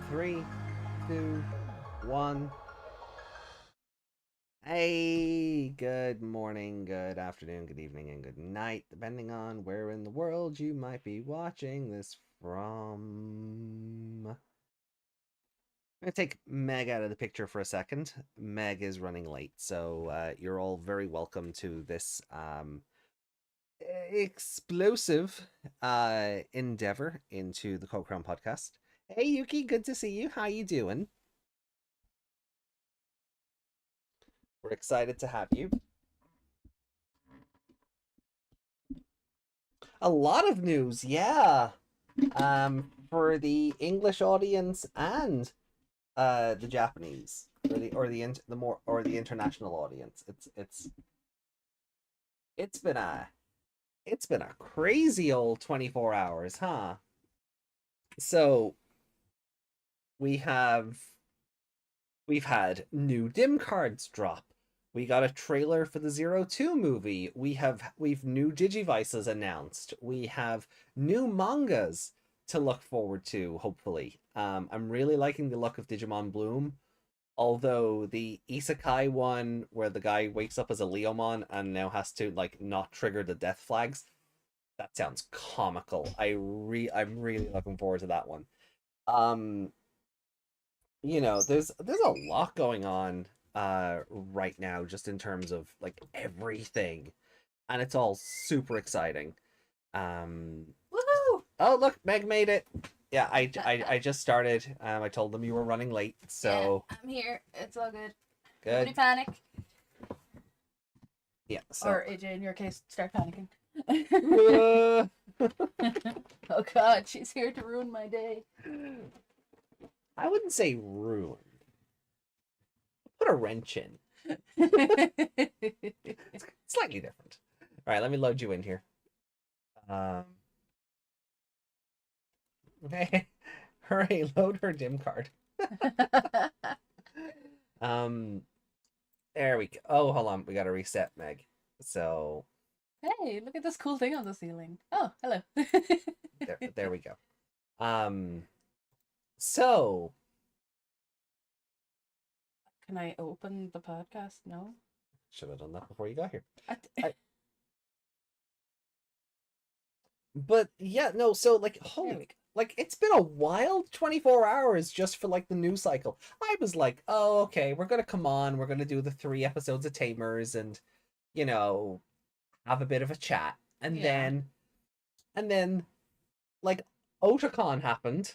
Three, two, one. Hey, good morning, good afternoon, good evening, and good night, depending on where in the world you might be watching this from. I'm gonna take Meg out of the picture for a second. Meg is running late, so you're all very welcome to this explosive endeavor into the Cold Crown podcast. Hey Yuki, good to see you. How you doing? We're excited to have you. A lot of news, yeah. For the English audience and the Japanese, or the international audience. It's been a crazy old 24 hours, huh? So we have we've had new dim cards drop. We got a trailer for the 02 movie. We've new Digivices announced. We have new mangas to look forward to, hopefully. I'm really liking the look of Digimon Bloom. Although the Isekai one where the guy wakes up as a Leomon and now has to like not trigger the death flags, that sounds comical. I'm really looking forward to that one. Um there's a lot going on right now just in terms of like everything, and it's all super exciting. Woohoo! Oh, look, Meg made it. Yeah, I just started. I told them you were running late, so yeah, I'm here. It's all good. good. Nobody panic. Yeah, so Or AJ, in your case, start panicking. uh, Oh god, she's here to ruin my day. I wouldn't say ruin. Put a wrench in. It's slightly different. All right, let me load you in here. Hey, hurry, load her dim card. There we go. Oh, hold on, we gotta reset, Meg. So Hey, look at this cool thing on the ceiling. Oh, hello. there we go. So Can I open the podcast? No. should have done that before you got here. I... But yeah, no. So like, like it's been a wild 24 hours just for like the news cycle. I was like, oh, okay, we're gonna come on, we're gonna do the 3 episodes of Tamers and have a bit of a chat, and Yeah. then like Otakon happened.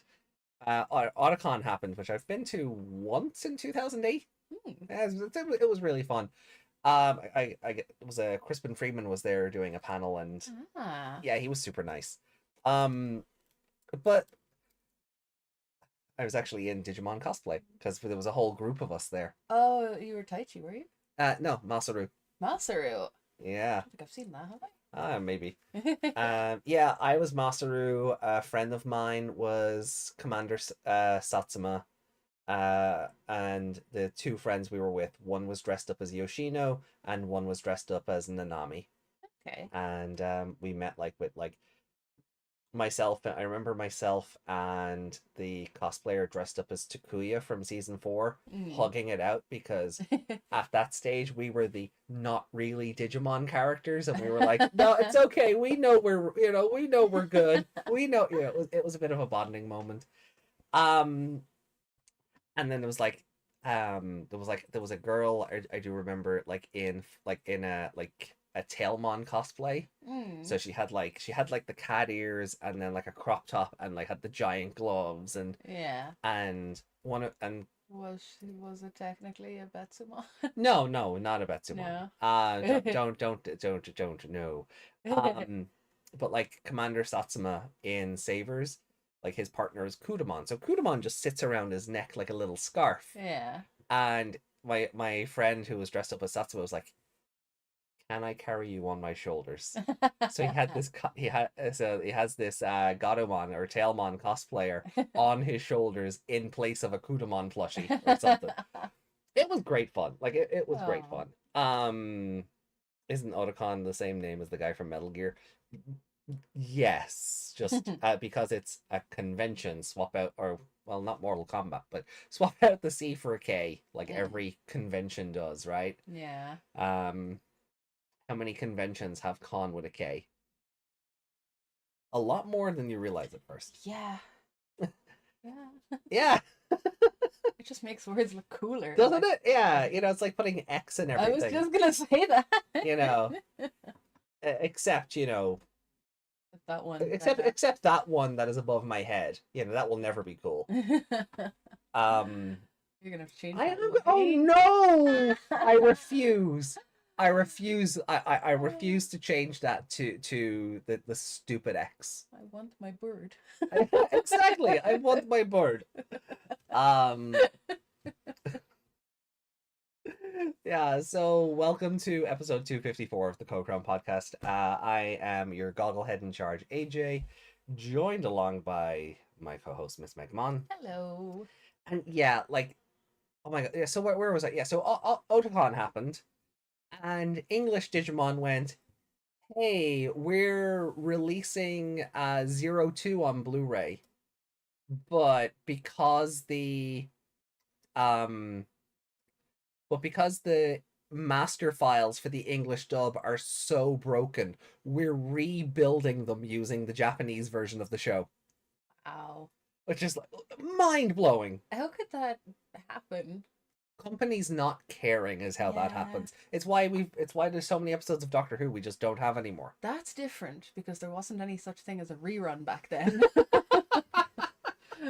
Otakon happened, which I've been to once in 2008. It was really fun. It was a Crispin Freeman was there doing a panel, and yeah, he was super nice. But I was actually in Digimon cosplay because there was a whole group of us there. Oh, you were Taichi, were you? No, Masaru. Masaru. Yeah. I think I've seen that, have I? Maybe. Yeah, I was Masaru. A friend of mine was Commander Satsuma. And the two friends we were with, one was dressed up as Yoshino and one was dressed up as Nanami. Okay. And we met like with like myself. I remember myself and the cosplayer dressed up as Takuya from season 4 hugging it out because at that stage we were the not really Digimon characters, and we were like, no, it's okay. We know we're good. We know, it was a bit of a bonding moment. And then there was like there was a girl I do remember like in a Tailmon cosplay. So she had like the cat ears and then like a crop top and like had the giant gloves and yeah. And Was it technically a Betsumon? No, not a Betsumon. No. Don't no. But like Commander Satsuma in Savers, like his partner is Kudamon. So Kudamon just sits around his neck like a little scarf. Yeah. And my friend who was dressed up as Satsuma was like, "Can I carry you on my shoulders?" So he has this Gatomon or Tailmon cosplayer on his shoulders in place of a Kudamon plushie or something. It was great fun. Like it was great fun. Isn't Otakon the same name as the guy from Metal Gear? Yes, just because it's a convention swap out, or well, not Mortal Kombat, but swap out the C for a K, like Mm. every convention does, right? Yeah. How many conventions have con with a K? A lot more than you realize at first. Yeah. Yeah. Yeah, It just makes words look cooler. doesn't like- it? Yeah, you know, it's like putting X in I was everything. just gonna say that. You know, except, you know, That one. except that one that is above my head. You know, that will never be cool. You're Um, gonna have to change I that. am. Oh no! I refuse. I refuse. I refuse to change that to the stupid X. I want my bird. Exactly. I want my bird. Yeah, so welcome to episode 254 of the Co-Crown podcast. I am your gogglehead in charge, AJ, joined along by my co-host, Miss Megmon. Hello. And yeah, like, oh my god, yeah, so where was I? Yeah, so Otakon happened, and English Digimon went, hey, we're releasing 02 on Blu-ray, but because the master files for the English dub are so broken, we're rebuilding them using the Japanese version of the show. Wow. Which is like mind-blowing. How could that happen? Companies not caring is how that Yeah. happens. It's why there's so many episodes of Doctor Who we just don't have anymore. That's different because there wasn't any such thing as a rerun back then.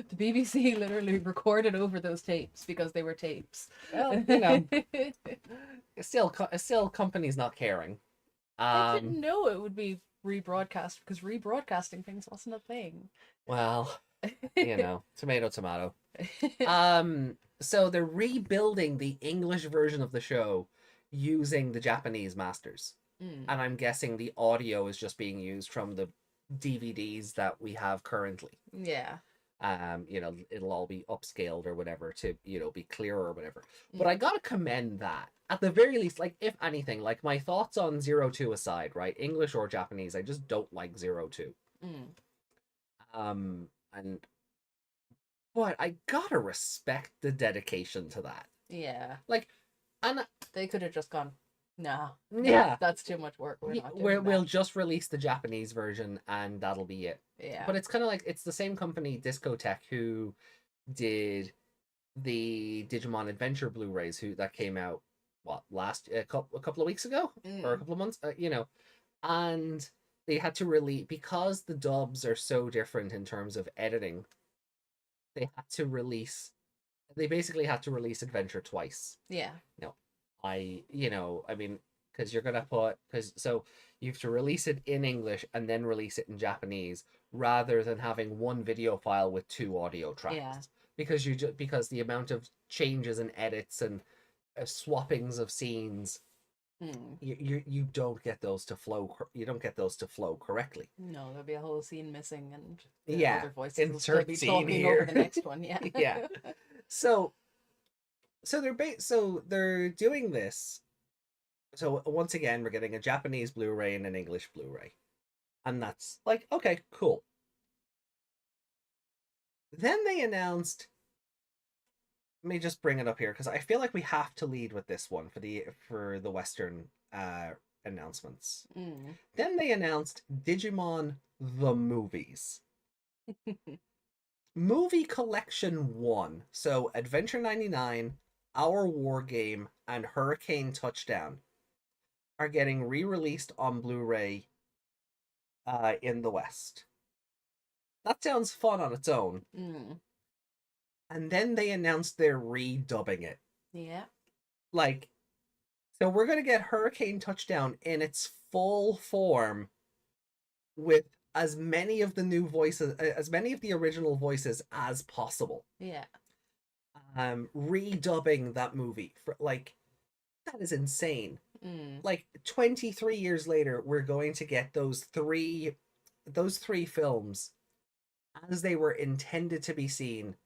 The BBC literally recorded over those tapes because they were tapes. Well, you know, it's still companies not caring. I didn't know it would be rebroadcast because rebroadcasting things wasn't a thing. Well, you know, tomato. So they're rebuilding the English version of the show using the Japanese masters. Mm. And I'm guessing the audio is just being used from the DVDs that we have currently. Yeah. You know, it'll all be upscaled or whatever to, you know, be clearer or whatever. But I gotta commend that. At the very least, like, if anything, like, my thoughts on 02 aside, right? English or Japanese, I just don't like 02. Mm. But I gotta respect the dedication to that. Yeah. Like, and They could have just gone, nah. yeah, That's too much work. We're not doing that. we'll just release the Japanese version and that'll be it. Yeah. But it's kind of like, it's the same company, Discotech, who did the Digimon Adventure Blu-rays, that came out a couple of weeks ago or a couple of months, you know, and they had to release, because the dubs are so different in terms of editing. They basically had to release Adventure twice. Yeah. I mean, because you're gonna so you have to release it in English and then release it in Japanese rather than having one video file with two audio tracks. Yeah. Because the amount of changes and edits and swappings of scenes, you don't get those to flow. You don't get those to flow correctly. No, there'll be a whole scene missing, and Yeah, other voices will still insert be scene talking here. over the next one. Yeah. Yeah. So they're doing this. So once again, we're getting a Japanese Blu-ray and an English Blu-ray, and that's like, okay, cool. Then they announced. Let me just bring it up here because I feel like we have to lead with this one for the Western announcements. Mm. Then they announced Digimon the Movies. Movie Collection 1. So Adventure 99, Our War Game, and Hurricane Touchdown are getting re-released on Blu-ray in the West. That sounds fun on its own. Mm. And then they announced they're redubbing it. Yeah. Like, so we're going to get Hurricane Touchdown in its full form with as many of the new voices, as many of the original voices as possible. Yeah. Redubbing that movie for, like, that is insane. Mm. Like, 23 years later, we're going to get those three films as they were intended to be seen,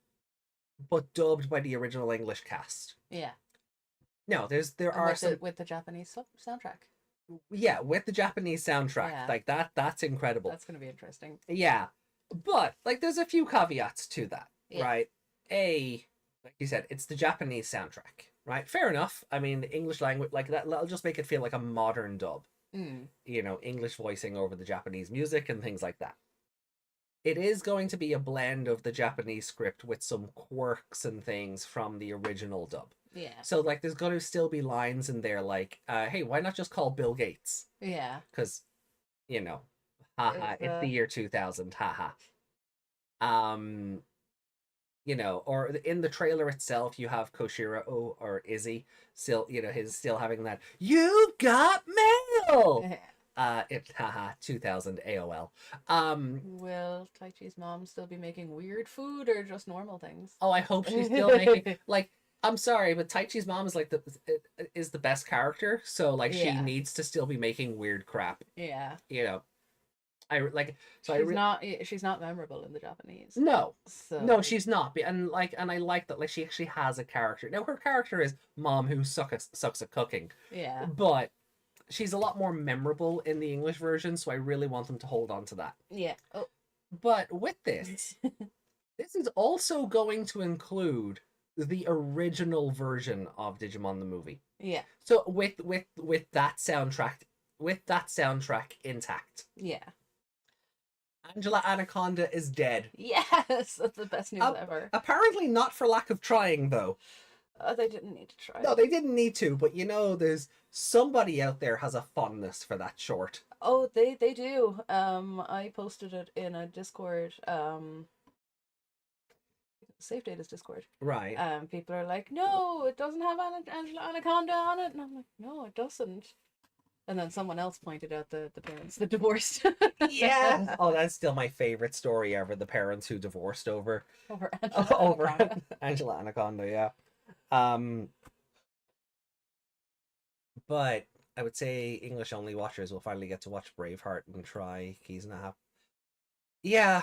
but dubbed by the original English cast. Yeah. No, there And are with some with the Japanese soundtrack. yeah, with the Japanese soundtrack. Yeah. Like that's incredible. That's gonna be interesting. Yeah. But like there's a few caveats to that, Yeah. right? like you said, it's the Japanese soundtrack, right? Fair enough. I mean, the English language, like that'll just make it feel like a modern dub. Mm. You know, English voicing over the Japanese music and things like that. It is going to be a blend of the Japanese script with some quirks and things from the original dub. Yeah. So, like, there's going to still be lines in there like, hey, why not just call Bill Gates? Yeah. Because, you know, haha, it's the year 2000, haha. You know, or in the trailer itself, you have Koshiro or Izzy still, you know, his still having that "You've got mail." It haha 2000 AOL. Will Taichi's mom still be making weird food or just normal things? Oh, I hope she's still making like. I'm sorry, but Taichi's mom is like the best character, so like she needs to still be making weird crap. Yeah. You know, I like so she's not memorable in the Japanese. No. So no, she's not. And I like that like she actually has a character. Now her character is mom who sucks at cooking. Yeah. But she's a lot more memorable in the English version, so I really want them to hold on to that. Yeah. Oh. But with this, this is also going to include the original version of Digimon the movie. Yeah. So with that soundtrack intact. Yeah. Angela Anaconda is dead. Yes, that's the best news ever. Apparently not for lack of trying, though. They didn't need to try. No, they didn't need to, but you know, there's somebody out there has a fondness for that short. Oh, they do. I posted it in a Discord. Safe Data's Discord. Right. People are like, no, it doesn't have Angela Anaconda on it, and I'm like, no, it doesn't. And then someone else pointed out the parents that divorced. Yeah. Oh, that's still my favorite story ever. The parents who divorced over Angela Anaconda. Yeah. But I would say English only watchers will finally get to watch Braveheart and try Keys and a Half. Yeah.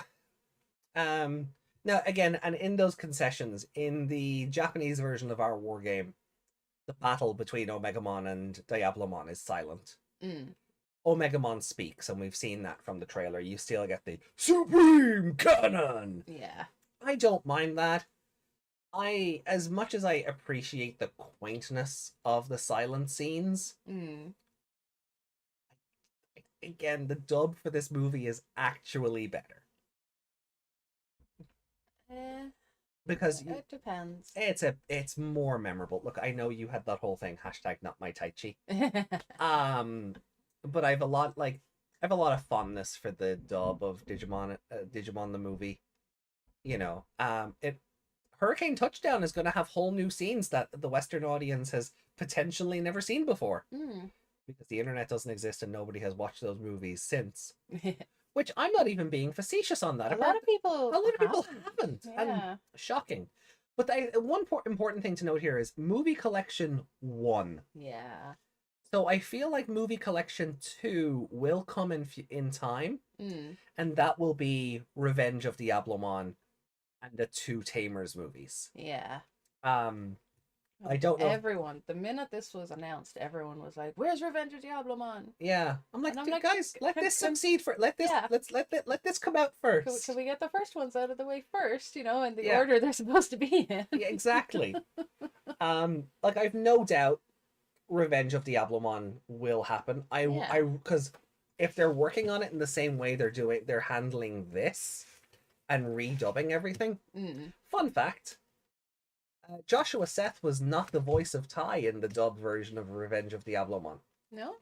Now again, and in those concessions, in the Japanese version of our war game, the battle between Omegamon and Diablomon is silent. Omegamon speaks, and we've seen that from the trailer. You still get the Supreme Cannon. Yeah. I don't mind that. As much as I appreciate the quaintness of the silent scenes, again, the dub for this movie is actually better. Because it depends. It's more memorable. Look, I know you had that whole thing #NotMyTaichi. But I have a lot of fondness for the dub of Digimon the movie. You know, Hurricane Touchdown is going to have whole new scenes that the Western audience has potentially never seen before. Because the internet doesn't exist and nobody has watched those movies since. Which I'm not even being facetious on that. A lot of people haven't. Yeah. And shocking. But one important thing to note here is Movie Collection 1. Yeah. So I feel like Movie Collection 2 will come in time. And that will be Revenge of Diablomon and the 2 Tamers movies. Yeah. I don't know. Everyone, the minute this was announced, everyone was like, "Where's Revenge of Diablomon?" Yeah, I'm like, guys, let this succeed for. Let this come out first. So we get the first ones out of the way first, you know, in the order they're supposed to be in. Yeah, exactly. Like I've no doubt, Revenge of Diablomon will happen. Because if they're working on it in the same way they're handling this, and redubbing everything. Fun fact. Joshua Seth was not the voice of Tai in the dub version of Revenge of Diablomon. No?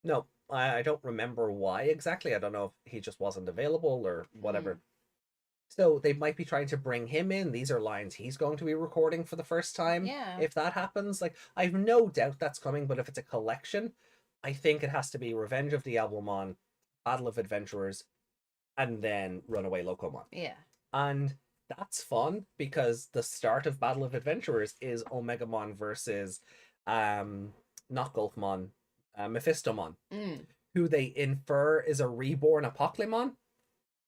No, I don't remember why exactly. I don't know if he just wasn't available or whatever. So they might be trying to bring him in. These are lines he's going to be recording for the first time. Yeah. If that happens, like I've no doubt that's coming, but if it's a collection, I think it has to be Revenge of Diablomon, Battle of Adventurers, and then Runaway Locomon. Yeah. And that's fun because the start of Battle of Adventurers is Omegamon versus not Golfmon, Mephistomon, who they infer is a reborn Apoclymon.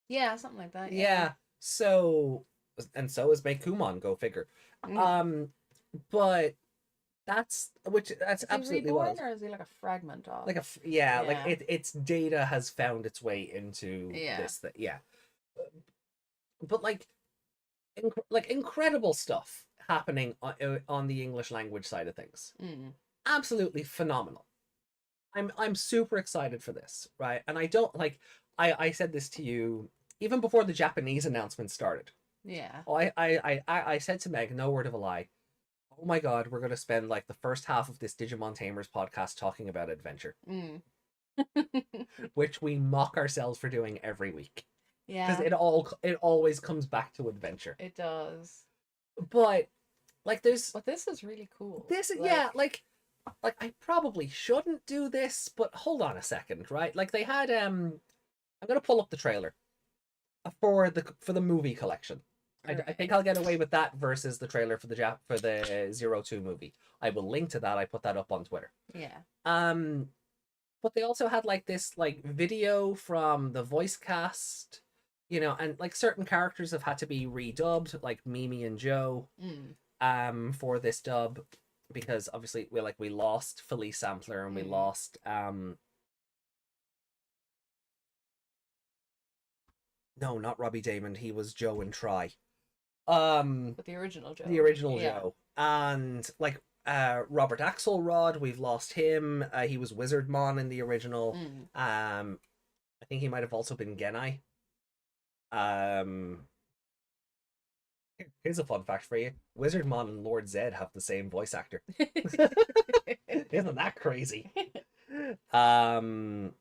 Yeah, something like that. Yeah. So is Meikumon, go figure. But that's is absolutely reborn, wild. or is he like a fragment of? Like like its data has found its way into this thing. Yeah. But like like incredible stuff happening on the English language side of things. Absolutely phenomenal. I'm super excited for this, right? And I don't like I said this to you even before the Japanese announcement started. Yeah. Oh, I said to Meg, no word of a lie, oh my god, we're gonna spend like the first half of this Digimon Tamers podcast talking about adventure. Which we mock ourselves for doing every week. Yeah. Because it always comes back to adventure. It does. But like this is really cool. This yeah, like I probably shouldn't do this, but hold on a second, right? Like they had I'm gonna pull up the trailer for the movie collection. Right. I think I'll get away with that versus the trailer for the 02 movie. I will link to that. I put that up on Twitter. Yeah. But they also had like this like video from the voice cast, you know, and like certain characters have had to be redubbed, like Mimi and Joe, for this dub, because obviously we lost Felice Sampler and we lost no, not Robbie Damon, he was Joe and Try. But the original Joe. The original Joe. And like Robert Axelrod, we've lost him. He was Wizardmon in the original. I think he might have also been Genai. Here's a fun fact for you. Wizardmon and Lord Zed have the same voice actor. Isn't that crazy? You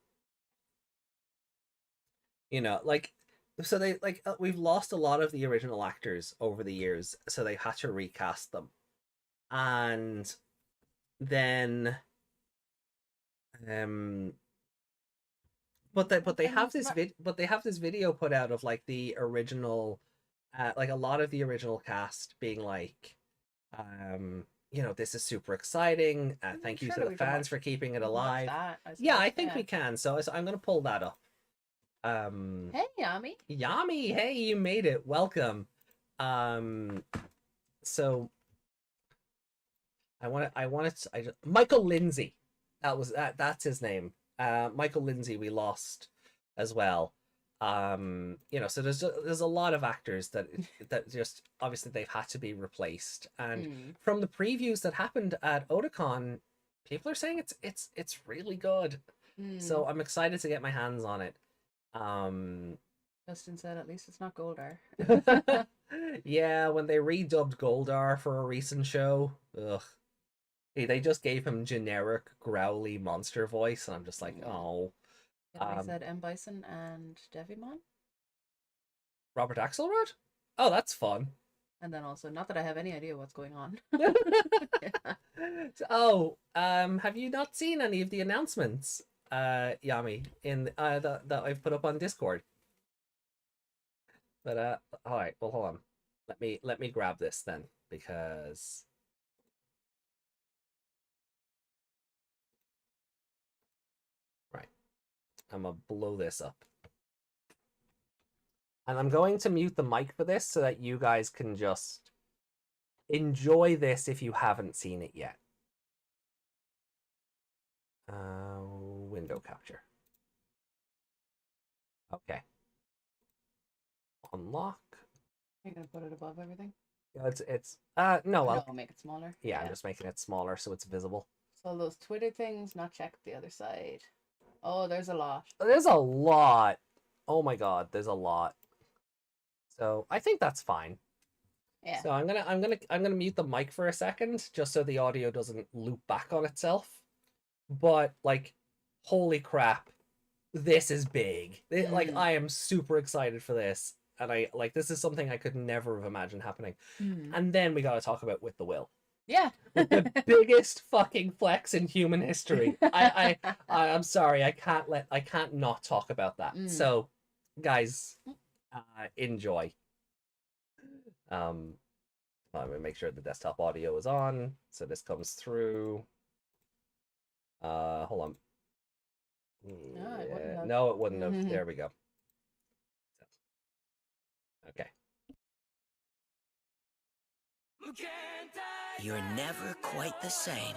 know, like, so they like we've lost a lot of the original actors over the years, so they had to recast them. And then but they have this video put out of like the original like a lot of the original cast being like you know, this is super exciting, thank you to the fans for keeping it alive. Yeah, I think we can, so I'm gonna pull that up. Hey Yami, hey, you made it, welcome. So Michael Lindsay, that's his name. Michael Lindsay we lost as well. You know, so there's a lot of actors that just obviously they've had to be replaced, and from the previews that happened at Otakon, people are saying it's really good. So I'm excited to get my hands on it. Justin said at least it's not Goldar. Yeah, when they redubbed Goldar for a recent show, ugh. They just gave him generic growly monster voice, and I'm just like, oh. I said M. Bison and Devimon. Robert Axelrod? Oh, that's fun. And then also, not that I have any idea what's going on. Oh, have you not seen any of the announcements, Yami, in that I've put up on Discord? But all right, well, hold on. Let me grab this then, because I'm gonna blow this up. And I'm going to mute the mic for this so that you guys can just enjoy this if you haven't seen it yet. Window capture. Okay. Unlock. You're gonna put it above everything? Yeah, it's no, I'll make it smaller. Yeah, I'm just making it smaller so it's visible. So those Twitter things, not checked the other side. Oh, there's a lot. There's a lot. Oh my god, there's a lot. So I think that's fine. Yeah. So I'm gonna mute the mic for a second, just so the audio doesn't loop back on itself. But like, holy crap, this is big. Like, I am super excited for this, and this is something I could never have imagined happening. And then we gotta talk about With the Will. Yeah. With the biggest fucking flex in human history. I'm sorry, I can't not talk about that. So, guys, enjoy. Let me make sure the desktop audio is on, so this comes through. Hold on. No, it wouldn't have. There we go. Okay. You're never quite the same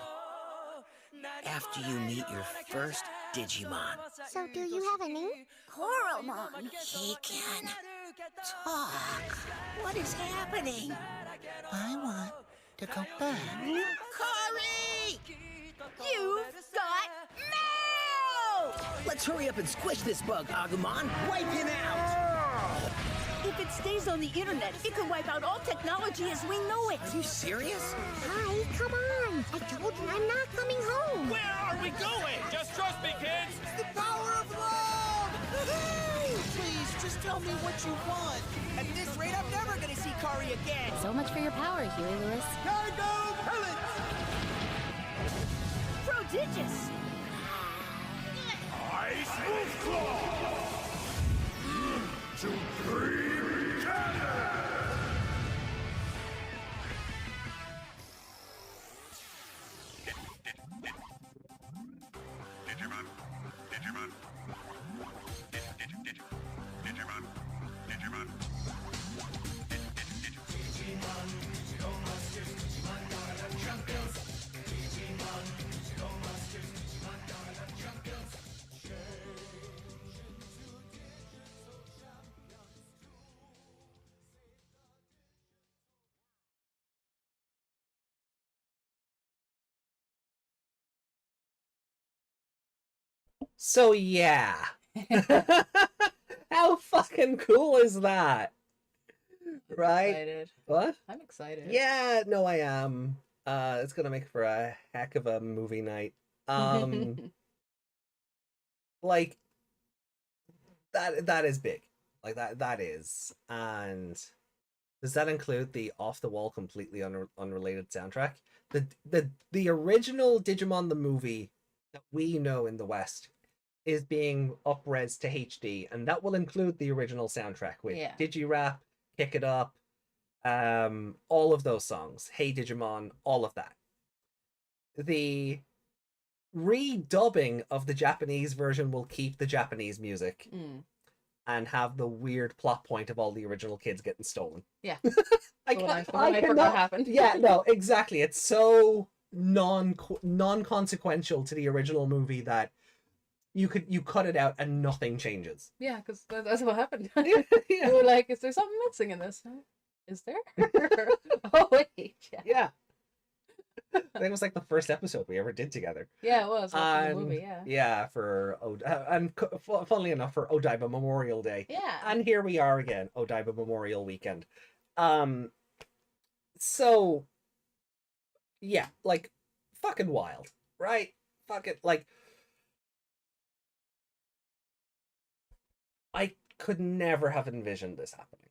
after you meet your first Digimon. So do you have a name? Coralmon. He can Talk. What is happening? I want to go back. Cory! You've got mail! Let's hurry up and squish this bug, Agumon. Wipe him out! If it stays on the internet, it could wipe out all technology as we know it. Are you serious? Hi, come on. I told you I'm not coming home. Where are we going? Just trust me, kids! The power of love! Please, just tell me what you want. At this rate, I'm never gonna see Cory again. So much for your power, Huey Lewis. Cargo pellets! Prodigious! Ice Wolf Claw! 2, 3, cannon! So yeah. How fucking cool is that? Right? Excited. What? I'm excited. Yeah, no, I am. It's gonna make for a heck of a movie night. Like that is big. Like that is. And does that include the off the wall, completely unrelated soundtrack? The original Digimon the movie that we know in the West is being up-res to HD, and that will include the original soundtrack with Digi-rap, Kick It Up, all of those songs, Hey Digimon, all of that. The redubbing of the Japanese version will keep the Japanese music and have the weird plot point of all the original kids getting stolen. Yeah. I forgot happened. Yeah, no, exactly. It's so non-consequential to the original movie that you cut it out and nothing changes. Yeah, because that's what happened. Yeah. We were like, is there something missing in this? Is there? Oh, wait. Yeah. I think it was like the first episode we ever did together. Yeah, it was. Watching the movie, yeah. Yeah, for funnily enough, for Odaiba Memorial Day. Yeah. And here we are again, Odaiba Memorial Weekend. So yeah, like fucking wild, right? Fucking like I could never have envisioned this happening.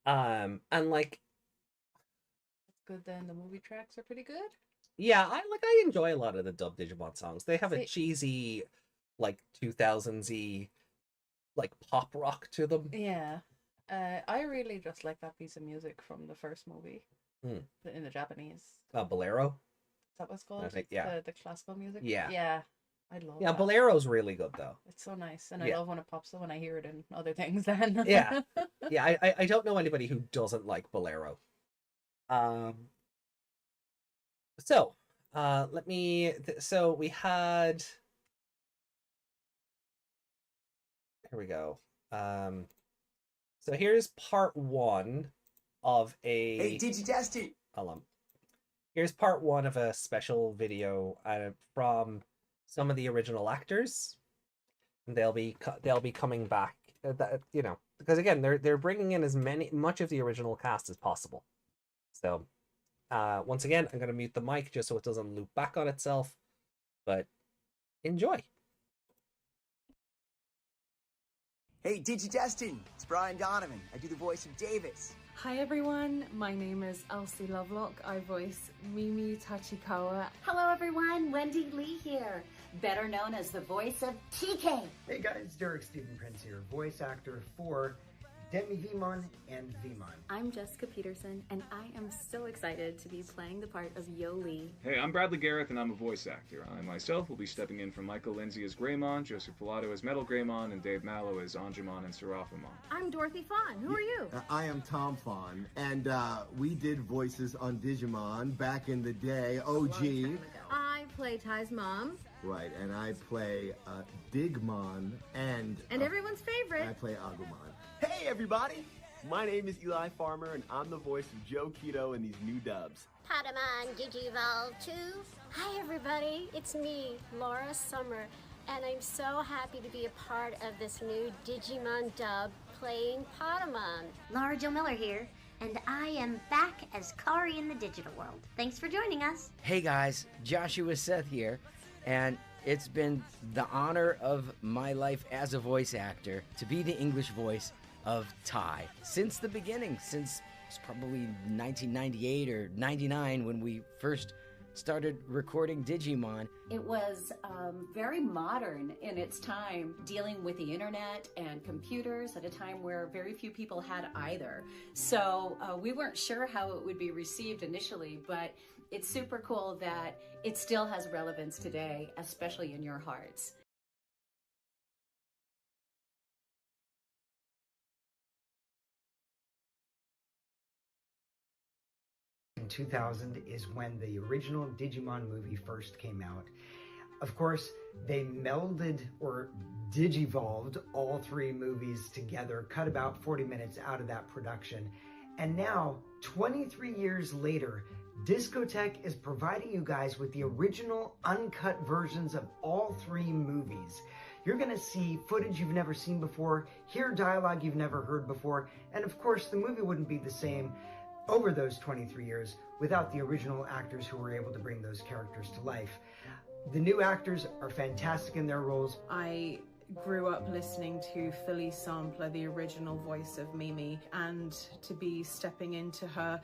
And like that's good then. The movie tracks are pretty good. Yeah, I enjoy a lot of the dub Digimon songs. They have a cheesy, like 2000s-y, like pop rock to them. Yeah. I really just like that piece of music from the first movie. In the Japanese. Bolero? Is that what it's called? I think, yeah. The classical music? Yeah. Yeah. I love Yeah, that. Bolero's really good though. It's so nice. And I love when it pops up when I hear it in other things then. Yeah. Yeah, I don't know anybody who doesn't like Bolero. So, let me... So, we had... Here we go. So, here's part one of a... Hey, Digi-testing! Hold on. Here's part one of a special video from some of the original actors. And they'll be coming back, you know, because again, they're bringing in much of the original cast as possible. So, once again, I'm going to mute the mic just so it doesn't loop back on itself. But enjoy. Hey, Digi-testing! It's Brian Donovan. I do the voice of Davis. Hi everyone, my name is Elsie Lovelock. I voice Mimi Tachikawa. Hello everyone, Wendy Lee here, better known as the voice of TK. Hey guys, Derek Stephen Prince here, voice actor for Demi Vimon and Vimon. I'm Jessica Peterson, and I am so excited to be playing the part of Yo Lee. Hey, I'm Bradley Gareth, and I'm a voice actor. I myself will be stepping in for Michael Lindsay as Greymon, Joseph Pilato as Metal Greymon, and Dave Mallow as Anjumon and Seraphimon. I'm Dorothy Fawn. Who are you? I am Tom Fawn, and we did voices on Digimon back in the day, OG. I play Ty's mom. Right, and I play Digimon and everyone's favorite. I play Agumon. Hey everybody! My name is Eli Farmer and I'm the voice of Joe Keto in these new dubs. Patamon Digivolve 2. Hi everybody, it's me, Laura Summer, and I'm so happy to be a part of this new Digimon dub playing Patamon. Laura Jo Miller here, and I am back as Kari in the digital world. Thanks for joining us. Hey guys, Joshua Seth here, and it's been the honor of my life as a voice actor to be the English voice of Ty. Since the beginning, since it's probably 1998 or 99 when we first started recording Digimon. It was very modern in its time, dealing with the internet and computers at a time where very few people had either. So we weren't sure how it would be received initially, but it's super cool that it still has relevance today, especially in your hearts. In 2000 is when the original Digimon movie first came out. Of course, they melded or digivolved all three movies together, cut about 40 minutes out of that production. And now, 23 years later, Discotek is providing you guys with the original uncut versions of all three movies. You're going to see footage you've never seen before, hear dialogue you've never heard before, and of course the movie wouldn't be the same over those 23 years without the original actors who were able to bring those characters to life. The new actors are fantastic in their roles. I grew up listening to Philly Sampler, the original voice of Mimi, and to be stepping into her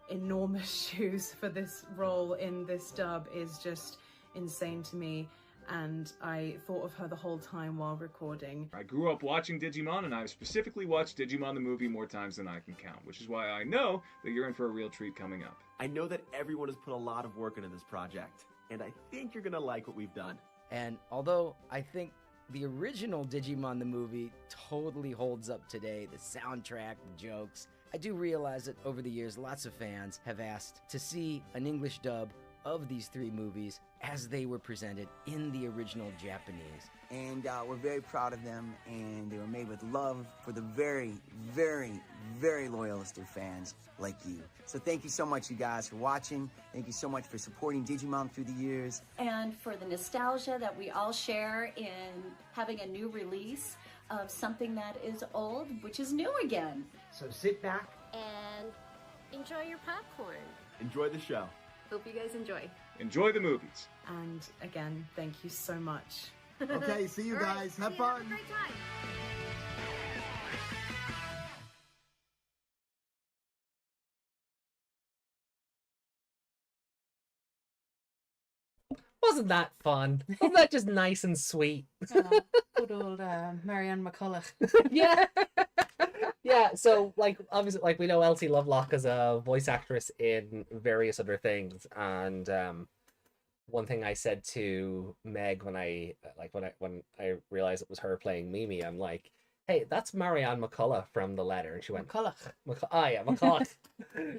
enormous shoes for this role in this dub is just insane to me. And I thought of her the whole time while recording. I grew up watching Digimon, and I've specifically watched Digimon the movie more times than I can count, which is why I know that you're in for a real treat coming up. I know that everyone has put a lot of work into this project, and I think you're gonna like what we've done. And although I think the original Digimon the movie totally holds up today, the soundtrack, the jokes, I do realize that over the years lots of fans have asked to see an English dub of these three movies as they were presented in the original Japanese. And we're very proud of them, and they were made with love for the very, very, very loyalistic fans like you. So thank you so much, you guys, for watching. Thank you so much for supporting Digimon through the years. And for the nostalgia that we all share in having a new release of something that is old, which is new again. So sit back and enjoy your popcorn. Enjoy the show. Hope you guys enjoy. Enjoy the movies. And again, thank you so much. Okay, see you guys. Have fun. Have a great time. Wasn't that fun? Wasn't that just nice and sweet? Good old Marianne McCulloch. Yeah. Yeah, so like obviously like we know Elsie Lovelock as a voice actress in various other things, and one thing I said to Meg when I realized it was her playing Mimi, I'm like, hey, that's Marianne McCulloch from The Letter, and she went McCulloch. Oh yeah, McCulloch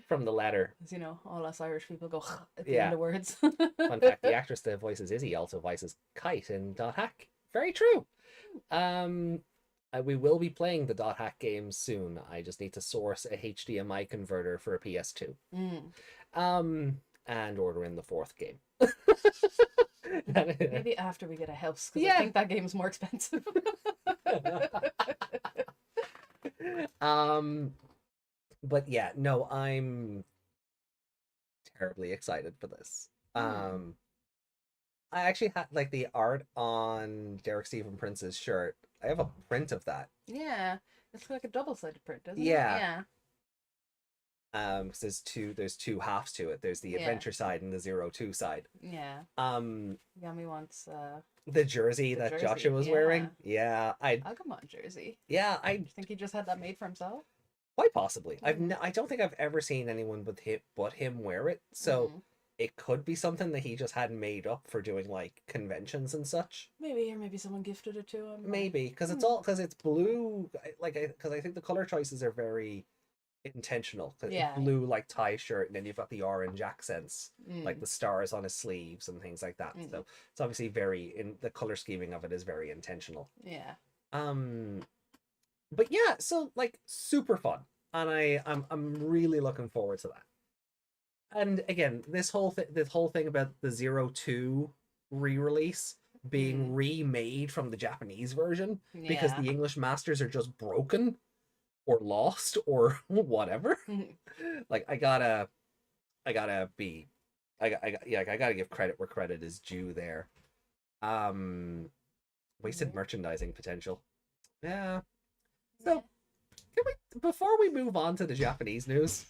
from The Letter. As you know, all us Irish people go at the Yeah. end of words. Fun fact: the actress that voices Izzy also voices Kite in Dot Hack. Very true. We will be playing the Dot Hack game soon. I just need to source a HDMI converter for a PS2. And order in the fourth game. Maybe after we get a house, because I think that game's more expensive. But yeah, no, I'm terribly excited for this. I actually had like the art on Derek Stephen Prince's shirt. I have a print of that. Yeah, it's like a double-sided print, isn't Yeah. it? Yeah. Because there's two halves to it. There's the adventure side and the 02 side. Yeah. Yummy wants the jersey that jersey, Joshua was wearing. Yeah, Agumon jersey. Yeah, I think he just had that made for himself. Quite possibly. I don't think I've ever seen anyone but him wear it. So it could be something that he just had made up for doing like conventions and such. Maybe, or maybe someone gifted it to him. Maybe because it's blue. Because I think the color choices are very intentional. Yeah. Blue like tie shirt, and then you've got the orange accents, like Mm. the stars on his sleeves and things like that. So it's obviously very in the color scheming of it is very intentional. Yeah. But yeah, so like super fun, and I'm really looking forward to that. And again, this whole thing about the 02 re-release being remade from the Japanese version because Yeah. the English masters are just broken or lost or whatever. Like I gotta give credit where credit is due there. Wasted merchandising potential. Yeah. So can we, before we move on to the Japanese news,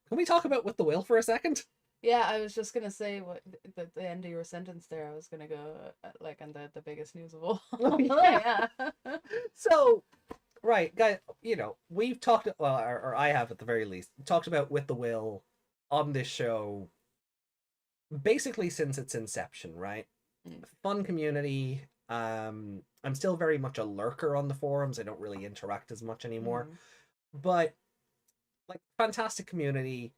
can we talk about With the Will for a second? Yeah, I was just gonna say what the end of your sentence there. I was gonna go like on the biggest news of all. Oh, yeah. So, right, guys, you know, we've talked, well, or I have at the very least, talked about With the Will on this show basically since its inception, right? Fun community. I'm still very much a lurker on the forums. I don't really interact as much anymore. But like fantastic community.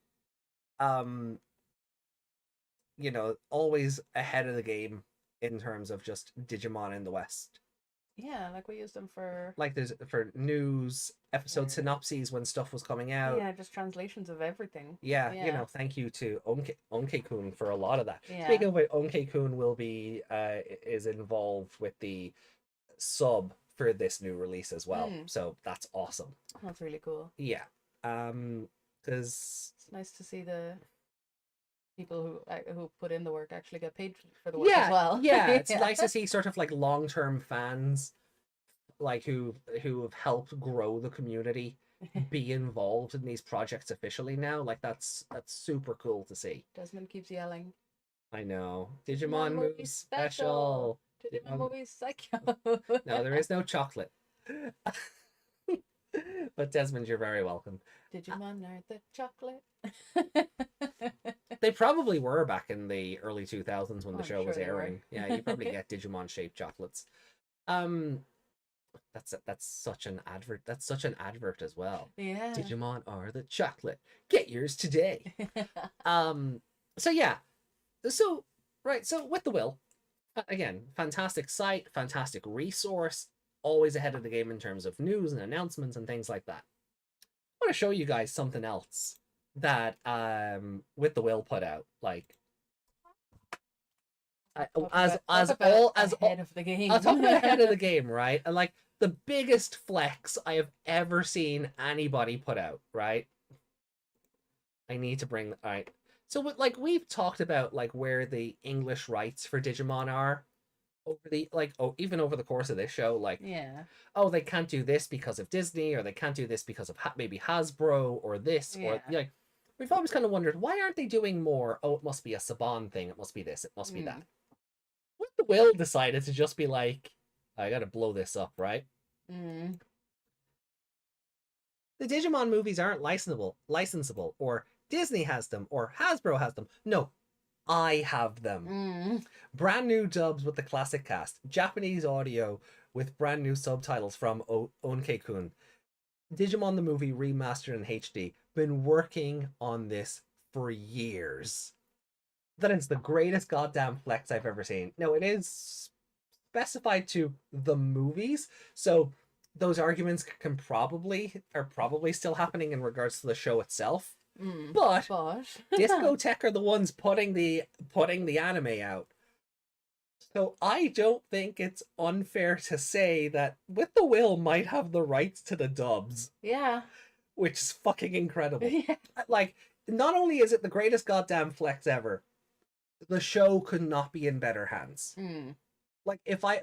You know, always ahead of the game in terms of just Digimon in the West. Yeah, like we used them for Like there's for news, episode synopses when stuff was coming out. yeah, just translations of everything. Yeah, you know, thank you to Onke-kun for a lot of that. Yeah. Speaking of which, Onke-kun will be is involved with the sub for this new release as well. So that's awesome. That's really cool. Yeah. Because it's nice to see the people who put in the work actually get paid for the work yeah, as well. Yeah, it's nice to see sort of like long-term fans like who have helped grow the community be involved in these projects officially now. Like that's super cool to see. Desmond keeps yelling. I know. Digimon movie special. Digimon movie psycho. No, there is no chocolate. But Desmond, you're very welcome. Digimon are the chocolate. They probably were back in the early 2000s when the I'm show was sure they were. airing. Yeah, you probably get Digimon shaped chocolates. That's such an advert. That's such an advert as well. Yeah. Digimon are the chocolate. Get yours today. So yeah. So right, so With the Will. Again, fantastic site, fantastic resource, always ahead of the game in terms of news and announcements and things like that. I want to show you guys something else that With the Will put out. Like as ahead of the game. I'll talk about ahead of the game, right? And like the biggest flex I have ever seen anybody put out, right? I need to bring all right. So like we've talked about like where the English rights for Digimon are over the even over the course of this show, like they can't do this because of Disney, or they can't do this because of maybe Hasbro or this or like we've always kind of wondered why aren't they doing more? Oh, it must be a Saban thing, it must be this, it must be that. With the Will decided to just be like, I gotta blow this up, right? The Digimon movies aren't licensable, or Disney has them, or Hasbro has them. No, I have them. Brand new dubs with the classic cast, Japanese audio with brand new subtitles from Onke-kun. Digimon the movie remastered in HD. Been working on this for years. That is the greatest goddamn flex I've ever seen. Now, it is specified to the movies, so those arguments are probably still happening in regards to the show itself. But Discotech are the ones putting the anime out. So I don't think it's unfair to say that With the Will might have the rights to the dubs. Yeah. Which is fucking incredible. Like, not only is it the greatest goddamn flex ever, the show could not be in better hands. Like if I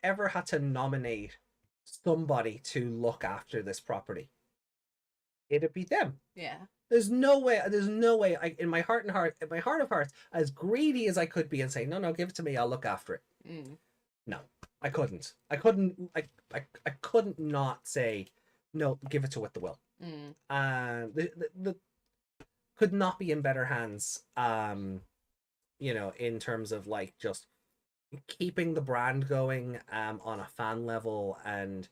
ever had to nominate somebody to look after this property, it'd be them. Yeah. There's no way in my heart of hearts, as greedy as I could be and say, no, give it to me, I'll look after it. No, I couldn't not say, no, give it to With the Will. The could not be in better hands, you know, in terms of like just keeping the brand going on a fan level and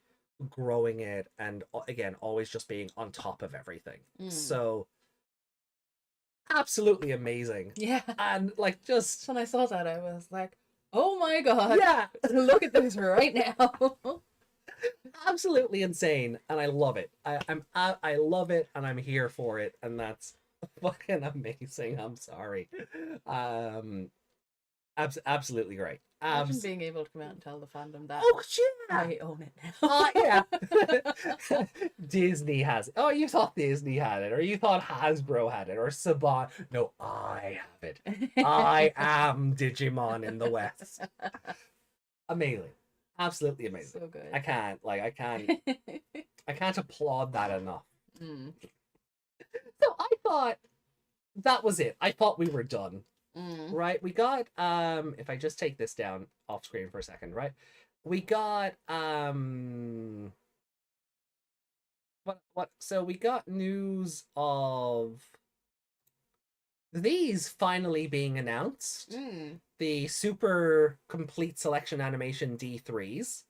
growing it, and again, always just being on top of everything. So absolutely amazing. Yeah. And like, just when I saw that, I was like, oh my god. Yeah. Look at this right now. Absolutely insane, and I love it. I love it, and I'm here for it, and that's fucking amazing. I'm sorry. Absolutely great. Imagine being able to come out and tell the fandom that. Oh yeah, I own it now. Yeah. Disney has it. Oh, you thought Disney had it, or you thought Hasbro had it, or Saban. No, I have it. I am Digimon in the West. Amazing. Absolutely amazing. So good. I can't applaud that enough. So I thought that was it. I thought we were done. Right? We got if I just take this down off screen for a second, right? We got so we got news of these finally being announced. The super complete selection animation D3s.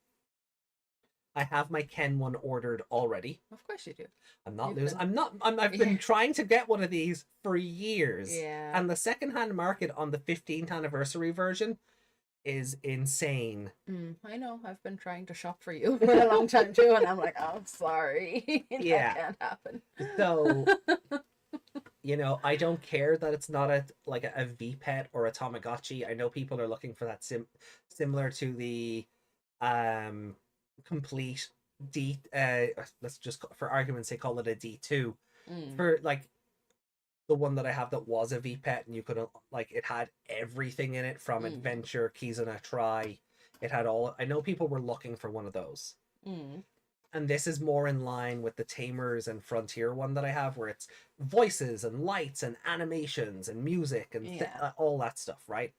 I have my Ken one ordered already. Of course you do. I'm not losing. I've been trying to get one of these for years. Yeah. And the secondhand market on the 15th anniversary version is insane. I know. I've been trying to shop for you for a long time too, and I'm like, oh, sorry. Yeah. That can't happen. So, you know, I don't care that it's not a V-Pet or a Tamagotchi. I know people are looking for that similar to the complete D let's just for argument's sake call it a D2 for like the one that I have that was a V-Pet, and you could like it had everything in it from adventure, keys on a try. It had all. I know people were looking for one of those. And this is more in line with the Tamers and Frontier one that I have, where it's voices and lights and animations and music and all that stuff, right?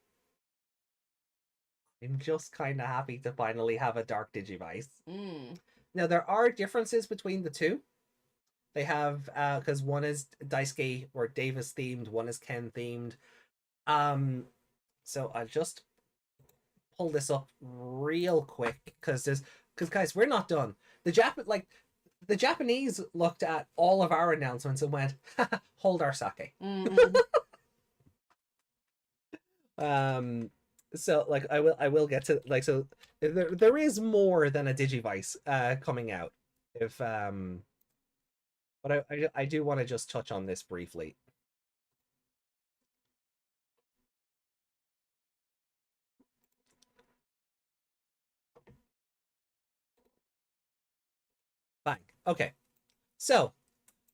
I'm just kind of happy to finally have a Dark Digivice. Now, there are differences between the two. They have, because one is Daisuke or Davis themed, one is Ken themed. So I'll just pull this up real quick, because guys, we're not done. The Japanese looked at all of our announcements and went, hold our sake. So like I will get to like, so there is more than a Digivice coming out, if but I do want to just touch on this briefly. Bang. Okay. So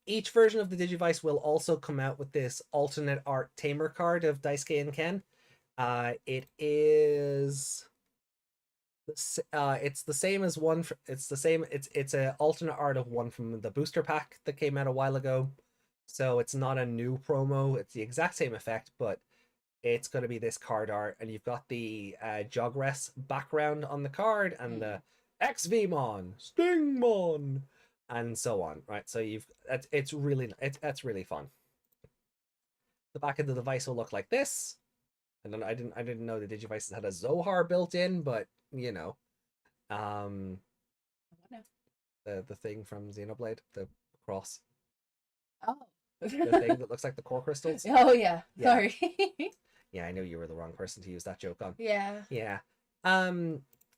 each version of the Digivice will also come out with this alternate art Tamer card of Daisuke and Ken. It is it's the same as one it's a alternate art of one from the booster pack that came out a while ago, so it's not a new promo. It's the exact same effect, but it's going to be this card art, and you've got the Jogress background on the card and the XVmon, Stingmon, and so on, right? So that's really fun. The back of the device will look like this. And then I didn't know the Digivices had a Zohar built in, but you know, the thing from Xenoblade, the cross. Oh. The thing that looks like the core crystals. Oh yeah. Sorry. Yeah, I knew you were the wrong person to use that joke on. Yeah. Yeah.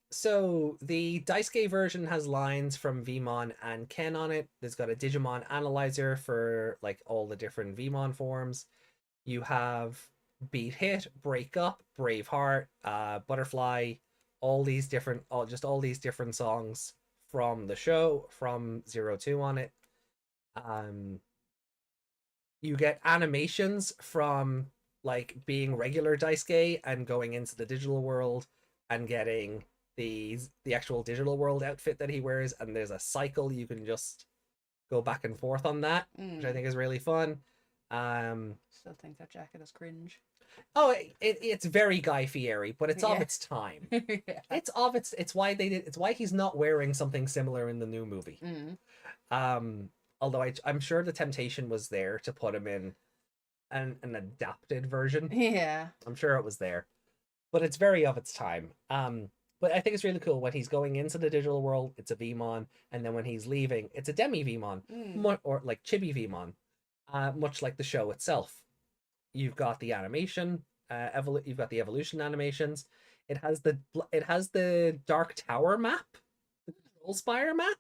So the Daisuke version has lines from Vmon and Ken on it. There's got a Digimon analyzer for like all the different Vmon forms. You have Beat Hit, Break Up, Brave Heart, Butterfly, all these different songs from the show, from 02 on it. You get animations from like being regular Daisuke and going into the digital world and getting the actual digital world outfit that he wears, and there's a cycle you can just go back and forth on that, which I think is really fun. Still think that jacket is cringe. Oh, it's very Guy Fieri, but it's of its time. It's why he's not wearing something similar in the new movie. Although I'm sure the temptation was there to put him in an adapted version. Yeah. I'm sure it was there. But it's very of its time. But But I think it's really cool when he's going into the digital world, it's a VMon, and then when he's leaving, it's a Demi VMon, or like Chibi VMon, much like the show itself. You've got the animation, you've got the evolution animations. It has the Dark Tower map, the Control Spire map,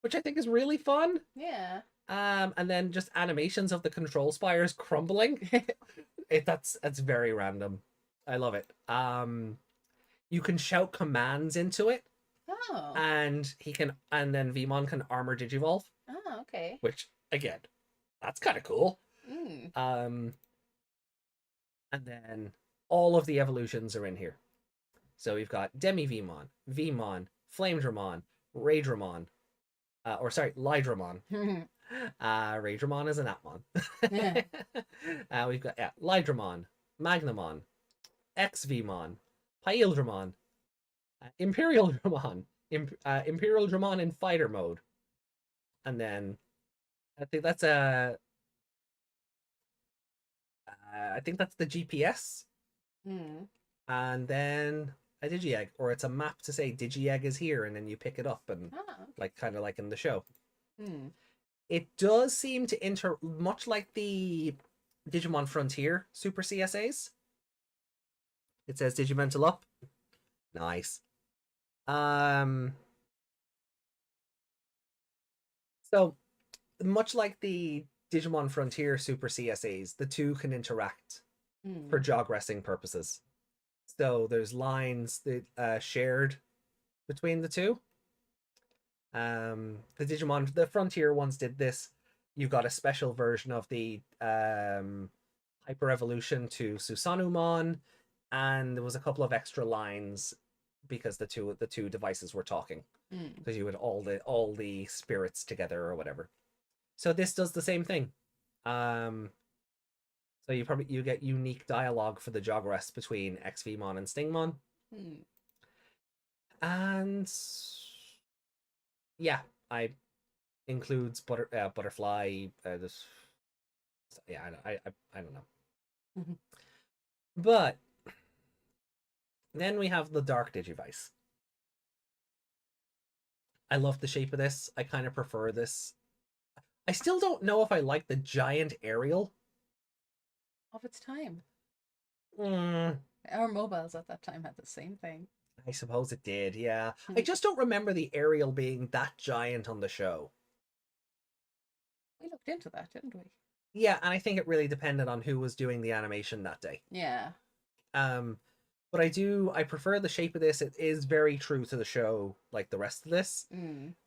which I think is really fun. Yeah. And then just animations of the Control Spires crumbling. That's very random. I love it. You can shout commands into it. Oh. And then VMon can armor Digivolve. Oh, okay. Which again, that's kind of cool. Mm. And then all of the evolutions are in here. So we've got Demi VMon, VMon, Flame Dramon, Ray Dramon, Lydramon. Raydramon is an Atmon. We've got Lydramon, Magnamon, XVmon, Pyildramon, Imperial Dramon, Imperial Dramon in fighter mode. And then I think that's the GPS. And then a Digi-egg, or it's a map to say Digi-egg is here, and then you pick it up and like kind of like in the show. It does seem to much like the Digimon Frontier Super CSAs. It says Digimental up. Nice. So much like the Digimon Frontier Super CSAs, the two can interact for jog-resting purposes. So there's lines that shared between the two. The Frontier ones did this. You got a special version of the Hyper Evolution to Susanumon, and there was a couple of extra lines because the two devices were talking, because you had all the spirits together or whatever. So this does the same thing. So you get unique dialogue for the jog rest between XVmon and Stingmon. And yeah, I includes butterfly. I don't know. But then we have the Dark Digivice. I love the shape of this. I kind of prefer this. I still don't know if I like the giant aerial of its time. Mm. Our mobiles at that time had the same thing. I suppose it did, yeah. I just don't remember the aerial being that giant on the show. We looked into that, didn't we? Yeah, and I think it really depended on who was doing the animation that day. Yeah. But I prefer the shape of this. It is very true to the show, like the rest of this.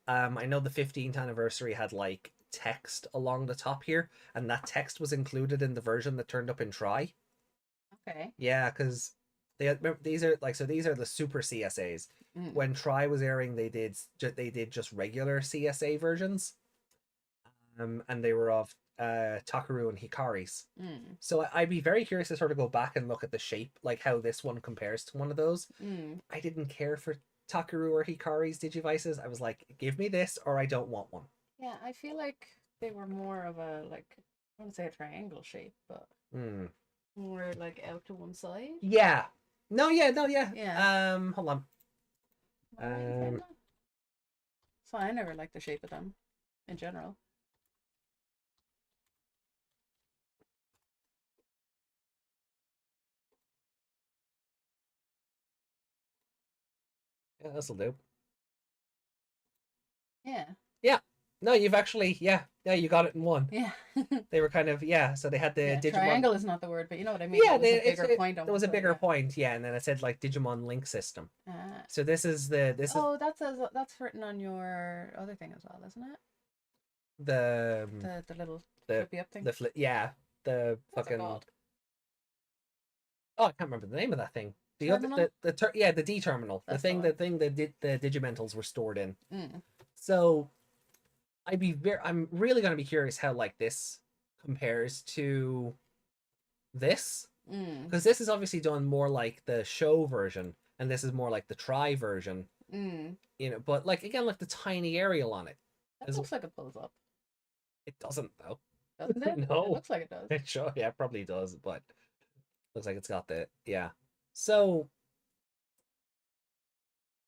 I know the 15th anniversary had like text along the top here, and that text was included in the version that turned up in Try. Okay. Yeah, because these are the Super CSAs. When Try was airing, they did just regular CSA versions, and they were of Takaru and Hikari's. So I'd be very curious to sort of go back and look at the shape, like how this one compares to one of those. I didn't care for Takaru or Hikari's Digivices. I was like, give me this or I don't want one. Yeah, I feel like they were more of a, like, I want to say a triangle shape, but more like out to one side. Yeah. No, yeah. Hold on. So I never liked the shape of them in general. Yeah, this'll do. Yeah. Yeah. No, you've actually, yeah, you got it in one. Yeah. They were kind of, so they had the Digimon. Triangle is not the word, but you know what I mean. Yeah, there was a bigger point, yeah, and then it said like Digimon Link System. So this is that's written on your other thing as well, isn't it? The little flippy up thing. The fucking. Called? Oh, I can't remember the name of that thing. The D terminal. The thing that the Digimentals were stored in. So I'm really going to be curious how like this compares to this, because this is obviously done more like the show version, and this is more like the Try version. You know, but like again, like the tiny aerial on it. That looks like it pulls up. It doesn't though. Doesn't it? No. It looks like it does. Sure, yeah, it probably does, but looks like it's got the So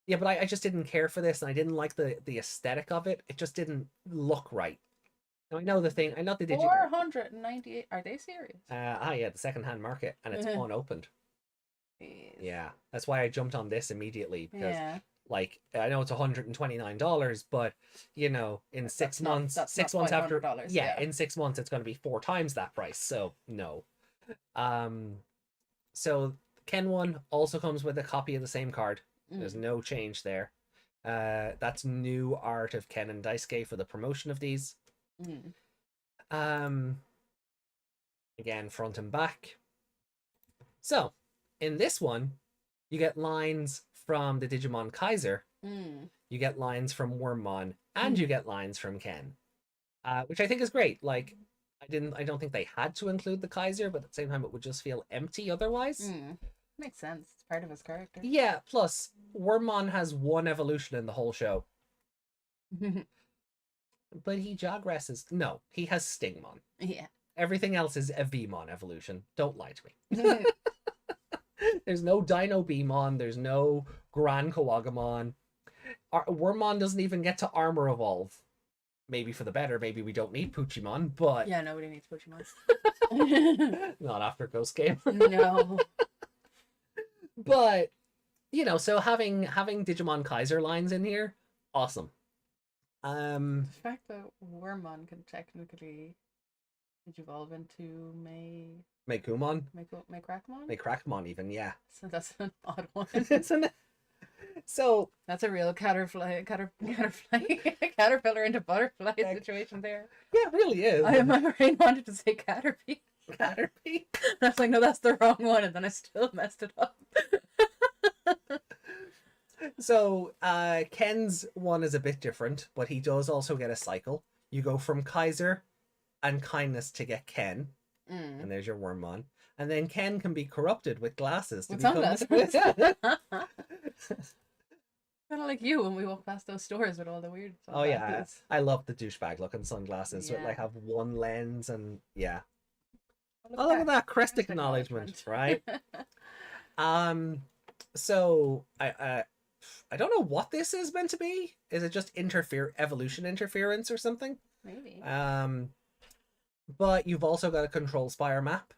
Yeah, but I just didn't care for this, and I didn't like the aesthetic of it. It just didn't look right. Now, I know the thing. I know they did. 498. Are they serious? Yeah, the second-hand market, and it's unopened. Jeez. Yeah, that's why I jumped on this immediately because, Yeah. like, I know it's $129, but you know, in 6 months, that's 6 not months after, $500, yeah, yeah. in 6 months, it's going to be 4 times that price. So no. So Ken one also comes with a copy of the same card. There's no change there. That's new art of Ken and Daisuke for the promotion of these. Again, front and back. So, in this one, you get lines from the Digimon Kaiser, you get lines from Wormmon, and you get lines from Ken, which I think is great. Like, I don't think they had to include the Kaiser, but at the same time, it would just feel empty otherwise. Makes sense. It's part of his character. Yeah. Plus, Wormmon has 1 evolution in the whole show, but he jogresses. No, he has Stingmon. Yeah. Everything else is a Vmon evolution. Don't lie to me. There's no Dino Beamon. There's no Gran Kawagamon. Wormmon doesn't even get to armor evolve. Maybe for the better. Maybe we don't need Puchimon, but Yeah, nobody needs Puchimon. not after Ghost Game. No. But you know, so having Digimon Kaiser lines in here, awesome. The fact that Wormmon can technically evolve into Meikumon. Maycrackmon? Maycrackmon even, yeah. So that's an odd one. So that's a real caterpillar into butterfly situation there. Yeah, it really is. My brain wanted to say Caterpie. Caterpie? I was like, no, that's the wrong one, and then I still messed it up. So Ken's one is a bit different, but he does also get a cycle. You go from Kaiser and kindness to get Ken, and there's your Wormmon. And then Ken can be corrupted with glasses to become Kind of like you when we walk past those stores with all the weird Oh yeah, I love the douchebag looking sunglasses with like have 1 lens and yeah. Oh, look at that crest acknowledgement, right? So I don't know what this is meant to be. Is it just evolution interference or something? Maybe. But you've also got a control spire map.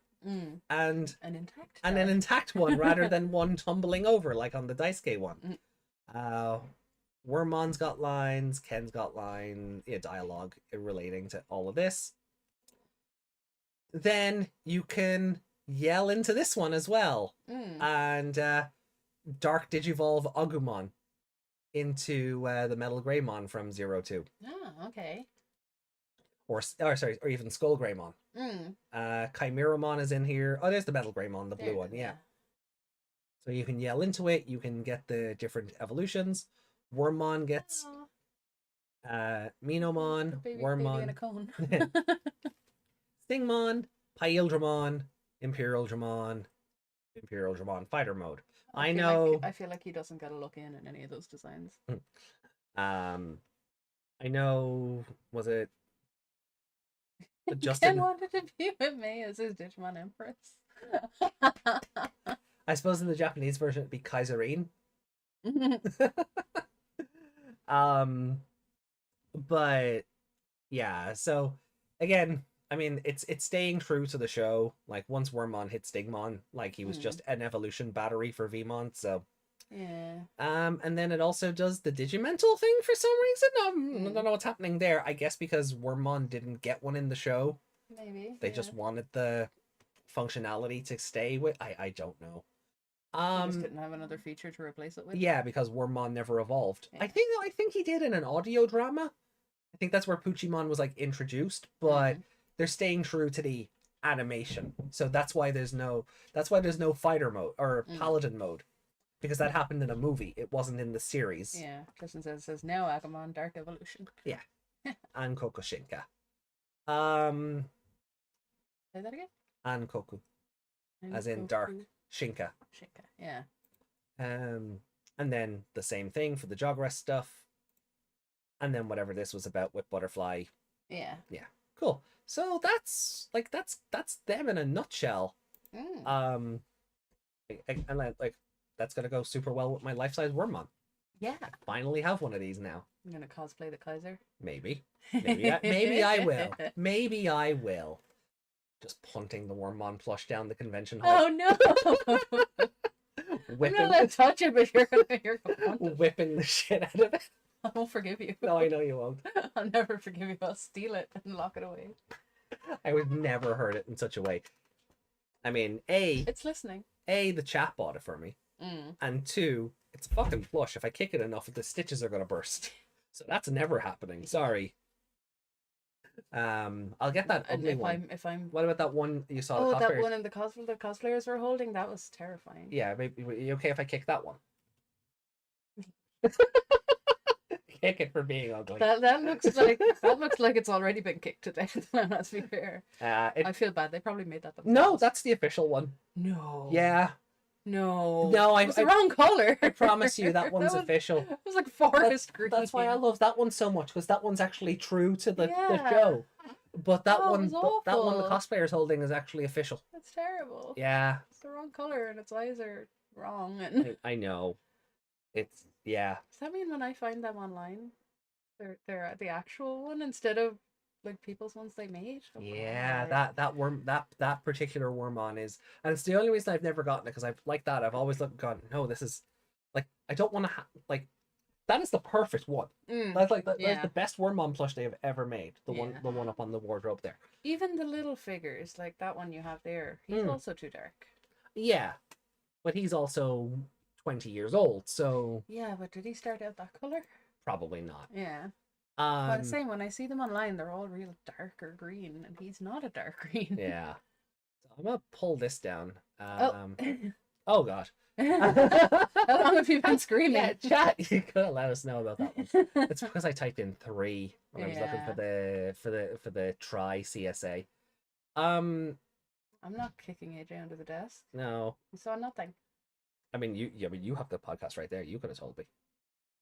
And an intact one rather than one tumbling over like on the Daisuke one. Wormmon's got lines, Ken's got dialogue relating to all of this. Then you can yell into this one as well, and Dark Digivolve Agumon into the Metal Greymon from 02. Oh, okay. Or even Skull Greymon. Chimeramon is in here. Oh, there's the Metal Greymon, the blue one, yeah. So you can yell into it, you can get the different evolutions. Wormmon gets Minomon, Wormmon, Stingmon, Pyeldramon, Imperial Dramon, Fighter Mode. I feel like he doesn't get a look in any of those designs. I know, was it Justin Ken wanted to be with me as his Digimon Empress. I suppose in the Japanese version it'd be Kaiserine. But yeah, so again, I mean it's staying true to the show. Like once Wormmon hit Stingmon, like he was just an evolution battery for Vmon, so yeah. And then it also does the Digimental thing for some reason. I don't know what's happening there. I guess because Wormmon didn't get one in the show. Maybe. They just wanted the functionality to stay with. I don't know. Just didn't have another feature to replace it with. Yeah, because Wormmon never evolved. Yeah. I think he did in an audio drama. I think that's where Puchimon was like introduced, but they're staying true to the animation. So that's why there's no fighter mode or paladin mode. Because that happened in a movie. It wasn't in the series. Yeah. Justin says now Agumon Dark Evolution. Yeah. And Kokushinka. Say that again? And Koku. As in Dark Shinka. Shinka, yeah. And then the same thing for the Jogress stuff. And then whatever this was about with Butterfly. Yeah. Yeah. Cool. So that's them in a nutshell. And like that's gonna go super well with my life-size Wormmon. Yeah. I finally have one of these now. I'm gonna cosplay the Kaiser. Maybe. Maybe I will. Maybe I will. Just punting the Wormmon plush down the convention hall. Oh no! I'm gonna let touch it, but you're gonna punt it. Whipping the shit out of it. I won't forgive you. No, I know you won't. I'll never forgive you. I'll steal it and lock it away. I would never hurt it in such a way. I mean, it's listening. The chat bought it for me. And 2, it's fucking plush. If I kick it enough, the stitches are gonna burst. So that's never happening. Sorry. I'll get that ugly one. If I'm What about that one you saw? Oh, the that one in the cosplayers were holding. That was terrifying. Yeah, maybe. Are you okay if I kick that one? Kick it for being ugly. That looks like it's already been kicked to death. Let's be fair. I feel bad. They probably made that themselves. No, that's the official one. No. Yeah. No. It's the wrong color. I promise you that one's official. It was like forest green. That's why I love that one so much, because that one's actually true to the show. But that one, the cosplayer's holding is actually official. That's terrible. Yeah. It's the wrong color and its eyes are wrong. And I know. It's Does that mean when I find them online, they're the actual one instead of like people's ones they made? Oh, yeah, that particular Wormmon is, and it's the only reason I've never gotten it, because I've I've always gone, no, this is like, I don't want to that is the perfect one. That's that's the best Wormmon plush they have ever made. The one up on the wardrobe there. Even the little figures like that one you have there, he's also too dark. Yeah, but he's also 20 years old, so yeah. But did he start out that color? Probably not. Yeah. But I'm saying, when I see them online, they're all real dark or green, and he's not a dark green. Yeah. So I'm gonna pull this down. Oh god. How long have you been screaming? Yeah, chat. You could let us know about that one. It's because I typed in 3 when I was looking for the try CSA. I'm not kicking AJ under the desk. No. You saw nothing. I mean, you have the podcast right there. You could have told me.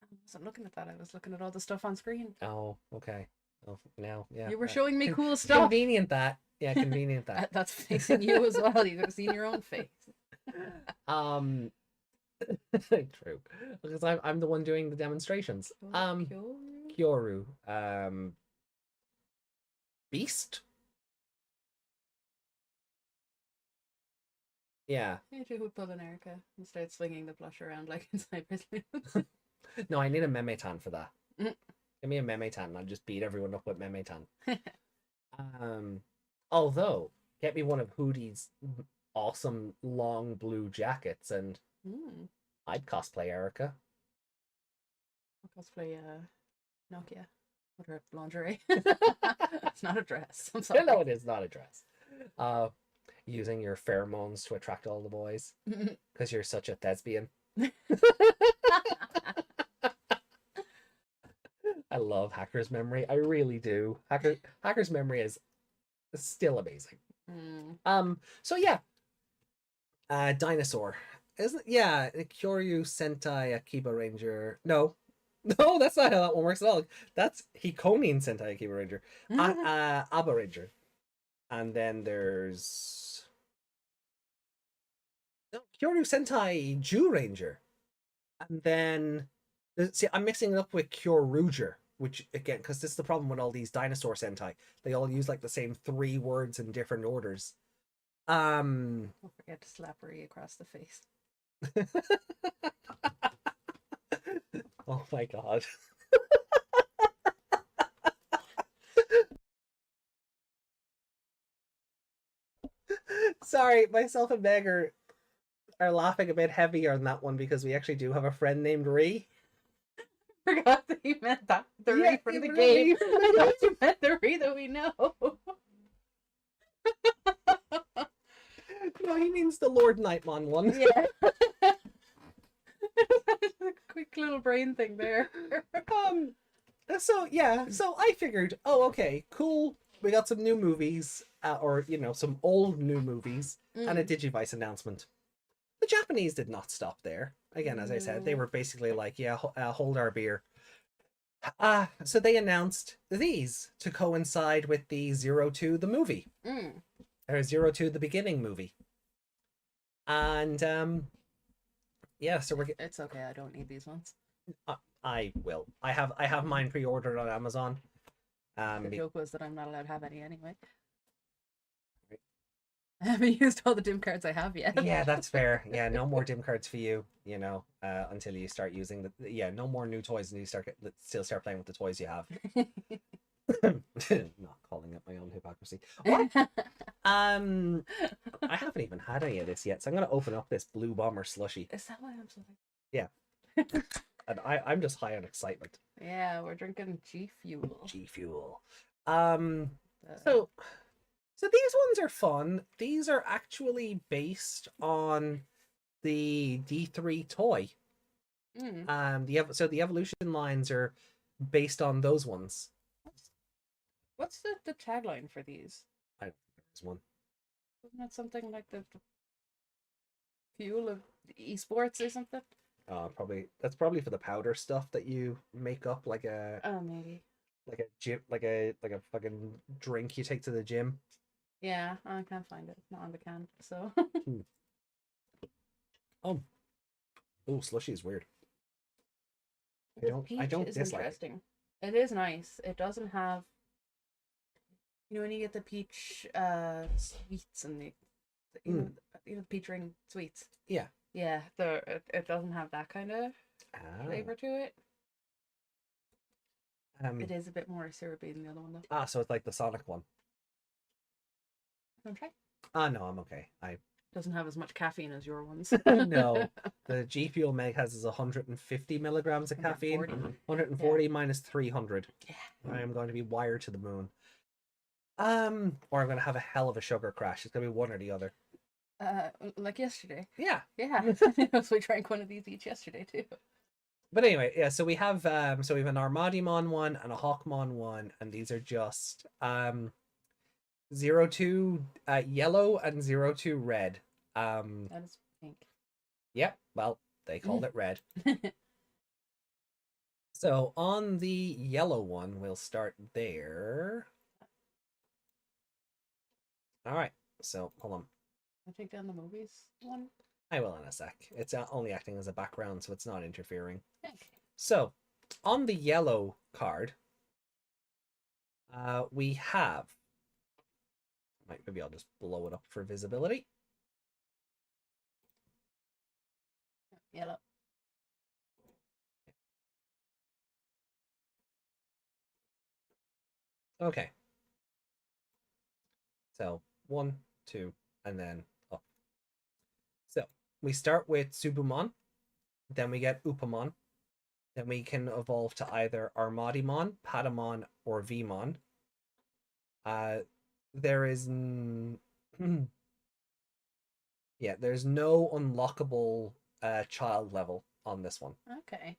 I wasn't looking at that. I was looking at all the stuff on screen. Oh, okay. Oh, now, yeah. You were showing me cool stuff. Convenient that. Yeah, convenient that. That's facing you as well. You could have seen your own face. True. Because I'm the one doing the demonstrations. Kyoru. Beast? Yeah. AJ would pull an Erica and start swinging the plush around like inside prison. No, I need a Memetan for that. Give me a Memetan and I'll just beat everyone up with Memetan. Although, get me one of Hootie's awesome long blue jackets and I'd cosplay Erica. I'll cosplay Nokia with her lingerie. It's not a dress. I'm sorry. No, it is not a dress. Using your pheromones to attract all the boys because you're such a thespian. I love Hacker's Memory. I really do. Hacker's Memory is still amazing. So yeah. Dinosaur. Isn't it? Yeah, Kyoryu Sentai Akiba Ranger. No, that's not how that one works at all. That's Hikonin Sentai Akiba Ranger. Abba Ranger. And then there's Kyoryu Sentai Ju Ranger. And then see, I'm mixing it up with Kyoruger, which again, because this is the problem with all these dinosaur Sentai. They all use like the same 3 words in different orders. Don't forget to slap Ree across the face. Oh my god. Sorry, myself and Meg are laughing a bit heavier on that one because we actually do have a friend named Ree. Forgot that you meant that. The Ree from the game. I thought you meant the Ree that we know. No, he means the Lord Nightmon one. Yeah. Quick little brain thing there. So yeah, so I figured, oh, okay, cool. We got some new movies, or some old new movies, and a Digivice announcement. The Japanese did not stop there. Again, as I said, they were basically like, yeah, hold our beer. So they announced these to coincide with the 02 the movie. Or 02 the beginning movie. And yeah, so It's okay, I don't need these ones. I will. I have mine pre-ordered on Amazon. The joke was that I'm not allowed to have any anyway. I haven't used all the dim cards I have yet. Yeah, that's fair. Yeah, no more dim cards for you. You know, until you start using the. Yeah, no more new toys until you start playing with the toys you have. Not calling it my own hypocrisy. What? I haven't even had any of this yet, so I'm gonna open up this Blue Bomber slushy. Is that why I'm so? Yeah. And I'm just high on excitement. Yeah, we're drinking G Fuel. G Fuel. So these ones are fun. These are actually based on the D3 toy. The evolution lines are based on those ones. What's the tagline for these? I don't think there's one. Isn't that something like the fuel of esports or something? That's probably for the powder stuff that you make up, like a maybe like a gym, like a fucking drink you take to the gym. Yeah, I can't find it. It's not on the can, so. Oh, slushy is weird. I don't dislike interesting. It is nice. It doesn't have, you know, when you get the peach sweets and the peach ring sweets. Yeah. Yeah, it doesn't have that kind of flavor to it. It is a bit more syrupy than the other one, though. So it's like the Sonic one. Want to try? No, I'm okay. Doesn't have as much caffeine as your ones. No, the G Fuel Meg has 150 milligrams of caffeine. 140 minus 300. Yeah. I am going to be wired to the moon. Or I'm going to have a hell of a sugar crash. It's going to be one or the other. Like yesterday. Yeah. So we drank one of these each yesterday too. But anyway, yeah. So we have an Armadimon one and a Hawkmon one, and these are just 02 yellow and 02 red. That is pink. Yep. Well, they called it red. So on the yellow one, we'll start there. All right. So hold on. I take down the movies one. I will in a sec. It's only acting as a background, so it's not interfering. Okay. So, on the yellow card, we have. Maybe I'll just blow it up for visibility. Yellow. Okay. So 1, 2, and then up. So we start with Subumon, then we get Upamon, then we can evolve to either Armadimon, Patamon, or Vmon. There is there's no unlockable child level on this one. Okay.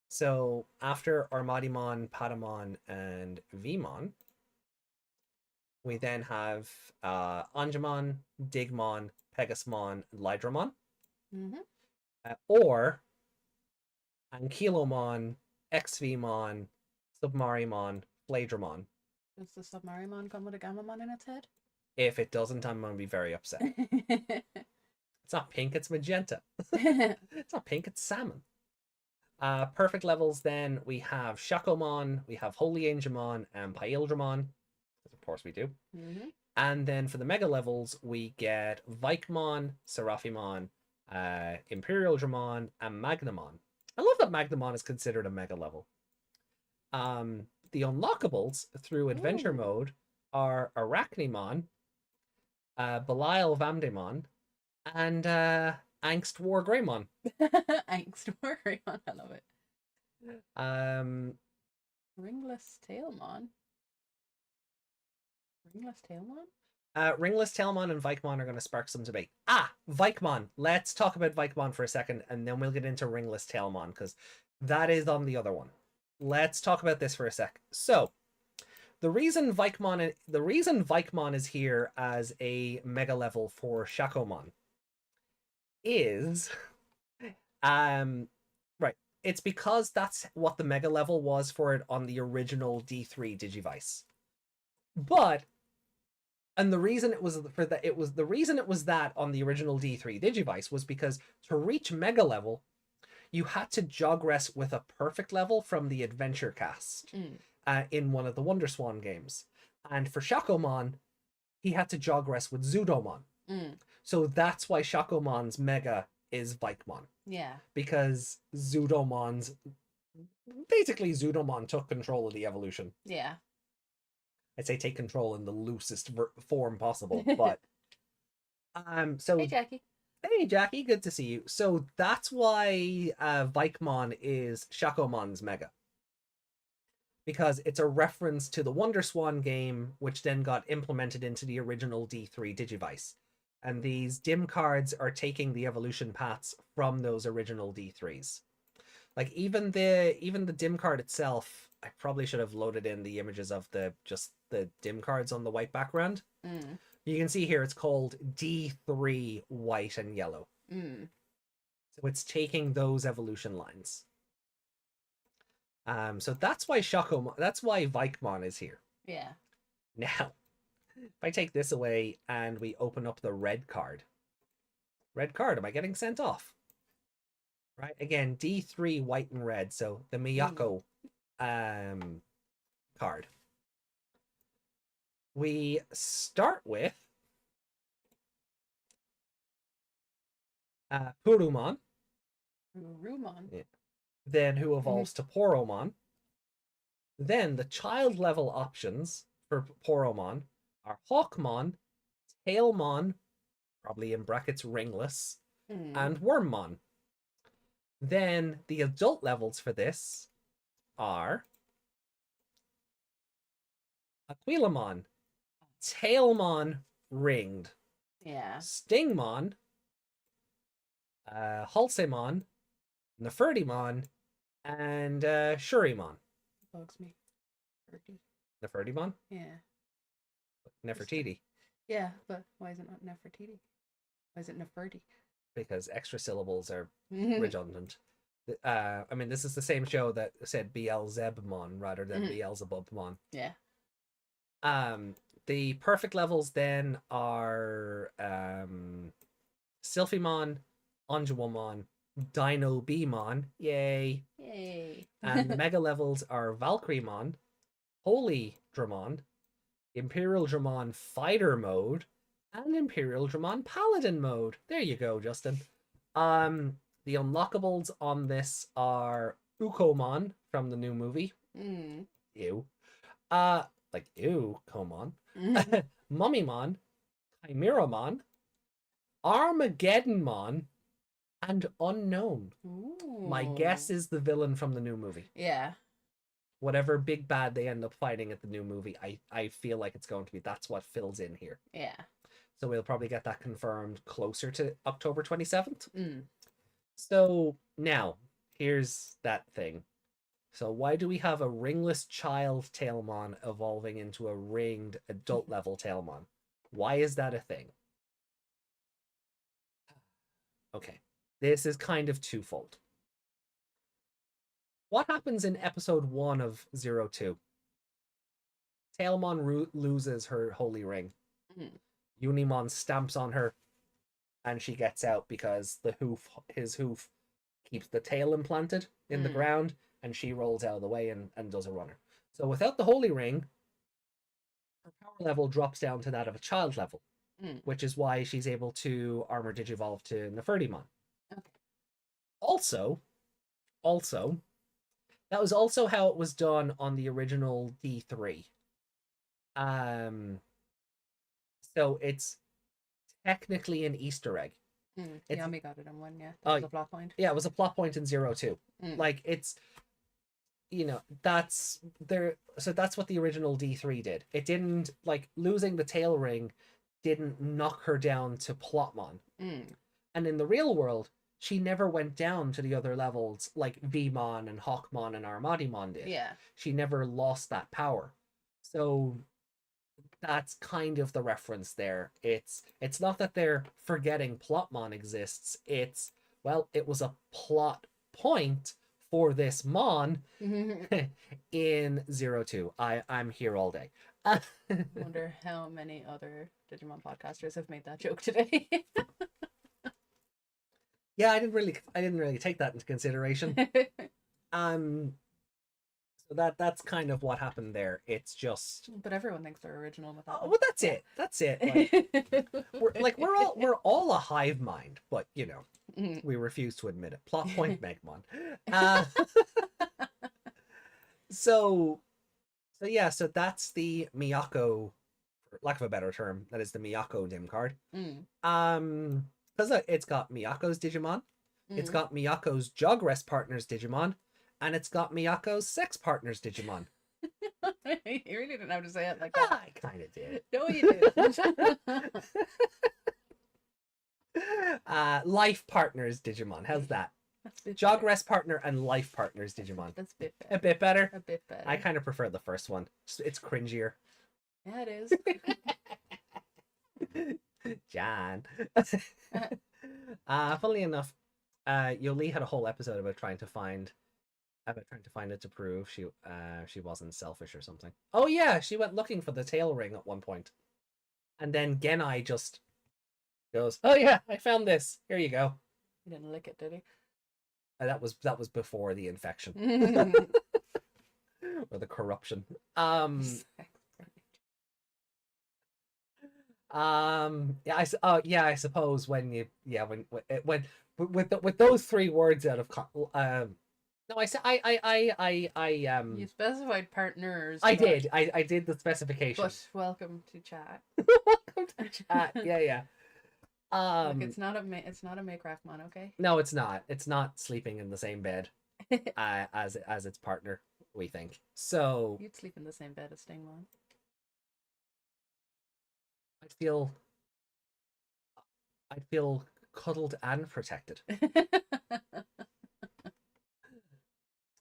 So after Armadimon, Patamon, and Vmon, we then have Angemon, Digmon, Pegasmon, and Lydramon. Or Ankylomon, Xvmon, Submarimon, Fladramon. Does the Submarimon come with a Gamamon in its head? If it doesn't, I'm going to be very upset. It's not pink, it's magenta. It's not pink, it's salmon. Perfect levels then, we have Shakomon, we have Holy Angemon, and Pyldramon. Of course we do. And then for the mega levels, we get Vikemon, Seraphimon, Imperial Dramon, and Magnamon. I love that Magnamon is considered a mega level. The unlockables through adventure mode are Arachnimon, Belial Vamdemon, and Angst War Greymon. Angst War Greymon, I love it. Ringless Tailmon. Ringless Tailmon? Ringless Tailmon and Vikemon are going to spark some debate. Vikemon. Let's talk about Vikemon for a second, and then we'll get into Ringless Tailmon, because that is on the other one. Let's talk about this for a sec. So, the reason Vikemon is here as a mega level for Shakomon is, it's because that's what the mega level was for it on the original D3 Digivice. And the reason it was that on the original D3 Digivice was because to reach mega level, you had to jogress with a perfect level from the Adventure Cast in one of the Wonder Swan games. And for Shakomon, he had to jogress with Zudomon. So that's why Shakomon's Mega is Vikemon. Yeah. Because basically Zudomon took control of the evolution. Yeah. I'd say take control in the loosest form possible, but so Hey, Jackie. Hey, Jackie, good to see you. So that's why Vikemon is Shakomon's Mega. Because it's a reference to the Wonder Swan game, which then got implemented into the original D3 Digivice. And these dim cards are taking the evolution paths from those original D3s. Like even the dim card itself, I probably should have loaded in the images of the dim cards on the white background. You can see here it's called D3 white and yellow. So it's taking those evolution lines. So that's why Vikemon is here. Yeah. Now, if I take this away and we open up the red card. Red card, am I getting sent off? Right, again, D3 white and red, so the Miyako card. We start with Purumon. Yeah. Then who evolves to Poromon. Then the child level options for Poromon are Hawkmon, Tailmon, probably in brackets ringless, and Wormmon. Then the adult levels for this are Aquilamon, Tailmon ringed, Yeah. Stingmon, Halsemon, Nefertimon, and Shurimon. Bugs me. Nefertimon? Yeah. Nefertiti. Yeah, but why is it not Nefertiti? Why is it Neferti? Because extra syllables are redundant. I mean, this is the same show that said Beelzebumon rather than Beelzebubmon. Yeah. The perfect levels then are Sylphimon, Anjumon, Dino Beamon, yay. Yay. And the mega levels are Valkyriemon, Holy Dramon, Imperial Dramon Fighter Mode, and Imperial Dramon Paladin Mode. There you go, Justin. The unlockables on this are Ukomon from the new movie. Ew. Like, ew, Komon. Mummymon, Chimeramon, Armageddonmon, and Unknown. Ooh. My guess is the villain from the new movie. Yeah. Whatever big bad they end up fighting at the new movie, I feel like it's going to be, that's what fills in here. Yeah. So we'll probably get that confirmed closer to October 27th. So now, here's that thing. So why do we have a ringless child Tailmon evolving into a ringed adult level Tailmon? Why is that a thing? Okay, this is kind of twofold. What happens in episode 1 of 02? Tailmon loses her holy ring. Unimon stamps on her, and she gets out because his hoof keeps the tail implanted in the ground, and she rolls out of the way and does a runner. So without the holy ring, her power level drops down to that of a child level, which is why she's able to armor digivolve to Nefertimon. Okay. Also, that was also how it was done on the original D3. So it's technically an Easter egg. Yami got it in one, yeah. That was a plot point. Yeah, it was a plot point in 02. Like, it's, that's there. So that's what the original D3 did. It didn't, like, losing the tail ring didn't knock her down to Plotmon. And in the real world, she never went down to the other levels like Vmon and Hawkmon and Armadimon did. Yeah. She never lost that power. So that's kind of the reference there. It's not that they're forgetting Plotmon exists. It's, well, it was a plot point for this Mon in 02. I'm here all day. Wonder how many other Digimon podcasters have made that joke today. Yeah, I didn't really take that into consideration. So that's kind of what happened there. It's just, But everyone thinks they're original with that. oh, well, that's it. That's it. Like, we're all a hive mind, but you know, we refuse to admit it. Plot point, Megmon. So yeah, so that's the Miyako, for lack of a better term, that is the Miyako dim card. Because look, it's got Miyako's Digimon, it's got Miyako's Jogress partner's Digimon, and it's got Miyako's sex partner's Digimon. You really didn't have to say it like that. I kind of did. No, you didn't. Life partner's Digimon. How's that? Jogress partner and life partner's Digimon. That's a bit better. A bit better? A bit better. I kind of prefer the first one. It's cringier. Yeah, it is. John. Funnily enough, Yoli had a whole episode about trying to find it to prove she wasn't selfish or something. Oh yeah, she went looking for the tail ring at one point, and then Genai just goes, "Oh yeah, I found this. Here you go." He didn't lick it, did he? That was before the infection or the corruption. I suppose when with those three words out of no, I said you specified partners. I did the specification. But welcome to chat. Welcome to chat. Yeah. Look, it's not a Maycraft mon, okay? No, it's not. It's not sleeping in the same bed as its partner, we think. So you'd sleep in the same bed as Stingmon. I'd feel cuddled and protected.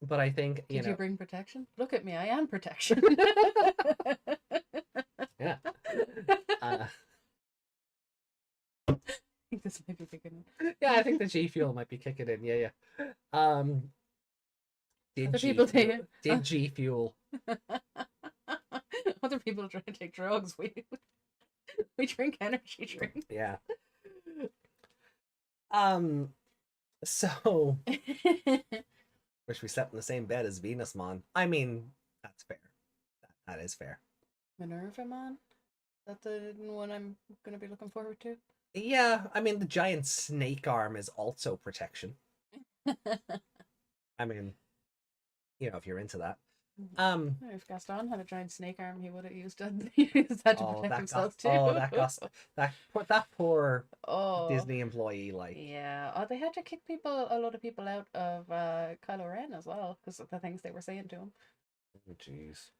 But I think, Did you bring protection? Look at me, I am protection. Yeah. I think this might be kicking in. Yeah, I think the G Fuel might be kicking in. Yeah. Did G Fuel. Other people try to take drugs. We drink energy drinks. Yeah. So wish we slept in the same bed as Venusmon. I mean, that's fair. That is fair. Minervamon? That's the one I'm gonna be looking forward to. Yeah, I mean the giant snake arm is also protection. I mean, you know, if you're into that. If Gaston had a giant snake arm, he would have used that to protect himself too. that poor Disney employee, like. Yeah. Oh, they had to kick a lot of people out of Kylo Ren as well because of the things they were saying to him. Oh, jeez.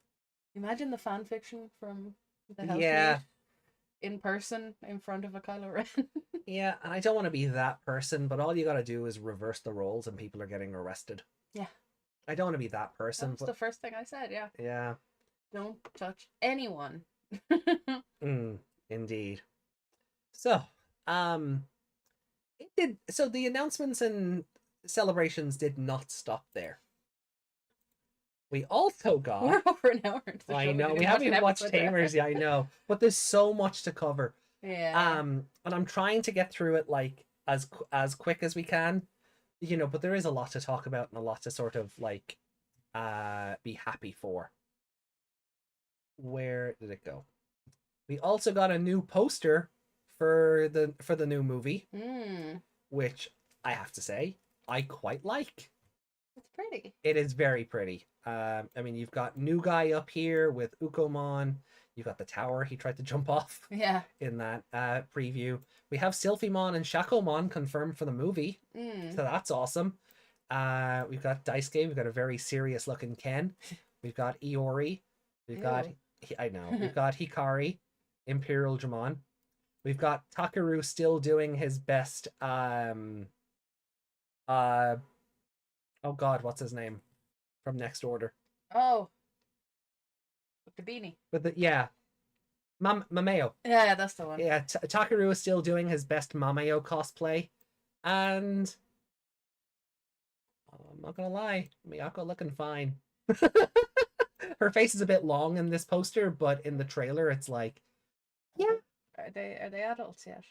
Imagine the fan fiction from the house in person in front of a Kylo Ren. Yeah, and I don't want to be that person, but all you gotta do is reverse the roles and people are getting arrested. Yeah. I don't want to be that person. That's the first thing I said, yeah. Yeah. Don't touch anyone. Indeed. So, so the announcements and celebrations did not stop there. We also got... We're over an hour into the show. I know, we haven't even watched Tamers yet, I know. But there's so much to cover. Yeah. And I'm trying to get through it, like, as quick as we can. You know, but there is a lot to talk about and a lot to sort of like be happy for. Where did it go? We also got a new poster for the new movie, which I have to say I quite like. It's pretty. It is very pretty. I mean, you've got new guy up here with Ukomon. You've got the tower he tried to jump off. Yeah. In that preview. We have Sylphimon and Shakomon confirmed for the movie. So that's awesome. We've got Daisuke. We've got a very serious looking Ken. We've got Iori. We've got... I know. We've got Hikari. Imperial Dramon. We've got Takeru still doing his best... oh god, what's his name? From Next Order. Oh. With the beanie. With the... Yeah. Mameo. Yeah, that's the one. Yeah, Takeru is still doing his best Mameo cosplay. And... I'm not gonna lie. Miyako looking fine. Her face is a bit long in this poster, but in the trailer it's like... Yeah. Are they adults yet?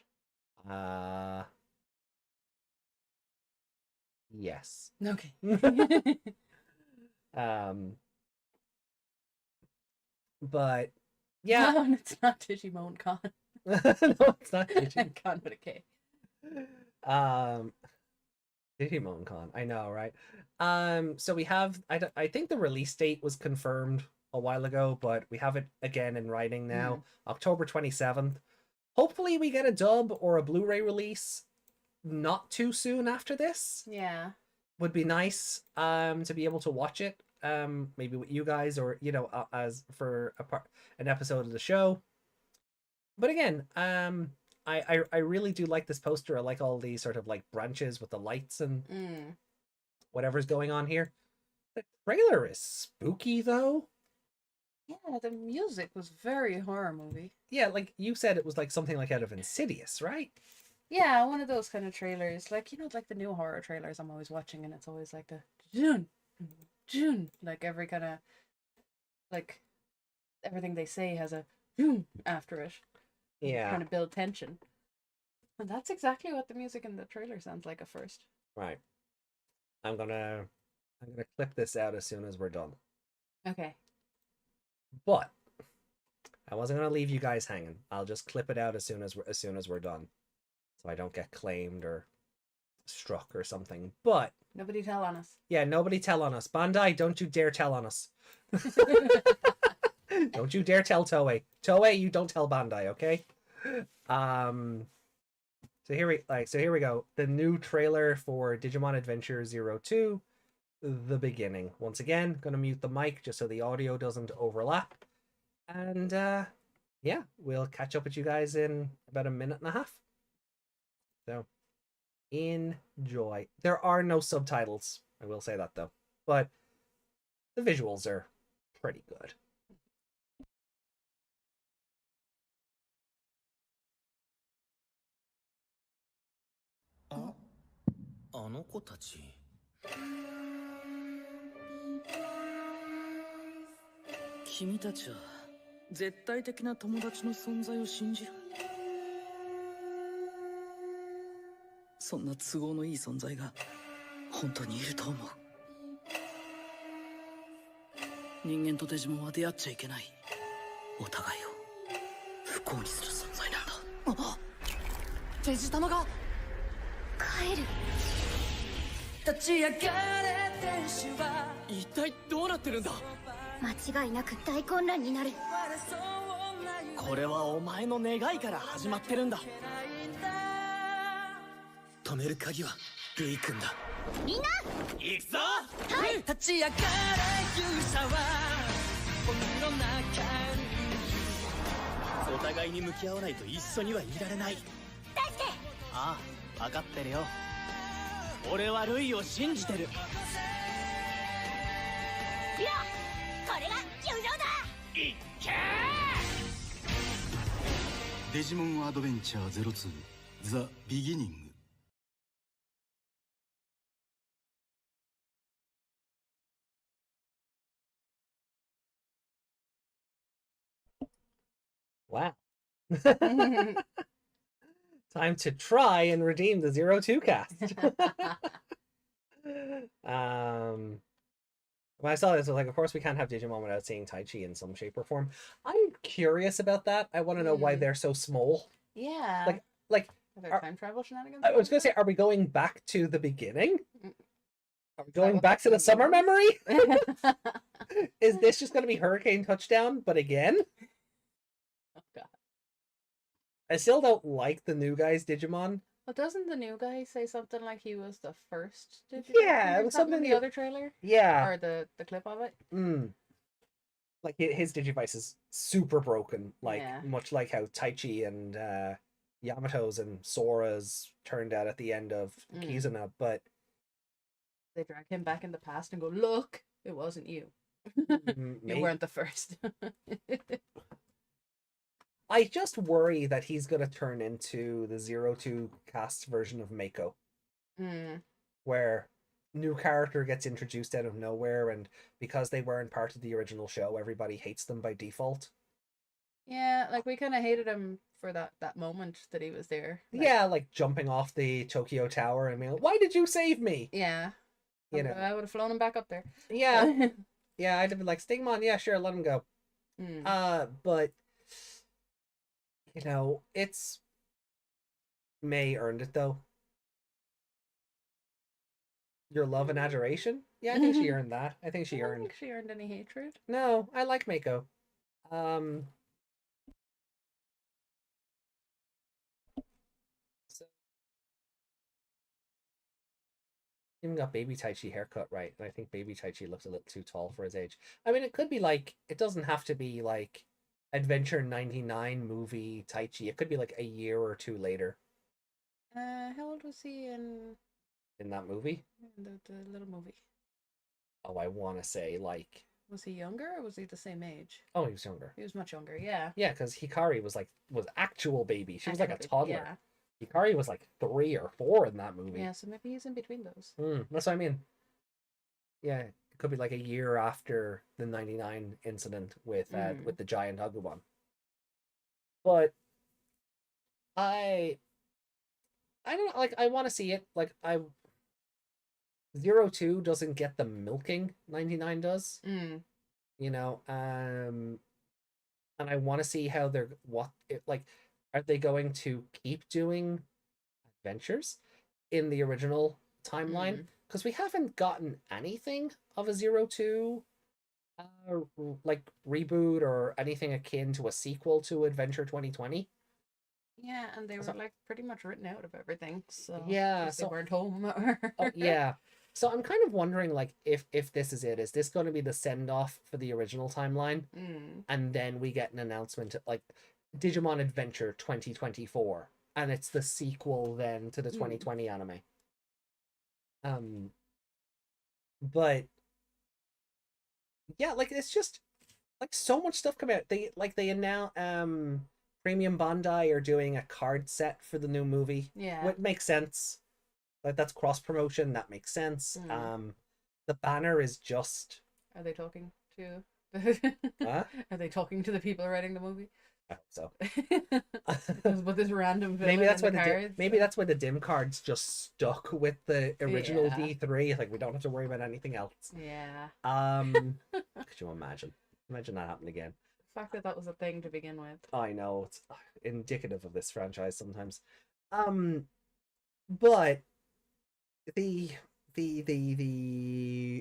Yes. Okay. But yeah. No, it's not Digimon Con. No, it's not Digimon Con with a K. Digimon Con. I know, right? So we have. I think the release date was confirmed a while ago, but we have it again in writing now. October 27th. Hopefully, we get a dub or a Blu-ray release not too soon after this. Yeah. Would be nice. To be able to watch it. Maybe with you guys, or as for an episode of the show. But again, I really do like this poster. I like all these sort of like branches with the lights and whatever's going on here. The trailer is spooky though. Yeah, the music was very horror movie. Yeah, like you said, it was like something like out of Insidious, right? Yeah, one of those kind of trailers. Like, like the new horror trailers I'm always watching, and it's always like the June, like every kind of, like, everything they say has a after it. Yeah. Kind of build tension. And that's exactly what the music in the trailer sounds like at first. Right. I'm gonna clip this out as soon as we're done. Okay. But I wasn't gonna leave you guys hanging. I'll just clip it out as soon as we're done, so I don't get claimed or struck or something. But nobody tell on us. Yeah, nobody tell on us. Bandai, don't you dare tell on us. Don't you dare tell Toei. Toei, you don't tell Bandai, okay? So here we go. The new trailer for Digimon Adventure 02, the beginning. Once again, gonna mute the mic just so the audio doesn't overlap. And yeah, we'll catch up with you guys in about a minute and a half. So enjoy. There are no subtitles. I will say that though. But the visuals are pretty good. あの子たち。君たちは絶対的な友達の存在を信じる。そんな都合のいい存在が本当にいると思う。人間とデジモンは出会っちゃいけない。お互いを不幸にする存在なんだ。あ、デジ玉が帰る。立ち上がれ天使は一体どうなってるんだ。間違いなく大混乱になる。これはお前の願いから始まってるんだ。止める鍵はルイ君だ。みんな行くぞ。はい。立ち上がれ勇者は海の中に。お互いに向き合わないと一緒にはいられない。大輔。ああ、分かってるよ。俺はルイを信じてる。リオ、これが友情だ。いっけー。デジモンアドベンチャー02ザ・ビギニング。Wow. Time to try and redeem the 02 cast. When I saw this, I was like, of course we can't have Digimon without seeing Taichi in some shape or form. I'm curious about that. I want to know why they're so small. Yeah. Like are there time travel shenanigans? I was going to say, are we going back to the beginning? Are we going back to the summer memory? Is this just going to be Hurricane Touchdown, but again? Oh, God. I still don't like the new guy's Digimon. Well, doesn't the new guy say something like he was the first Digimon? Yeah, it was something in the other trailer. Yeah. Or the clip of it. Like his Digivice is super broken, like much like how Taichi and Yamato's and Sora's turned out at the end of Kizuna, but they drag him back in the past and go, look, it wasn't you. You weren't the first. I just worry that he's going to turn into the 02 cast version of Mako. Where new character gets introduced out of nowhere, and because they weren't part of the original show, everybody hates them by default. Yeah, like we kind of hated him for that moment that he was there. Like, Yeah, like jumping off the Tokyo Tower and being like, why did you save me? yeah. You know. I would have flown him back up there. Yeah. Yeah, I'd have been like, Stigmon, yeah, sure, let him go. But you know, it's May earned it though. Your love and adoration? Yeah, I think she earned that. I think she I don't earned. think she earned any hatred. No, I like Mako. So even got Baby Taichi haircut right, and I think Baby Taichi looks a little too tall for his age. I mean, it could be like, it doesn't have to be like Adventure 99 movie Taichi. It could be like a year or two later. How old was he in that movie? The little movie? Oh, I want to say like. Was he younger or was he the same age? Oh, he was younger. He was much younger, yeah. Yeah, because Hikari was actual baby. She was like a toddler. Yeah. Hikari was like 3 or 4 in that movie. Yeah, so maybe he's in between those. That's what I mean. Yeah, it could be like a year after the 99 incident with the giant Agumon. But I don't know, like I want to see it. Like 02 doesn't get the milking 99 does. You know, and I want to see how are they going to keep doing adventures in the original timeline? Because we haven't gotten anything of a 02 like reboot or anything akin to a sequel to Adventure 2020. Yeah, and they were like pretty much written out of everything. So yeah, they weren't home. Oh, yeah. So I'm kind of wondering, like, if this is it, is this going to be the send-off for the original timeline? And then we get an announcement, like, Digimon Adventure 2024, and it's the sequel then to the 2020 anime. But, yeah, like, it's just, like, so much stuff come out. They announced, Premium Bandai are doing a card set for the new movie. Yeah. Which makes sense. Like, that's cross promotion, that makes sense. The banner is just. Are they talking to Huh? Are they talking to the people writing the movie? I hope so. With this random maybe that's why that's why the dim cards just stuck with the original D3. Like, we don't have to worry about anything else. Yeah. Could you imagine? Imagine that happened again. The fact that was a thing to begin with. I know, it's indicative of this franchise sometimes. But the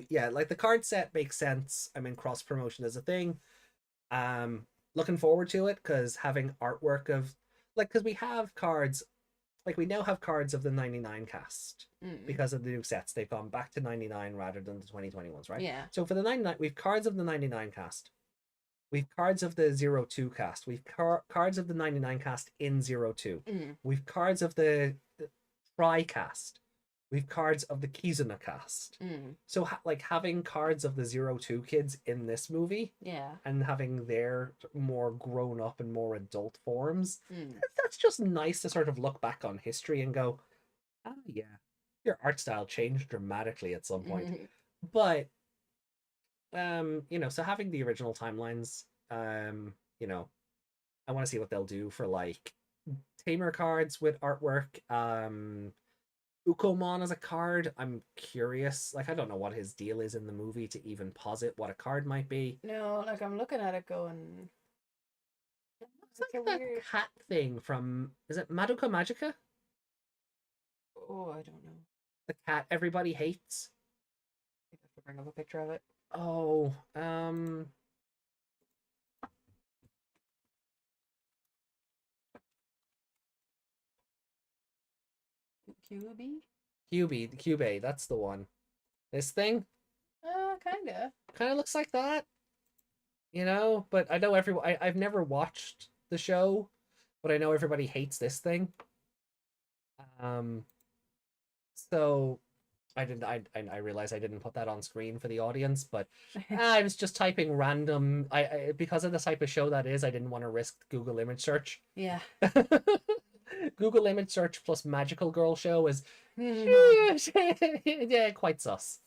yeah, like the card set makes sense. I mean, cross promotion is a thing. Looking forward to it, because having artwork of, like, because we have cards, like we now have cards of the 99 cast because of the new sets. They've gone back to 99 rather than the 2021s, right? Yeah. So for the 99, we've cards of the 99 cast. We've cards of the 02 cast. We've cards of the 99 cast in 02. We've cards of the Tri-cast. We've cards of the Kizuna cast. So like having cards of the 02 kids in this movie, and having their more grown up and more adult forms, that's just nice to sort of look back on history and go, oh yeah, your art style changed dramatically at some point. But you know, so having the original timelines, you know, I want to see what they'll do for like Tamer cards with artwork. Ukomon as a card, I'm curious. Like, I don't know what his deal is in the movie to even posit what a card might be. No, like I'm looking at it going. It's like that cat thing from, is it Madoka Magica? Oh, I don't know. The cat everybody hates. I have to bring up a picture of it. Oh, Cube, that's the one. This thing? Kind of looks like that. You know, but I know I've never watched the show, but I know everybody hates this thing. So I realized I didn't put that on screen for the audience, but I was just typing random. I because of the type of show that is, I didn't want to risk Google image search. Yeah. Google image search plus magical girl show is yeah, quite sus.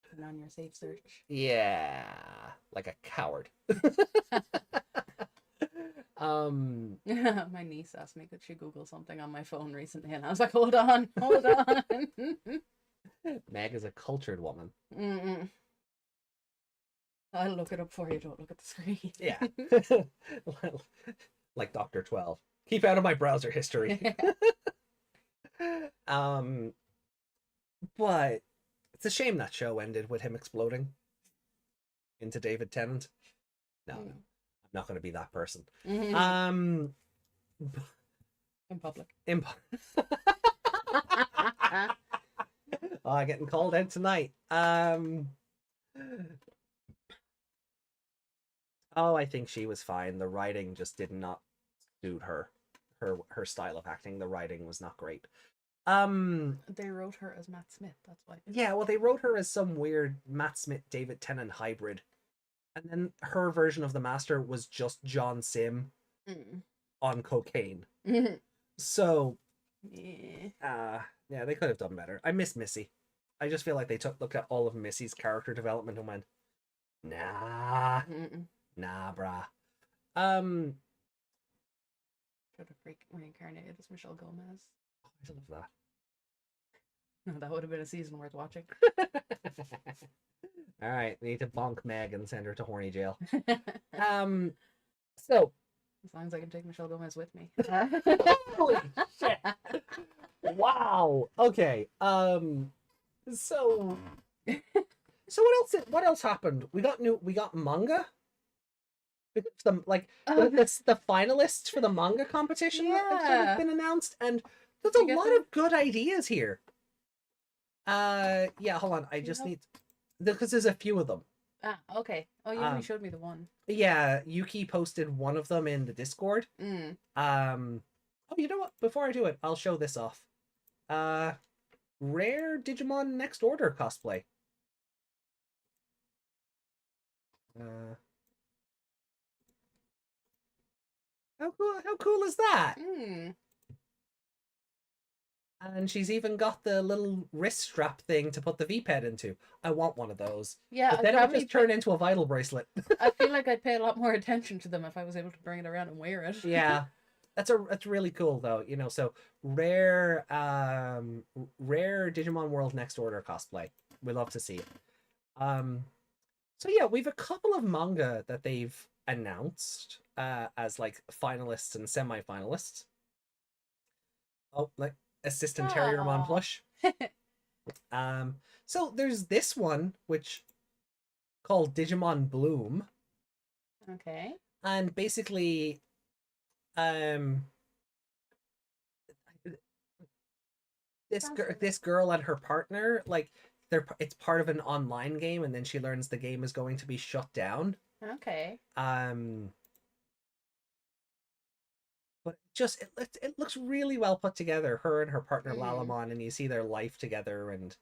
Put on your safe search. Yeah, like a coward. My niece asked me could she Google something on my phone recently, and I was like, hold on. Meg is a cultured woman. I'll look it up for you. Don't look at the screen. Yeah. Like Dr. 12. Keep out of my browser history. But it's a shame that show ended with him exploding into David Tennant. No, I'm not going to be that person. In public. Oh, getting called out tonight. Oh, I think she was fine. The writing just did not suit her. Her style of acting. The writing was not great. They wrote her as Matt Smith, that's why. Yeah, well, they wrote her as some weird Matt Smith, David Tennant hybrid. And then her version of the Master was just John Sim on cocaine. So, yeah, they could have done better. I miss Missy. I just feel like they looked at all of Missy's character development and went, nah, brah. Should have reincarnated as Michelle Gomez. I love that. No, that would have been a season worth watching. All right, we need to bonk Meg and send her to horny jail. So as long as I can take Michelle Gomez with me. Holy shit! Wow. Okay. So what else happened? We got manga. The finalists for the manga competition have been announced, and there's a lot of good ideas here. Yeah, hold on. I just need, because there's a few of them. Ah, okay. Oh, you only showed me the one. Yeah, Yuki posted one of them in the Discord. Oh, you know what? Before I do it, I'll show this off. Rare Digimon Next Order cosplay. How cool is that? And she's even got the little wrist strap thing to put the V-pad into. I want one of those. Yeah, but then it would just turn into a vital bracelet. I feel like I'd pay a lot more attention to them if I was able to bring it around and wear it. Yeah, that's really cool though. You know, so rare Digimon World Next Order cosplay. We love to see it. So yeah, we've a couple of manga that they've announced as like finalists and semi-finalists. Oh, like Assistant Terriermon plush. So there's this one which called Digimon Bloom. Okay. And basically this girl and her partner, like it's part of an online game, and then she learns the game is going to be shut down. Okay. But it looks really well put together. Her and her partner Lalamon, and you see their life together, and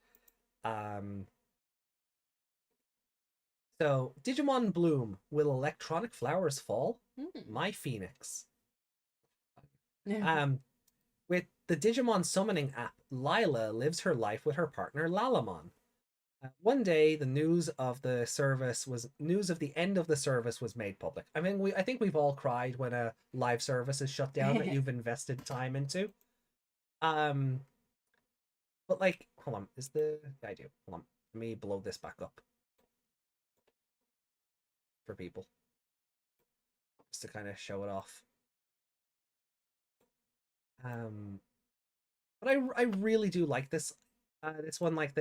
so Digimon Bloom, will electronic flowers fall? My Phoenix. With the Digimon summoning app, Lila lives her life with her partner Lalamon. One day, the news of the end of the service was made public. I mean, I think we've all cried when a live service is shut down that you've invested time into. But like, hold on, I do. Hold on, let me blow this back up for people, just to kind of show it off. But I really do like this. This one, like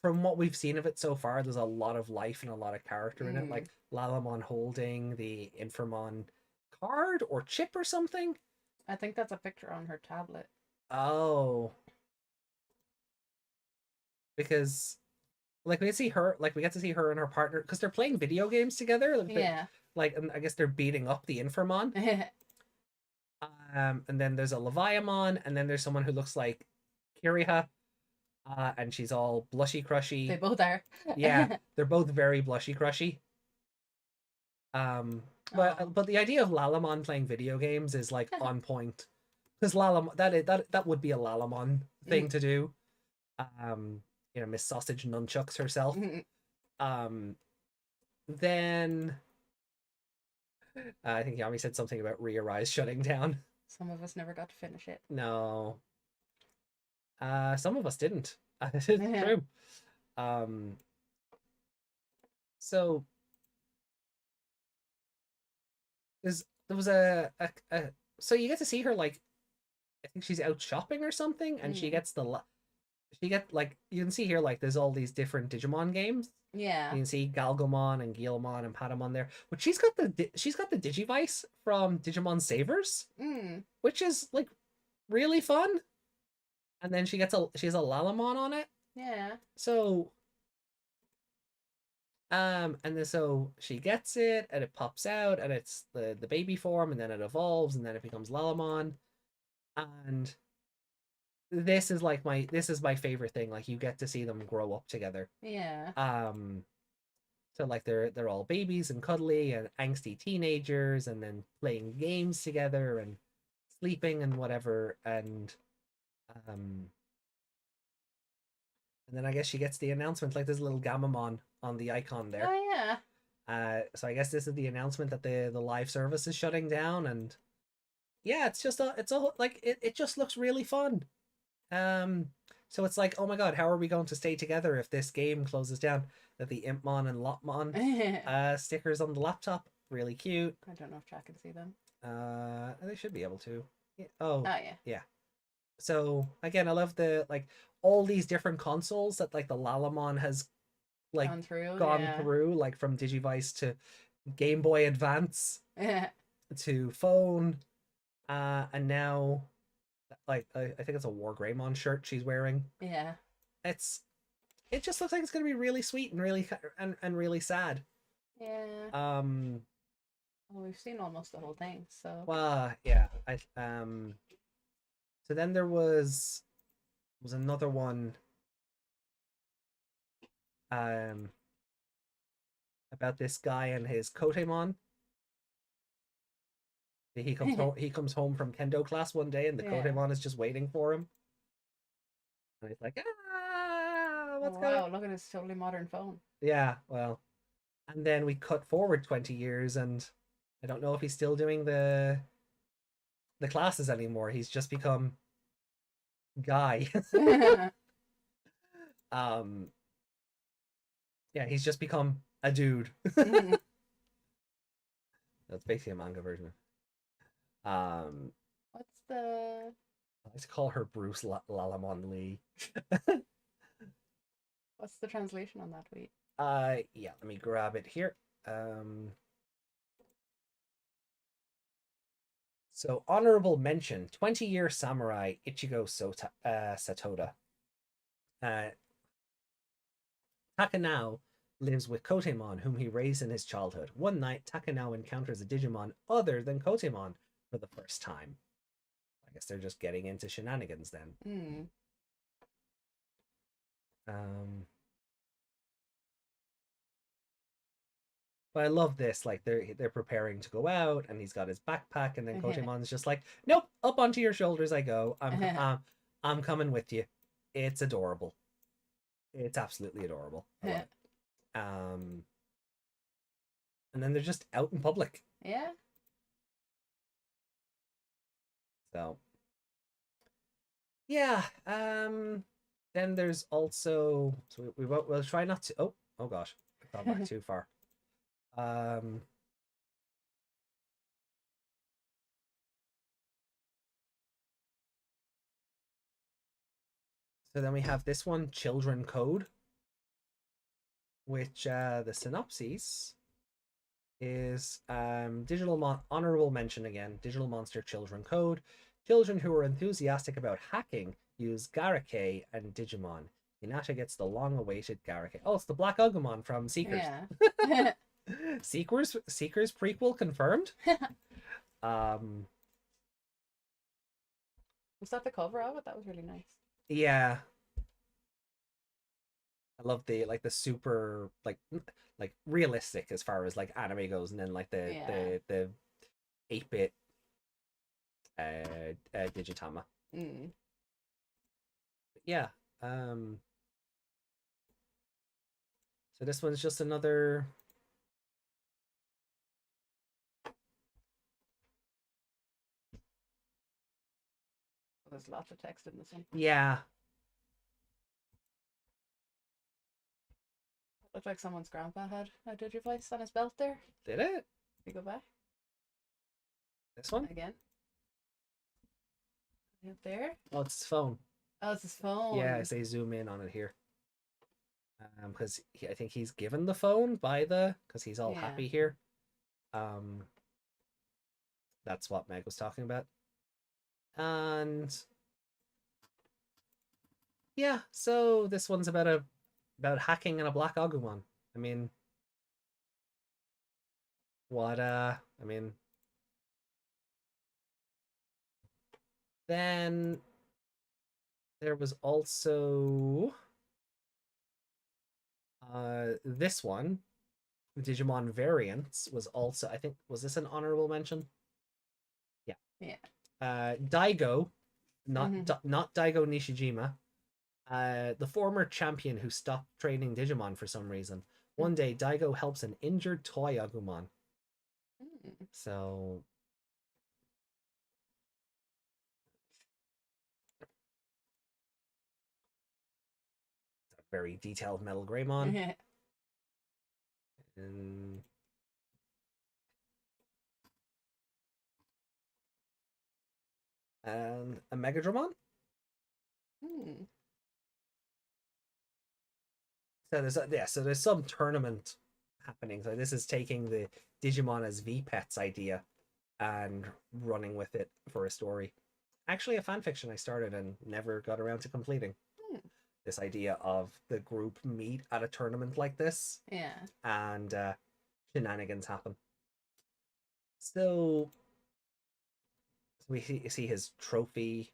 from what we've seen of it so far, there's a lot of life and a lot of character in it. Like Lalamon holding the Inframon card or chip or something. I think that's a picture on her tablet. Oh. Because like we get to see her and her partner, because they're playing video games together. And I guess they're beating up the Inframon. And then there's a Leviamon, and then there's someone who looks like Kiriha. And she's all blushy crushy. They both are. Yeah, they're both very blushy crushy. But the idea of Lalamon playing video games is like on point, because that would be a Lalamon thing to do. Miss Sausage Nunchucks herself. Then I think Yami said something about Re-Arise shutting down. Some of us never got to finish it. No. Some of us didn't. It's true. So there was a so you get to see her, like, I think she's out shopping or something, and she gets like, you can see here, like, there's all these different Digimon games. Yeah. You can see Galgomon and Guilmon and Patamon there, but she's got the Digivice from Digimon Savers, which is like really fun. And then she has a Lalamon on it. Yeah. So and then so she gets it and it pops out and it's the baby form, and then it evolves and then it becomes Lalamon. And this is my favorite thing. Like, you get to see them grow up together. Yeah. So like they're all babies and cuddly and angsty teenagers, and then playing games together and sleeping and whatever, and then I guess she gets the announcement, like, there's a little Gamamon on the icon there. Oh yeah. So I guess this is the announcement that the live service is shutting down, and yeah, it's like it just looks really fun. So it's like, oh my god, how are we going to stay together if this game closes down? That the Impmon and Lopmon stickers on the laptop, really cute. I don't know if Jack can see them. They should be able to. Yeah. Oh yeah. Yeah. So again, I love the, like, all these different consoles that, like, the Lalamon has, like, gone through, like, from Digivice to Game Boy Advance to phone, and now, like, I think it's a War Greymon shirt she's wearing. Yeah. It just looks like it's gonna be really sweet and really and really sad. Yeah. Well, we've seen almost the whole thing, so. Yeah. So then there was another one about this guy and his Kotemon. He comes home from kendo class one day, and the Kotemon is just waiting for him. And he's like, what's going on? Wow, look at his totally modern phone. Yeah, well. And then we cut forward 20 years, and I don't know if he's still doing the classes anymore. He's just become Guy. Yeah, he's just become a dude. That's basically a manga version. What's the... I like to call her Bruce Lalamon Lee. What's the translation on that tweet? Yeah, let me grab it here. So, honorable mention, 20-year samurai Ichigo Satoda. Takanao lives with Kotemon, whom he raised in his childhood. One night, Takanao encounters a Digimon other than Kotemon for the first time. I guess they're just getting into shenanigans then. But I love this, like, they're preparing to go out, and he's got his backpack, and then Kotemon's just like, nope, up onto your shoulders I go. I'm coming with you. It's adorable. It's absolutely adorable. I love it. And then they're just out in public. Yeah. So yeah. Then there's also, so we'll try not to. Oh gosh, I got back too far. So then we have this one, Children Code, which the synopsis is honorable mention again, Digital Monster Children Code. Children who are enthusiastic about hacking use Garake and Digimon. Hinata gets the long-awaited Garake. Oh, it's the Black Agumon from Seekers. Yeah. Seekers prequel confirmed. Was that the cover of it? That was really nice. Yeah. I love the super like realistic as far as like anime goes, and then like the 8-bit Digitama. Yeah. So this one's just another There's lots of text in this one. Yeah. Looked like someone's grandpa had a Digivoice on his belt there. Did it? You go back. This one? Again. Right there. Oh, it's his phone. Oh, it's his phone. Yeah, I say zoom in on it here. Because I think he's given the phone by because he's all happy here. That's what Meg was talking about. And yeah, so this one's about hacking and a black Agumon. I mean, then there was also this one, Digimon Variants, was also, I think, was this an honorable mention? Yeah. Yeah. Daigo, not Daigo Nishijima, the former champion who stopped training Digimon for some reason. One day, Daigo helps an injured toy Agumon. So very detailed Metal Greymon. And a Megadramon. So there's some tournament happening. So this is taking the Digimon as V-Pets idea and running with it for a story. Actually, a fanfiction I started and never got around to completing. This idea of the group meet at a tournament like this. Yeah. And shenanigans happen. So we see his trophy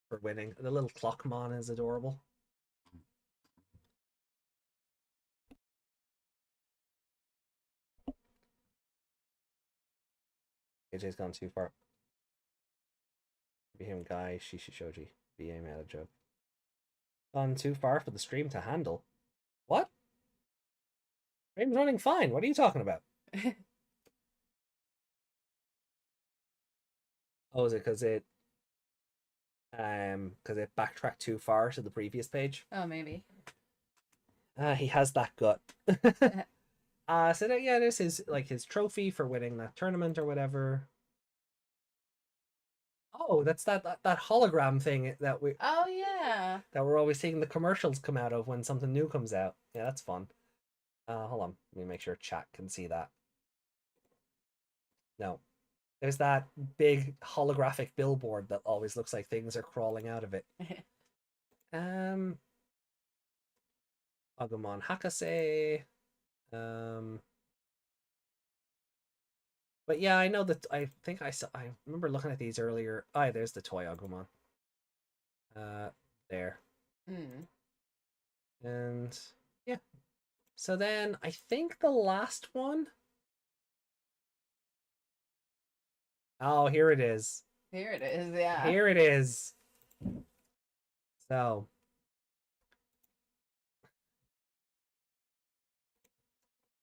for winning. The little Clockmon is adorable. AJ's gone too far. Be him guy, Shishi Shoji. BA made a joke. Gone too far for the stream to handle. What? Stream's running fine. What are you talking about? Oh, is it because it backtracked too far to the previous page? Oh, maybe. He has that gut. So that, yeah, this is like his trophy for winning that tournament or whatever. Oh, that's that hologram thing that we. Oh yeah. That we're always seeing the commercials come out of when something new comes out. Yeah, that's fun. Hold on, let me make sure chat can see that. No, there's that big holographic billboard that always looks like things are crawling out of it. Agumon Hakase. But yeah, I know that I remember looking at these earlier. Oh, there's the toy Agumon. There. And yeah. So then I think the last one. Oh, here it is. Here it is, yeah. Here it is. So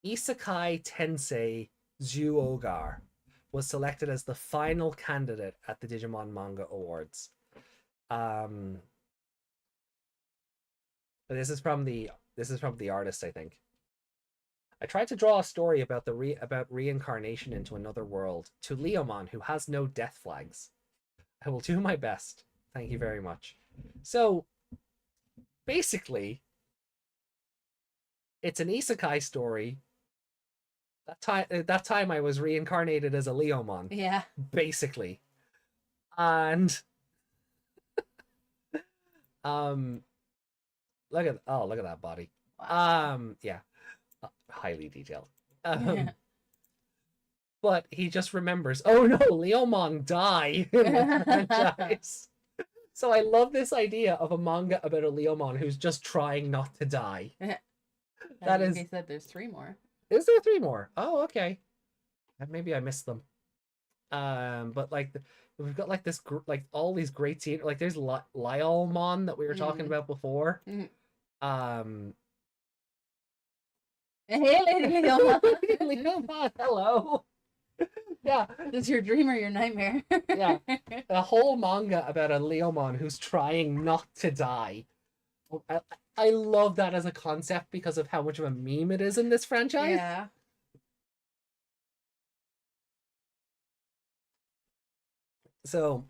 Isekai Tensei Zyuogar was selected as the final candidate at the Digimon Manga Awards. But this is from the artist, I think. I tried to draw a story about about reincarnation into another world to Leomon, who has no death flags. I will do my best. Thank you very much. So basically, it's an isekai story. That time I was reincarnated as a Leomon. Yeah. Basically. And look at that body. Wow. Yeah. Highly detailed. But he just remembers, oh no, Leomon die in the franchise. So I love this idea of a manga about a Leomon who's just trying not to die. That is. They said there's 3 more. Is there 3 more? Oh, okay. Maybe I missed them. But like we've got like this like all these great scenes. Like there's Lyalmon that we were talking about before. Hey, Leomon. Leomon, hello. Yeah. Is your dream or your nightmare? Yeah. A whole manga about a Leomon who's trying not to die. I love that as a concept because of how much of a meme it is in this franchise. Yeah. So,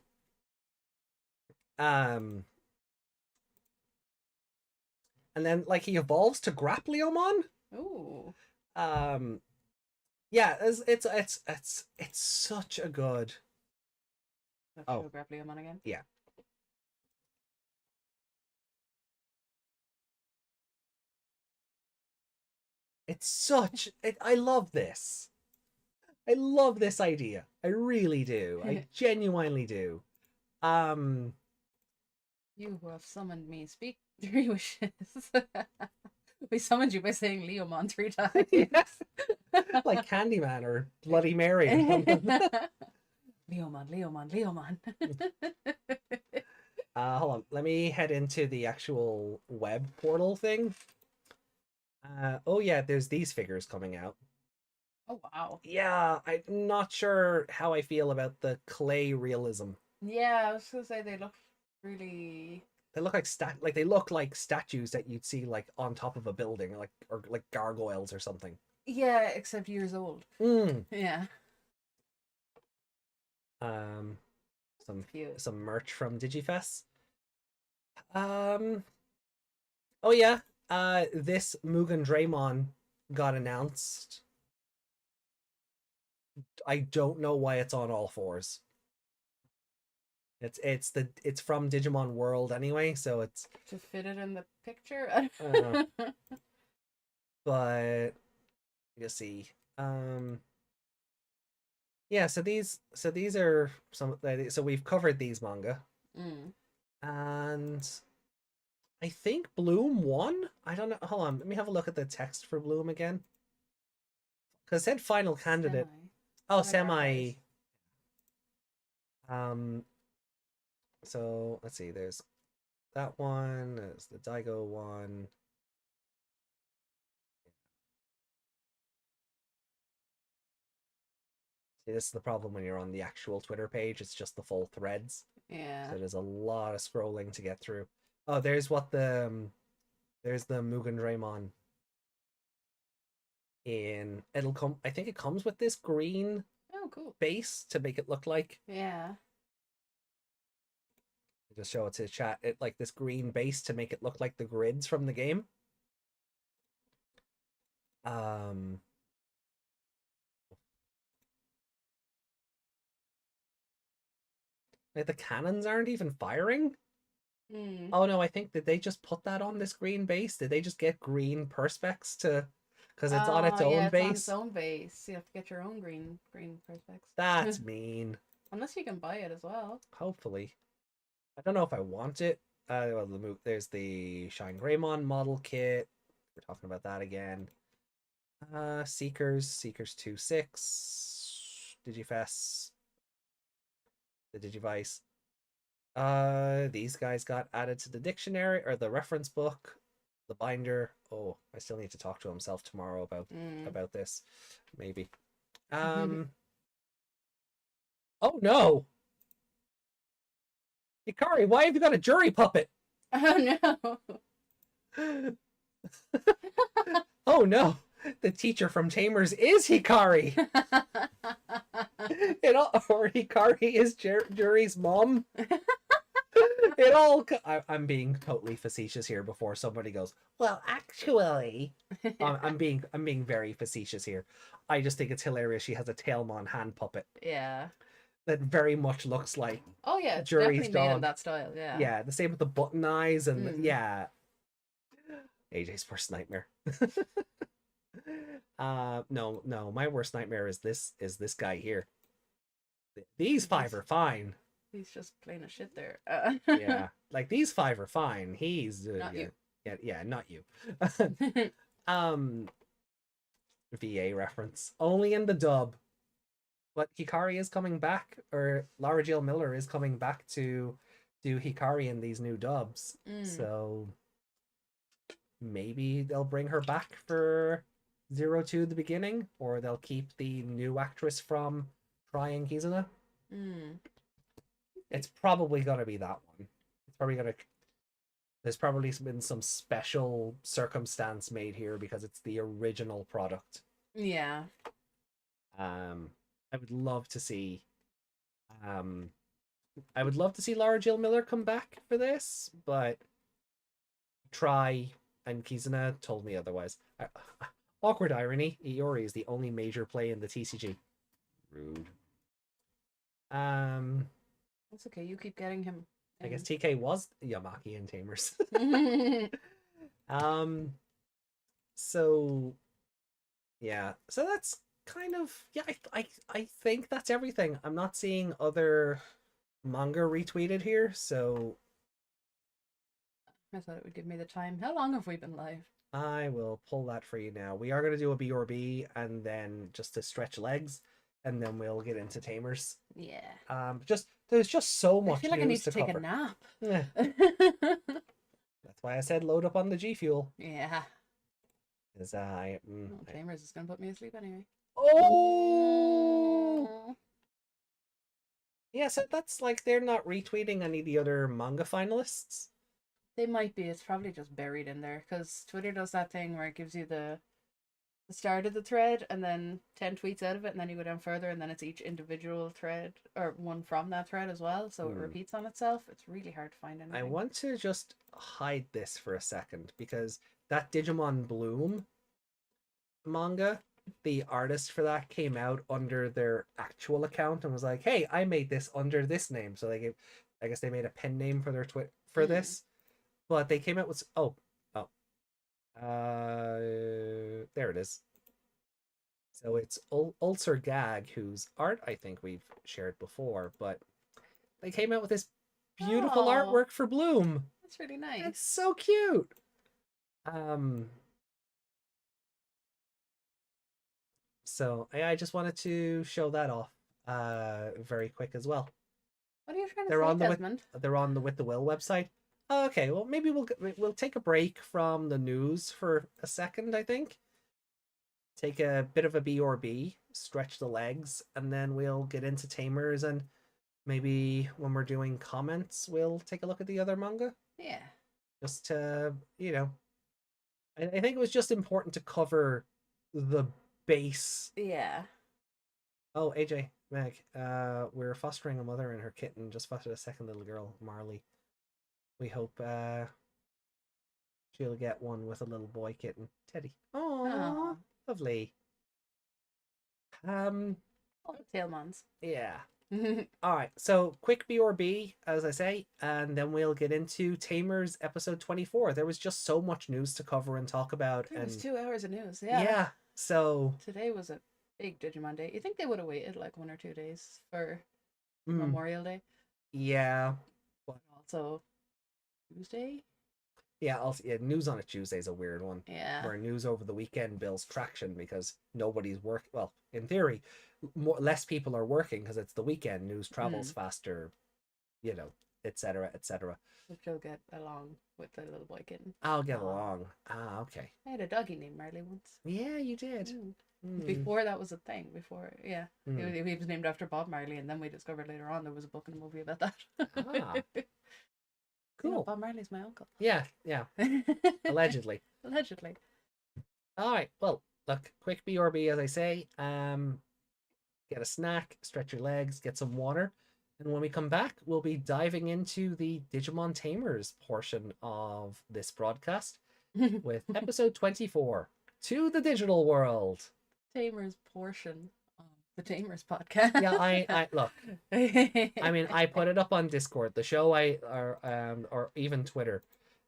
and then like he evolves to Grapleomon. Ooh. Yeah, it's such a good. Oh, Grapleomon again. Yeah. It's such. I love this. I love this idea. I really do. I genuinely do. You who have summoned me, speak 3 wishes. We summoned you by saying Leomon 3 times. Yes. Like Candyman or Bloody Mary or something. Leomon. Hold on. Let me head into the actual web portal thing. Oh yeah, there's these figures coming out. Oh wow. Yeah, I'm not sure how I feel about the clay realism. Yeah, I was gonna say they look really. They look like they look like statues that you'd see like on top of a building, or like gargoyles or something. Yeah, except years old. Yeah. Some merch from Digifest. Oh yeah, this Mugen Draymon got announced. I don't know why it's on all fours. It's from Digimon World anyway, so it's to fit it in the picture. But you see, yeah. So these are some. So we've covered these manga, and I think Bloom won. I don't know. Hold on, let me have a look at the text for Bloom again. Because it said final candidate. Oh, semi. So let's see. There's that one. There's the Daigo one. See, this is the problem when you're on the actual Twitter page. It's just the full threads. Yeah. So there's a lot of scrolling to get through. Oh, there's the Mugen Draymon. It'll come. I think it comes with this green. Oh, cool. Base to make it look like. Yeah. Just show it to chat. It like this green base to make it look like the grids from the game. Like the cannons aren't even firing. Oh no, I think did they just put that on this green base? Did they just get green perspex to? Because it's on its own base. On its own base. You have to get your own green perspex. That's mean. Unless you can buy it as well. Hopefully. I don't know if I want it. Well, there's the Shine Greymon model kit. We're talking about that again. Seekers 2.6. Digifest. The Digivice. These guys got added to the dictionary or the reference book. The binder. Oh, I still need to talk to himself tomorrow about this. Maybe. Oh no! Hikari, why have you got a jury puppet? Oh no! Oh no! The teacher from Tamers is Hikari. Or Hikari is Jury's mom. I'm being totally facetious here before somebody goes, well, actually, I'm being very facetious here. I just think it's hilarious. She has a Tailmon hand puppet. Yeah. That very much looks like. Oh yeah, it's Jury's definitely made dog. in that style. Yeah. Yeah, the same with the button eyes and yeah. AJ's worst nightmare. No, my worst nightmare is this guy here. These 5 are fine. He's just plain as shit there. Yeah, like these 5 are fine. He's not you. Yeah, not you. VA reference only in the dub, but Hikari is coming back, or Laura Jill Miller is coming back to do Hikari in these new dubs. So maybe they'll bring her back for 02 the beginning, or they'll keep the new actress from Crying Kizuna. Mm. It's probably gonna be that one. It's probably gonna. There's probably been some special circumstance made here because it's the original product. Yeah. I would love to see. I would love to see Laura Jill Miller come back for this, but Try and Kizuna told me otherwise. Awkward irony. Iori is the only major play in the TCG. Rude. That's okay. You keep getting him. I guess TK was Yamaki and Tamers. So yeah. So that's kind of I think that's everything. I'm not seeing other manga retweeted here, so I thought it would give me the time. How long have we been live? I will pull that for you now. We are going to do a B or B and then just to stretch legs, and then we'll get into Tamers. Yeah. There's just so much. I feel like I need to take cover. a nap. Yeah. That's why I said load up on the G Fuel. Yeah. Because Tamers is gonna put me to sleep anyway. Oh. Yeah, so that's like they're not retweeting any of the other manga finalists. They might be. It's probably just buried in there because Twitter does that thing where it gives you the start of the thread and then 10 tweets out of it, and then you go down further and then it's each individual thread or one from that thread as well, so it repeats on itself. It's really hard to find anything. I want to just hide this for a second because that Digimon Bloom manga, the artist for that came out under their actual account and was like, hey, I made this under this name. So I guess they made a pen name for their for this, but they came out with there it is. So it's Ulcer Gag, whose art I think we've shared before, but they came out with this beautiful artwork for Bloom. That's really nice. It's so cute. So I just wanted to show that off very quick as well. What are you trying to say, Desmond? They're on the With the Will website. Oh, okay, well maybe we'll take a break from the news for a second, I think. Take a bit of a B or B, stretch the legs, and then we'll get into Tamers, and maybe when we're doing comments, we'll take a look at the other manga. Yeah. Just to, I think it was just important to cover the base. Yeah. Oh, AJ, Meg, we're fostering a mother and her kitten just fostered a second little girl, Marley. We hope she'll get one with a little boy kitten, Teddy. Oh, lovely. Tailmons. Yeah. All right, so quick B or B, as I say, and then we'll get into Tamers episode 24. There was just so much news to cover and talk about. It was 2 hours of news. Yeah. Yeah. So today was a big Digimon day. You think they would have waited like 1 or 2 days for Memorial Day? Yeah. But also Tuesday? Yeah, news on a Tuesday is a weird one. Yeah. Where news over the weekend builds traction because nobody's working. Well, in theory, less people are working because it's the weekend. News travels faster, etc., etc. Which you'll get along with the little boy kitten. I'll get along. Ah, okay. I had a doggy named Marley once. Yeah, you did. Before that was a thing. He was named after Bob Marley, and then we discovered later on there was a book and a movie about that. Cool. Bob Marley's my uncle. Yeah. Allegedly. Allegedly. All right. Well, look, quick B or B, as I say. Get a snack, stretch your legs, get some water, and when we come back, we'll be diving into the Digimon Tamers portion of this broadcast with episode 24, To the Digital World. Tamers portion. The Tamers podcast. Yeah, I look. I mean, I put it up on Discord. The show or even Twitter.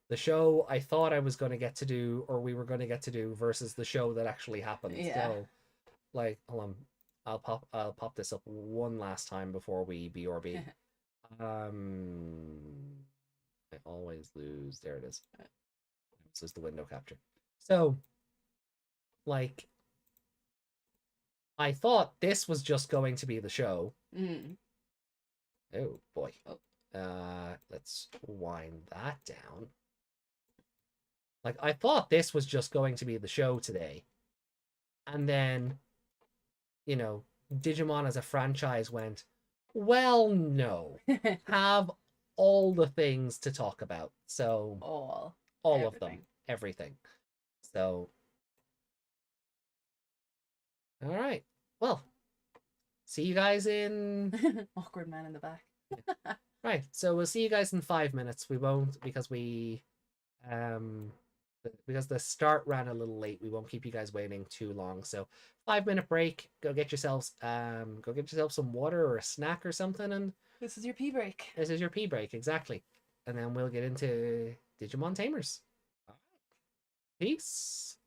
The show I thought I was going to get to do, or we were going to get to do, versus the show that actually happened. Yeah. So, hold on, I'll pop this up one last time before we B or B. I always lose. There it is. This is the window capture. So, I thought this was just going to be the show. Oh boy. Let's wind that down. I thought this was just going to be the show today. And then, Digimon as a franchise went, well, no. Have all the things to talk about. So all of them. Everything. So all right. Well, see you guys in awkward man in the back. Right. So we'll see you guys in 5 minutes. We won't because the start ran a little late. We won't keep you guys waiting too long. So 5-minute break. Go get yourselves some water or a snack or something, and this is your pee break. This is your pee break, exactly. And then we'll get into Digimon Tamers. All right. Peace.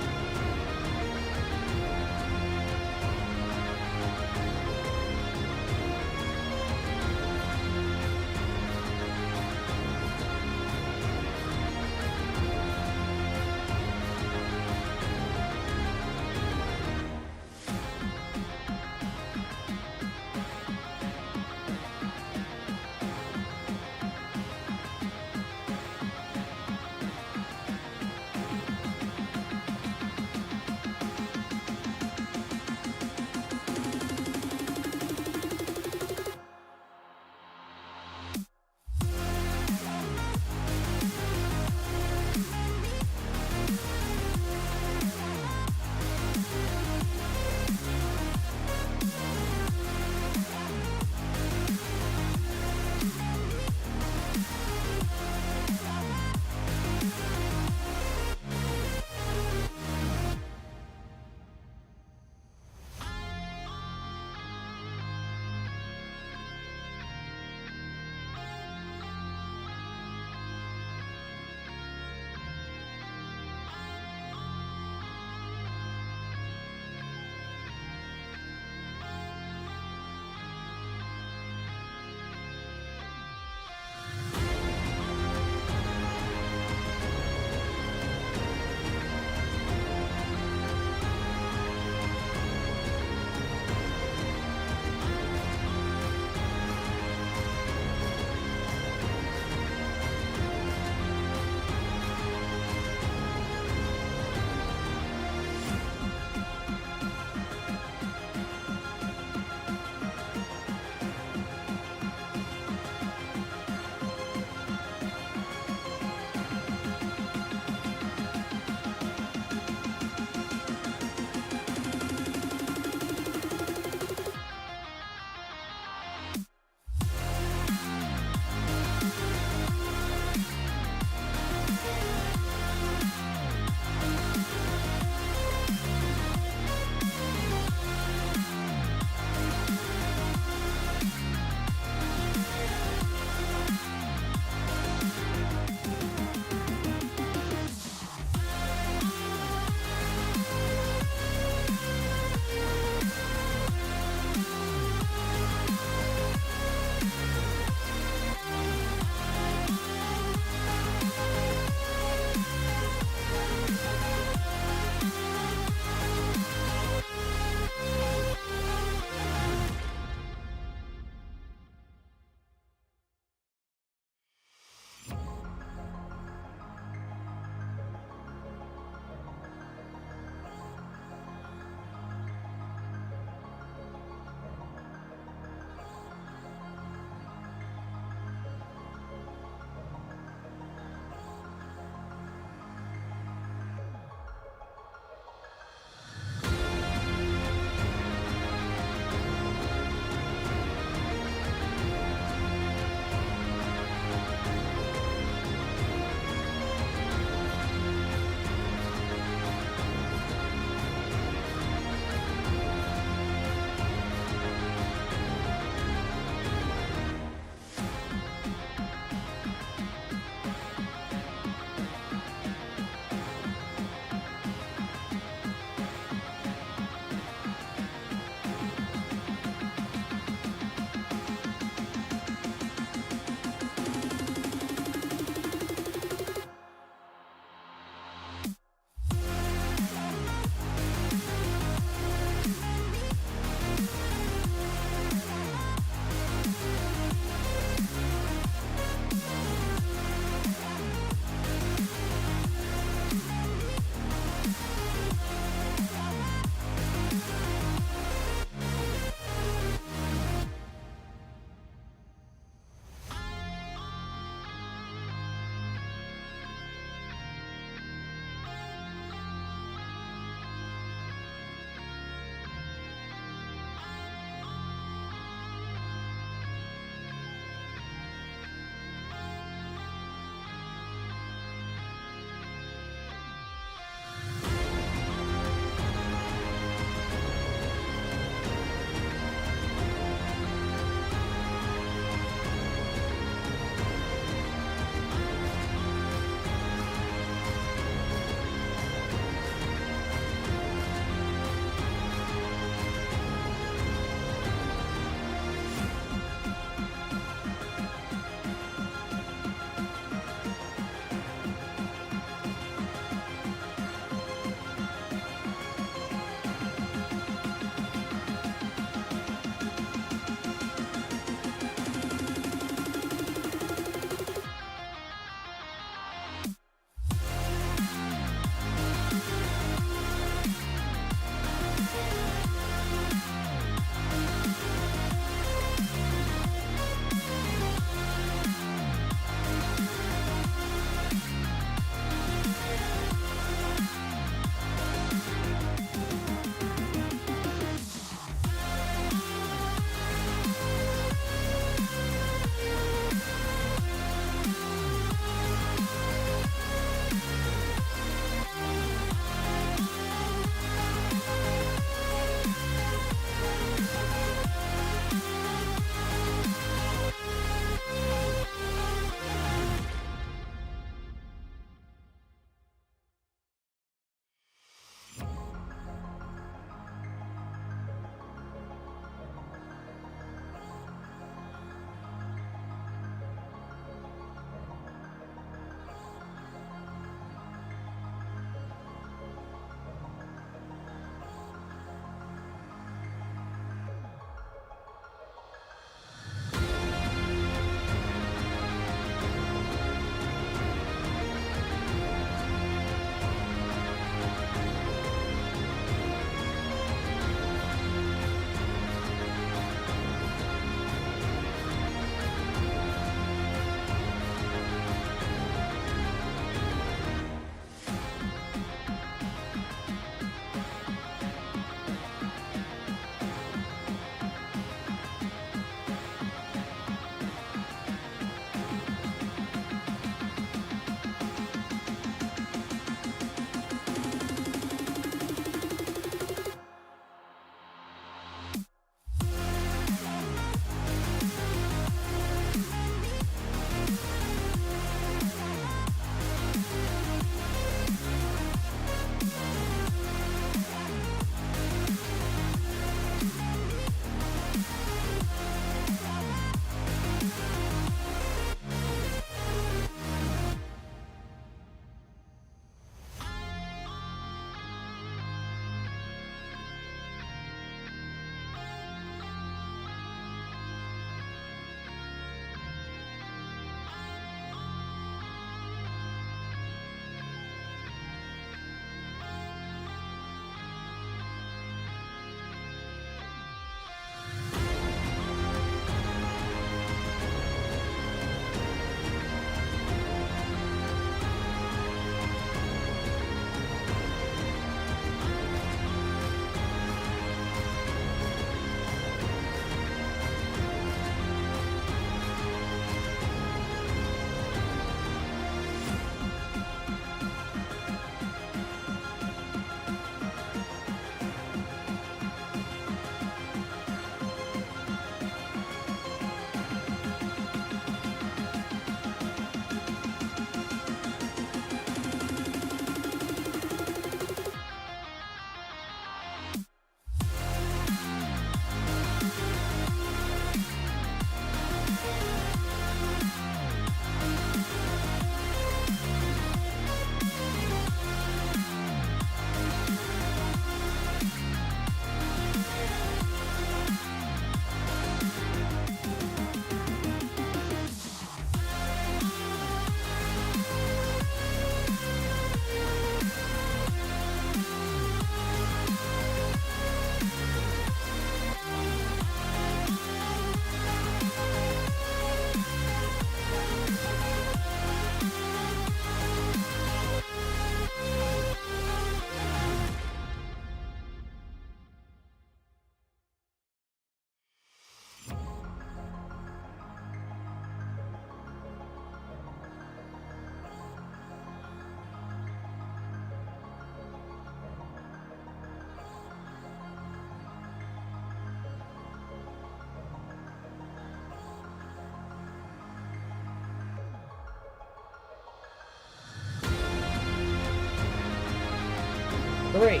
3,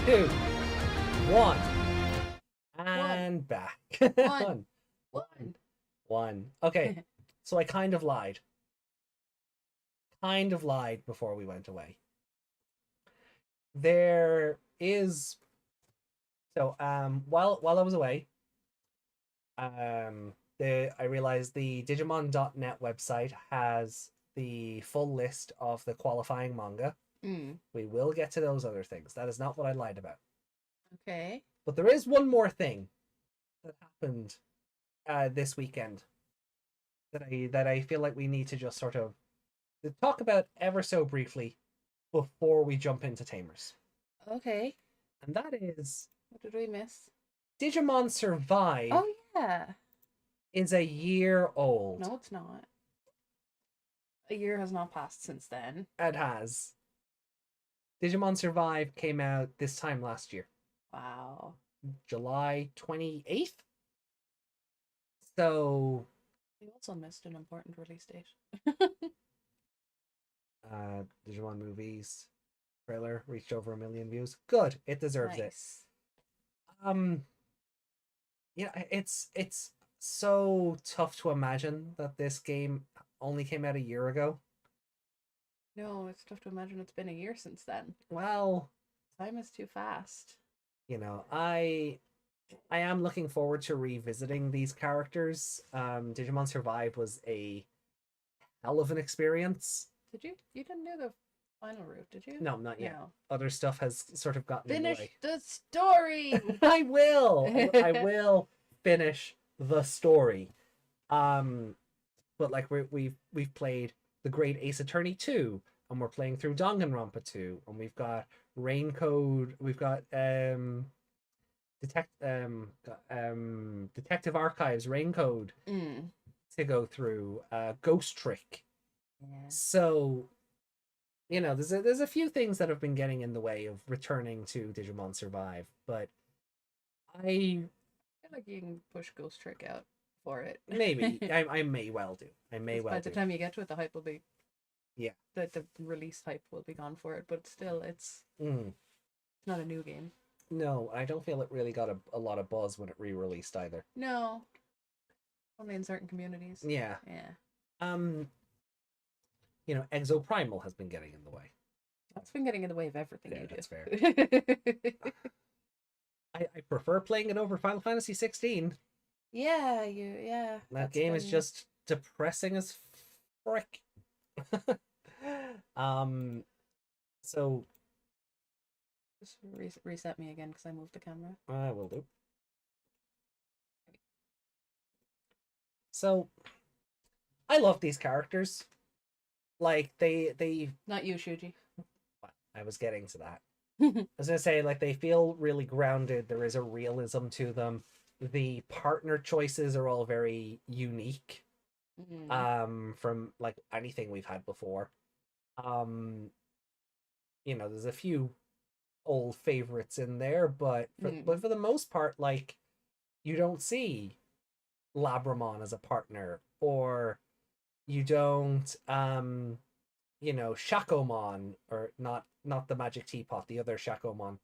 2, 1. And back. One. One. Okay, so I kind of lied. Before we went away. There is... So, while I was away, I realized the Digimon.net website has the full list of the qualifying manga. We will get to those other things. That is not what I lied about. Okay. But there is one more thing that happened this weekend that I feel like we need to just sort of talk about ever so briefly before we jump into Tamers. Okay. And that is... What did we miss? Digimon Survive. Oh, yeah. Is a year old. No, it's not. A year has not passed since then. It has. Digimon Survive came out this time last year. Wow. July 28th? So... We also missed an important release date. Digimon movies trailer reached over 1 million views. Good. It deserves it. Yeah, it's so tough to imagine that this game only came out a year ago. No, it's tough to imagine it's been a year since then. Well, time is too fast. You know, I am looking forward to revisiting these characters. Digimon Survive was a hell of an experience. Did you? You didn't do the final route, did you? No, not yet. No. Other stuff has sort of gotten in the Finish way. the story. I will. I will finish the story. But like we've played the Great Ace Attorney 2, and we're playing through Danganronpa 2, and we've got Raincode, we've got Detective Archives Raincode to go through, Ghost Trick. Yeah. So, you know, there's a few things that have been getting in the way of returning to Digimon Survive, but I feel like you can push Ghost Trick out for it. Maybe. I may well do. By the time you get to it, the hype will be... Yeah. The release hype will be gone for it, but still, it's not a new game. No, I don't feel it really got a lot of buzz when it re-released either. No. Only in certain communities. Yeah. Yeah. You know, Exoprimal has been getting in the way. That's been getting in the way of everything you do. That's fair. I prefer playing it over Final Fantasy 16. Yeah, yeah. That game is just depressing as frick. So just reset me again because I moved the camera. I will do. So I love these characters. Like they not you, Shuji. I was getting to that. I was gonna say, like, they feel really grounded. There is a realism to them. The partner choices are all very unique. From like anything we've had before. You know, there's a few old favorites in there, but for the most part, like, you don't see Labramon as a partner, or you don't you know, Shakomon, or not the magic teapot, the other Shakomon.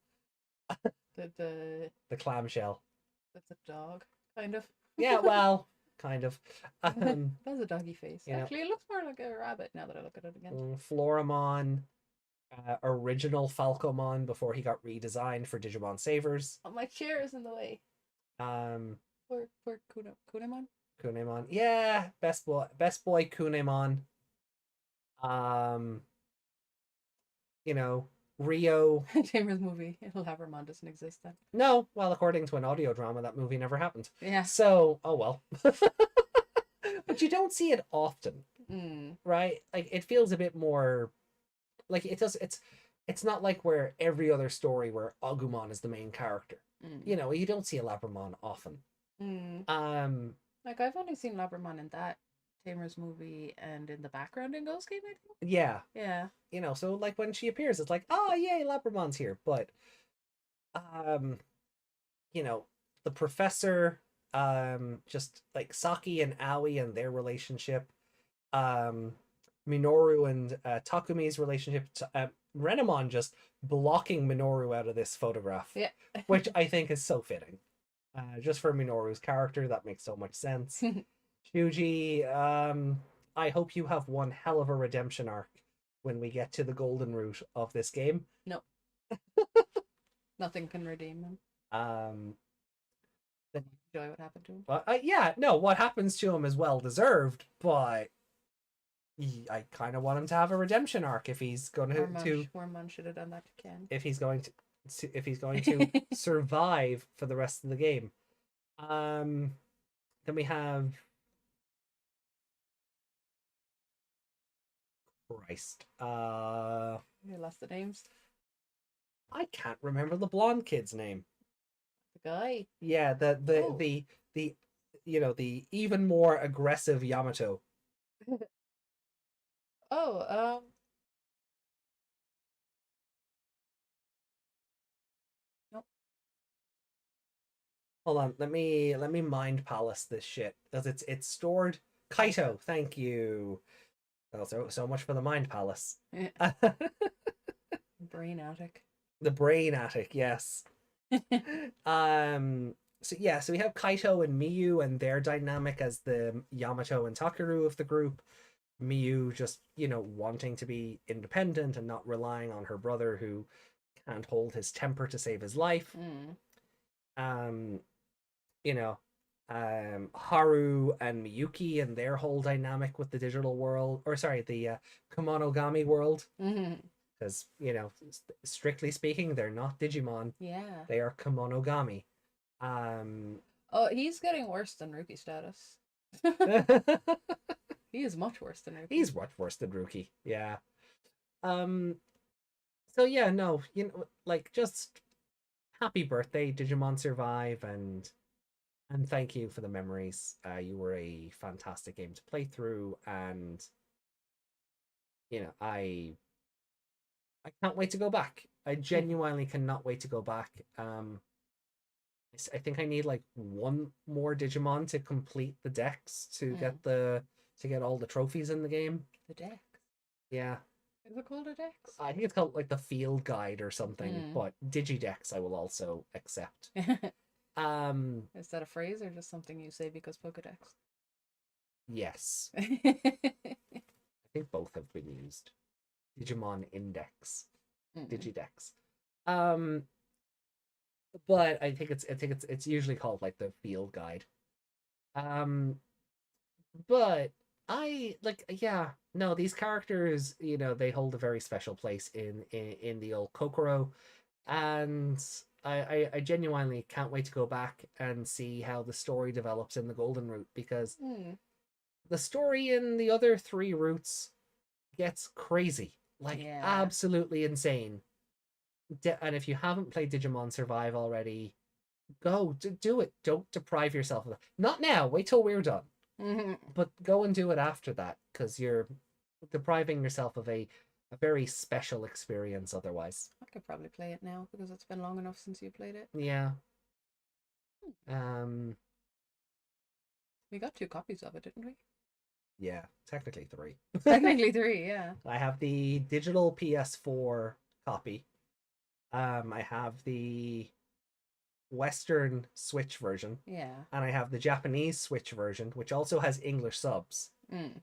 The clamshell. That's a dog, kind of. Yeah, well, kind of. That's a doggy face. You know, actually, it looks more like a rabbit now that I look at it again. Floramon, original Falcomon before he got redesigned for Digimon Savers. Oh, my chair is in the way. Poor Kunemon. Kunemon, yeah, best boy Kunemon. You know, Rio. Tamers movie Labramon doesn't exist then. No, well, according to an audio drama, that movie never happened. Yeah. So, oh well. But you don't see it often, right? Like, it feels a bit more like it does. It's not like where every other story where Agumon is the main character. You know, you don't see a Labramon often. Like, I've only seen Labramon in that Tamers movie and in the background in Ghost Game, I think. Yeah. Yeah. You know, so like when she appears, it's like, oh yay, Labramon's here. But you know, the professor, just like Saki and Aoi and their relationship, Minoru and Takumi's relationship, Renamon just blocking Minoru out of this photograph. Yeah. Which I think is so fitting. Just for Minoru's character, that makes so much sense. Shuji, I hope you have one hell of a redemption arc when we get to the golden route of this game. No. Nothing can redeem him. Enjoy what happened to him. Yeah, no, what happens to him is well deserved, but I kind of want him to have a redemption arc if he's going to Wormmon should have done that to Ken. if he's going to survive for the rest of the game. Then we have Christ. You lost the names. I can't remember the blonde kid's name. The guy. Yeah, the you know, the even more aggressive Yamato. Oh, nope. Hold on, let me mind palace this shit because it's stored. Kaito, thank you. So much for the mind palace. Brain attic. The brain attic, yes. So we have Kaito and Miyu and their dynamic as the Yamato and Takeru of the group. Miyu just, wanting to be independent and not relying on her brother who can't hold his temper to save his life. Haru and Miyuki and their whole dynamic with the digital world, the Kemonogami world. Because, strictly speaking, they're not Digimon. Yeah. They are Kemonogami. Oh, he's getting worse than Rookie status. He is much worse than Rookie. He's much worse than Rookie, yeah. So yeah, no, just happy birthday, Digimon Survive, and thank you for the memories. You were a fantastic game to play through, and I can't wait to go back. I genuinely cannot wait to go back. I think I need like one more Digimon to complete the decks to get all the trophies in the game. The deck. Yeah. Is it called a dex? I think it's called like the field guide or something, but Digidex I will also accept. Is that a phrase or just something you say because Pokedex? Yes. I think both have been used. Digimon Index. Digidex. But I think it's usually called like the field guide. But these characters, they hold a very special place in the old Kokoro, and I genuinely can't wait to go back and see how the story develops in the Golden Route, because the story in the other three routes gets crazy, absolutely insane. And if you haven't played Digimon Survive already, go do it. Don't deprive yourself of that. Not now. Wait till we're done. But go and do it after that, because you're depriving yourself of a very special experience otherwise. I could probably play it now because it's been long enough since you played it. Yeah. We got 2 copies of it, didn't we? Yeah, technically 3. Technically 3, yeah. I have the digital PS4 copy. I have the Western Switch version. Yeah. And I have the Japanese Switch version, which also has English subs.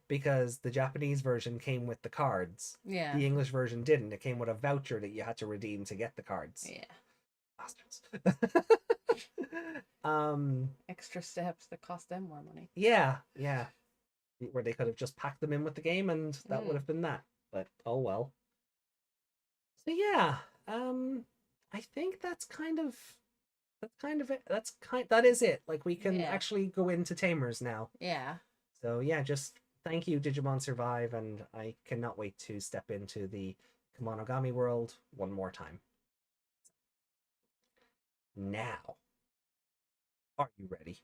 Because the Japanese version came with the cards. Yeah. The English version didn't. It came with a voucher that you had to redeem to get the cards. Yeah. Bastards. Extra steps that cost them more money. Yeah. Where they could have just packed them in with the game and that would have been that. But oh well. So yeah. I think that is it. Like, we can actually go into Tamers now. Yeah. So yeah, just thank you, Digimon Survive, and I cannot wait to step into the Kemonogami world one more time. Now, are you ready?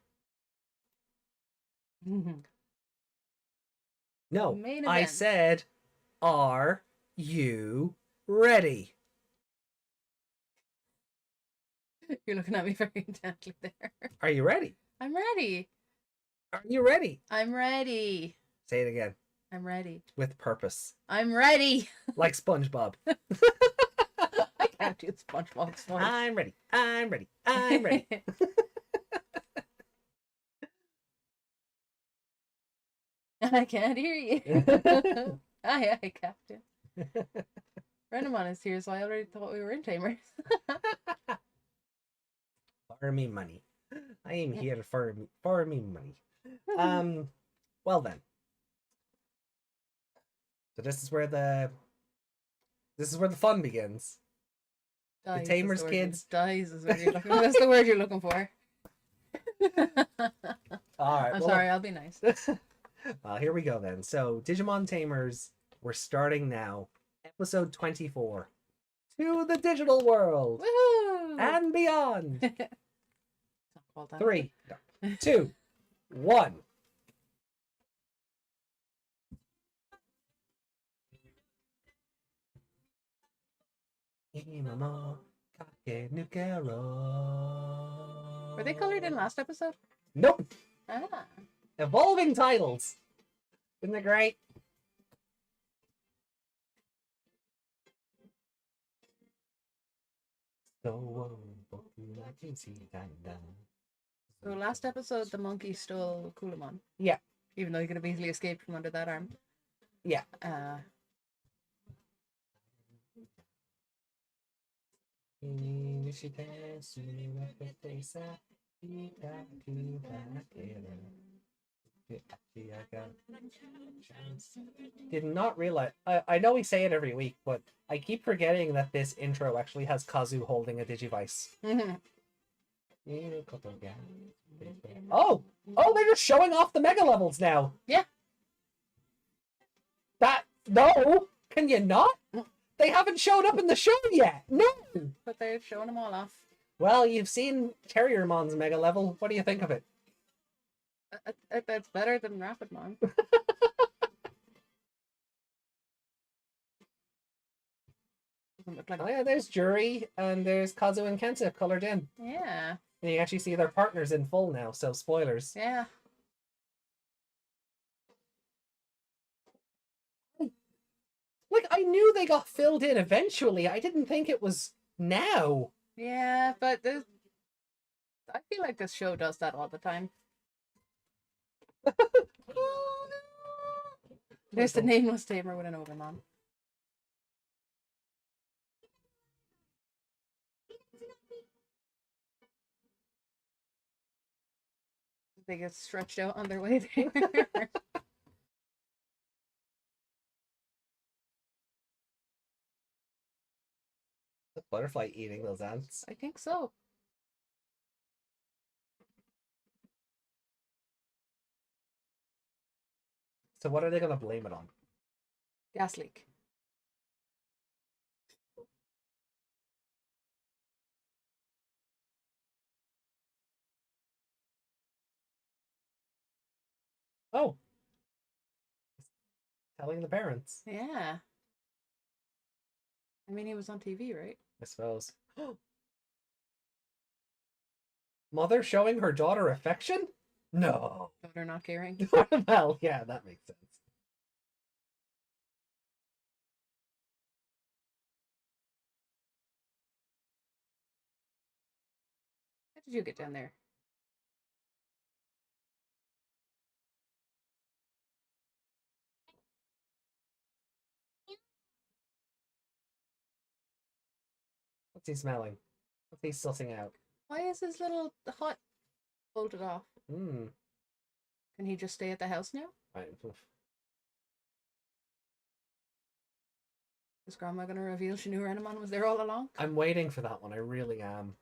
No, I said, are you ready? You're looking at me very intently there. Are you ready? I'm ready. Are you ready? I'm ready. Say it again. I'm ready. With purpose. I'm ready. Like SpongeBob. I can't do SpongeBob's voice. I'm ready. I'm ready. I'm ready. I can't hear you. Aye, aye, Captain. Renamon is here, so I already thought we were in Tamers. For me money. I am here for me money. Well then. So this is where the fun begins. Dies the Tamers is kids. Dies is what you're looking for. That's the word you're looking for. Alright. I'm sorry, I'll be nice. Well, here we go then. So Digimon Tamers, we're starting now. Episode 24. To the digital world. Woohoo! And beyond. Well done. 3, 2, 1. Were they colored in last episode? Nope. Ah. Evolving titles. Isn't it great? So last episode, the monkey stole Kulamon. Yeah. Even though he could have easily escaped from under that arm. Yeah. Did not realize. I know we say it every week, but I keep forgetting that this intro actually has Kazu holding a Digivice. Oh, they're just showing off the mega levels now. Yeah. No, can you not? They haven't showed up in the show yet. No. But they're showing them all off. Well, you've seen Terriermon's mega level. What do you think of it? That's better than Rapidmon. Oh yeah, there's Jury and there's Kazu and Kenta colored in. Yeah. And you actually see their partners in full now, so spoilers. Yeah. Like, I knew they got filled in eventually. I didn't think it was now. Yeah, but I feel like this show does that all the time. There's the nameless tamer with an Overmon. They get stretched out on their way there. The butterfly eating those ants. I think so. So what are they going to blame it on? Gas leak. Oh. Telling the parents. Yeah. I mean, he was on TV, right? I suppose. Mother showing her daughter affection? No. Daughter not caring. Well, yeah, that makes sense. How did you get down there? What's he smelling? What's he sussing out? Why is his little hut bolted off? Hmm. Can he just stay at the house now? Right. Is Grandma gonna reveal she knew Renamon was there all along? I'm waiting for that one. I really am.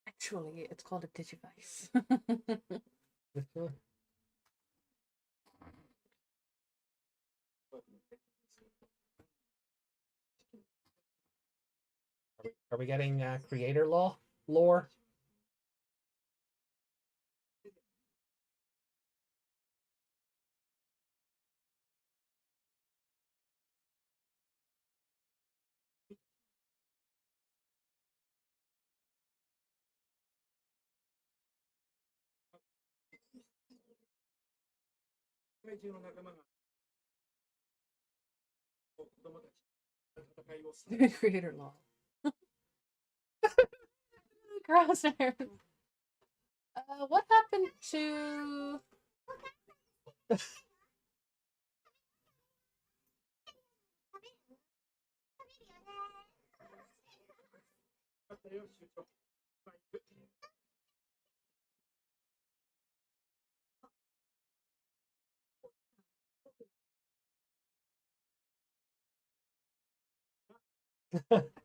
Actually, it's called a Digivice. Are we getting creator lore? Creator law. Crosshairs. What happened to?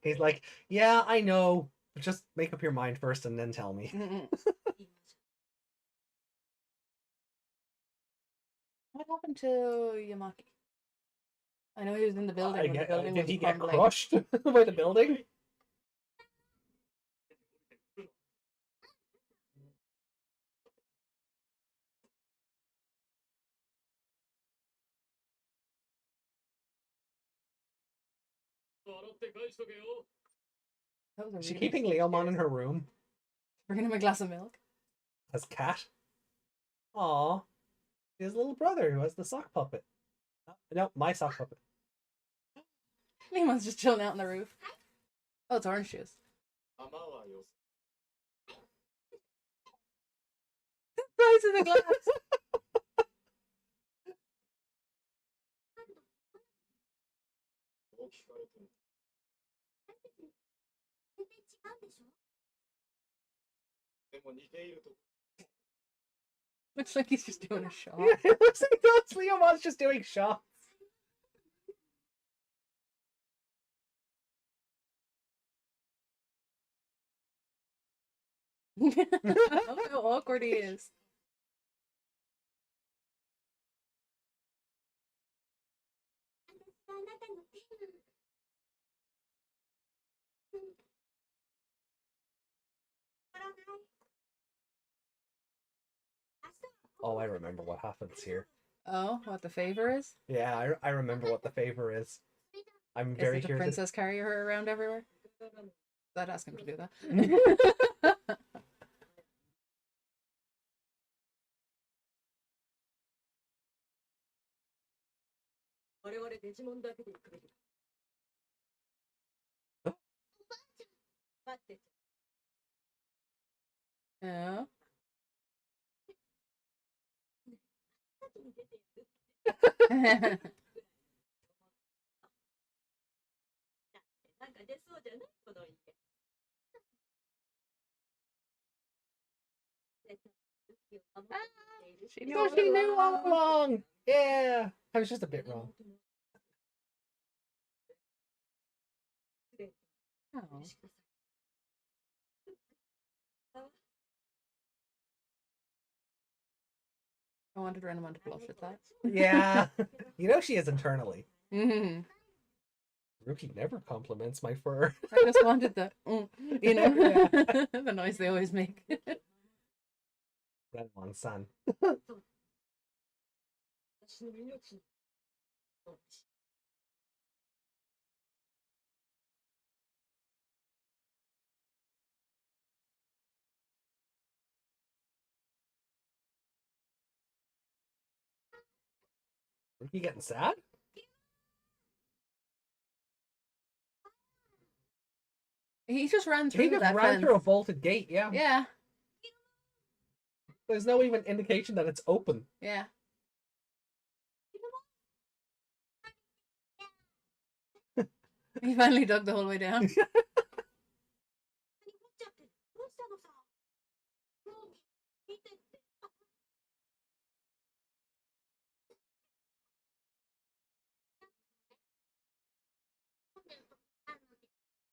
He's like, yeah, I know. Just make up your mind first and then tell me. What happened to Yamaki? I know he was in the building when the building Did was he get crumbling. crushed by the building? That was a Is she really keeping sweet Leomon tears. in her room Bringing him a glass of milk. as cat? Aw. His little brother who has the sock puppet. No, my sock puppet. Lemon's just chilling out on the roof. Oh, it's orange juice. The size of the glass. Looks like he's just doing a shot. Yeah, it looks like that's Leomon's just doing shots. Look how awkward he is. Oh, I remember what happens here. Oh, what the favor is? Yeah, I remember what the favor is. I'm very Is it the curious. princess carry her around everywhere? I'd ask him to do that. Yeah. She knew all along. Yeah, I was just a bit wrong. Oh. I wanted Renamon to blush at that. Yeah, you know she is internally. Mm-hmm. Rookie never compliments my fur. I just wanted the, you know, Yeah. the noise they always make. Renamon-san. Rookie getting sad? He just ran He through just that ran fence. through a bolted gate, yeah. Yeah, There's no even indication that it's open. yeah. He finally dug the whole way down.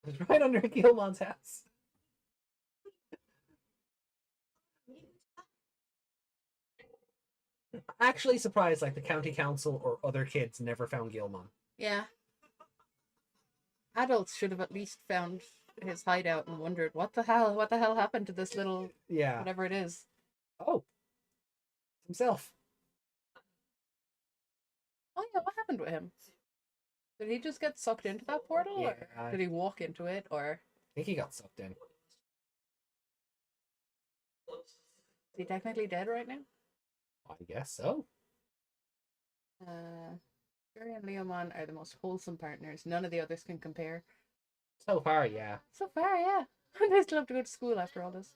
It's right under Gilmon's house. Actually surprised like the county council or other kids never found Gilmon. Yeah. Adults should have at least found his hideout and wondered what the hell happened to this little whatever it is. Oh. Himself. Oh yeah, what happened with him? Did he just get sucked into that portal, or did he walk into it, or? I think he got sucked in. Is he technically dead right now? I guess so. Jerry and Leomon are the most wholesome partners. None of the others can compare. So far, yeah. So far, yeah. They still have to go to school after all this.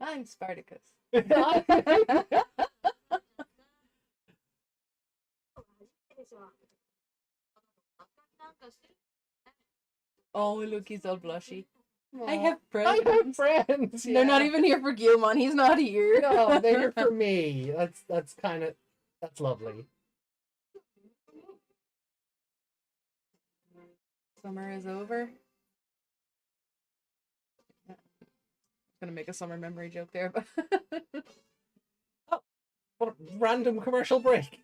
I'm Spartacus. Oh, look, he's all blushy. I have friends. I have friends. They're not even here for Gilmon. He's not here. No, they're here for me. That's lovely. Summer is over. I'm gonna make a summer memory joke there, but oh, what a random commercial break.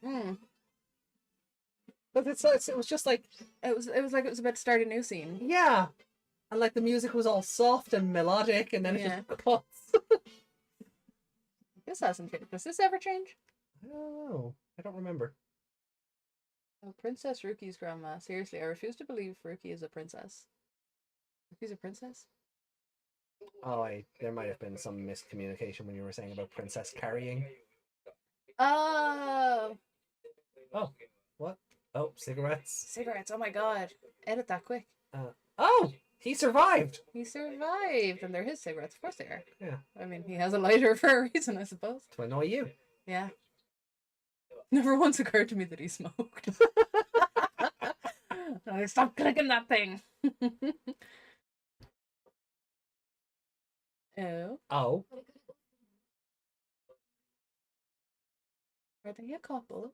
But it was just like it was like it was about to start a new scene. Yeah. And like the music was all soft and melodic, and then it just cuts. This hasn't changed. Does this ever change? I don't know. I don't remember. Oh, Princess Ruki's grandma. Seriously, I refuse to believe Ruki is a princess. Ruki's a princess? Oh, there might have been some miscommunication when you were saying about princess carrying. Oh. Oh, what? Oh, cigarettes. Cigarettes. Oh my god. Edit that quick. Oh, he survived. He survived, and they're his cigarettes. Of course they are. Yeah. I mean, he has a lighter for a reason, I suppose. To annoy you. Yeah. Never once occurred to me that he smoked. Stop clicking that thing. Oh. Oh. Are they a couple?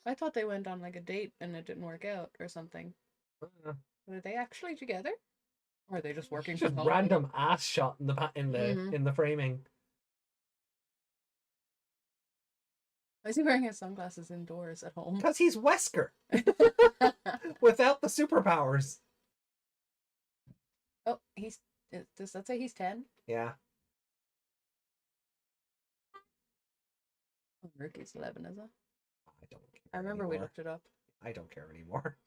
I thought they went on like a date and it didn't work out or something. Are they actually together? Or are they just working Just from home? random ass shot in the framing. Why is he wearing his sunglasses indoors at home? Because he's Wesker. Without the superpowers. Oh, does that say he's 10? Yeah. Oh, Rookie's 11, is it? I don't care. I remember we looked it up. I don't care anymore.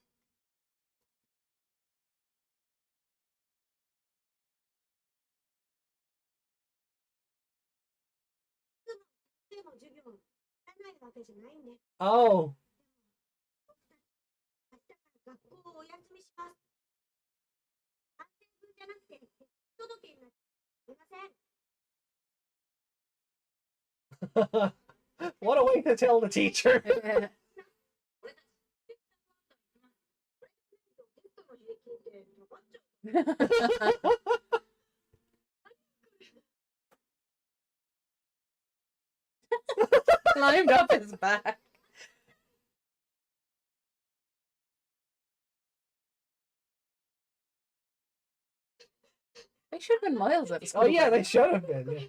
Oh. What a way to tell the teacher. Climbed up his back. They should have been miles at school. Oh yeah, they should have been. Yeah.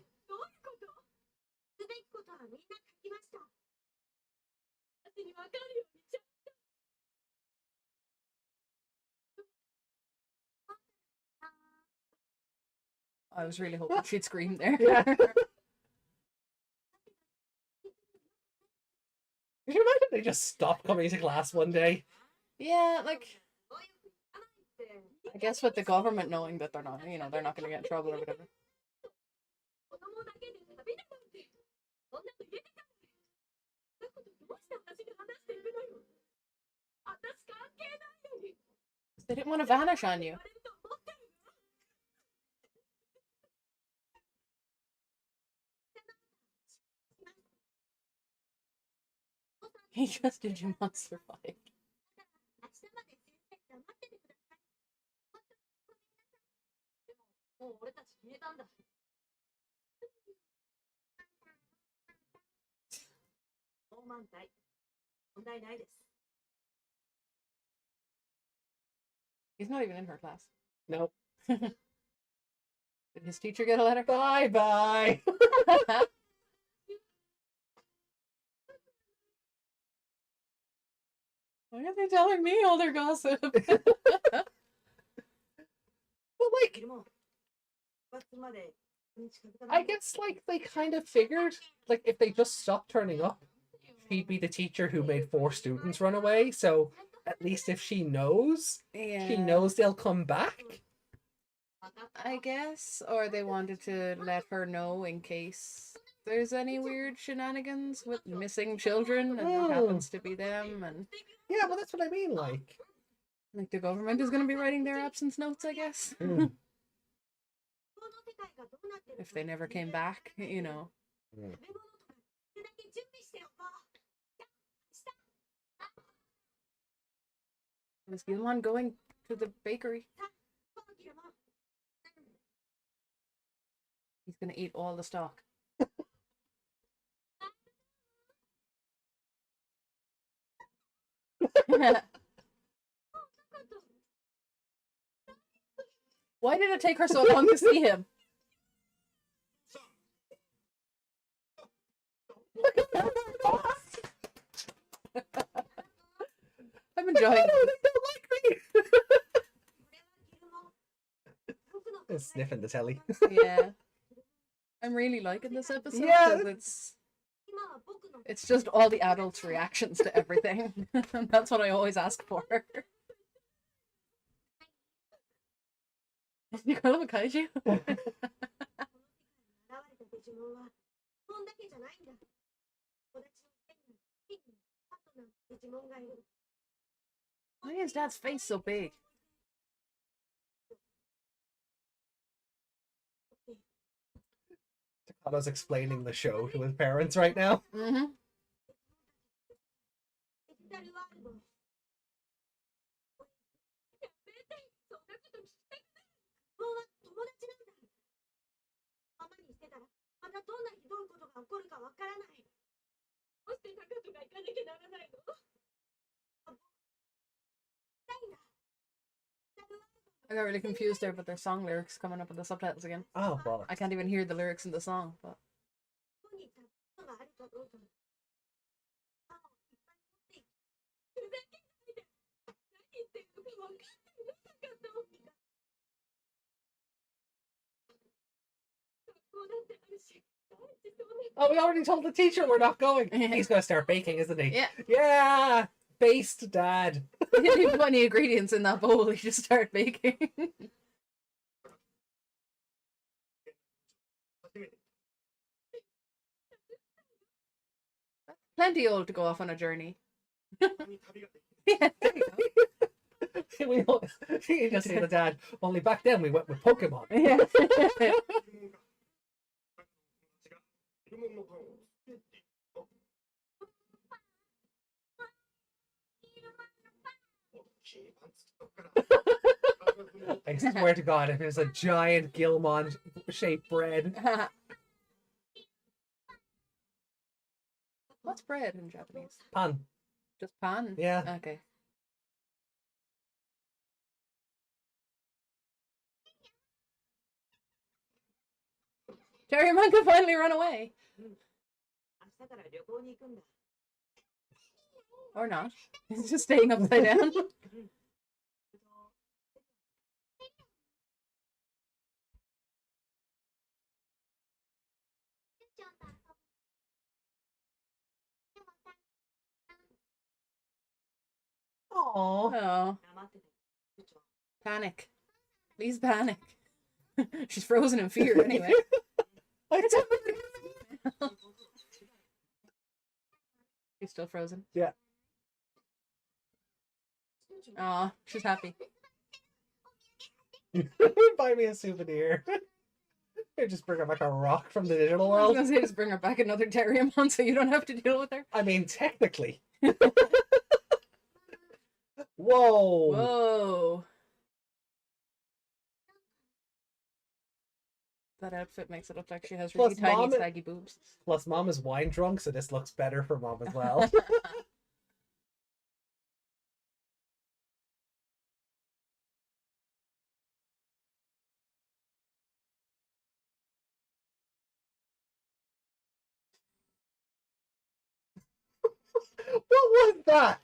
I was really hoping she'd scream there. Yeah. Could you imagine they just stopped coming to class one day? Yeah, like, I guess with the government knowing that they're not, they're not going to get in trouble or whatever. They didn't want to vanish on you. He just Digimon survived. He's not even in her class. Nope. Did his teacher get a letter? Bye bye. Why are they telling me all their gossip? Well, like, I guess, like, they kind of figured, like, if they just stopped turning up, she'd be the teacher who made 4 students run away, so at least if she knows, she knows they'll come back. I guess, or they wanted to let her know in case there's any weird shenanigans with missing children, and it happens to be them, and... Yeah, well, that's what I mean, like the government is going to be writing their absence notes, I guess. If they never came back, you know. Is Gilmon going to the bakery? He's going to eat all the stock. Why did it take her so long to see him? I'm enjoying it. They don't like me. It's sniffing the telly. Yeah. I'm really liking this episode. Yeah. Because it's just all the adults' reactions to everything. That's what I always ask for. You call him a kaiju? Why is Dad's face so big? Takato's explaining the show to his parents right now. Mm-hmm. I got really confused there, but there's song lyrics coming up with the subtitles again. Oh, well. I can't even hear the lyrics in the song, but... Oh, we already told the teacher we're not going. He's going to start baking, isn't he? Yeah. Yeah! Based dad. He didn't even put any ingredients in that bowl, he just started baking. Plenty old to go off on a journey. Yeah, there you go. You just see the dad. Only back then we went with Pokemon. Yeah. I swear to God, if it was a giant Gilmon-shaped bread. What's bread in Japanese? Pan. Just pan? Yeah. Okay. Terrierman can finally run away. Or not. He's just staying upside down. Oh. Panic. Please panic. She's frozen in fear anyway. She's still frozen. Yeah. Aw, she's happy. Buy me a souvenir. Or just bring her back a rock from the digital I was world. gonna say just bring her back another Terriermon so you don't have to deal with her. I mean, technically. Whoa. Whoa. That outfit makes it look like she has Plus, really tiny, Mom- saggy boobs. Plus, Mom is wine drunk, so this looks better for Mom as well. What was that?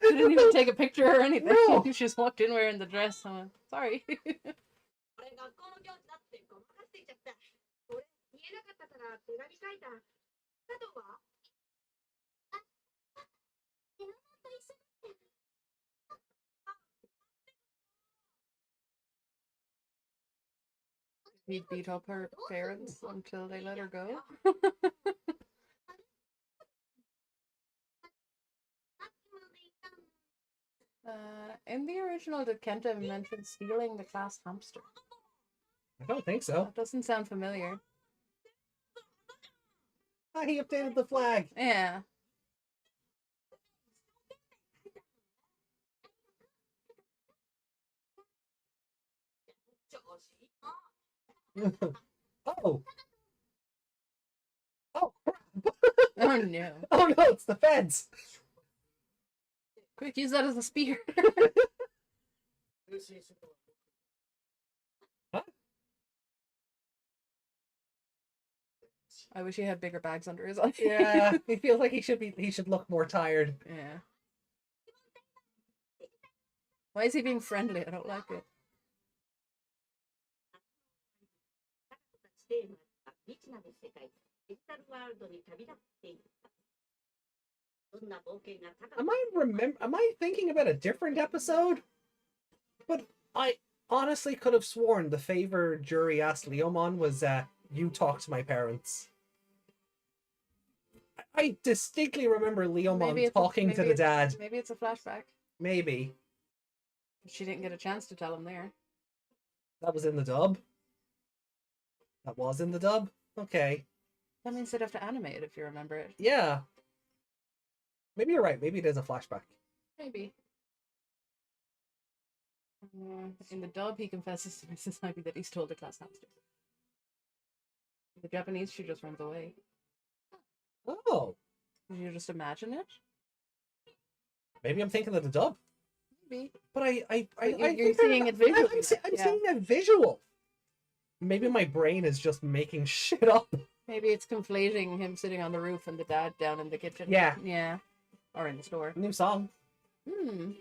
She didn't even take a picture or anything. No. She just walked in wearing the dress. I went, sorry. He beat up her parents until they let her go. In the original, did Kenta mention stealing the class hamster? I don't think so. That doesn't sound familiar. Ah, he updated the flag. Yeah. Oh. Oh, crap. Oh no. Oh no, it's the feds. Quick, use that as a spear. Huh? I wish he had bigger bags under his eyes. Yeah, he feels like he should look more tired. Yeah. Why is he being friendly? I don't like it. Am I thinking about a different episode? But I honestly could have sworn the favor Jury asked Leomon was you talk to my parents. I distinctly remember Leomon talking to the dad. Maybe it's a flashback. Maybe. She didn't get a chance to tell him there. That was in the dub? That was in the dub? Okay. That means they'd have to animate it if you remember it. Yeah. Maybe you're right. Maybe it is a flashback. Maybe. In the dub, he confesses to Mrs. Ivy that he stole the class hamster. In the Japanese, she just runs away. Oh. Did you just imagine it? Maybe I'm thinking of the dub. Maybe. But you're seeing it visually. I'm seeing a visual. Maybe my brain is just making shit up. Maybe it's conflating him sitting on the roof and the dad down in the kitchen. Yeah. Yeah. Or in the store. New song. Hmm.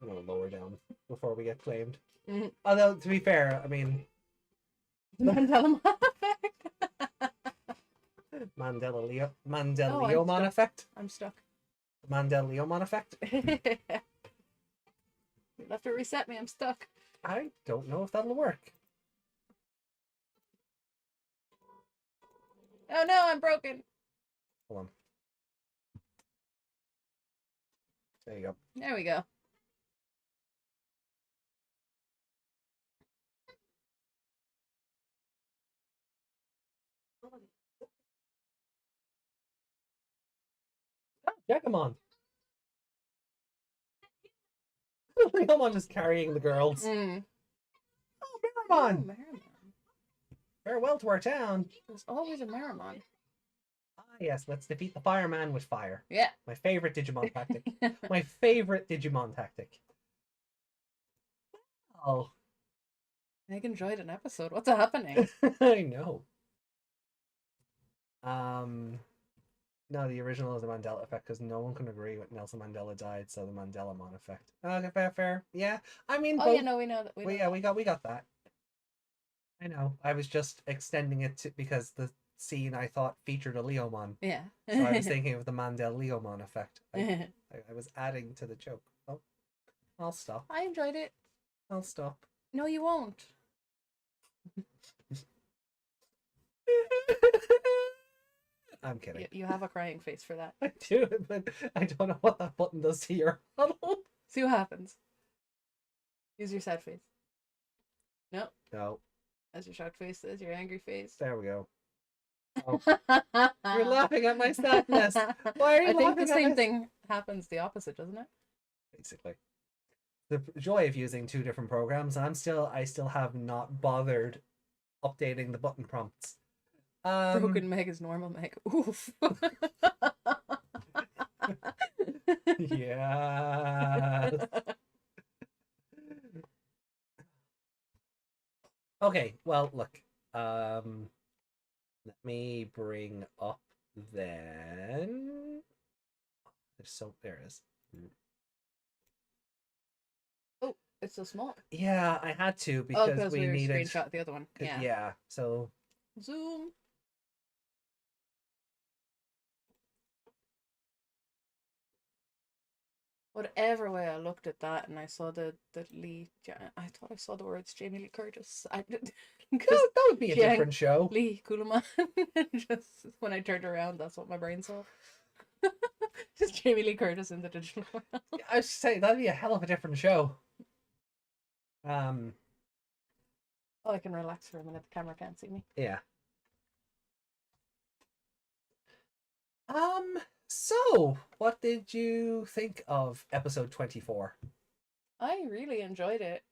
I'm gonna lower down before we get claimed. Mm-hmm. Although, to be fair, I mean... Mandela Mandela-Leomon effect? I'm stuck. Mandela-Leomon effect? You'll have to reset me, I'm stuck. I don't know if that'll work. Oh no, I'm broken. Hold on. There you go. There we go. Oh, Jackamon. Leomon just carrying the girls. Mm. Oh, Meramon! Oh, Meramon. Farewell to our town. There's always a Meramon. Ah, yes, let's defeat the fireman with fire. Yeah. My favorite Digimon tactic. My favorite Digimon tactic. Oh. Meg enjoyed an episode. What's happening? I know. No, the original is the Mandela effect because no one can agree with Nelson Mandela died, so the Mandela-mon effect. Okay, fair. Yeah, I mean. Oh, both... yeah, no, we know that. We got that. I know. I was just extending it to because the scene I thought featured a Leomon. Yeah. So I was thinking of the Mandela-Leomon effect. I was adding to the joke. Oh, I'll stop. I enjoyed it. I'll stop. No, you won't. I'm kidding. You have a crying face for that. I do, but I don't know what that button does to your huddle. See what happens. Use your sad face. No. No. As your shocked face is, your angry face. There we go. Oh. You're laughing at my sadness. Why are you I think laughing the at same my... thing happens the opposite, doesn't it? Basically. the joy of using two different programs, and I still have not bothered updating the button prompts. Broken Meg is normal Meg. Oof. Yeah. Okay, well, look. Let me bring up then. There it is. Oh, it's so small. Yeah, I had to because we were needed screenshot the other one. Yeah. Yeah, so Zoom. Whatever way I looked at that and I saw the Lee, I thought I saw the words Jamie Lee Curtis. that would be a different show. Lee Kulaman. Just when I turned around, that's what my brain saw. Just Jamie Lee Curtis in the digital world. I was saying that'd be a hell of a different show. Oh, I can relax for a minute. The camera can't see me. Yeah. So, what did you think of episode 24? I really enjoyed it.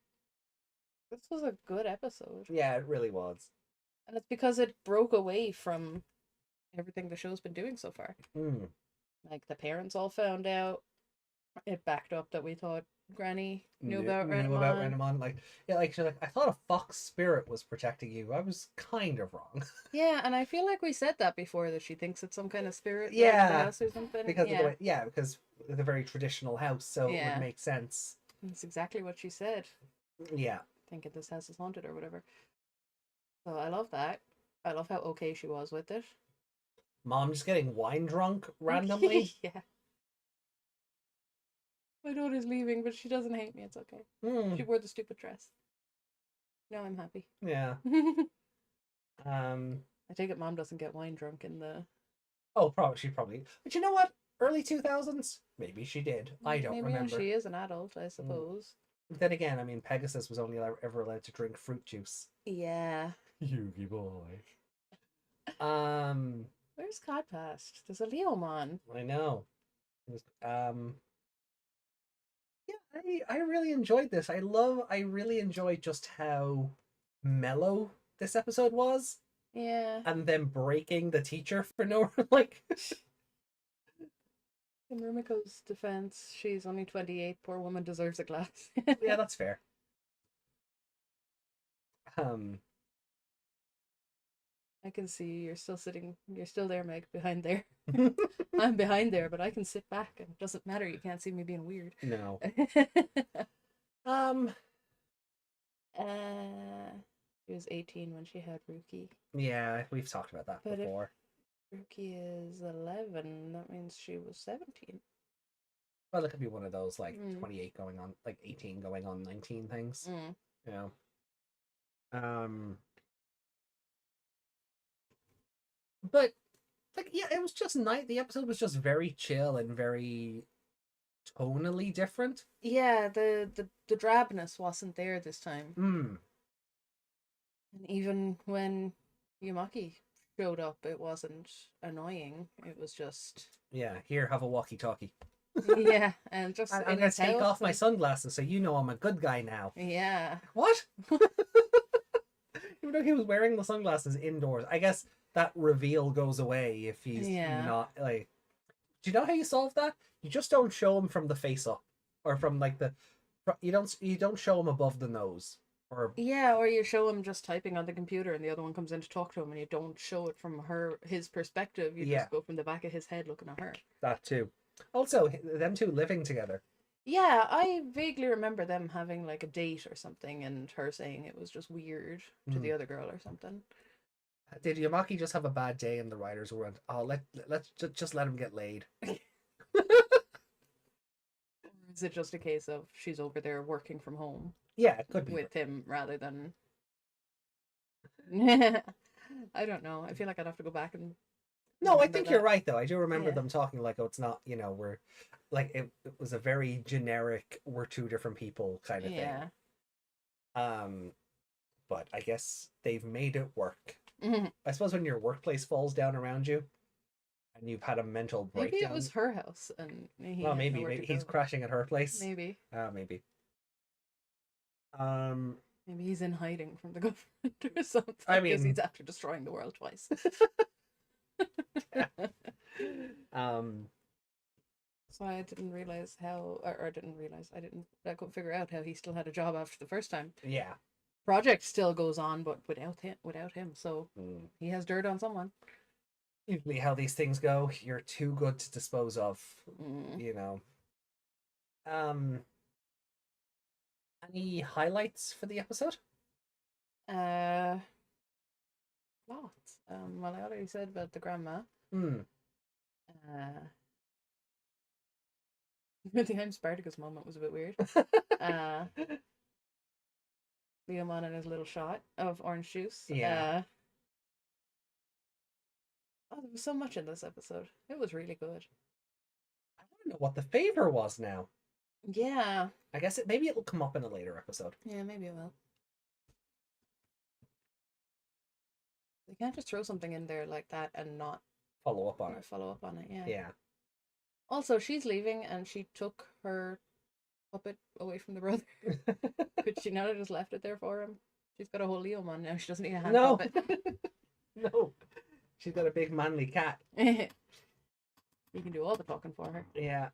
This was a good episode. Yeah, it really was. And it's because it broke away from everything the show's been doing so far. Like, the parents all found out. It backed up that we thought Granny knew about Renamon. Like, yeah, like she's like, I thought a fox spirit was protecting you. I was kind of wrong. Yeah, and I feel like we said that before, that she thinks it's some kind of spirit. Yeah, House or something. Because of the way, because it's a very traditional house, so it would make sense. That's exactly what she said. Yeah, thinking this house is haunted or whatever. So I love that. I love how okay she was with it. Mom just getting wine drunk randomly. Yeah. My daughter's leaving, but she doesn't hate me. It's okay. She wore the stupid dress. Now I'm happy. Yeah. I take it Mom doesn't get wine drunk in the... Oh, probably. But you know what? Early 2000s? Maybe she did. I don't remember. Maybe she is an adult, I suppose. But then again, I mean, Pegasus was only ever allowed to drink fruit juice. Yeah. Yugi boy. Where's Codpast? There's a Leomon. I know. It was, yeah, I really enjoyed this. I really enjoyed just how mellow this episode was. Yeah. And then breaking the teacher for no like. In Rumiko's defense, she's only 28. Poor woman deserves a glass. Yeah, that's fair. I can see you're still there, Meg, behind there. I'm behind there, but I can sit back and it doesn't matter. You can't see me being weird. No. She was 18 when she had Ruki. Yeah, we've talked about that before. Ruki is 11, that means she was 17. Well, it could be one of those, like, 28 going on, like, 18 going on 19 things. You know? But, like, yeah, it was just the episode was just very chill and very tonally different. Yeah, the drabness wasn't there this time. And even when Yumaki showed up, it wasn't annoying. It was just... Yeah, here, have a walkie-talkie. Yeah, and just... I'm going to take off my sunglasses so you know I'm a good guy now. Yeah. What? Even though he was wearing the sunglasses indoors. I guess that reveal goes away if he's not, like... Do you know how you solve that? You just don't show him from the face up. Or from, like, the... You don't show him above the nose. Or you show him just typing on the computer and the other one comes in to talk to him and you don't show it from his perspective. You just go from the back of his head looking at her. That too. Also, them two living together. Yeah, I vaguely remember them having like a date or something and her saying it was just weird to the other girl or something. Did Yamaki just have a bad day and the writers went, oh, let's just let him get laid? Is it just a case of she's over there working from home? Yeah, it could be. With him rather than... I don't know. I feel like I'd have to go back and... No, I think you're right, though. I do remember them talking like, oh, it's not, we're... Like, it was a very generic, we're two different people kind of thing. But I guess they've made it work. I suppose when your workplace falls down around you, and you've had a mental breakdown... Maybe it was her house, and maybe he's crashing at her place. Maybe. Maybe. Maybe he's in hiding from the government or something. I because mean- he's after destroying the world twice. So I didn't realize how, or didn't realize, I couldn't figure out how he still had a job after the first time. Yeah. Project still goes on, but without him. So he has dirt on someone. Usually how these things go, you're too good to dispose of, you know. Any highlights for the episode? Lots. Well, I already said about the grandma. The I'm Spartacus moment was a bit weird. Leomon and his little shot of orange juice. Yeah. There was so much in this episode. It was really good. I want to know what the favor was now. Yeah. I guess maybe it'll come up in a later episode. Yeah, maybe it will. They can't just throw something in there like that and not Follow up on or it. follow up on it. Yeah. Yeah. Also, she's leaving and she took her puppet away from the brother. Could she not have just left it there for him? She's got a whole Leomon now. She doesn't need a hand No. puppet. No. She's got a big manly cat. He can do all the talking for her. Yeah.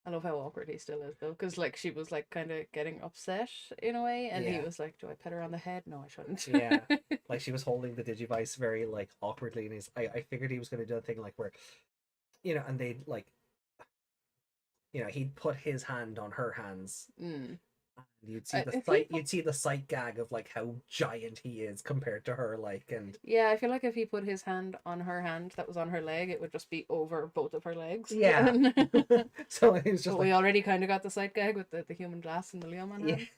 I love how awkward he still is though, because like she was like kind of getting upset in a way, and he Yeah. was like, "Do I pet her on the head? No, I shouldn't." Yeah. Like she was holding the Digivice very like awkwardly, and I figured he was going to do a thing like where, you know, and they'd like, you know, he'd put his hand on her hands. Mm. And you'd see I the think sight. You'd see the sight gag of like how giant he is compared to her. Like, and Yeah, I feel like if he put his hand on her hand that was on her leg, it would just be over both of her legs. Yeah. So it was just But like, we already kind of got the sight gag with the human glass and the Leomon Yeah. hand.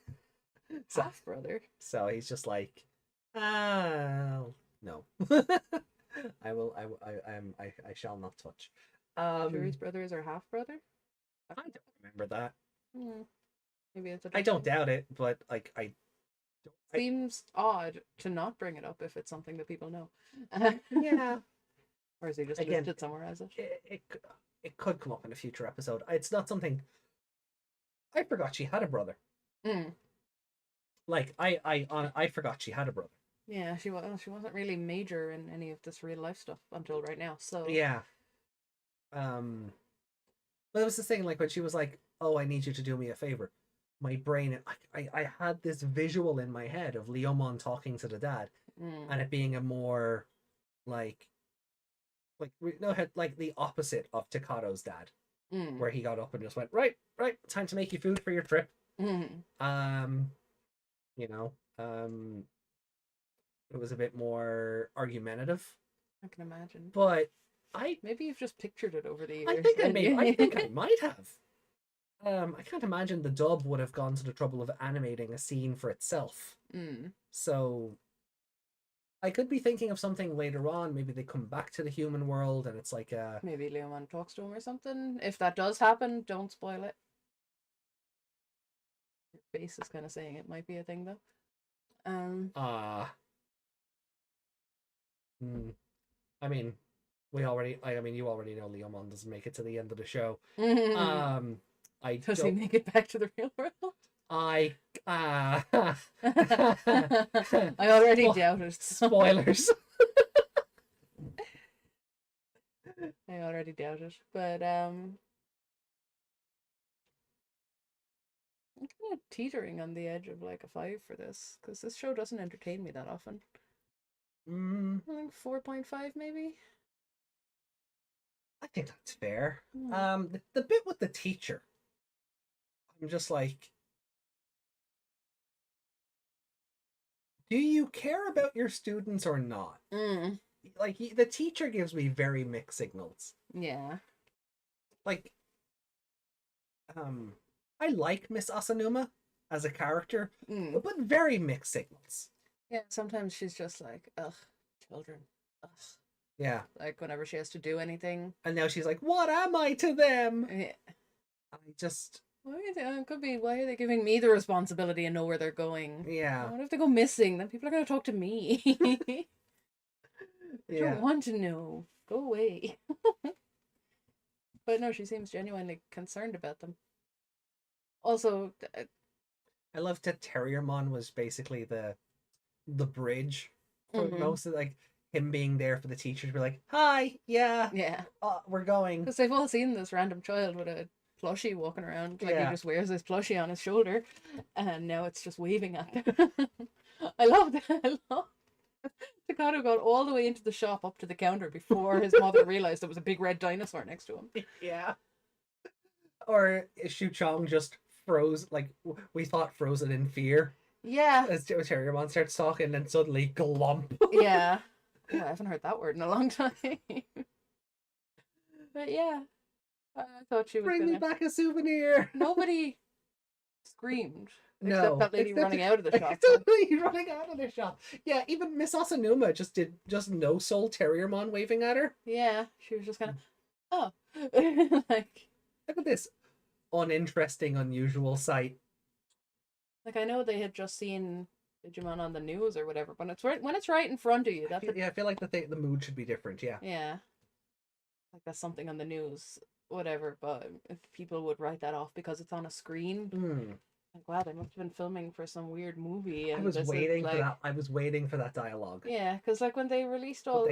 So- Half brother. So he's just like, no, I shall not touch. Sure, his brothers are half brother. I don't remember that. Maybe it's a I don't doubt it, but like I Seems odd to not bring it up if it's something that people know. Yeah. Or is he just Again, listed somewhere as it? it could come up in a future episode. It's not something. I forgot she had a brother. Like I forgot she had a brother. Yeah, she wasn't really major in any of this real life stuff until right now. So Yeah. But it was the thing, like when she was like, "Oh, I need you to do me a favor." My brain, I had this visual in my head of Leomon talking to the dad, and it being a more like the opposite of Takado's dad, where he got up and just went, right, time to make you food for your trip. You know, it was a bit more argumentative. I can imagine. But maybe you've just pictured it over the years. I think I might have. I can't imagine the dub would have gone to the trouble of animating a scene for itself. So I could be thinking of something later on. Maybe they come back to the human world and it's like Maybe Leomon talks to him or something. If that does happen, don't spoil it. Your face is kind of saying it might be a thing though. I mean, you already know Leomon doesn't make it to the end of the show. Does he make it back to the real world? I already doubt it. Spoilers. I already doubt it. But I'm kind of teetering on the edge of like a 5 for this, because this show doesn't entertain me that often. I think 4.5 maybe. I think that's fair. The bit with the teacher, I'm just like, do you care about your students or not? Like the teacher gives me very mixed signals. Yeah. Like, I like Miss Asanuma as a character, but very mixed signals. Yeah, sometimes she's just like, ugh, children. Ugh. Yeah. Like whenever she has to do anything. And now she's like, what am I to them? Yeah. I just... It could be, why are they giving me the responsibility and know where they're going? Yeah. What if they go missing? Then people are going to talk to me. I don't want to know. Go away. But no, she seems genuinely concerned about them. Also, I loved that Terriermon was basically the bridge for Mhm. most of like him being there for the teachers. Be like, hi, yeah, we're going. because they've all seen this random child with a plushie walking around, like Yeah. he just wears his plushie on his shoulder, and now it's just waving at them. I love that. I love Takano got all the way into the shop up to the counter before his mother realized there was a big red dinosaur next to him. Yeah. Or Shu Chong just froze, like we thought frozen in fear. Yeah. As Terriermon starts talking, and suddenly glump. Yeah. Oh, I haven't heard that word in a long time. But yeah, I thought she was Bring me gonna... back a souvenir. Nobody screamed. No, Except that lady except- running out of the shop. Except the lady running out of the shop. Yeah, even Miss Asanuma just did no soul Terriermon waving at her. Yeah, she was just kind of, oh, like Look at this uninteresting, unusual sight. I know they had just seen Digimon on the news or whatever, but it's right when it's right in front of you. That's Yeah, I feel like the mood should be different. Yeah. yeah, like that's something on the news, whatever. But if people would write that off because it's on a screen, like wow, they must have been filming for some weird movie. And I was this is, waiting for like- that. I was waiting for that dialogue. Yeah, because like when they released all,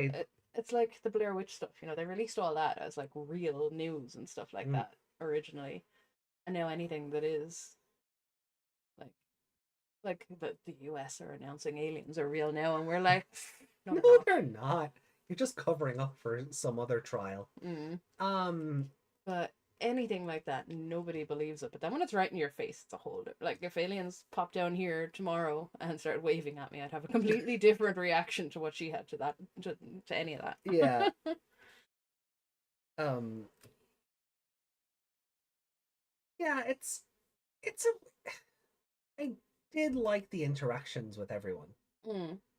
it's like the Blair Witch stuff. You know, they released all that as like real news and stuff like that originally, and now anything that is like the US are announcing aliens are real now, and we're like, no, No, they're not. You're just covering up for some other trial. But anything like that, nobody believes it. But then when it's right in your face, it's a whole like if aliens pop down here tomorrow and started waving at me, I'd have a completely different reaction to what she had to that to any of that. Yeah. Yeah, it's I did like the interactions with everyone.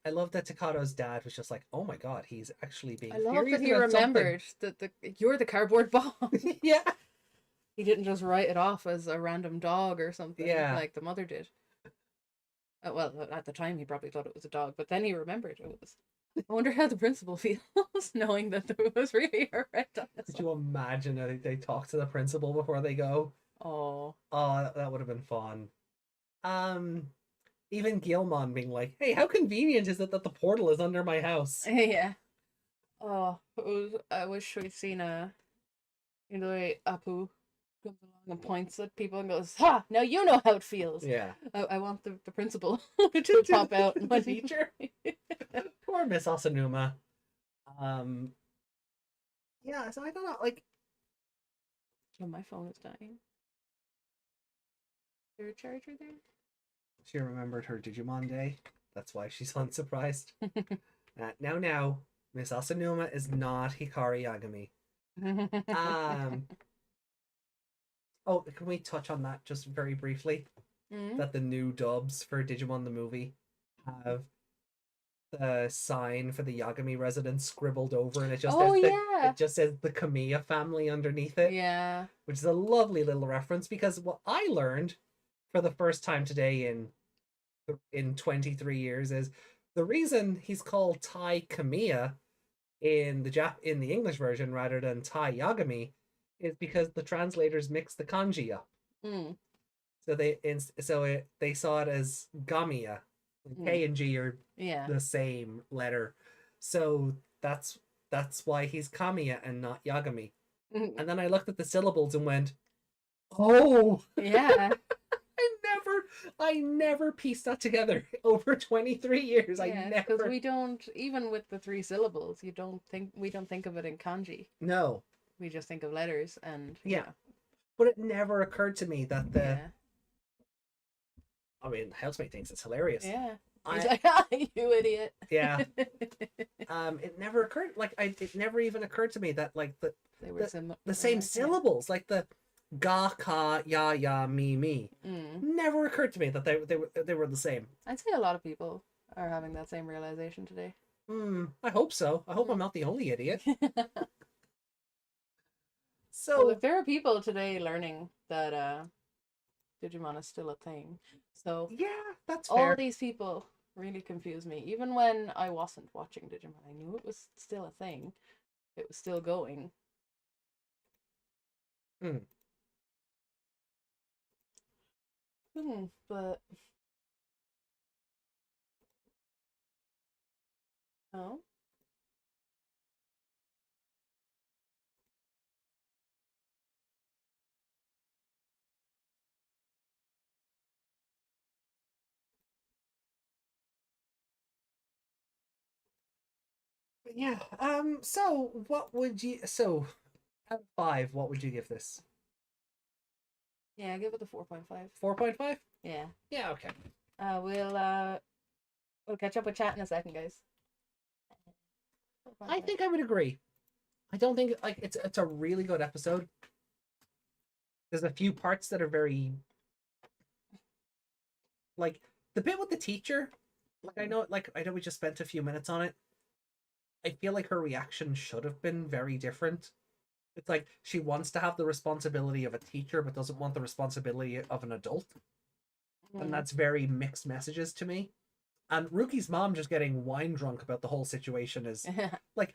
I love that Takado's dad was just like, oh my god, he's actually being I love serious that he about something." remembered that you're the cardboard bomb. Yeah. He didn't just write it off as a random dog or something like the mother did. Well, at the time he probably thought it was a dog, but then he remembered it was. I wonder how the principal feels knowing that there was really a red dinosaur. Could you imagine that they talk to the principal before they go? Oh, that would have been fun. Even Gilmon being like, "Hey, how convenient is it that the portal is under my house?" Yeah. Oh, I wish we'd seen the way Apu comes along and points at people and goes, "Ha! Now you know how it feels." Yeah. I want the principal to pop out and the teacher. Poor Miss Asanuma. Yeah, so I don't know, like. Oh, my phone is dying. Is there a charger there? She remembered her Digimon day. That's why she's unsurprised. Now, Miss Asanuma is not Hikari Yagami. Oh, can we touch on that just very briefly? That the new dubs for Digimon the movie have the sign for the Yagami residence scribbled over, and it just it just says the Kamiya family underneath it. Yeah. Which is a lovely little reference, because what I learned for the first time today in 23 years is the reason he's called Tai Kamiya in the English version rather than Tai Yagami is because the translators mixed the kanji up. So they saw it as Gamiya. K and G are the same letter. So that's why he's Kamiya and not Yagami. And then I looked at the syllables and went, "Oh, yeah." I never pieced that together over 23 years. Yeah, because we don't, even with the 3 syllables, we don't think of it in kanji. No. We just think of letters and yeah. But it never occurred to me that I mean, Housemate thinks it's hilarious. Yeah. He's like, "Ah, you idiot." Yeah. It never occurred, it never even occurred to me that they were the same syllables, like the ga, ka, ya, ya, mi. Never occurred to me that they were the same. I'd say a lot of people are having that same realization today. I hope so. I hope I'm not the only idiot. So well, look, there are people today learning that Digimon is still a thing. So yeah, that's fair. All these people really confuse me. Even when I wasn't watching Digimon, I knew it was still a thing. It was still going. But oh. But yeah. So what would you? So out of 5, what would you give this? Yeah, give it the 4.5. 4.5. Yeah. Yeah. Okay. We'll catch up with chat in a second, guys. I think I would agree. I don't think like it's a really good episode. There's a few parts that are very like the bit with the teacher. I know we just spent a few minutes on it. I feel like her reaction should have been very different. It's like she wants to have the responsibility of a teacher, but doesn't want the responsibility of an adult. And that's very mixed messages to me. And Ruki's mom just getting wine drunk about the whole situation is like...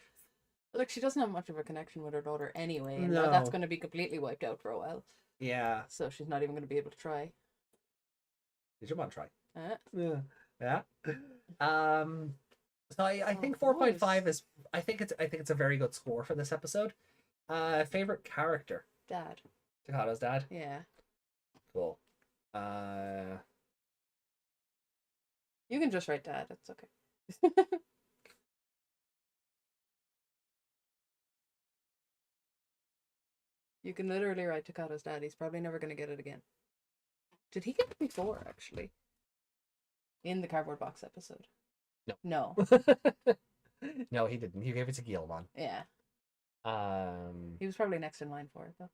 Look, she doesn't have much of a connection with her daughter anyway, and No. that's going to be completely wiped out for a while. Yeah. So she's not even going to be able to try. Did your mom try? Yeah. Yeah. So I think 4.5 is I think it's a very good score for this episode. Favorite character? Dad. Takato's dad? Yeah. Cool. You can just write Dad, it's okay. You can literally write Takato's dad. He's probably never going to get it again. Did he get it before, actually? In the cardboard box episode? No. No. No, he didn't. He gave it to Guillemon. Yeah. He was probably next in line for it, though.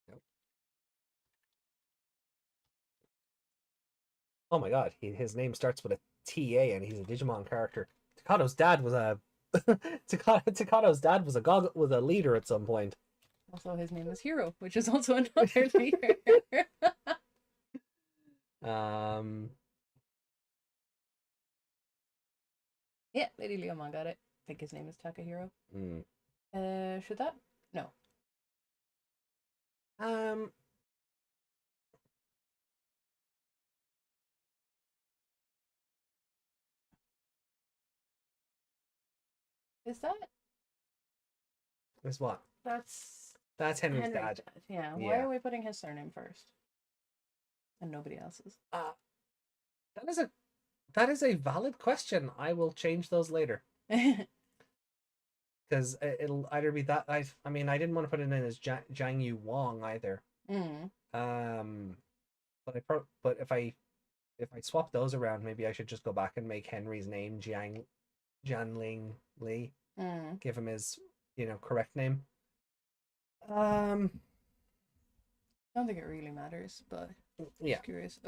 Nope. Oh my god, his name starts with a TA and he's a Digimon character. Takato's dad was a Takato's dad was a leader at some point. Also, his name is Hero, which is also another leader. Yeah, Lady Leomon got it. I think his name is Takahiro. Should that? No. Is that? Is what? That's Henry's dad. Yeah. Why are we putting his surname first? And nobody else's? That is a valid question. I will change those later. Because it'll either be that I mean I didn't want to put it in as Jiang Yu Wong either. But if I swap those around, maybe I should just go back and make Henry's name Jianling Li. Give him his correct name. I don't think it really matters, but yeah. Just curious.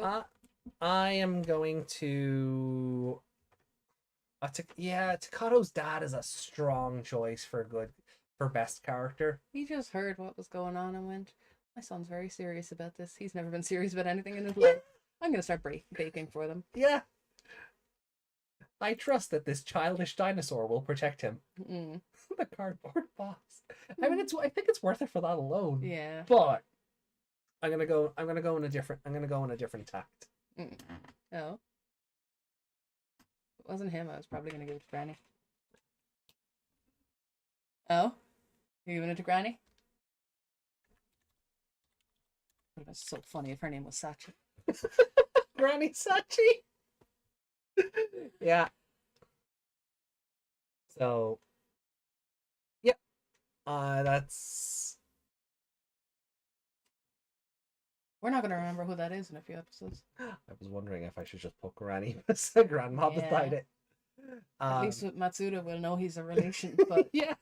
I am going to. Takato's dad is a strong choice for best character. He just heard what was going on and went, my son's very serious about this. He's never been serious about anything in his life. I'm going to start baking for them. Yeah. I trust that this childish dinosaur will protect him. The cardboard box. I mean, I think it's worth it for that alone. Yeah. But I'm gonna go in a different tact. Oh. If it wasn't him, I was probably gonna give it to Granny. Oh? You're giving it to Granny? It would have been so funny if her name was Sachi. Granny Sachi. Yeah. So. Yep. That's. We're not gonna remember who that is in a few episodes. I was wondering if I should just put Granny as a grandma beside it. At least with Matsuda, we'll know he's a relation. But yeah.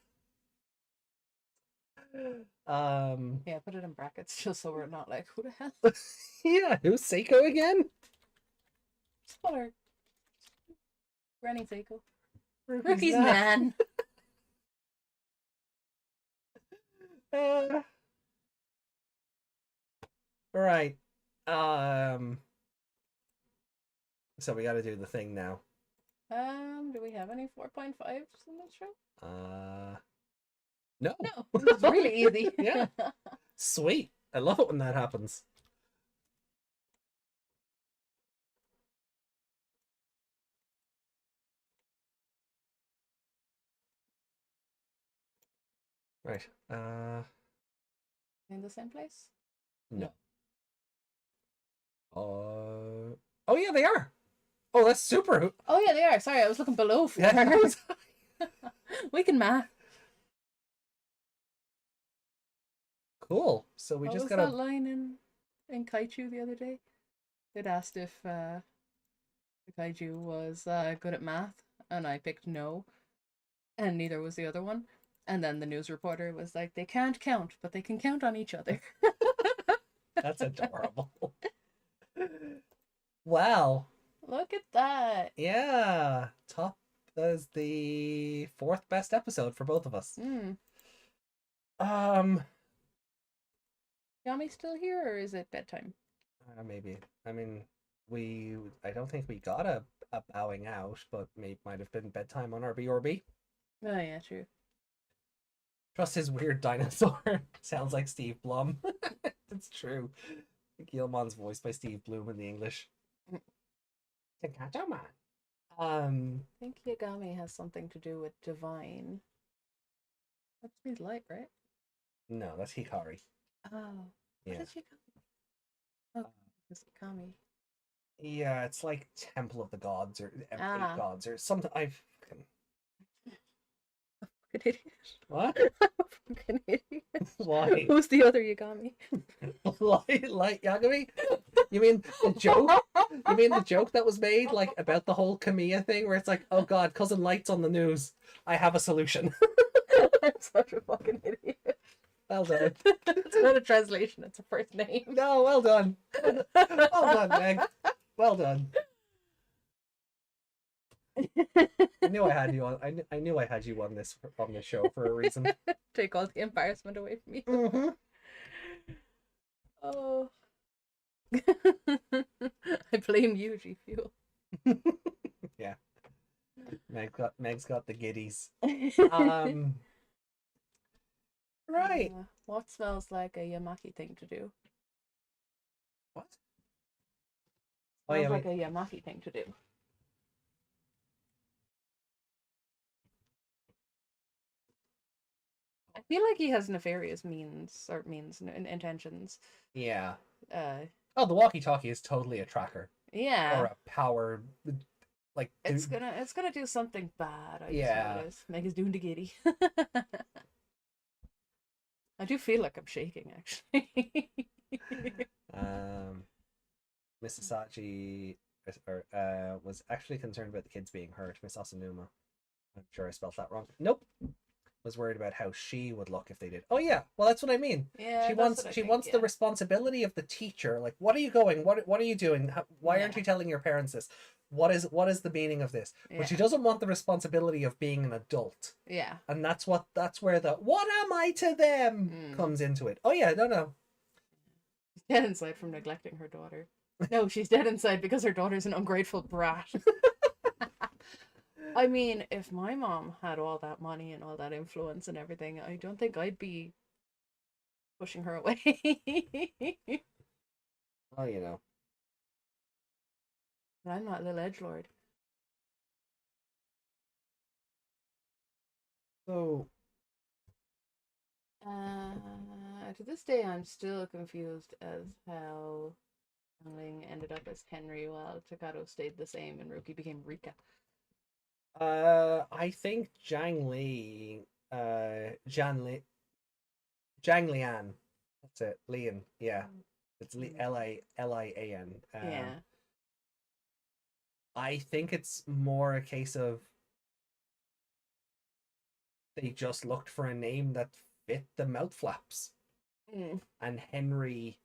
Yeah, put it in brackets just so we're not like, who the hell? Yeah, who's Seiko again? Spoiler. Granny Seiko. Rookie's man. Right. So we got to do the thing now. Do we have any 4.5s in this show? No. No. It's really easy. Yeah. Sweet. I love it when that happens. Right. In the same place? No. Oh yeah, they are. Oh, that's super. Oh yeah, they are. Sorry, I was looking below for her. We can math. Cool. So we What just was gotta. that line in Kaiju the other day? They'd asked if the Kaiju was good at math, and I picked no, and neither was the other one. And then the news reporter was like, "They can't count, but they can count on each other." That's adorable. Wow. Look at that. Yeah. Top. That is the 4th best episode for both of us. Yami's still here, or is it bedtime? Maybe. I mean, I don't think we got a bowing out, but might have been bedtime on our BRB. Oh yeah, true. Trust his weird dinosaur. Sounds like Steve Blum. It's true. Guilmon's voiced by Steve Bloom in the English. I think Yagami has something to do with divine. That's his light, right? No, that's Hikari. Oh. Yeah. What is Yagami? Oh, it's Kami. Yeah, it's like Temple of the Gods or Eight Ah. Gods or something. I've Fucking idiot. What? Fucking idiot. Why? Who's the other Yagami? Like Yagami? You mean the joke? You mean the joke that was made like about the whole Kamiya thing where it's like, oh god, Cousin Light's on the news. I have a solution. I'm such a fucking idiot. Well done. It's not a translation, it's a first name. No, well done. Well done, Meg. Well done. I knew I had you on. I knew I had you on this show for a reason. Take all the embarrassment away from me. Mm-hmm. Oh. I blame you, G Fuel. Yeah. Meg's got the giddies. Right. What smells like a Yamaki thing to do? What? Smells like a Yamaki thing to do. I feel like he has nefarious means and intentions. Yeah. Uh, Oh, the walkie-talkie is totally a tracker. Yeah. Or a power, like. It's gonna do something bad. I Yeah. suppose. Meg is doing the giddy. I do feel like I'm shaking, actually. Mrs. Sachi was actually concerned about the kids being hurt. Miss Asanuma. I'm sure I spelled that wrong. Nope. Was worried about how she would look if they did. Oh yeah, well that's what I mean. Yeah, she that's wants the responsibility of the teacher. Like, what are you going? What are you doing? Why aren't Yeah. you telling your parents this? What is the meaning of this? But she Yeah. doesn't want the responsibility of being an adult. Yeah. And that's where the what am I to them comes into it. Oh yeah, no. She's dead inside from neglecting her daughter. No, she's dead inside because her daughter's an ungrateful brat. I mean, if my mom had all that money and all that influence and everything, I don't think I'd be pushing her away. Oh, you know. But I'm not a little edgelord. So, to this day, I'm still confused as how Ling ended up as Henry while Takato stayed the same and Ruki became Rika. I think Zhang Lian. That's it. Lian. Yeah. It's Lian. Yeah. I think it's more a case of they just looked for a name that fit the mouth flaps. And Henry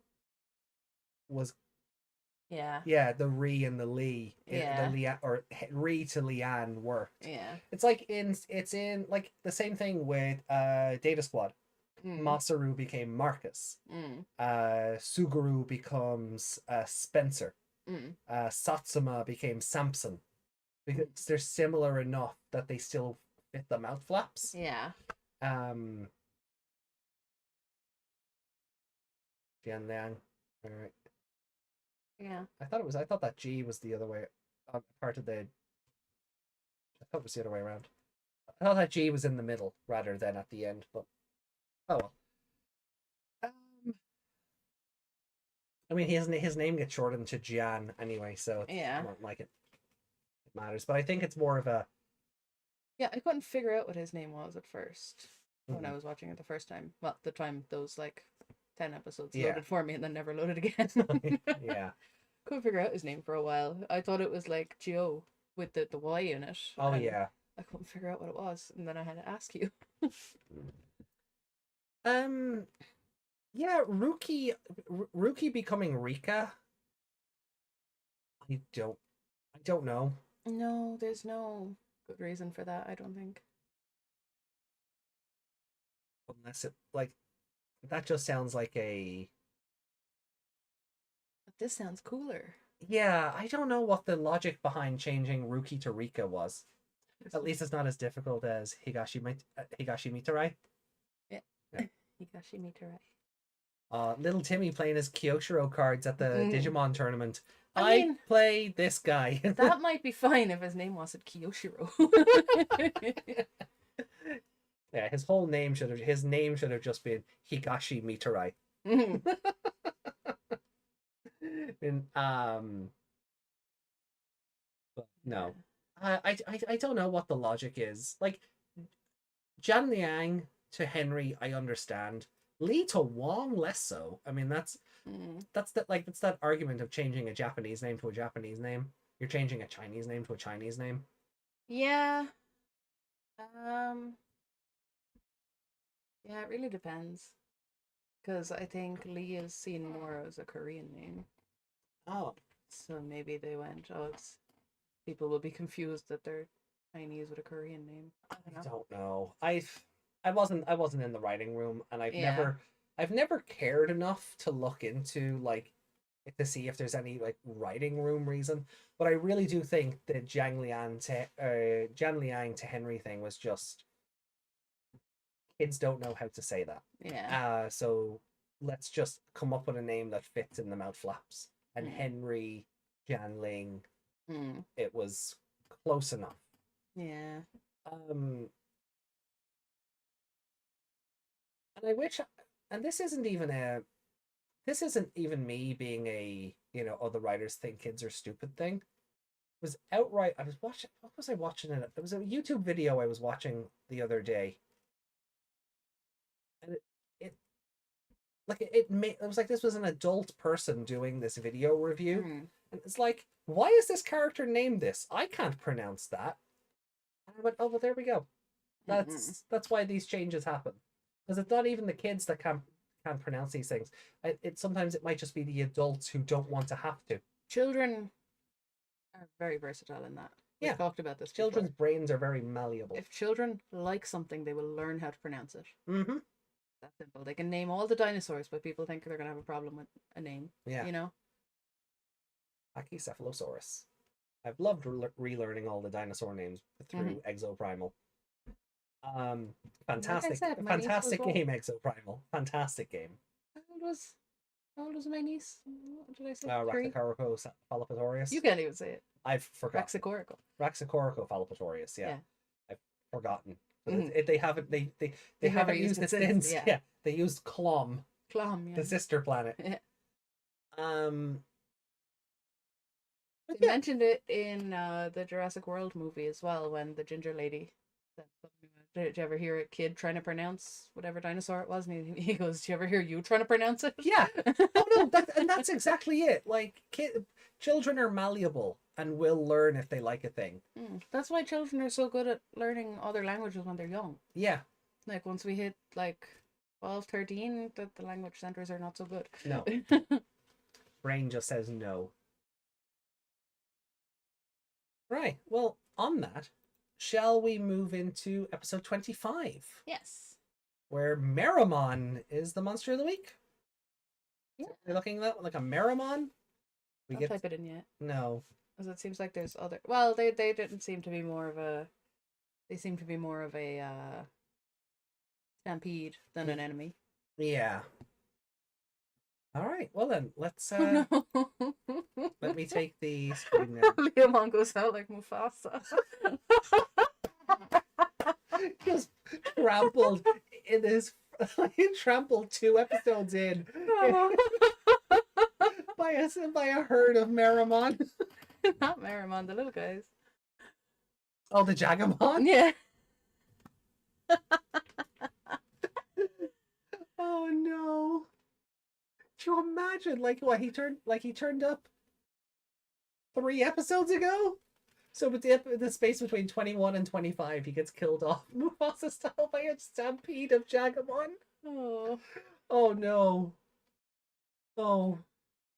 was Yeah. the Re and the Lee. Yeah. The Lian, or Re to Lian worked. Yeah. It's like it's in like the same thing with Data Squad. Masaru became Marcus. Suguru becomes Spencer. Satsuma became Samson. Because they're similar enough that they still fit the mouth flaps. Yeah. Jian Liang. All right. Yeah. I thought that G was the other way. Part of the. I thought it was the other way around. I thought that G was in the middle rather than at the end, but oh well. I mean, his name gets shortened to Jian anyway, so it's not like it matters. But I think it's more of a. Yeah, I couldn't figure out what his name was at first when I was watching it the first time. Well, the time those like 10 episodes loaded for me and then never loaded again. Yeah. Couldn't figure out his name for a while. I thought it was like Gio with the Y in it. Oh yeah. I couldn't figure out what it was, and then I had to ask you. Yeah, Ruki becoming Rika. I don't know. No, there's no good reason for that, I don't think. Unless it like that just sounds like a. But this sounds cooler. Yeah, I don't know what the logic behind changing Ruki to Rika was. At least it's not as difficult as Higashi Mitarai. Yeah. Higashi Mitarai. Little Timmy playing his Kyoshiro cards at the Digimon tournament. I mean, play this guy. That might be fine if his name wasn't Kyoshiro. Yeah, his name should have just been Higashi Mitarai. But no. I don't know what the logic is. Like Jian Liang to Henry, I understand. Lee to Wong, less so. I mean, that's that argument of changing a Japanese name to a Japanese name. You're changing a Chinese name to a Chinese name. Yeah. Yeah, it really depends. Because I think Lee is seen more as a Korean name. Oh. So maybe they went, people will be confused that they're Chinese with a Korean name. I don't know. I wasn't in the writing room, and I've never cared enough to look into to see if there's any writing room reason. But I really do think the Jian Liang to Henry thing was just kids don't know how to say that. Yeah. So let's just come up with a name that fits in the mouth flaps. And Henry Jianling, it was close enough. Yeah. And I wish, and this isn't even me being a, the writers think kids are stupid thing. It was outright, what was I watching it? It was a YouTube video I was watching the other day. And it was like this was an adult person doing this video review. And it's like, why is this character named this? I can't pronounce that. And I went, oh, well, there we go. That's why these changes happen. Because it's not even the kids that can't pronounce these things. Sometimes it might just be the adults who don't want to have to. Children are very versatile in that. We've talked about this. Children's brains are very malleable. If children like something, they will learn how to pronounce it. Mm-hmm. That's simple. They can name all the dinosaurs, but people think they're going to have a problem with a name. Yeah. Pachycephalosaurus. I've loved relearning all the dinosaur names through Exoprimal. Fantastic game, Exoprimal. Fantastic game. How old was my niece? What did I say? Raxacorico You can't even say it. I've forgotten. Raxacorico fallopatorius, yeah. I've forgotten. They haven't used it since. Yeah. They used Clom. The sister planet. Yeah. They mentioned it in the Jurassic World movie as well, when the ginger lady said something about, did you ever hear a kid trying to pronounce whatever dinosaur it was? And he goes, do you ever hear you trying to pronounce it? Yeah. Oh no, that's exactly it. Like children are malleable and will learn if they like a thing. That's why children are so good at learning other languages when they're young. Yeah. Like once we hit 12, 13, the language centers are not so good. No. Brain just says no. Right. Well, on that, shall we move into episode 25? Yes. Where Meramon is the monster of the week? Yeah. You're looking at that like a Meramon? Don't type it in yet. No. Because it seems like there's other... Well, they didn't seem to be more of a... They seem to be more of a stampede than an enemy. Yeah. All right. Well then, let's Oh, let me take the screen now. Leomon goes out like Mufasa. Just trampled in his he trampled 2 episodes in by a herd of Meramon. Not Meramon, the little guys. Oh, the Jagamon? Yeah. Oh no. Do you imagine he turned up 3 episodes ago? So with the space between 21 and 25, he gets killed off Mufasa style by a stampede of Jagamon. Oh. Oh no. Oh.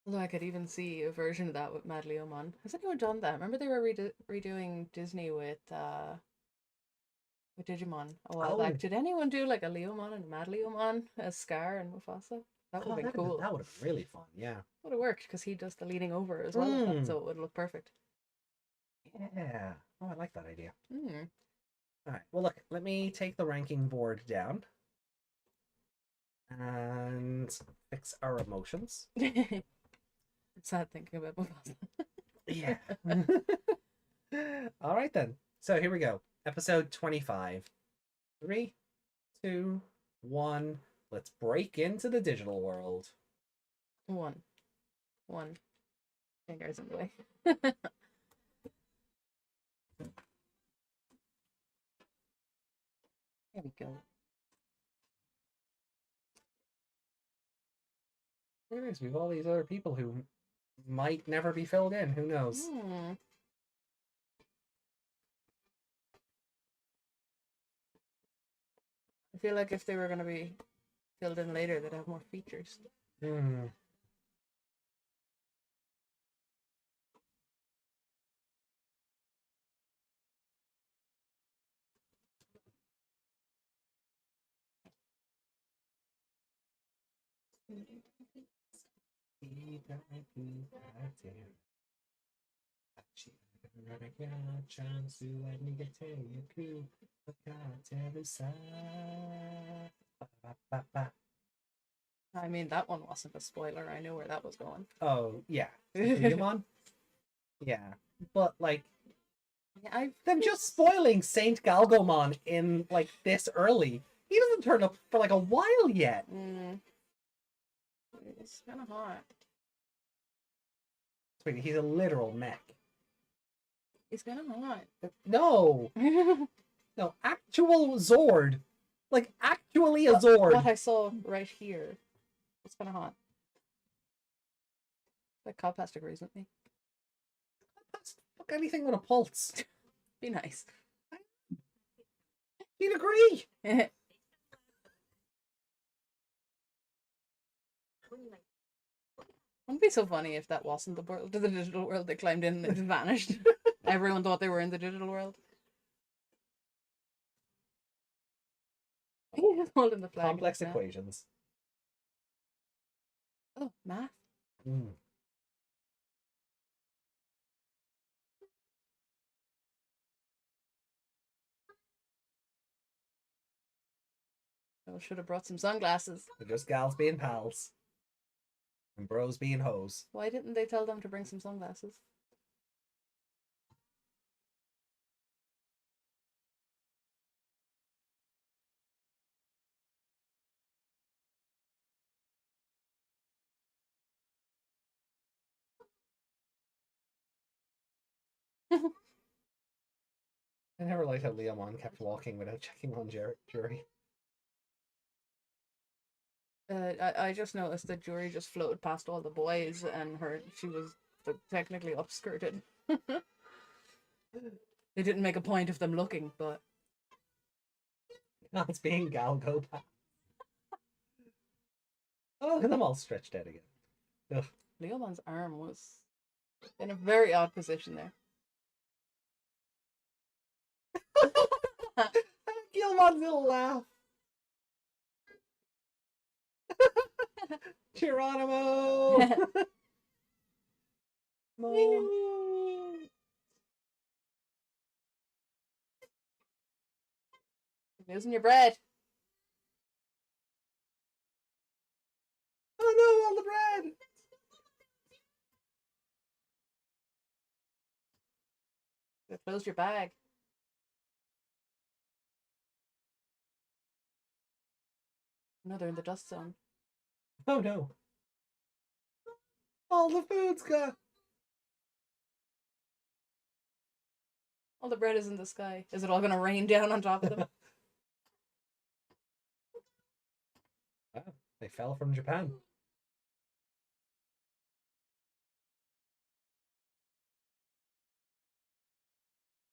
Although I could even see a version of that with Mad Leomon. Has anyone done that? Remember they were redoing Disney with Digimon a while back. Did anyone do like a Leomon and a Mad Leomon as Scar and Mufasa? That would have been cool. That would have been really fun, yeah. Would have worked because he does the leaning over as well, so it would look perfect. Yeah. Oh, I like that idea. Mm. All right. Well, look, let me take the ranking board down and fix our emotions. I'm sad thinking about Mufasa. Yeah. All right, then. So here we go. Episode 25. 3, 2, 1. Let's break into the digital world. One. Fingers in the way. There we go. There is. We've all these other people who might never be filled in. Who knows? I feel like if they were going to be filled in later, they'd have more features. I mean, that one wasn't a spoiler. I knew where that was going. Oh, yeah. Digimon? Yeah. But, like, them just spoiling Saint Galgomon in, like, this early. He doesn't turn up for, like, a while yet. It's kind of hot. Wait, he's a literal mech. It's kind of hot. No! No, actual Zord. Like, actually a Zord. What I saw right here. It's kind of hot. Like, Copast agrees with me. Fuck anything with a pulse. Be nice. He'd agree. Wouldn't it be so funny if that wasn't the world, the digital world they climbed in and it just vanished? Everyone thought they were in the digital world. He's holding the flag. Complex equations. Oh, math. I should have brought some sunglasses. They're just gals being pals. And bros being hoes. Why didn't they tell them to bring some sunglasses? I never liked how Leomon kept walking without checking on Jury. I just noticed that Jury just floated past all the boys and she was technically upskirted. They didn't make a point of them looking, but... No, it's being Galgo. Oh, look at them all stretched out again. Ugh. Leomon's arm was in a very odd position there. Gilmon's little laugh. Geronimo! Losing your bread. Oh no, all the bread! You closed your bag. No, they're in the dust zone. Oh no. All the food's gone. All the bread is in the sky. Is it all going to rain down on top of them? Wow, they fell from Japan.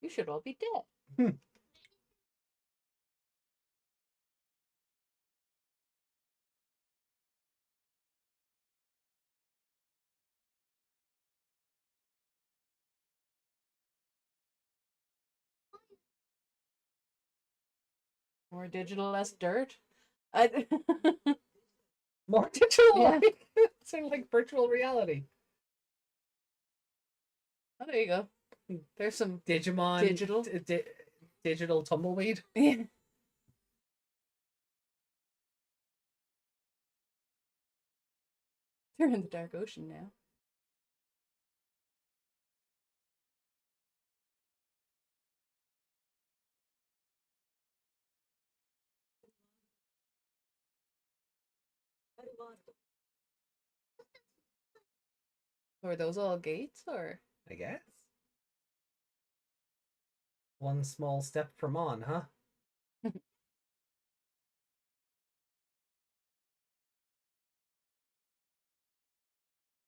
You should all be dead. More digital, less dirt. More digital, Yeah. like it's sort of like virtual reality. Oh, there you go. There's some Digimon digital. Digital tumbleweed. Yeah. They're in the dark ocean now. Are those all gates, or? I guess. One small step for Mon, huh?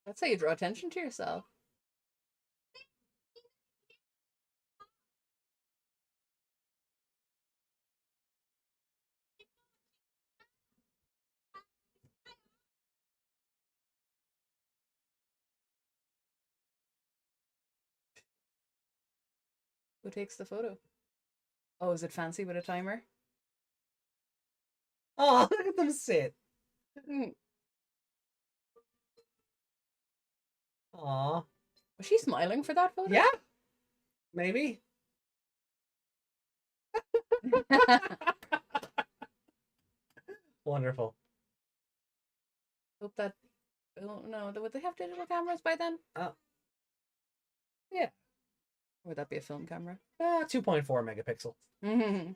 That's how you draw attention to yourself. Who takes the photo? Oh, is it fancy with a timer? Oh, look at them sit. Aw. Was she smiling for that photo? Yeah. Maybe. Wonderful. Hope that. Oh no, would they have digital cameras by then? Oh. Yeah. Or would that be a film camera? 2.4 megapixel. Mm-hmm.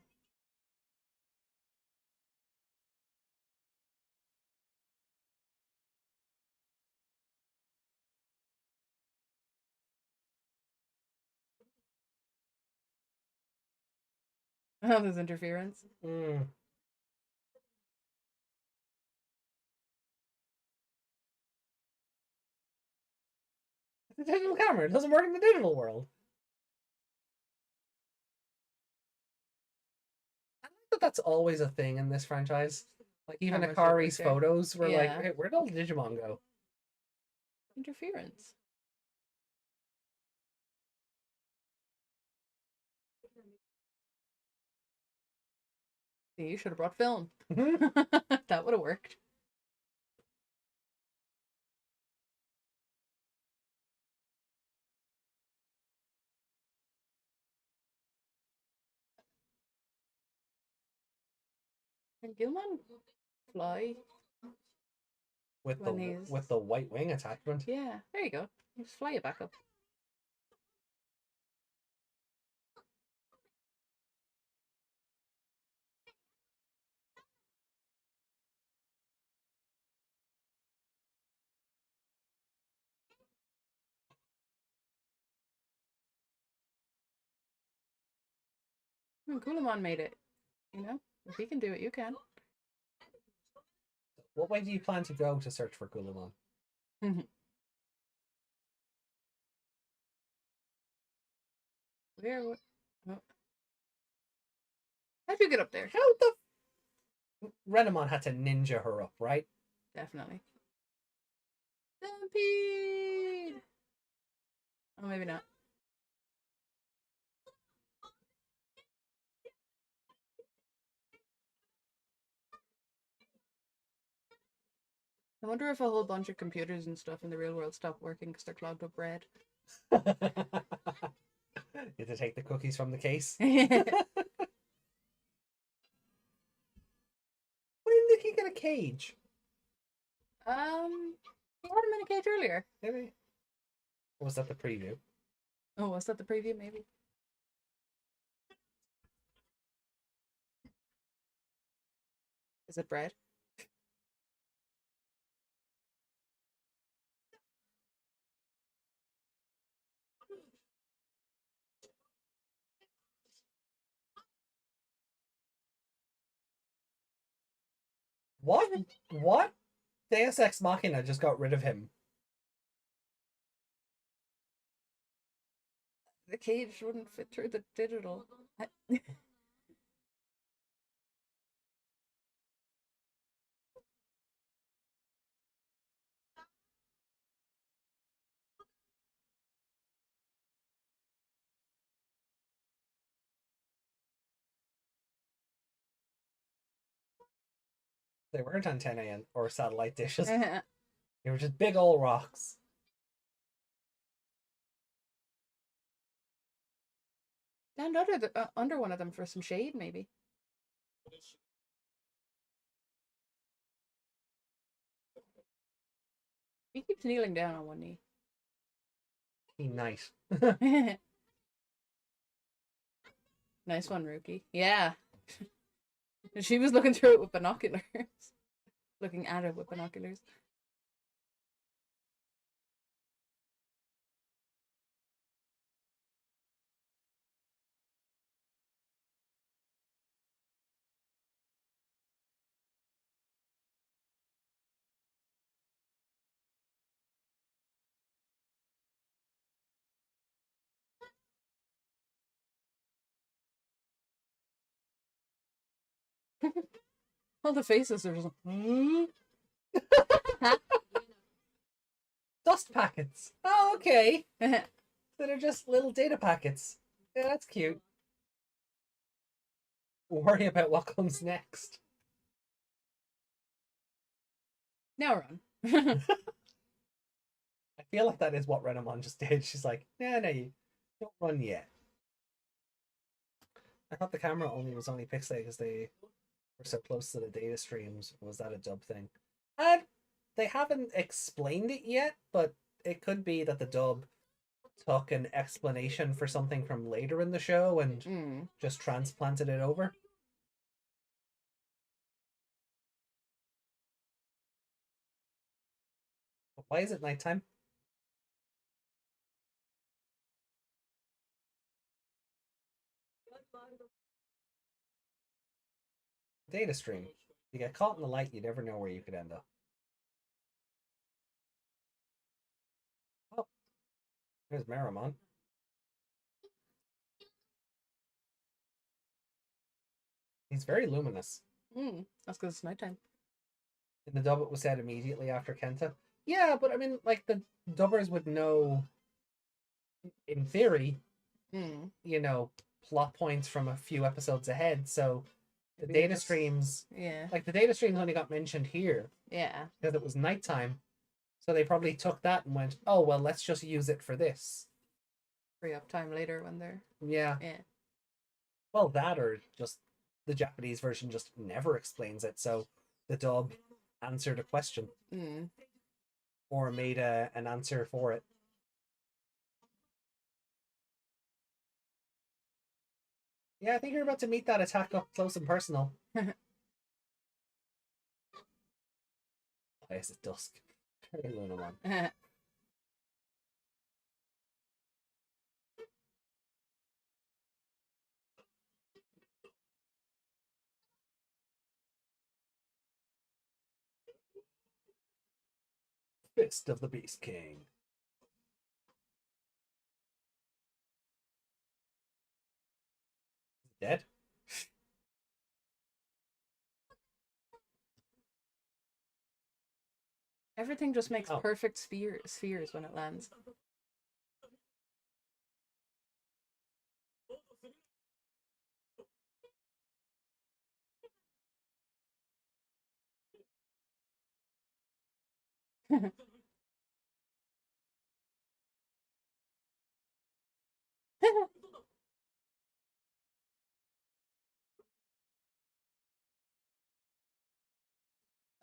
Oh, there's interference. Mm. It's a digital camera. It doesn't work in the digital world. I like that that's always a thing in this franchise. Like even Cameras Akari's over there. photos were like, Yeah. hey, where'd all the Digimon go? Interference. See, you should have brought film. That would have worked. Can Gilman fly? With When he's- the white wing attachment. Yeah, there you go. Just fly it back up. Kulamon made it. You know, if he can do it, you can. What way do you plan to go to search for Kulamon? Where? Oh. How'd you get up there? How the Renamon had to ninja her up, right? Definitely. Stampede! Oh, maybe not. I wonder if a whole bunch of computers and stuff in the real world stop working because they're clogged up red. You have to take the cookies from the case. When did he get a cage? He had him in a cage earlier. Maybe. Or was that the preview? Oh, was that the preview? Maybe. Is it bread? What? What? Deus Ex Machina just got rid of him. The cage wouldn't fit through the digital. They weren't antennae or satellite dishes. They were just big old rocks. Stand under one of them for some shade, maybe. He keeps kneeling down on one knee. He nice. Nice one, Rookie. Yeah. She was looking through it with binoculars. Looking at it with binoculars. All the faces are just Dust packets. Oh, okay. That are just little data packets. Yeah, that's cute. Worry about what comes next. now run. I feel like that is what Renamon just did. She's like, no, you don't run yet. I thought the camera was only pixelated because they were so close to the data streams. Was that a dub thing? And they haven't explained it yet, but it could be that the dub took an explanation for something from later in the show and just transplanted it over. Why is it nighttime? Data stream. You get caught in the light, you never know where you could end up. Oh, there's Marimon. He's very luminous. That's because it's nighttime. In the dub, it was said immediately after Kenta. Yeah, but I mean, like, the dubbers would know, in theory, you know, plot points from a few episodes ahead, so the data streams, like, the data streams only got mentioned here. Yeah. Because it was nighttime. So they probably took that and went, oh, well, let's just use it for this. Free up time later when they're... Yeah. Yeah. Well, that or just the Japanese version just never explains it, so the dub answered a question. Or made an answer for it. Yeah, I think you're about to meet that attack up close and personal. Why is it dusk? Very Luna one. Fist of the Beast King. Dead? Everything just makes perfect spheres when it lands.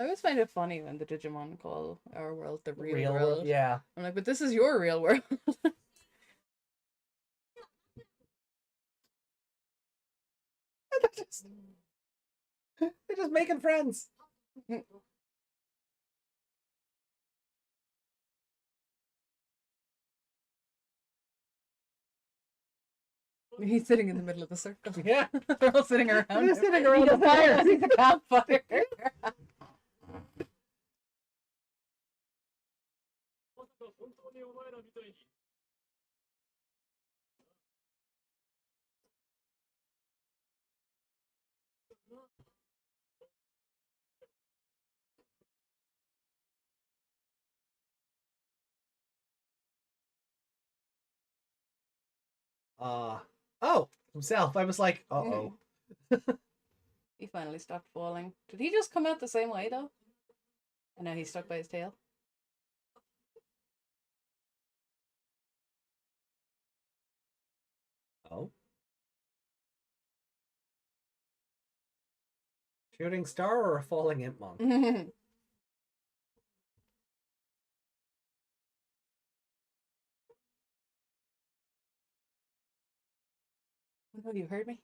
I always find it funny when the Digimon call our world the real, Real world. world, yeah. I'm like, but this is your real world. They're just making friends. He's sitting in the middle of the circle. Yeah. They're all sitting around. They're him. sitting around He's the fire. He's a campfire. Oh, himself. I was like, uh-oh. He finally stopped falling. Did he just come out the same way, though? And now he's stuck by his tail? Oh. Shooting star or a falling Impmon? Oh, you heard me?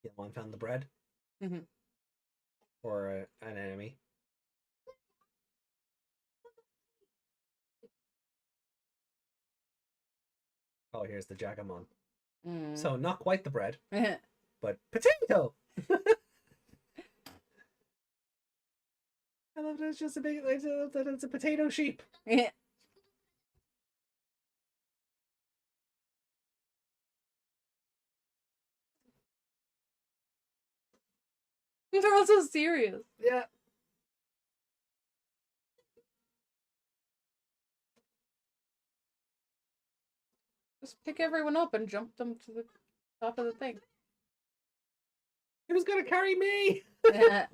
Impmon found the bread? Mm-hmm. Or an enemy? Oh, here's the Jagamon. So not quite the bread, but potato. I love that it's just a big. I love that it's a potato sheep. Yeah. They're all so serious. Yeah. Just pick everyone up and jump them to the top of the thing. Who's gonna carry me? Yeah.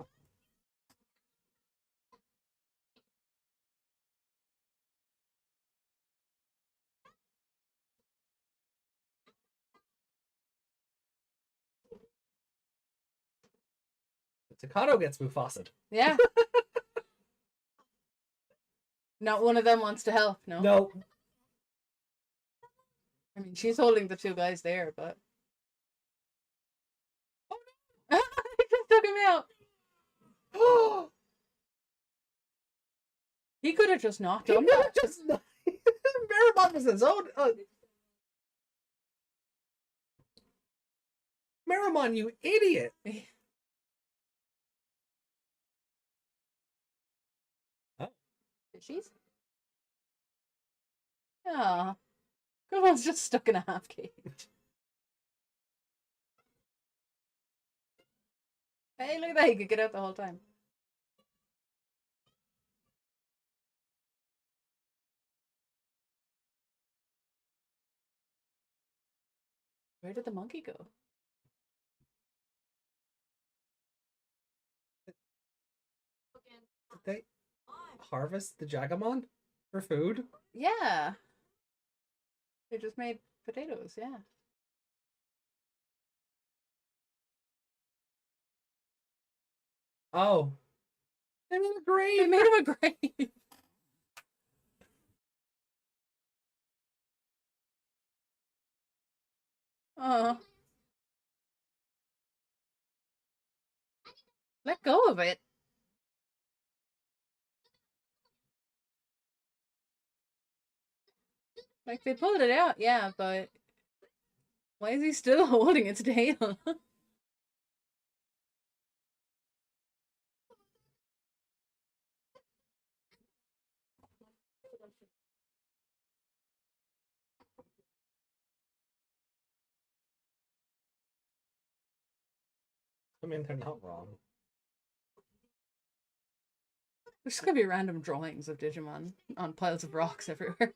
Takato gets Mufasa'd. Yeah. Not one of them wants to help, no? No. I mean, she's holding the two guys there, but... Oh no! He just took him out! He could have just knocked him. Maribon was his own... Marimon, you idiot! Fishies? Yeah. Good one's just stuck in a half cage. Hey, look at that. He could get out the whole time. Where did the monkey go? Did they harvest the Jagamon for food? Yeah. They just made potatoes, yeah. Oh. They made a grave! They made him a grave! Oh. Let go of it. Like, they pulled it out, yeah, but... Why is he still holding its tail? I mean, they're not wrong. There's just gonna be random drawings of Digimon on piles of rocks everywhere.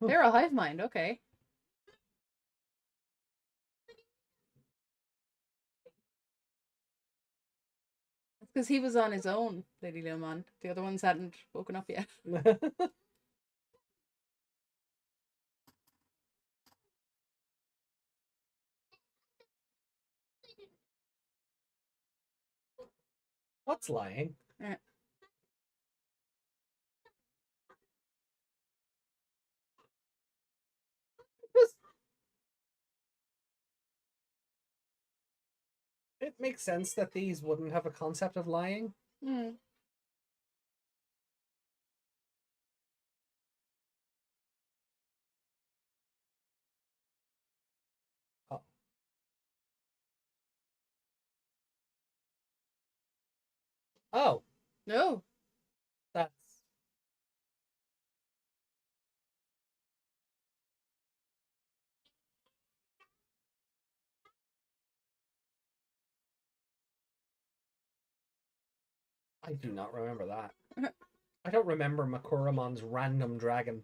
They're a hive mind, okay. That's because he was on his own, Lady Leomon. The other ones hadn't woken up yet. What's lying? It makes sense that these wouldn't have a concept of lying. Hmm. Oh. Oh. No. That's... I do not remember that. I don't remember Makuramon's random dragon.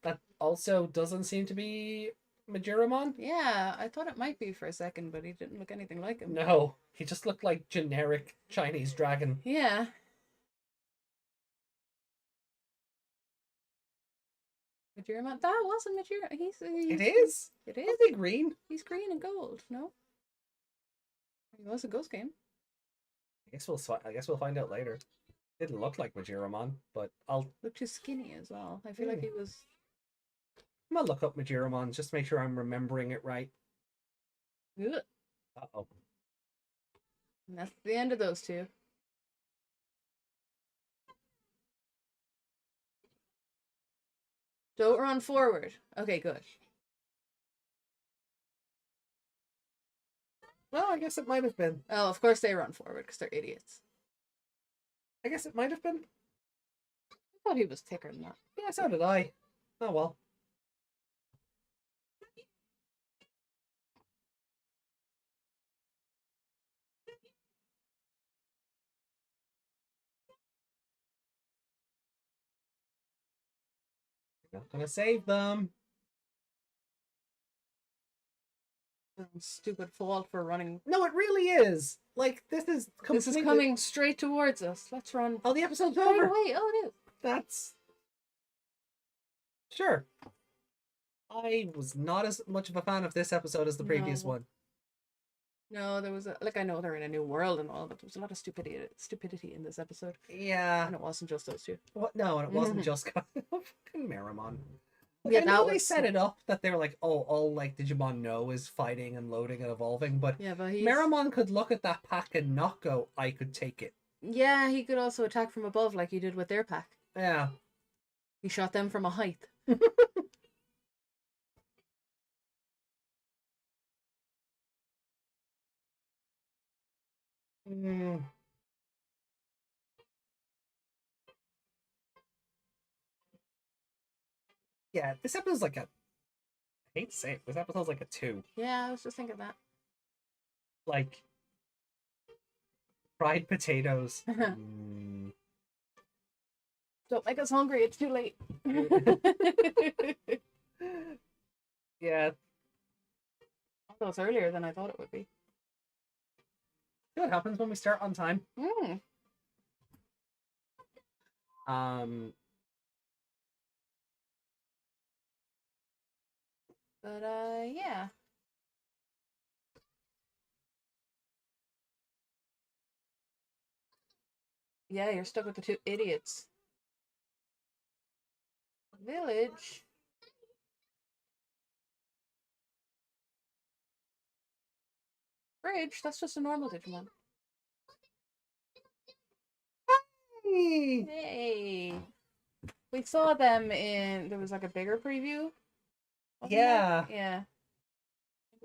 That also doesn't seem to be Majiramon. Yeah, I thought it might be for a second, but he didn't look anything like him. No, he just looked like generic Chinese dragon. Yeah. Majiramon. That wasn't Majiramon. It is. It is. Is he green? He's green and gold. No. He was a ghost game. I guess we'll find out later. Didn't look like Majiramon, but I'll Looked too skinny as well. I feel like he was. I'm gonna look up Majiramon just to make sure I'm remembering it right. Ugh. Uh-oh. And that's the end of those two. Don't run forward. Okay, good. Well, I guess it might have been. Oh, of course they run forward because they're idiots. I guess it might have been. I thought he was thicker than that. Yeah, so did I. Oh well. Not gonna save them. Stupid fault for running. No, it really is. Like, this is coming straight towards us. Let's run. Oh, the episode's Right over. away. Oh, it is. That's... Sure. I was not as much of a fan of this episode as the previous one. No, there was I know they're in a new world and all, but there was a lot of stupidity in this episode. Yeah. And it wasn't just those two. What? No, and it wasn't just fucking Meramon. Like, Yeah, I know that they was set it up that they were like, oh, all like Digimon know is fighting and loading and evolving, but yeah, but Meramon could look at that pack and not go, I could take it. Yeah, he could also attack from above like he did with their pack. Yeah. He shot them from a height. Yeah, this episode's like a... I hate to say it, this episode's like a 2. Yeah, I was just thinking that. Like... Fried potatoes. Don't make us hungry, it's too late. Yeah. That was earlier than I thought it would be. See what happens when we start on time. But yeah. Yeah, you're stuck with the two idiots. Village. Bridge, that's just a normal Digimon. Hey! We saw them in... There was like a bigger preview. wasn't Yeah. there? Yeah.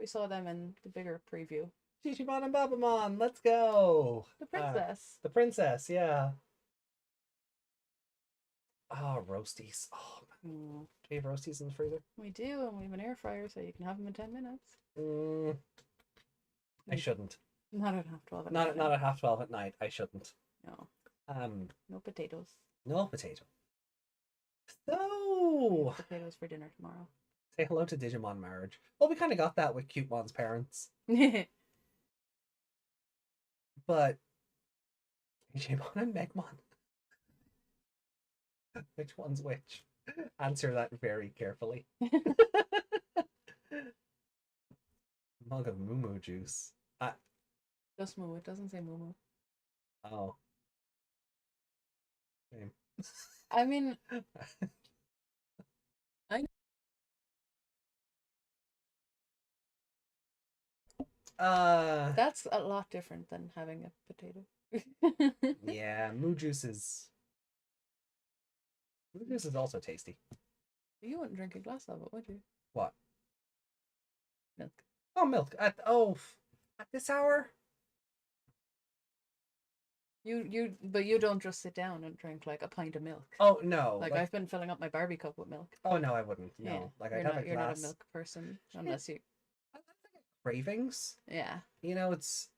We saw them in the bigger preview. Digimon and Babamon, let's go! The princess. The princess, yeah. Oh, roasties. Oh, man. Do we have roasties in the freezer? We do, and we have an air fryer, so you can have them in 10 minutes. I shouldn't. Not at half 12 at Not night. at 12:30 at night. I shouldn't. No. No potatoes. No potato. So Ooh. Potatoes for dinner tomorrow. Say hello to Digimon marriage. Well, we kind of got that with Cutemon's parents. But Digimon and Megmon. Which one's which? Answer that very carefully. Mug of Moo juice. Just Moo. It doesn't say Moo. Oh. Same. I mean, that's a lot different than having a potato. Yeah, Moo juice is also tasty. You wouldn't drink a glass of it, would you? What? Milk. Oh, milk. At this hour? But you don't just sit down and drink like a pint of milk. Oh no! Like I've been filling up my Barbie cup with milk. Oh no, I wouldn't. No, Yeah. like you're I'd have not, a you're not a glass. milk person unless you. Cravings. Yeah. You know, it's.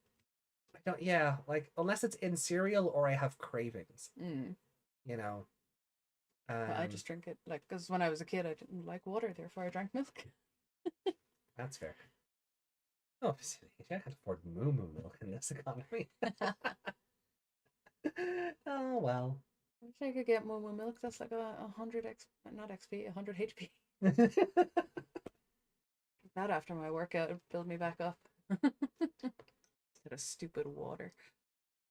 I don't. Yeah, like unless it's in cereal or I have cravings. Mm. You know. But I just drink it like because when I was a kid I didn't like water, therefore I drank milk. That's fair. Oh, I can't afford Moo milk in this economy. Oh well. I wish I could get Moo milk. That's like a 100 not XP, 100 HP. That after my workout would build me back up. Instead of stupid water.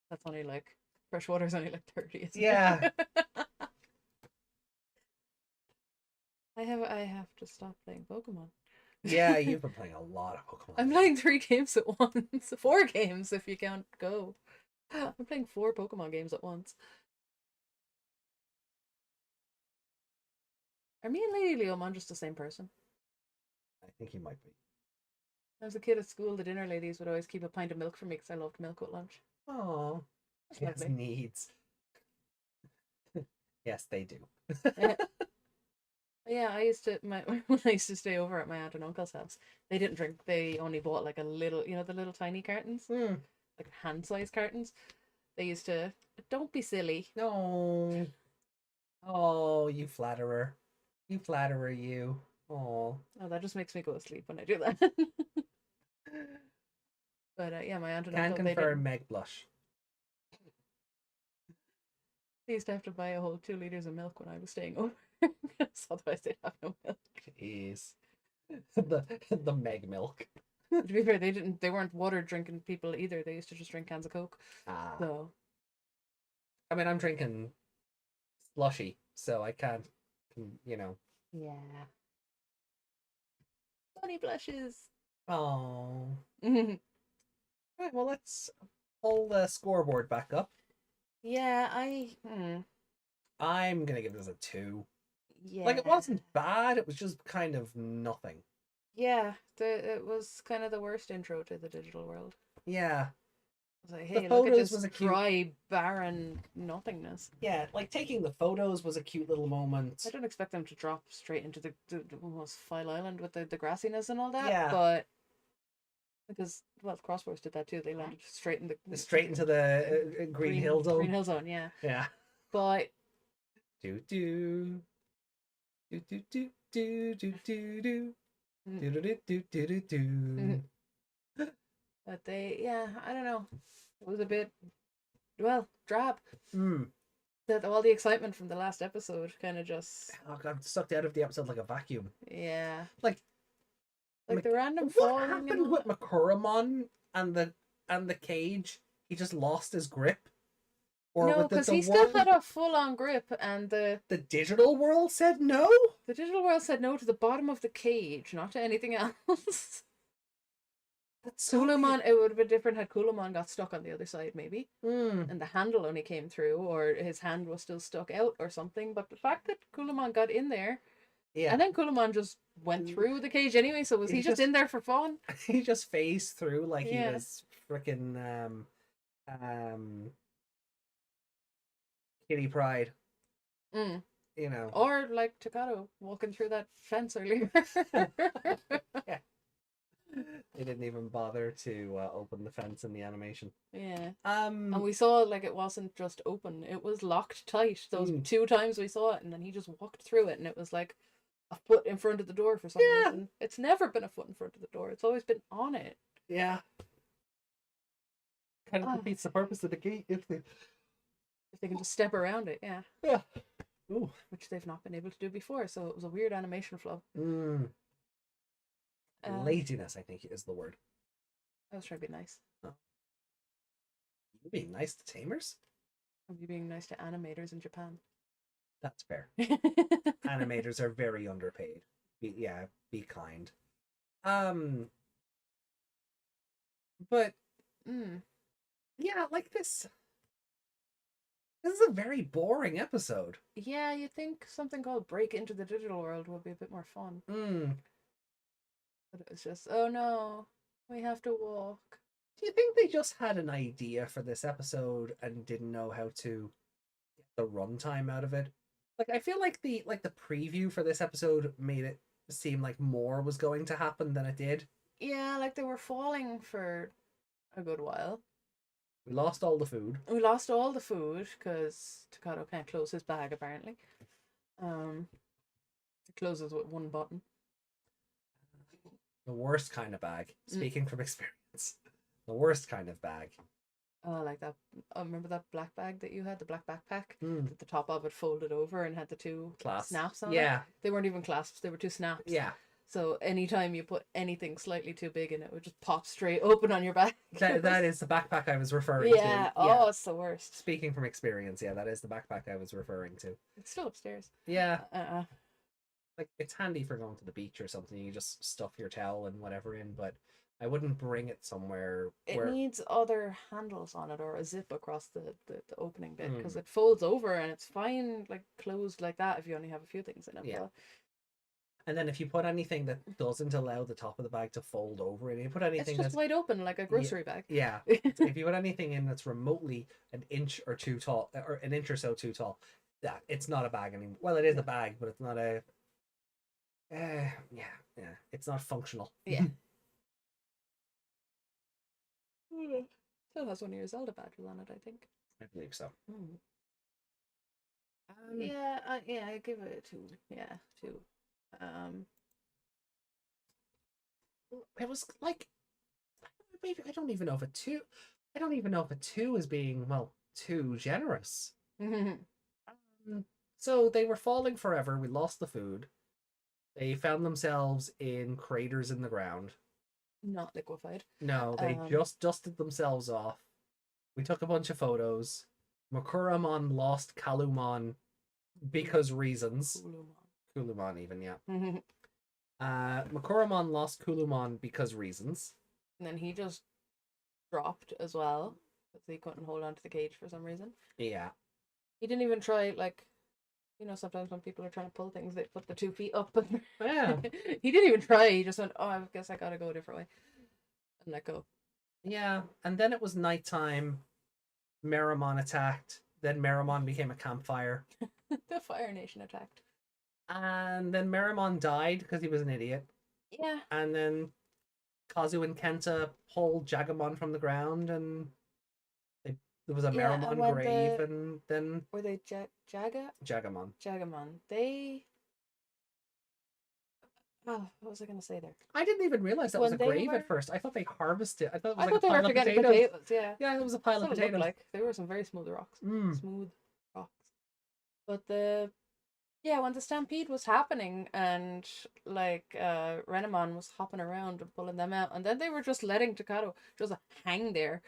That's only like fresh water's only like 30. Isn't Yeah. It? I have to stop playing Pokemon. Yeah, you've been playing a lot of Pokemon. I'm playing 3 games at once. 4 games if you count Go. I'm playing 4 Pokemon games at once. Are me and Lady Leomon just the same person? I think he might be. When I was a kid at school, the dinner ladies would always keep a pint of milk for me because I loved milk at lunch. Oh, he has lovely. needs. Yes, they do. Yeah, I used to when I used to stay over at my aunt and uncle's house. They didn't drink. They only bought like a little, the little tiny cartons, like hand-sized cartons. They used to. Don't be silly. No. Oh, you flatterer. You flatterer, you. Oh, that just makes me go to sleep when I do that. But yeah, my aunt and can uncle. confirm Meg blush. They used to have to buy a whole 2 liters of milk when I was staying over. Otherwise they'd have no milk. Jeez. The Meg milk. To be fair, they weren't water drinking people either. They used to just drink cans of Coke. So I mean, I'm drinking slushy, so I can't, yeah. Bunny blushes. Oh. Right, well, let's pull the scoreboard back up. Yeah, I'm gonna give this a 2. Yeah. Like, it wasn't bad, it was just kind of nothing. Yeah, it was kind of the worst intro to the digital world. Yeah. I was like, hey, The look at photos this was a cute- dry, barren nothingness. Yeah, like taking the photos was a cute little moment. I don't expect them to drop straight into the almost File Island with the grassiness and all that. Yeah. But because Crossbows did that too. They landed straight in Straight into the Green Hill Zone. Green Hill Zone, yeah. Yeah. But do do do do do do do do do do do do do. But I don't know. It was a bit, drab. That all the excitement from the last episode kind of just got sucked out of the episode like a vacuum. Yeah. Like the random what falling happened with Makuramon and the cage? He just lost his grip. Or no, with because the he still world- had a full-on grip, and the digital world said no. The digital world said no to the bottom of the cage, not to anything else. Kulamon, it would have been different had Kulamon got stuck on the other side, maybe. And the handle only came through, or his hand was still stuck out or something. But the fact that Kulamon got in there, and then Kulamon just went through the cage anyway, so was he just in there for fun? He just phased through like he Yeah. was freaking Kitty Pride. You know. Or like Takato walking through that fence earlier. They didn't even bother to open the fence in the animation. Yeah. And we saw like it wasn't just open; it was locked tight. Those 2 times we saw it, and then he just walked through it, and it was like a foot in front of the door for some reason. It's never been a foot in front of the door. It's always been on it. Yeah. Kind of defeats the purpose of the gate if they can just step around it. Yeah. Yeah. Ooh. Which they've not been able to do before. So it was a weird animation flow. Laziness, I think, is the word. I was trying to be nice. Oh. You being nice to tamers? I'm being nice to animators in Japan. That's fair. Animators are very underpaid. Be kind. But yeah, like this is a very boring episode. Yeah, you'd think something called Break into the Digital World would be a bit more fun. But it was just, oh no, we have to walk. Do you think they just had an idea for this episode and didn't know how to get the runtime out of it? Like, I feel like the preview for this episode made it seem like more was going to happen than it did. Yeah, like they were falling for a good while. We lost all the food. We lost all the food because Takato can't close his bag apparently. It closes with one button. The worst kind of bag. Speaking from experience. The worst kind of bag. Oh, like that. Oh, remember that black bag that you had? The black backpack? That the top of it folded over and had the 2 snaps on it? Yeah. They weren't even clasps. They were 2 snaps. Yeah. So anytime you put anything slightly too big in it, would just pop straight open on your back. That is the backpack I was referring to. Yeah. Oh, it's the worst. Speaking from experience, yeah, that is the backpack I was referring to. It's still upstairs. Yeah. Like, it's handy for going to the beach or something. You just stuff your towel and whatever in, but I wouldn't bring it somewhere It needs other handles on it or a zip across the opening bit because it folds over and it's fine, like, closed like that if you only have a few things in it. Yeah. But and then if you put anything that doesn't allow the top of the bag to fold over, and you put anything it's just wide open like a grocery bag. Yeah. If you put anything in that's remotely an inch or 2 tall, or an inch or so too tall, that it's not a bag anymore. Well, it is a bag, but it's not a. It's not functional. Yeah. Still has one of your Zelda badges on it, I think. I believe so. I give it a 2. Yeah, 2. It was like, maybe I don't even know if a 2. I don't even know if a 2 is being too generous. So they were falling forever. We lost the food. They found themselves in craters in the ground. Not liquefied. No, they just dusted themselves off. We took a bunch of photos. Makuramon lost Kalumon because reasons. Kulumon even, yeah. Makuramon lost Kulumon because reasons. And then he just dropped as well because he couldn't hold on to the cage for some reason. Yeah. He didn't even try, like, you know, sometimes when people are trying to pull things, they put the 2 feet up. And yeah. He didn't even try. He just went, oh, I guess I gotta go a different way. And let go. Yeah. And then it was nighttime. Meramon attacked. Then Meramon became a campfire. The Fire Nation attacked. And then Meramon died because he was an idiot. Yeah. And then Kazu and Kenta pulled Jagamon from the ground, and there was a Meramon grave, and then... Were they Jagamon. Jagamon. They... Oh, what was I going to say there? I didn't even realize that was a grave at first. I thought they harvested. I thought it was like a they pile were of getting potatoes. Yeah. Yeah, it was a pile of potatoes. Like they were some very smooth rocks. Smooth rocks. But when the stampede was happening and like Renamon was hopping around and pulling them out, and then they were just letting Takato just hang there.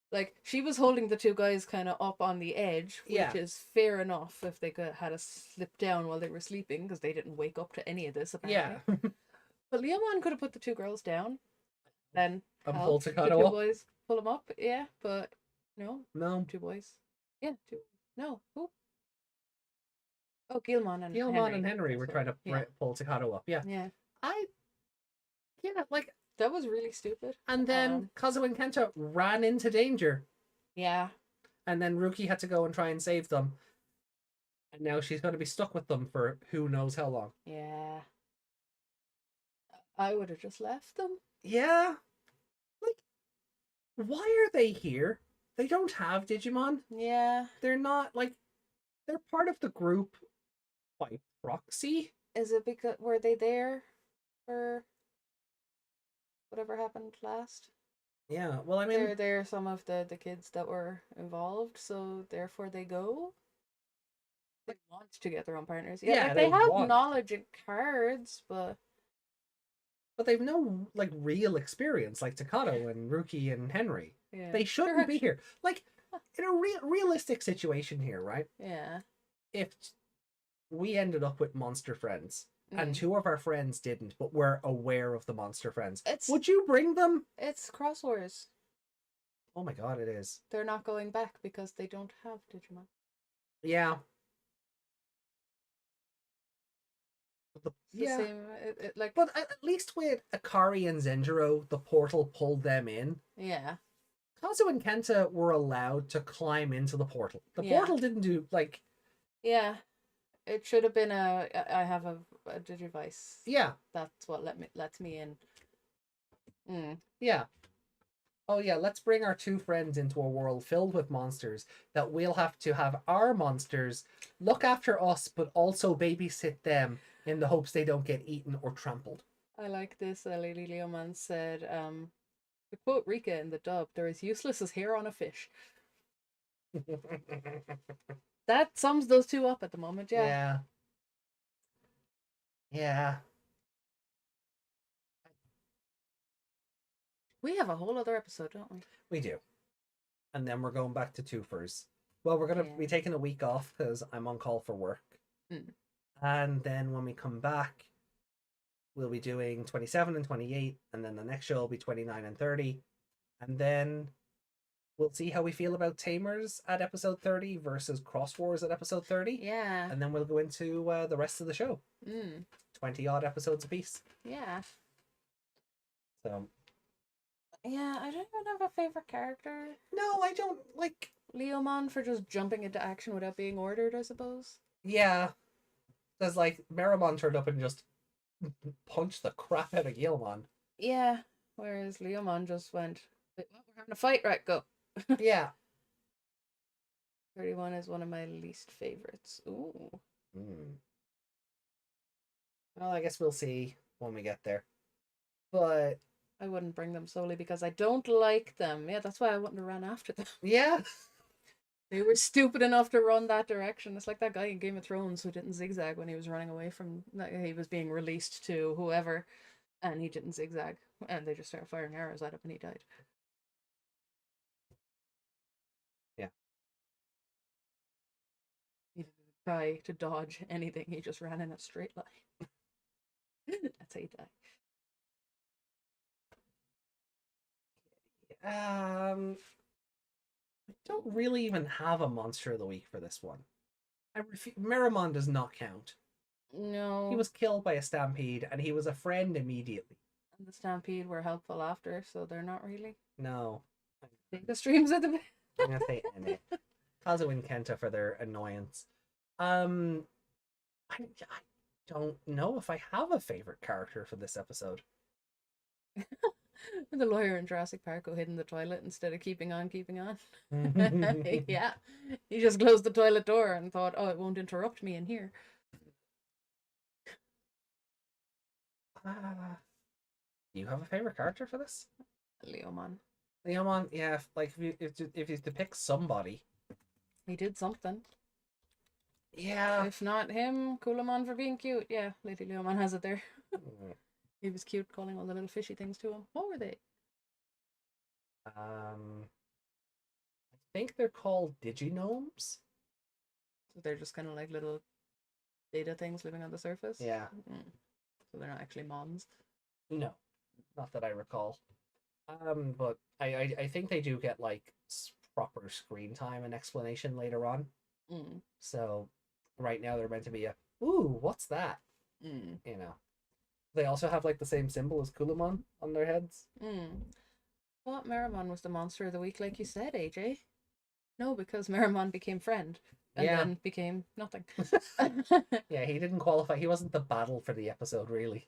Like, she was holding the 2 guys kind of up on the edge, which is fair enough if they had a slip down while they were sleeping, because they didn't wake up to any of this, apparently. Yeah. But Leomon could have put the 2 girls down, then pull the Takato 2 up. boys pull them up, yeah, but no. 2 boys. Yeah, 2. No, who? Oh, Gilmon and Henry were trying to pull Takato up, yeah. Yeah. Like... That was really stupid. And then Kazu and Kenta ran into danger. Yeah. And then Ruki had to go and try and save them. And now she's going to be stuck with them for who knows how long. Yeah. I would have just left them. Yeah. Like, why are they here? They don't have Digimon. Yeah. They're not, like, they're part of the group by proxy. Is it because were they there for whatever happened last? Yeah, well, I mean, they're some of the kids that were involved, so therefore they go. They want to get their own partners. Yeah, like they have knowledge and cards, but they've no like real experience, like Takato and Ruki and Henry. Yeah. They shouldn't be here. Like, in a realistic situation here, right? Yeah. If we ended up with monster friends and two of our friends didn't, but we're aware of the monster friends, would you bring them? It's Cross Wars. Oh my god, it is. They're not going back because they don't have Digimon. Yeah. It's the same, like, but at least with Akari and Zenjiro, the portal pulled them in. Yeah. Kazu and Kenta were allowed to climb into the portal. The portal didn't do, like... Yeah. It should have been I have a Digivice. Yeah. That's what lets me in. Yeah. Oh yeah, let's bring our two friends into a world filled with monsters that we'll have to have our monsters look after us, but also babysit them in the hopes they don't get eaten or trampled. I like this. Lady Leoman said, to quote Rika in the dub, "They're as useless as hair on a fish." That sums those two up at the moment, yeah. Yeah. We have a whole other episode, don't we? We do. And then we're going back to twofers. Well, we're going to be taking a week off because I'm on call for work. And then when we come back, we'll be doing 27 and 28, and then the next show will be 29 and 30. And then we'll see how we feel about Tamers at episode 30 versus Cross Wars at episode 30. Yeah. And then we'll go into the rest of the show. 20 odd episodes apiece. Yeah. So. Yeah, I don't even have a favorite character. No, I don't like Leomon for just jumping into action without being ordered, I suppose. Yeah. Because, like, Meramon turned up and just punched the crap out of Guilmon. Yeah. Whereas Leomon just went, "Wait, what? We're having a fight, right? Go." Yeah. 31 is one of my least favorites. Ooh. Well, I guess we'll see when we get there. But I wouldn't bring them solely because I don't like them. Yeah, that's why I wouldn't have run after them. Yeah. They were stupid enough to run that direction. It's like that guy in Game of Thrones who didn't zigzag when he was running away from... He was being released to whoever, and he didn't zigzag. And they just started firing arrows at him and he died. Yeah. He didn't try to dodge anything. He just ran in a straight line. That's how you die. I don't really even have a monster of the week for this one. Meramon does not count. No. He was killed by a stampede, and he was a friend immediately. And the stampede were helpful after, so they're not really. No. Take the streams at the bit. I'm gonna say NA. Kazu and Kenta for their annoyance. I don't know if I have a favorite character for this episode. The lawyer in Jurassic Park who hid in the toilet instead of keeping on. Yeah. He just closed the toilet door and thought, oh, it won't interrupt me in here. Do you have a favorite character for this? Leomon. Leomon, yeah. If you depict somebody. He did something. Yeah. If not him, Kulamon for being cute. Yeah, Lady Leomon has it there. He was cute, calling all the little fishy things to him. What were they? I think they're called Digi-gnomes. So they're just kind of like little data things living on the surface? Yeah. So they're not actually mons? No, not that I recall. But I think they do get like proper screen time and explanation later on. So right now they're meant to be ooh, what's that? You know. They also have like the same symbol as Kulamon on their heads. Thought Meramon was the monster of the week, like you said, AJ. No, because Meramon became friend and then became nothing. Yeah, he didn't qualify. He wasn't the battle for the episode, really.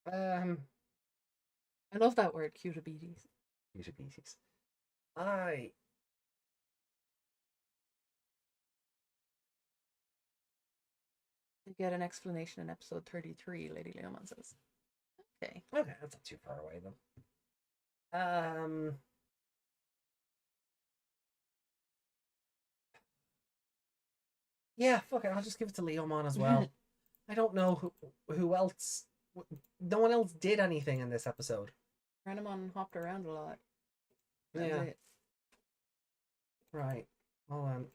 Um, I love that word, cutabetes. Cutabetes. I You get an explanation in episode 33, Lady Leomon says. Okay. Okay, that's not too far away then. Yeah, fuck it. I'll just give it to Leomon as well. I don't know who else. No one else did anything in this episode. Renamon hopped around a lot. That's Yeah. it. Right. Hold on.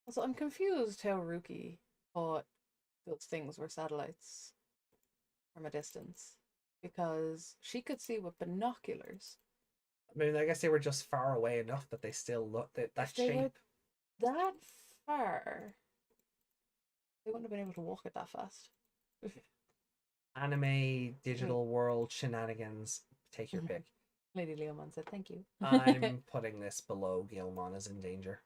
Also, I'm confused how Ruki thought those things were satellites from a distance. Because she could see with binoculars. I mean, I guess they were just far away enough that they still looked that If they were shape. that far, they wouldn't have been able to walk it that fast. Anime, digital world, shenanigans. Take your pick. Lady Leomon said thank you. I'm putting this below Gilmon is in danger.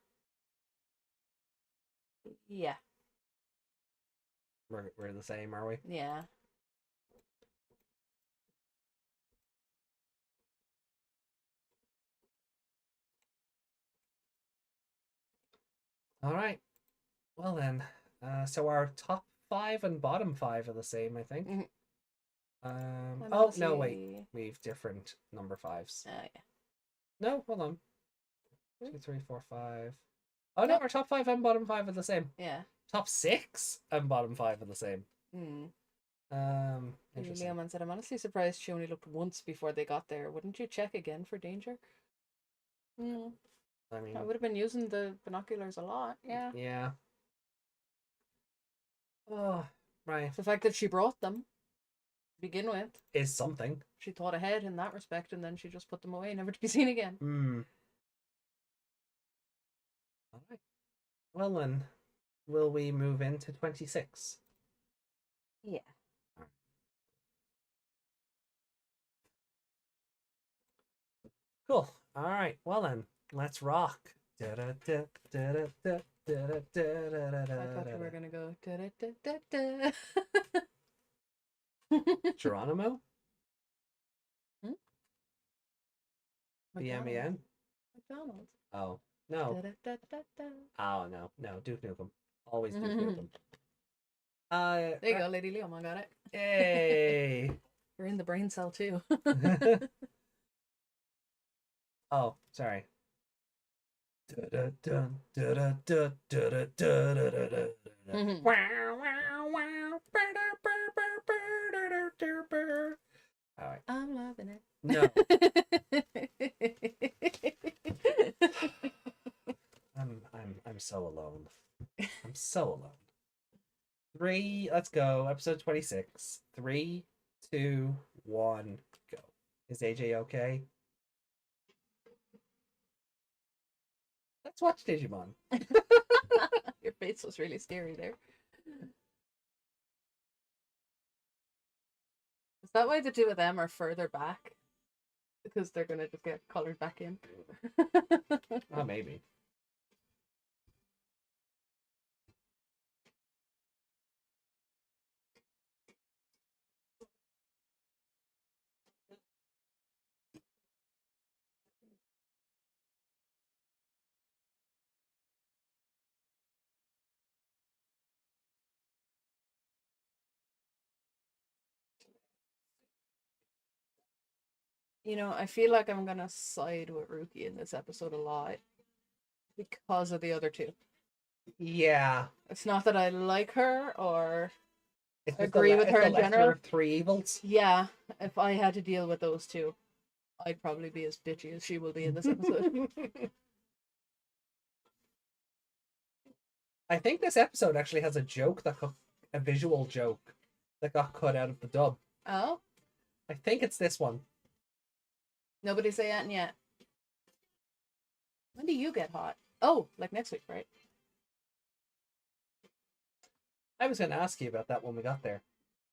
Yeah. We're the same, are we? Yeah. All right. Well then, so our top 5 and bottom 5 are the same, I think. Oh no, wait, we've different number 5s. Yeah. No, hold on. 2, 3, 4, 5. Oh no, our top 5 and bottom 5 are the same. Yeah. Top 6 and bottom 5 are the same. Lady Interesting. Leomon said, I'm honestly surprised she only looked once before they got there. Wouldn't you check again for danger? I mean, I would have been using the binoculars a lot. Yeah. yeah. Oh, right. The fact that she brought them to begin with Is something. She thought ahead in that respect, and then she just put them away, never to be seen again. All right. Well then, will we move into 26? Yeah. Cool. All right. Well then, let's rock. I thought you were gonna go Geronimo? Hmm? BMEN? McDonald's. Oh, no. Oh, no. Duke Nukem. Always Duke Nukem. There you go, Lady Leomon got it. Yay! You're in the brain cell too. Oh, sorry. Alright. I'm loving it. No. I'm so alone. I'm so alone. 3, let's go. Episode 26. 3, 2, 1, go. Is AJ okay? Let's watch Digimon. Your face was really scary there. Is that why the two of them are further back? Because they're gonna just get colored back in. Oh, maybe. You know, I feel like I'm gonna side with Ruki in this episode a lot because of the other two. Yeah. It's not that I like her or It's just agree with her in lesser general. of 3 evils. Yeah, if I had to deal with those two, I'd probably be as bitchy as she will be in this episode. I think this episode actually has a joke a visual joke that got cut out of the dub. Oh? I think it's this one. Nobody say that yet. When do you get hot? Oh, like next week, right? I was going to ask you about that when we got there.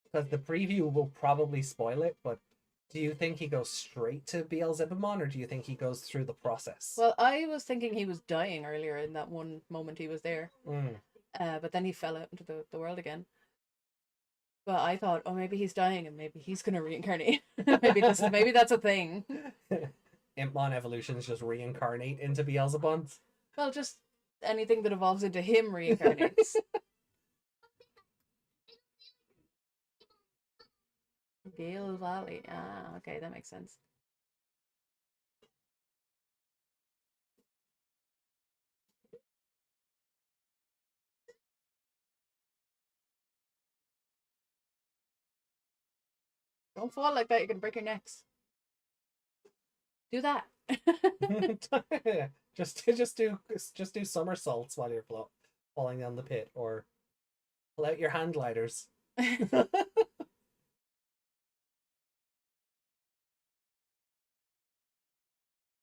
Because the preview will probably spoil it, but do you think he goes straight to Beelzebubon, or do you think he goes through the process? Well, I was thinking he was dying earlier in that one moment he was there. Mm. But then he fell out into the world again. But I thought, oh, maybe he's dying and maybe he's gonna reincarnate. maybe that's a thing. Impmon evolutions just reincarnate into Beelzebubs. Well, just anything that evolves into him reincarnates. Gale Valley. Ah, okay, that makes sense. Don't fall like that, you're gonna break your necks. Do that. just do somersaults while you're falling down the pit, or pull out your hand gliders.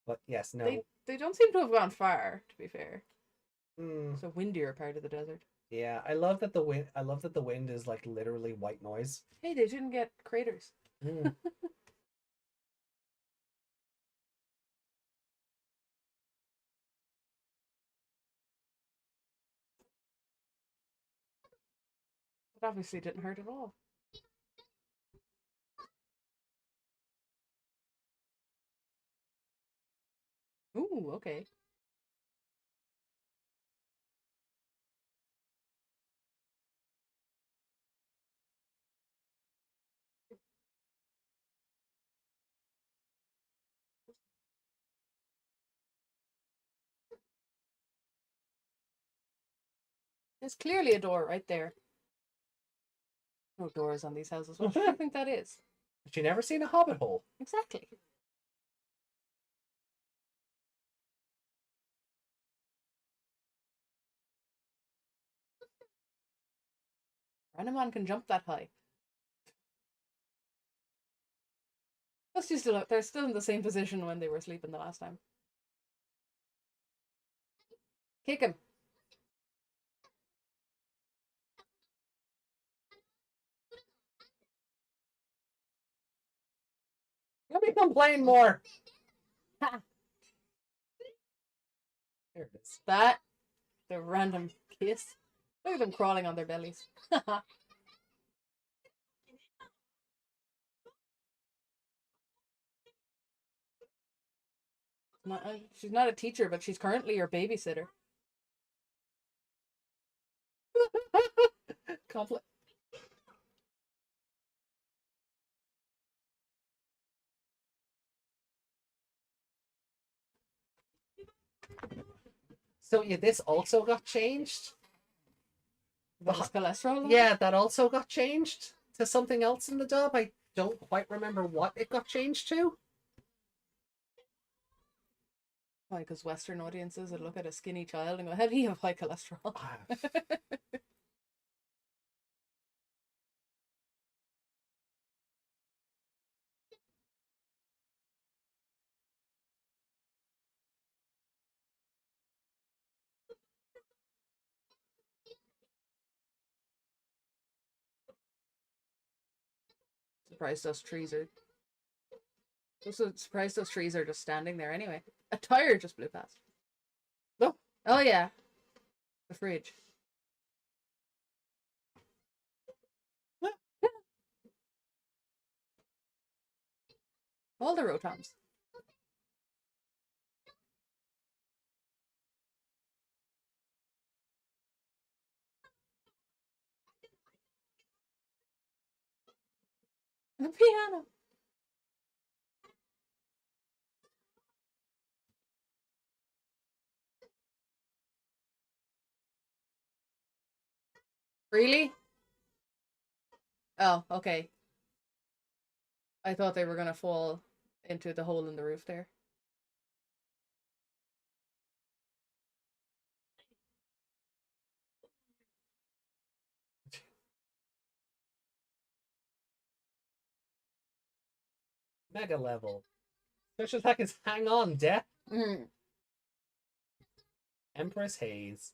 But yes, no. They don't seem to have gone far, to be fair. Mm. It's a windier part of the desert. Yeah, I love that the wind is like literally white noise. Hey, they didn't get craters. Mm. It obviously didn't hurt at all. Ooh, okay. There's clearly a door right there. No doors on these houses. What do you think that is? But you never seen a hobbit hole. Exactly. Renamon can jump that high. Plus, they're still in the same position when they were sleeping the last time. Kick him. Let me complain more. Ha. There it is. That, the random kiss. Look at them crawling on their bellies. She's not a teacher, but she's currently your babysitter. Conflict. So yeah, this also got changed. The cholesterol? Yeah, that also got changed to something else in the dub. I don't quite remember what it got changed to. Why? Because Western audiences would look at a skinny child and go, "How do you have high cholesterol?" Surprised those trees are. Also surprised those trees are just standing there anyway. A tire just blew past. No. Oh yeah. The fridge. All the Rotoms. The piano. Really? Oh, okay. I thought they were gonna fall into the hole in the roof there. Mega level. Special attack is hang on, death. Mm. Empress Haze.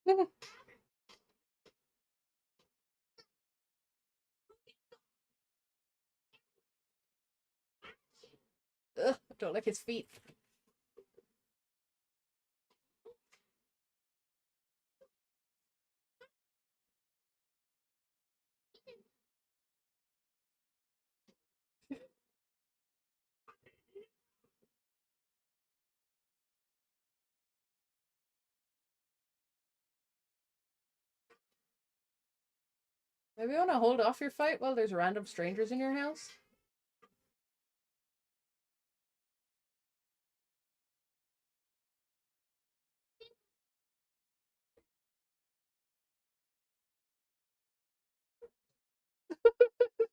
Ugh, I don't like his feet. Maybe you want to hold off your fight while there's random strangers in your house?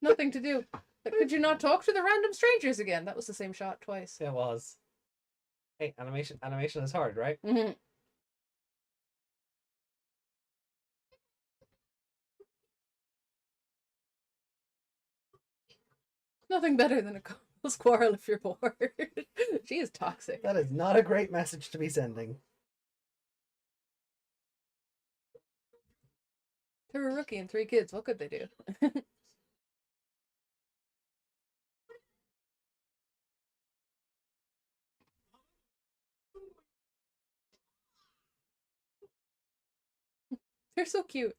Nothing to do. But could you not talk to the random strangers again? That was the same shot twice. It was. Hey, animation is hard, right? Mm-hmm. Nothing better than a couple's quarrel if you're bored. She is toxic. That is not a great message to be sending. They're a rookie and 3 kids. What could they do? They're so cute.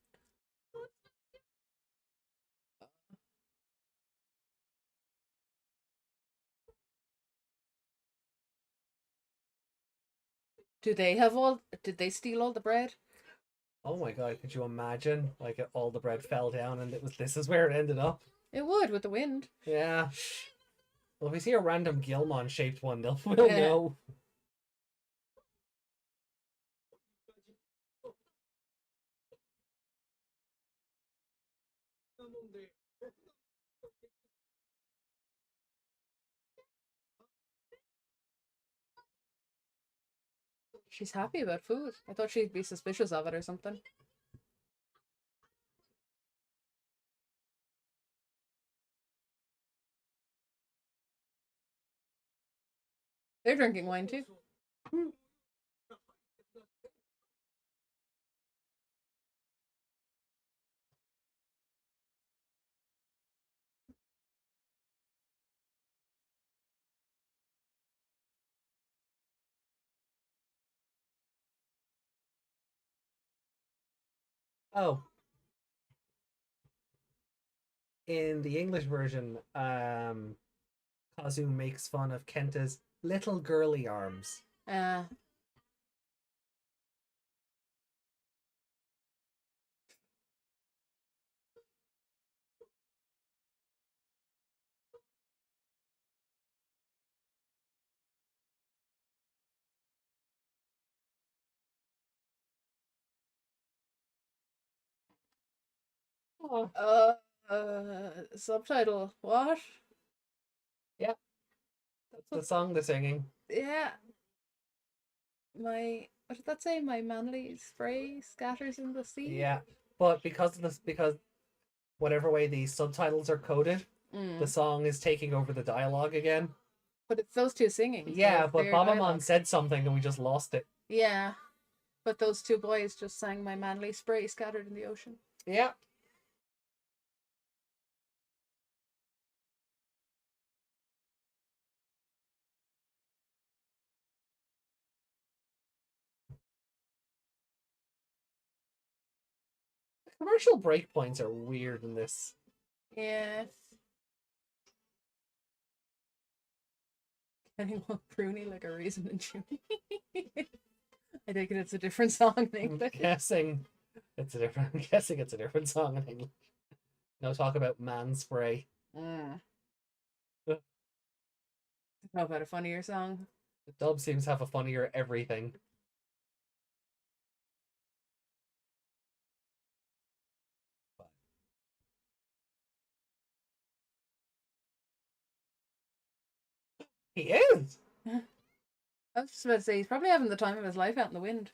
Did they steal all the bread? Oh my god, could you imagine? Like, all the bread fell down and this is where it ended up. It would with the wind. Yeah. Well, if we see a random Gilmon shaped one, we'll Yeah. know. She's happy about food. I thought she'd be suspicious of it or something. They're drinking wine too. Oh. In the English version, Kazu makes fun of Kenta's little girly arms. Subtitle. What? Yeah. That's the song they're singing. Yeah. What did that say? My manly spray scatters in the sea? Yeah. But because whatever way these subtitles are coded, the song is taking over the dialogue again. But it's those two singing. So Yeah, but their Babamon dialogue. said something and we just lost it. Yeah. But those two boys just sang my manly spray scattered in the ocean. Yeah. Commercial breakpoints are weird in this. Yes. Anyone pruny like a raisin and chewy? I think it's a different song in English. I'm guessing it's a different song in English. No talk about man spray. How about a funnier song? The dub seems to have a funnier everything. He is! I was just about to say, he's probably having the time of his life out in the wind.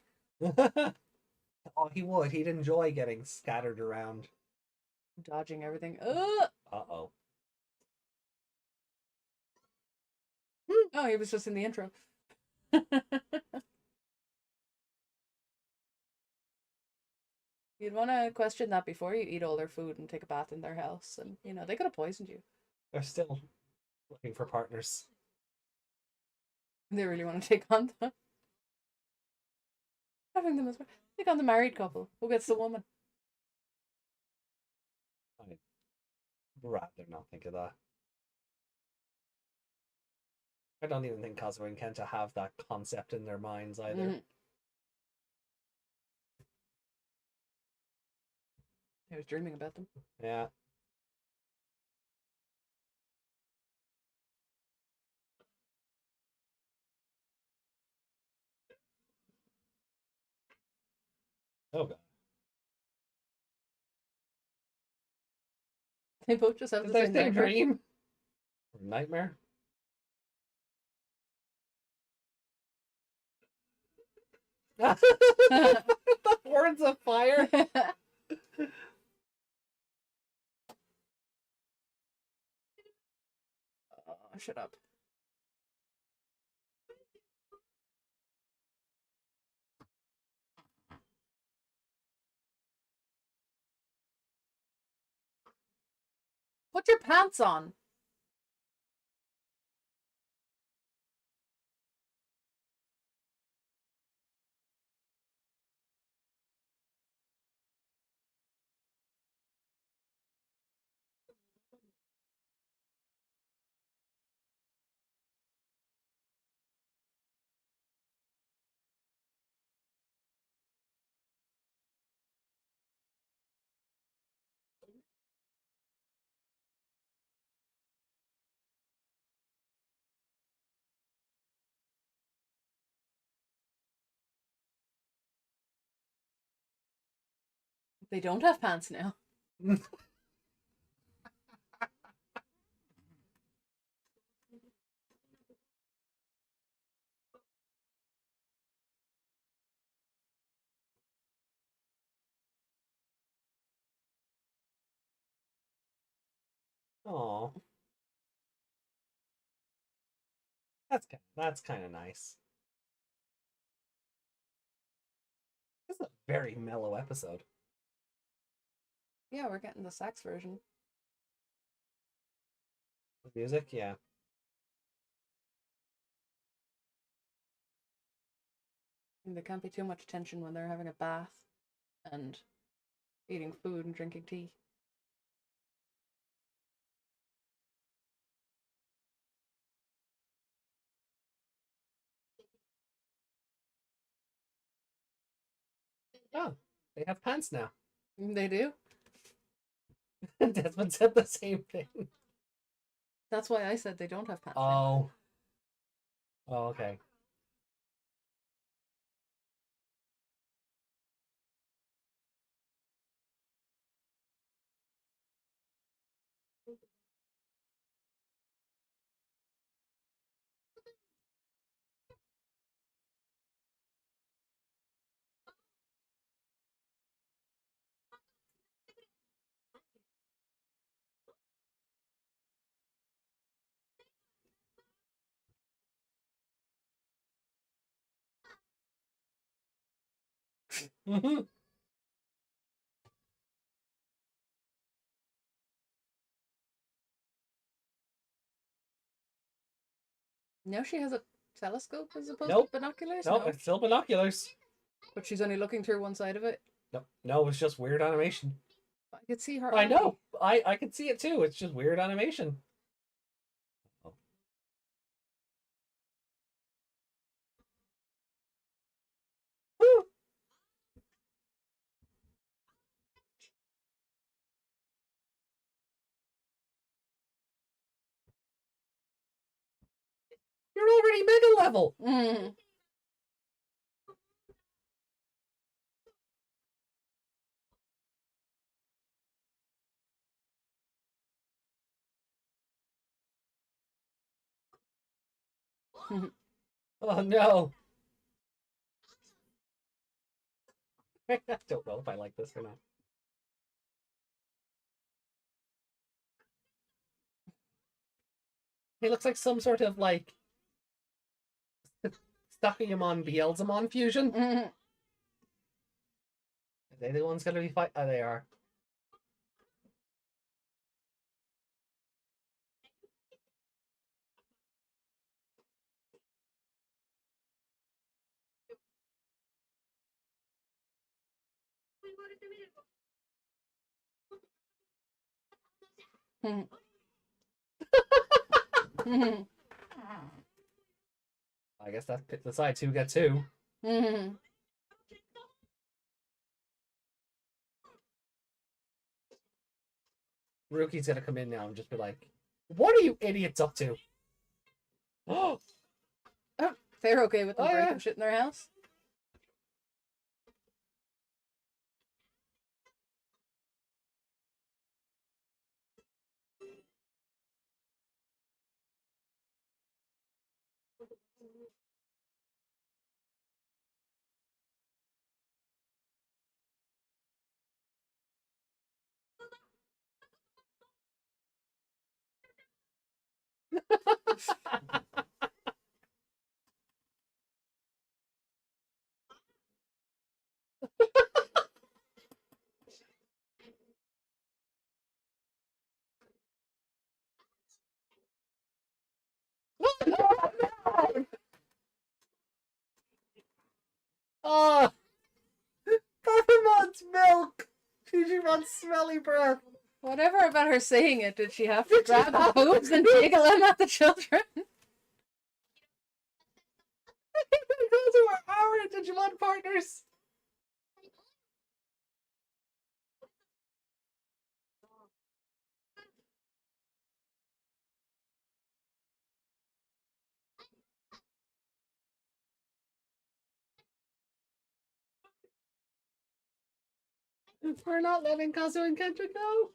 Oh, he would. He'd enjoy getting scattered around. Dodging everything. Uh-oh. Oh, he was just in the intro. You'd want to question that before you eat all their food and take a bath in their house. And, you know, they could have poisoned you. They're still looking for partners. They really want to take on them. Having them as well. Take on the married couple. Who gets the woman? I'd rather not think of that. I don't even think Kazuo and Kenta have that concept in their minds either. Mm-hmm. I was dreaming about them. Yeah. Oh god. They both just have Did the they same say nightmare. dream? Or nightmare? Words of fire. Oh, shut up. Put your pants on. They don't have pants now. Aw. That's kind of nice. This is a very mellow episode. Yeah, we're getting the sax version. The music, yeah. And there can't be too much tension when they're having a bath and eating food and drinking tea. Oh, they have pants now. They do. Desmond said the same thing. That's why I said they don't have pants now. Oh. Oh, okay. Mm-hmm. Now she has a telescope as opposed Nope. to binoculars? Nope, it's still binoculars. But she's only looking through one side of it. Nope. No, it's just weird animation. I could see her I eye. know. I can see it too. It's just weird animation. Oh. Woo! You're already mega level. Mm. Oh no. I don't know if I like this or not. He looks like some sort of like Stocking him on Beelzemon fusion. Mm. They the ones gonna be fight? Oh, they are. I guess that's the side two get two. Rookie's gonna come in now and just be like, "What are you idiots up to?" Oh, they're okay with them breaking shit in their house. Oh, Papamon's milk. Digimon's smelly breath. Whatever about her saying it, did she have to grab the boobs and jiggle them at the children? Those are our Digimon partners. We're not letting Kazu and Kendrick go.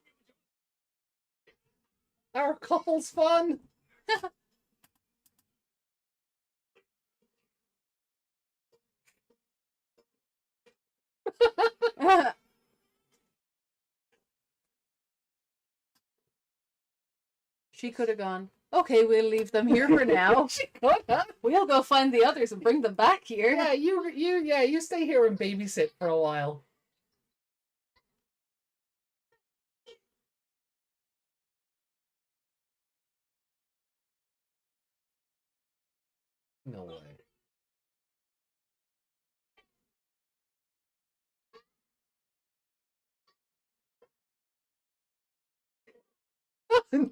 Our couple's fun. She could have gone, okay, we'll leave them here for now. She could have. We'll go find the others and bring them back here. Yeah, you stay here and babysit for a while. No way.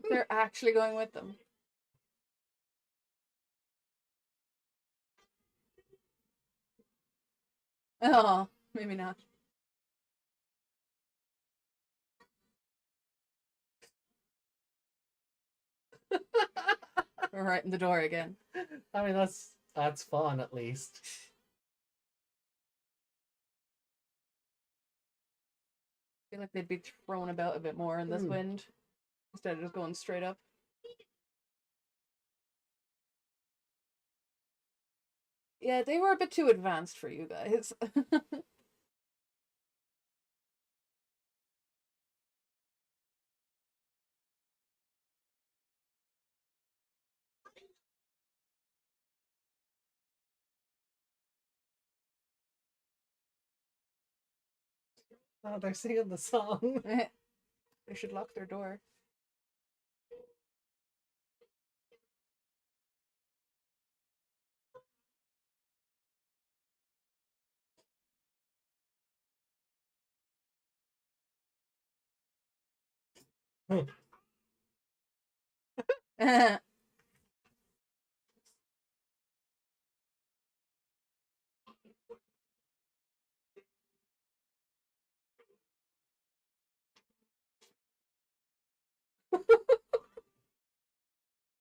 They're actually going with them. Oh, maybe not. We're right in the door again. I mean, that's fun at least. I feel like they'd be thrown about a bit more in this wind instead of just going straight up. Yeah, they were a bit too advanced for you guys. Oh, they're singing the song. They should lock their door.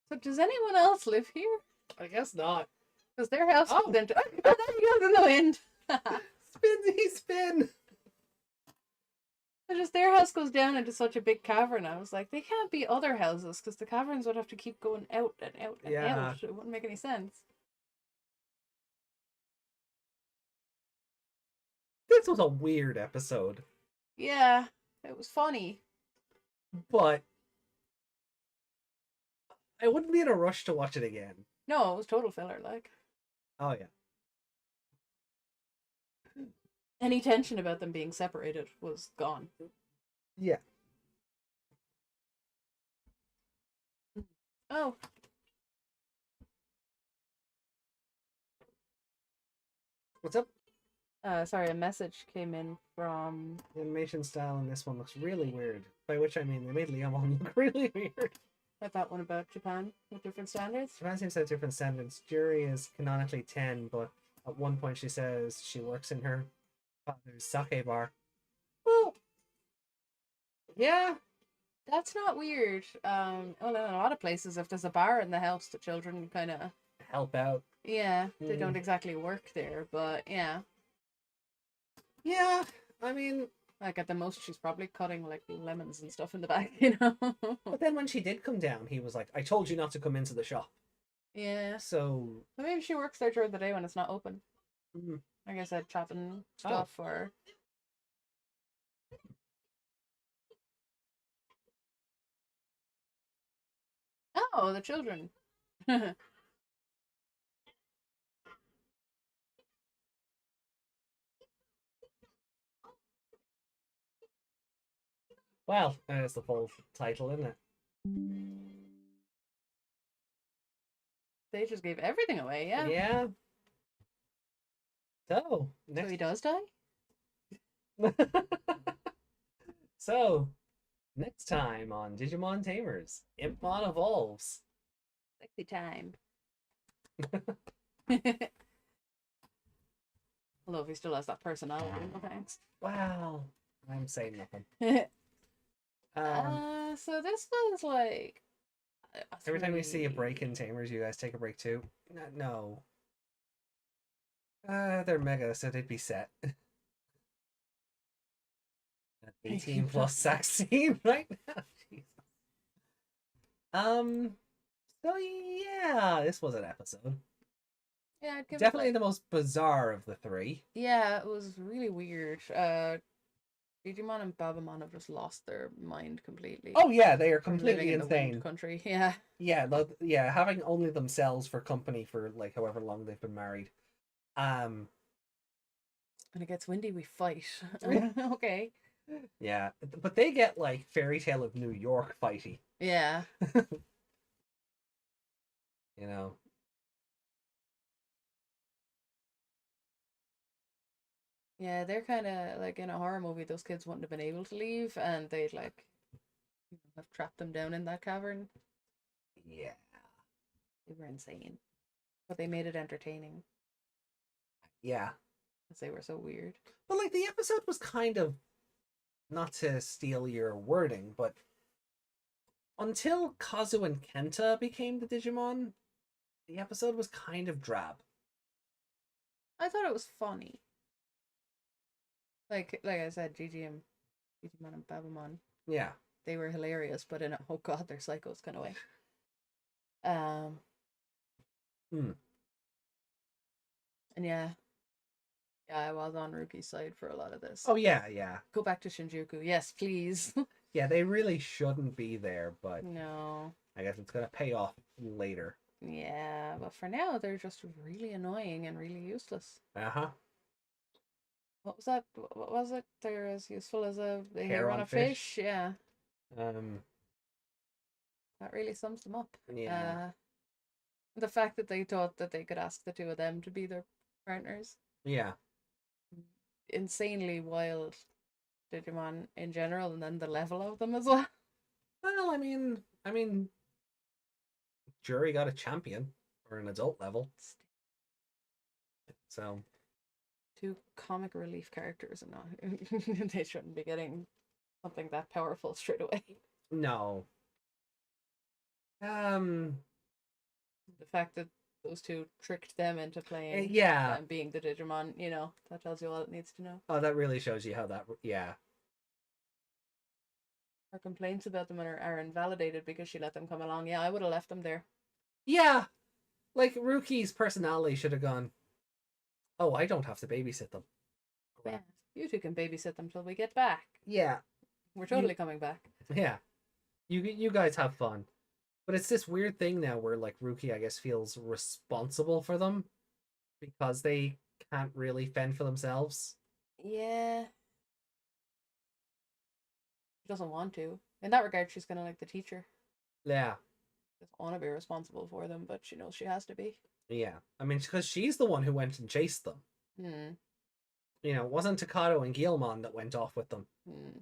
So does anyone else live here? I guess not. Because their house goes into... Oh, there he goes in the wind! Spinny spin! Just their house goes down into such a big cavern. I was like, they can't be other houses because the caverns would have to keep going out and out and out. It wouldn't make any sense. This was a weird episode. Yeah, it was funny. But I wouldn't be in a rush to watch it again. No, it was total filler, like. Oh, yeah. Any tension about them being separated was gone. Yeah. Oh. What's up? Sorry, a message came in from... The animation style in this one looks really weird. By which I mean they made Leon look really weird. I thought one about Japan with different standards. Japan seems to have different standards. Jury is canonically 10, but at one point she says she works in her father's sake bar. Well, yeah. That's not weird. Well, in a lot of places, if there's a bar in the house, the children kind of help out. Yeah, they don't exactly work there, but yeah. Yeah, I mean, like at the most, she's probably cutting like lemons and stuff in the back, you know. But then when she did come down, he was like, "I told you not to come into the shop." Yeah. So maybe she works there during the day when it's not open. Mm. Like I said, chopping stuff or. Oh, the children. Well, there's the full title, isn't it? They just gave everything away, yeah. Yeah. So, So he does die? So, next time on Digimon Tamers, Impmon evolves. Sexy time. Although if he still has that personality, no thanks. Wow. I'm saying nothing. So this was like... Every time we see a break in Tamers, you guys take a break too? No. They're mega, so they'd be set. 18 plus sex scene right now. Jesus. So yeah, this was an episode. Yeah, I'd give Definitely it the most bizarre of the three. Yeah, it was really weird. Digimon and Babamon have just lost their mind completely. Oh yeah, they are From completely living in the wind insane. country, yeah. Yeah, having only themselves for company for like however long they've been married. When it gets windy, we fight. Okay. Yeah, but they get like Fairy Tale of New York fighty. Yeah. You know. Yeah, they're kind of like in a horror movie. Those kids wouldn't have been able to leave, and they'd like have trapped them down in that cavern. Yeah, they were insane, but they made it entertaining. Yeah, because they were so weird. But like the episode was kind of, not to steal your wording, but until Kazu and Kenta became the Digimon, the episode was kind of drab. I thought it was funny. Like I said, Digimon and Babamon. Yeah. They were hilarious, but in a oh god, they're psychos kind of way. And yeah, I was on Ruki's side for a lot of this. Oh yeah. Go back to Shinjuku, yes, please. Yeah, they really shouldn't be there, but no. I guess it's gonna pay off later. Yeah, but for now, they're just really annoying and really useless. What was that? What was it? They're as useful as the hair on a fish. Yeah. That really sums them up. Yeah. The fact that they thought that they could ask the two of them to be their partners. Yeah. Insanely wild Digimon in general, and then the level of them as well. Well, I mean, Jury got a champion or an adult level. So. Two comic relief characters, and not they shouldn't be getting something that powerful straight away. No. The fact that those two tricked them into playing, and being the Digimon, that tells you all it needs to know. Oh, that really shows you how that, yeah. Her complaints about them are invalidated because she let them come along. Yeah, I would have left them there. Yeah, like Ruki's personality should have gone, oh, I don't have to babysit them. Yeah, you two can babysit them till we get back. Yeah. We're totally coming back. Yeah. You guys have fun. But it's this weird thing now where, like, Ruki, I guess, feels responsible for them because they can't really fend for themselves. Yeah. She doesn't want to. In that regard, she's kind of like the teacher. Yeah. She doesn't want to be responsible for them, but she knows she has to be. Yeah. I mean, because she's the one who went and chased them. Hmm. You know, it wasn't Takato and Guilmon that went off with them. Hmm.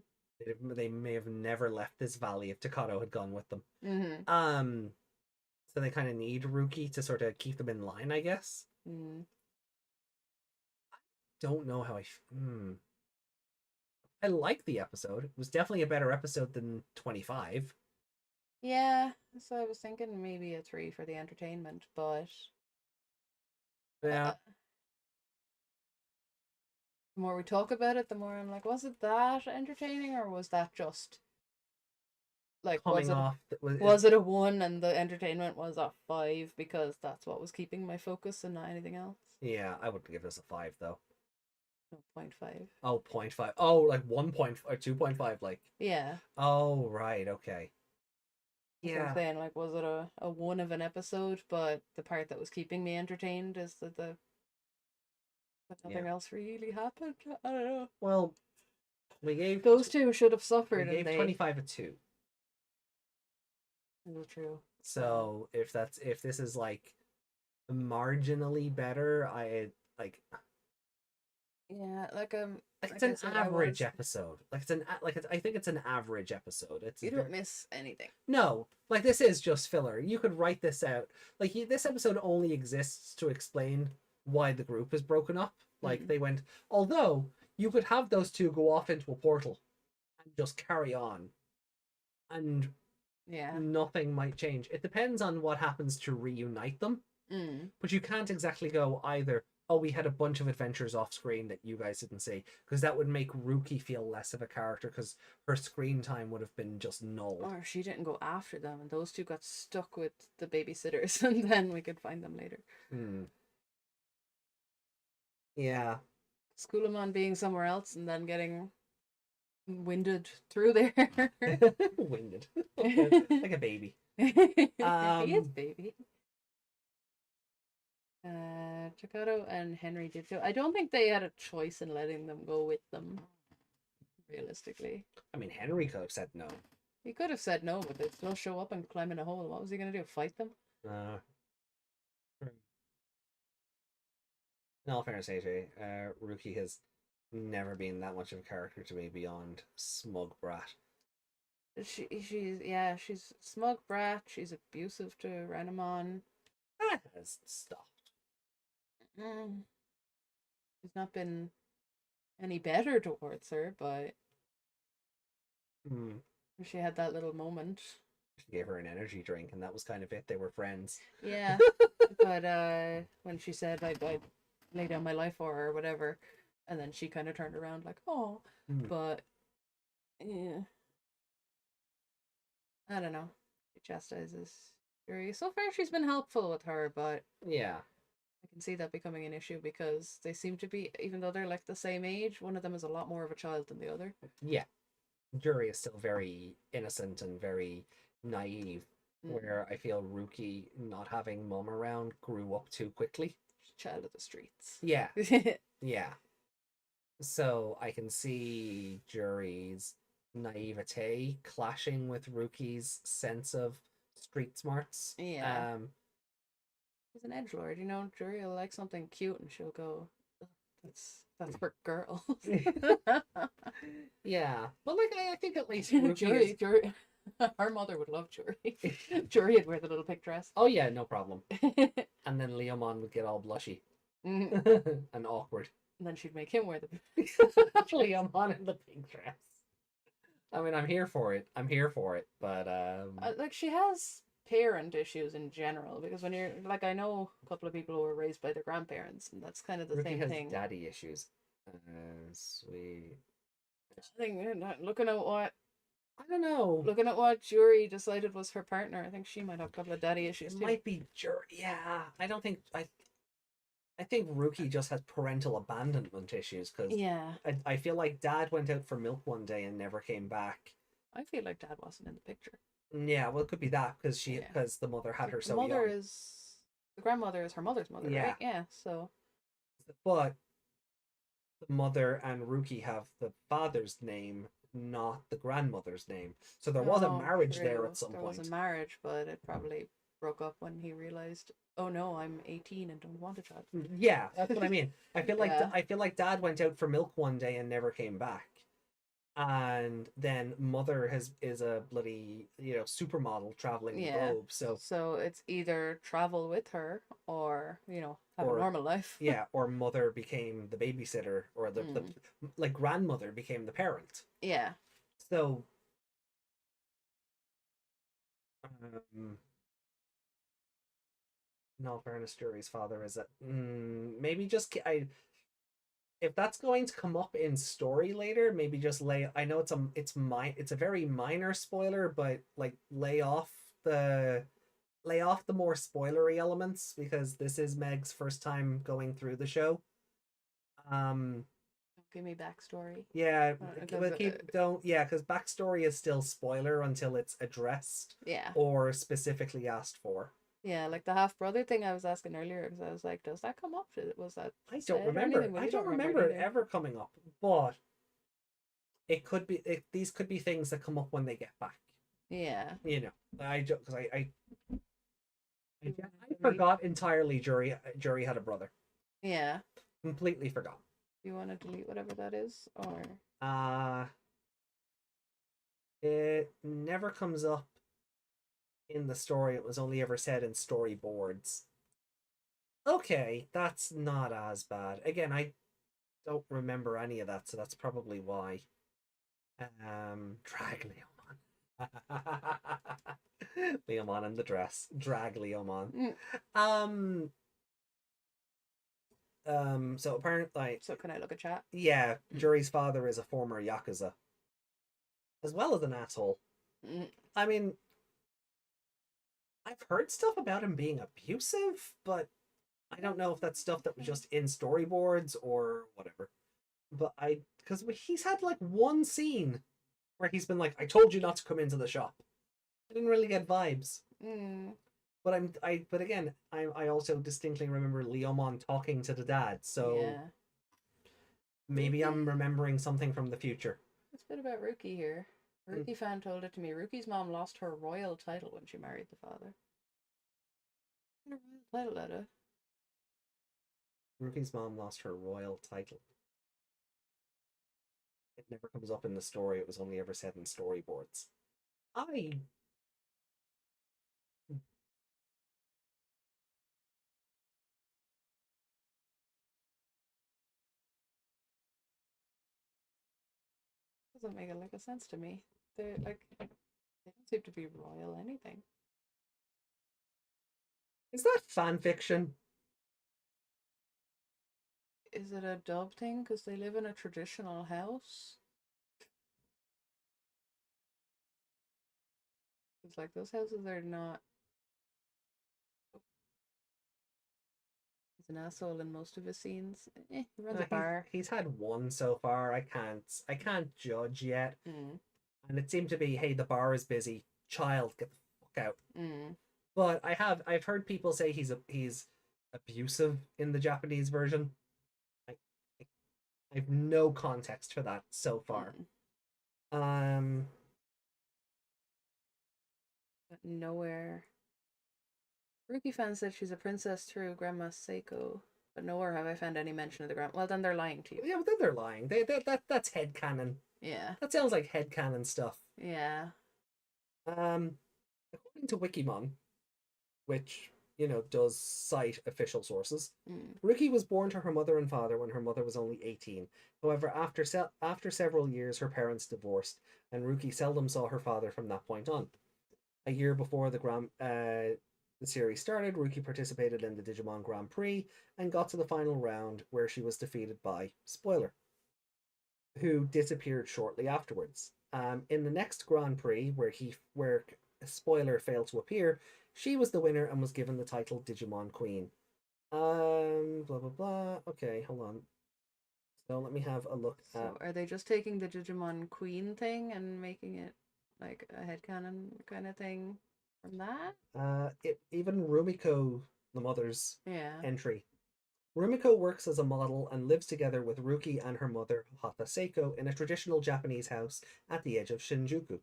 They may have never left this valley if Takato had gone with them. Mm-hmm. So they kind of need Ruki to sort of keep them in line, I guess. Mm. Don't know how I like the episode. It was definitely a better episode than 25. Yeah, so I was thinking maybe a 3 for the entertainment, but yeah. The more we talk about it, the more I'm like, was it that entertaining, or was that just like was it a 1 and the entertainment was a 5 because that's what was keeping my focus and not anything else? Yeah, I would give this a 5 though. No, 0.5. Oh, 0.5. Oh, like 1 or 2.5, like. Yeah. Oh, right, okay. Yeah. I'm saying, like, was it a 1 of an episode, but the part that was keeping me entertained is that nothing else really happened. I don't know. Well, we gave those two should have suffered. We gave 25 a 2. True. So if this is like marginally better, I like. Yeah, it's an average episode. I think it's an average episode. You don't miss anything. No, like this is just filler. You could write this out. Like this episode only exists to explain why the group is broken up. Like they went. Although you could have those two go off into a portal and just carry on, and nothing might change. It depends on what happens to reunite them. But you can't exactly go either. Oh, we had a bunch of adventures off screen that you guys didn't see, because that would make Ruki feel less of a character because her screen time would have been just null. Or she didn't go after them and those two got stuck with the babysitters and then we could find them later. Yeah. Skulamon being somewhere else and then getting winded through there. Winded. Like a baby. He is baby. Takato and Henry did go. I don't think they had a choice in letting them go with them. Realistically, I mean, Henry could have said no. He could have said no, but they'd still show up and climb in a hole. What was he gonna do? Fight them? In all fairness, AJ, Ruki has never been that much of a character to me beyond smug brat. She's smug brat. She's abusive to Renamon. That has stopped. He's not been any better towards her, but she had that little moment. She gave her an energy drink, and that was kind of it. They were friends. Yeah, but when she said I'd lay down my life for her or whatever, and then she kind of turned around like, oh, but yeah, I don't know. She chastises Yuri. So far, she's been helpful with her, but yeah. I can see that becoming an issue because they seem to be, even though they're like the same age, one of them is a lot more of a child than the other. Yeah. Yuri is still very innocent and very naive, where I feel Ruki, not having mum around, grew up too quickly. Child of the streets. Yeah. Yeah. So I can see Yuri's naivete clashing with Ruki's sense of street smarts. Yeah. She's an edgelord, you know. Yuri will like something cute and she'll go, that's for girls. Yeah. But like I think at least Yuri, her mother would love Yuri. Yuri would wear the little pink dress. Oh yeah, no problem. And then Leomon would get all blushy. And awkward. And then she'd make him wear the Leomon in the pink dress. I mean, I'm here for it, but like she has parent issues in general, because when you're like, I know a couple of people who were raised by their grandparents, and that's kind of the Ruki same has thing. Daddy issues. Sweet. I think looking at what I don't know. Looking at what Yuri decided was her partner, I think she might have a couple of daddy issues too. Might be Yuri. Yeah, I don't think I think Ruki just has parental abandonment issues because I feel like Dad went out for milk one day and never came back. I feel like Dad wasn't in the picture. Yeah, well, it could be that because the mother had her so young. The grandmother is her mother's mother, right? Yeah, so. But the mother and Ruki have the father's name, not the grandmother's name. So there was a marriage there true. at some There point. was a marriage, but it probably broke up when he realized, oh no, I'm 18 and don't want a child. Yeah, that's what I mean. I feel like Yeah. I feel like Dad went out for milk one day and never came back. And then Mother is a bloody, supermodel traveling the Yeah. globe. So it's either travel with her or, have or a normal life. yeah, or Mother became the babysitter, or the like grandmother became the parent. Yeah. So in all fairness, Jury's father is a maybe just if that's going to come up in story later, maybe just I know it's a very minor spoiler, but like lay off the more spoilery elements, because this is Meg's first time going through the show. Give me backstory. Yeah, because because backstory is still spoiler until it's addressed. Yeah. Or specifically asked for. Yeah, like the half brother thing I was asking earlier, because I was like, does that come up? Was that? I don't remember. I don't remember it ever coming up, but it could be. These could be things that come up when they get back. Yeah. I forgot entirely. Jury had a brother. Yeah. Completely forgot. You want to delete whatever that is, or? It never comes up in the story. It was only ever said in storyboards. Okay, that's not as bad. Again, I don't remember any of that, so that's probably why. Drag Leomon. Leomon in the dress. Drag Leomon. So apparently, so can I look at chat? Yeah, Jury's father is a former Yakuza, as well as an asshole. I mean, I've heard stuff about him being abusive, but I don't know if that's stuff that was just in storyboards or whatever. But because he's had like one scene where he's been like, "I told you not to come into the shop." I didn't really get vibes. But but again, I also distinctly remember Leomon talking to the dad, so yeah. Maybe I'm remembering something from the future. It's a bit about Ruki here. Ruki fan told it to me. Ruki's mom lost her royal title when she married the father. A royal title, Etta. Ruki's mom lost her royal title. It never comes up in the story. It was only ever said in storyboards. Doesn't make a sense to me. They don't seem to be royal anything. Is that fan fiction? Is it a dub thing? Because they live in a traditional house? It's like those houses are not. He's an asshole in most of his scenes. He runs a bar. He's had one so far. I can't judge yet. And it seemed to be, hey, the bar is busy. Child, get the fuck out. But I've heard people say he's abusive in the Japanese version. I have no context for that so far. But nowhere. Ruki fan said she's a princess through Grandma Seiko, but nowhere have I found any mention of the grandma. Well, then they're lying to you. Yeah, but then they're lying. That's headcanon. Yeah. That sounds like headcanon stuff. Yeah. According to Wikimon, which, does cite official sources, Ruki was born to her mother and father when her mother was only 18. However, after several years, her parents divorced, and Ruki seldom saw her father from that point on. A year before the series started, Ruki participated in the Digimon Grand Prix and got to the final round, where she was defeated by Spoiler, who disappeared shortly afterwards. In the next Grand Prix, where Spoiler failed to appear, she was the winner and was given the title Digimon Queen. Blah blah blah. Okay, hold on. So let me have a look at. So are they just taking the Digimon Queen thing and making it like a headcanon kind of thing from that? Even Rumiko, the mother's Yeah. entry, Rumiko works as a model and lives together with Ruki and her mother, Hata Seiko, in a traditional Japanese house at the edge of Shinjuku.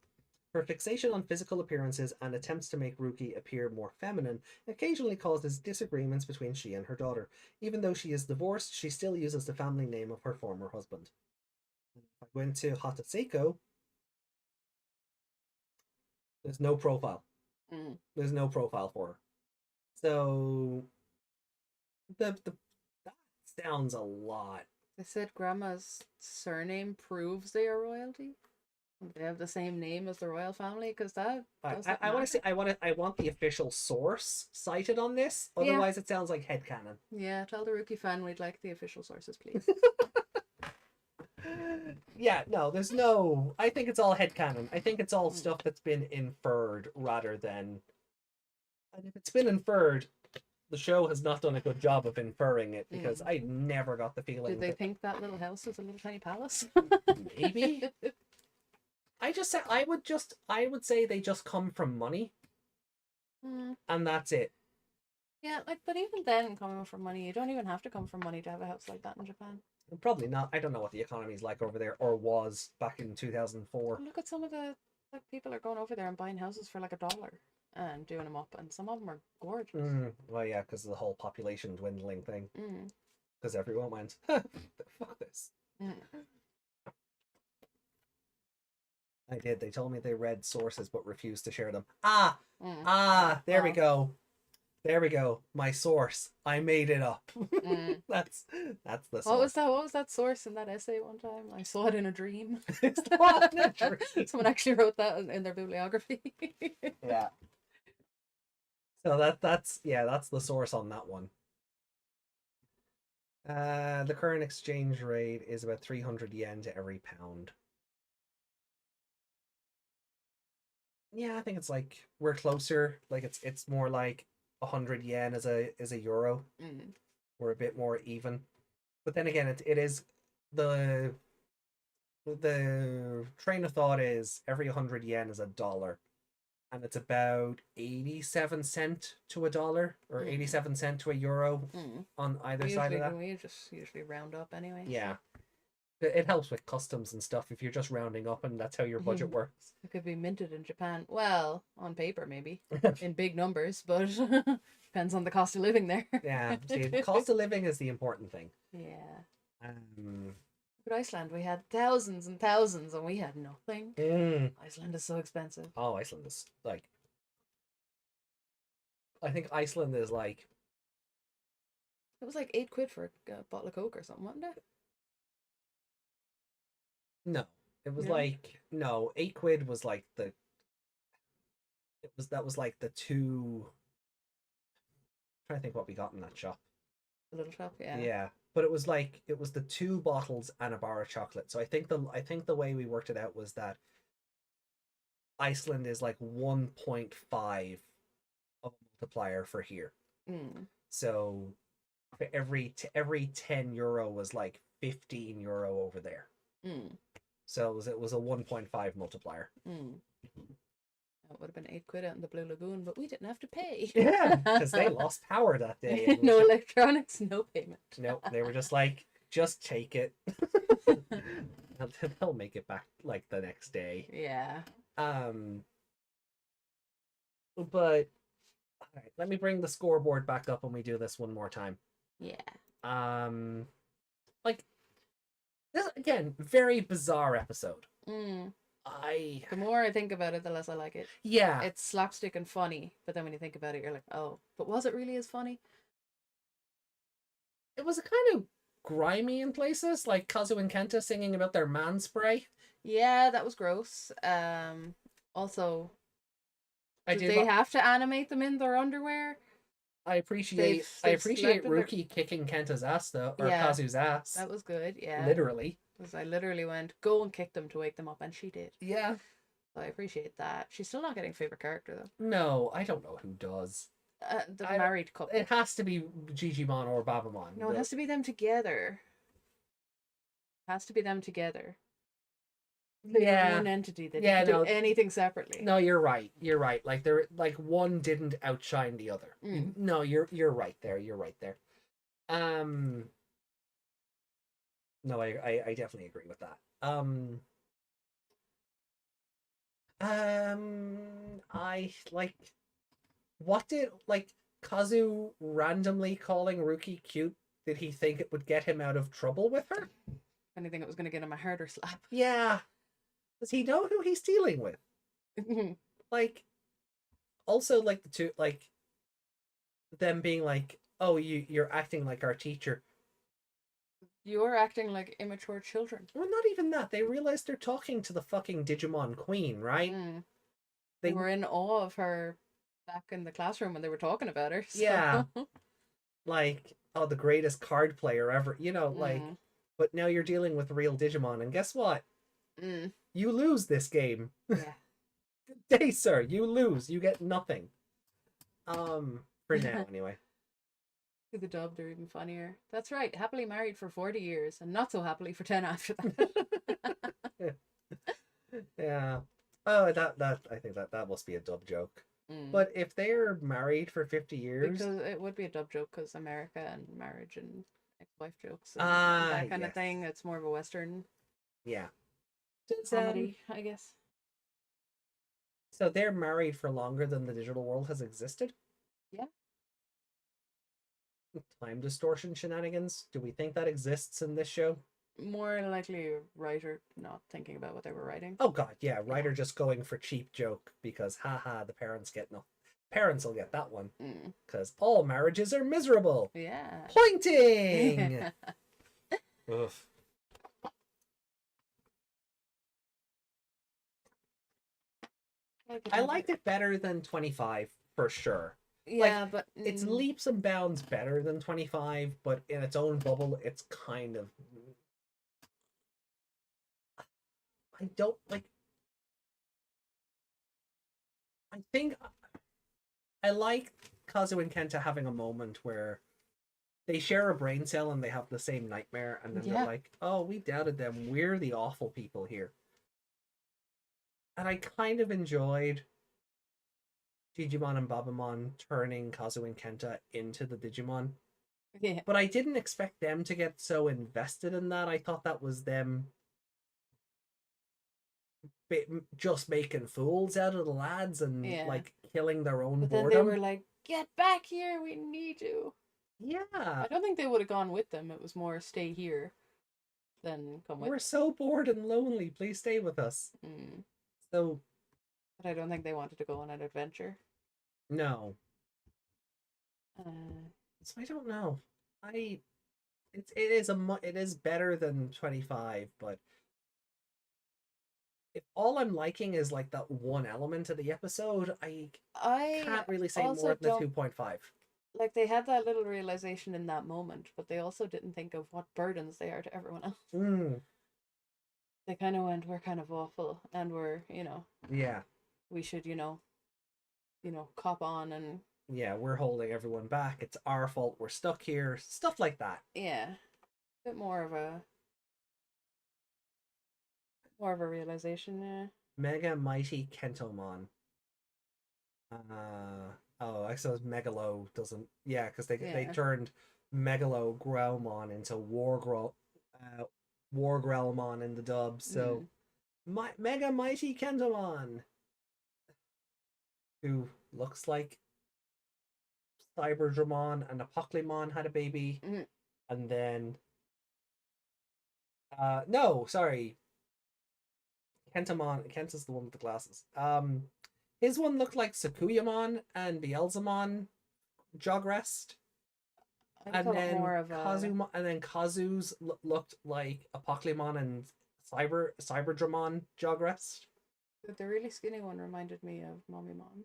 Her fixation on physical appearances and attempts to make Ruki appear more feminine occasionally causes disagreements between she and her daughter. Even though she is divorced, she still uses the family name of her former husband. If I go into Hata Seiko, there's no profile. There's no profile for her. So that sounds a lot. They said grandma's surname proves they are royalty. They have the same name as the royal family, because that I want to say I want the official source cited on this. Otherwise, it sounds like headcanon. Yeah, tell the Rookie fan we'd like the official sources, please. Yeah, no, there's no. I think it's all headcanon. I think it's all stuff that's been inferred rather than. And if it's been inferred, the show has not done a good job of inferring it, because I never got the feeling. Did they think that little house was a little tiny palace? Maybe. I would say they just come from money, and that's it. Yeah, but even then, coming from money, you don't even have to come from money to have a house like that in Japan. Probably not. I don't know what the economy is like over there, or was back in 2004. Look at some of the people are going over there and buying houses for like $1 and doing them up, and some of them are gorgeous. Well, yeah, because of the whole population dwindling thing. Because everyone went, fuck this. I did. They told me they read sources but refused to share them. There we go. There we go. My source. I made it up. That's the source. What was that source in that essay one time? I saw it in a dream. Someone actually wrote that in their bibliography. Yeah. So that's the source on that one. The current exchange rate is about 300 yen to every pound. Yeah, I think it's like we're closer. Like it's more like 100 yen as a euro. We're a bit more even. But then again, it is the train of thought is every 100 yen is $1, and it's about 87 cent to $1 or 87 cent to €1 on either side of that. We just usually round up anyway. Yeah. It helps with customs and stuff if you're just rounding up and that's how your budget works. It could be minted in Japan. Well, on paper maybe, in big numbers, but depends on the cost of living there. Yeah, see, the cost of living is the important thing. Yeah. But Iceland, we had thousands and thousands, and we had nothing. Iceland is so expensive. Oh, Iceland is like. I think Iceland is like. It was like £8 for a bottle of Coke or something, wasn't it? No, it was like £8 was like the. That was like the two. I'm trying to think what we got in that shop. The little shop, yeah. Yeah, but it was the 2 bottles and a bar of chocolate. So I think the way we worked it out was that Iceland is like 1.5 of a multiplier for here. So for every €10 was like €15 over there. So it was a 1.5 multiplier. That would have been £8 out in the Blue Lagoon, but we didn't have to pay. Yeah, because they lost power that day. No electronics, no payment. No, they were just like, just take it. They'll make it back like the next day. Yeah. But all right, let me bring the scoreboard back up and we do this one more time. Yeah. Like this again, very bizarre episode. The more I think about it, the less I like it. Yeah. It's slapstick and funny, but then when you think about it, you're like, oh, but was it really as funny? It was kind of grimy in places, like Kazu and Kenta singing about their man spray. Yeah, that was gross. Also, did they have to animate them in their underwear? I appreciate Ruki kicking Kenta's ass though, or Kazu's ass. That was good, yeah. Literally. Because I literally went, go and kick them to wake them up, and she did. Yeah. So I appreciate that. She's still not getting favorite character though. No, I don't know who does. The married couple. It has to be Gigimon or Babamon. No, it has to be them together. They're one entity. They don't do anything separately. No, you're right. You're right. Like they're like one didn't outshine the other. No, you're right there. You're right there. No, I definitely agree with that. I like, what did, like, Kazu randomly calling Ruki cute, did he think it would get him out of trouble with her? Anything that was going to get him a harder slap. Yeah. Does he know who he's dealing with? Like, also, like, the two, like, them being like, oh, you're acting like our teacher. You're acting like immature children. Well, not even that. They realize they're talking to the fucking Digimon queen, right? They were in awe of her back in the classroom when they were talking about her. So. Yeah. Like, oh, the greatest card player ever. You know, like, but now you're dealing with real Digimon, and guess what? You lose this game. Yeah. Good day, sir. You lose. You get nothing. For now, anyway. To the dub, they're even funnier. That's right. Happily married for 40 years, and not so happily for 10 after that. Yeah. Oh, that I think that must be a dub joke. But if they're married for 50 years, because it would be a dub joke, because America and marriage and ex-wife jokes and that kind of thing. It's more of a Western. Yeah. Comedy, I guess. So they're married for longer than the digital world has existed? Yeah. Time distortion shenanigans? Do we think that exists in this show? More likely a writer not thinking about what they were writing. Oh god, yeah, writer just going for cheap joke because haha, the parents get no. Parents will get that one because all marriages are miserable. Yeah. Pointing. Ugh. I liked it better than 25 for sure. Yeah, like, but it's leaps and bounds better than 25, but in its own bubble, it's kind of. I don't like. I think I like Kazu and Kenta having a moment where they share a brain cell and they have the same nightmare, and then they're like, "Oh, we doubted them. We're the awful people here." And I kind of enjoyed Digimon and Babamon turning Kazu and Kenta into the Digimon. Yeah. But I didn't expect them to get so invested in that. I thought that was them just making fools out of the lads and like killing their own but boredom. Then they were like, "Get back here, we need you." Yeah. I don't think they would have gone with them. It was more stay here than come with. We're so bored and lonely. Please stay with us. So, but I don't think they wanted to go on an adventure. No. So I don't know. It is better than 25, but if all I'm liking is like that one element of the episode, I can't really say more than the 2.5. Like, they had that little realization in that moment, but they also didn't think of what burdens they are to everyone else. They kind of went, we're kind of awful, and we're, yeah, we should, cop on and. Yeah, we're holding everyone back. It's our fault. We're stuck here. Stuff like that. Yeah, a bit more of a realization. Yeah. Mega Mighty Kentomon. Oh, I suppose Megalo doesn't. Yeah, because they turned Megalo Growlmon into War Growlmon in the dub. So, Mega Mighty Kentomon, who looks like Cyberdramon and Apoclymon had a baby, and then no, sorry, Kenta's the one with the glasses. His one looked like Sakuyamon and Beelzemon jog rest. And then Kazumon, and then Kazu's looked like Apoclymon and Cyberdramon jog rest. The really skinny one reminded me of Mommymon.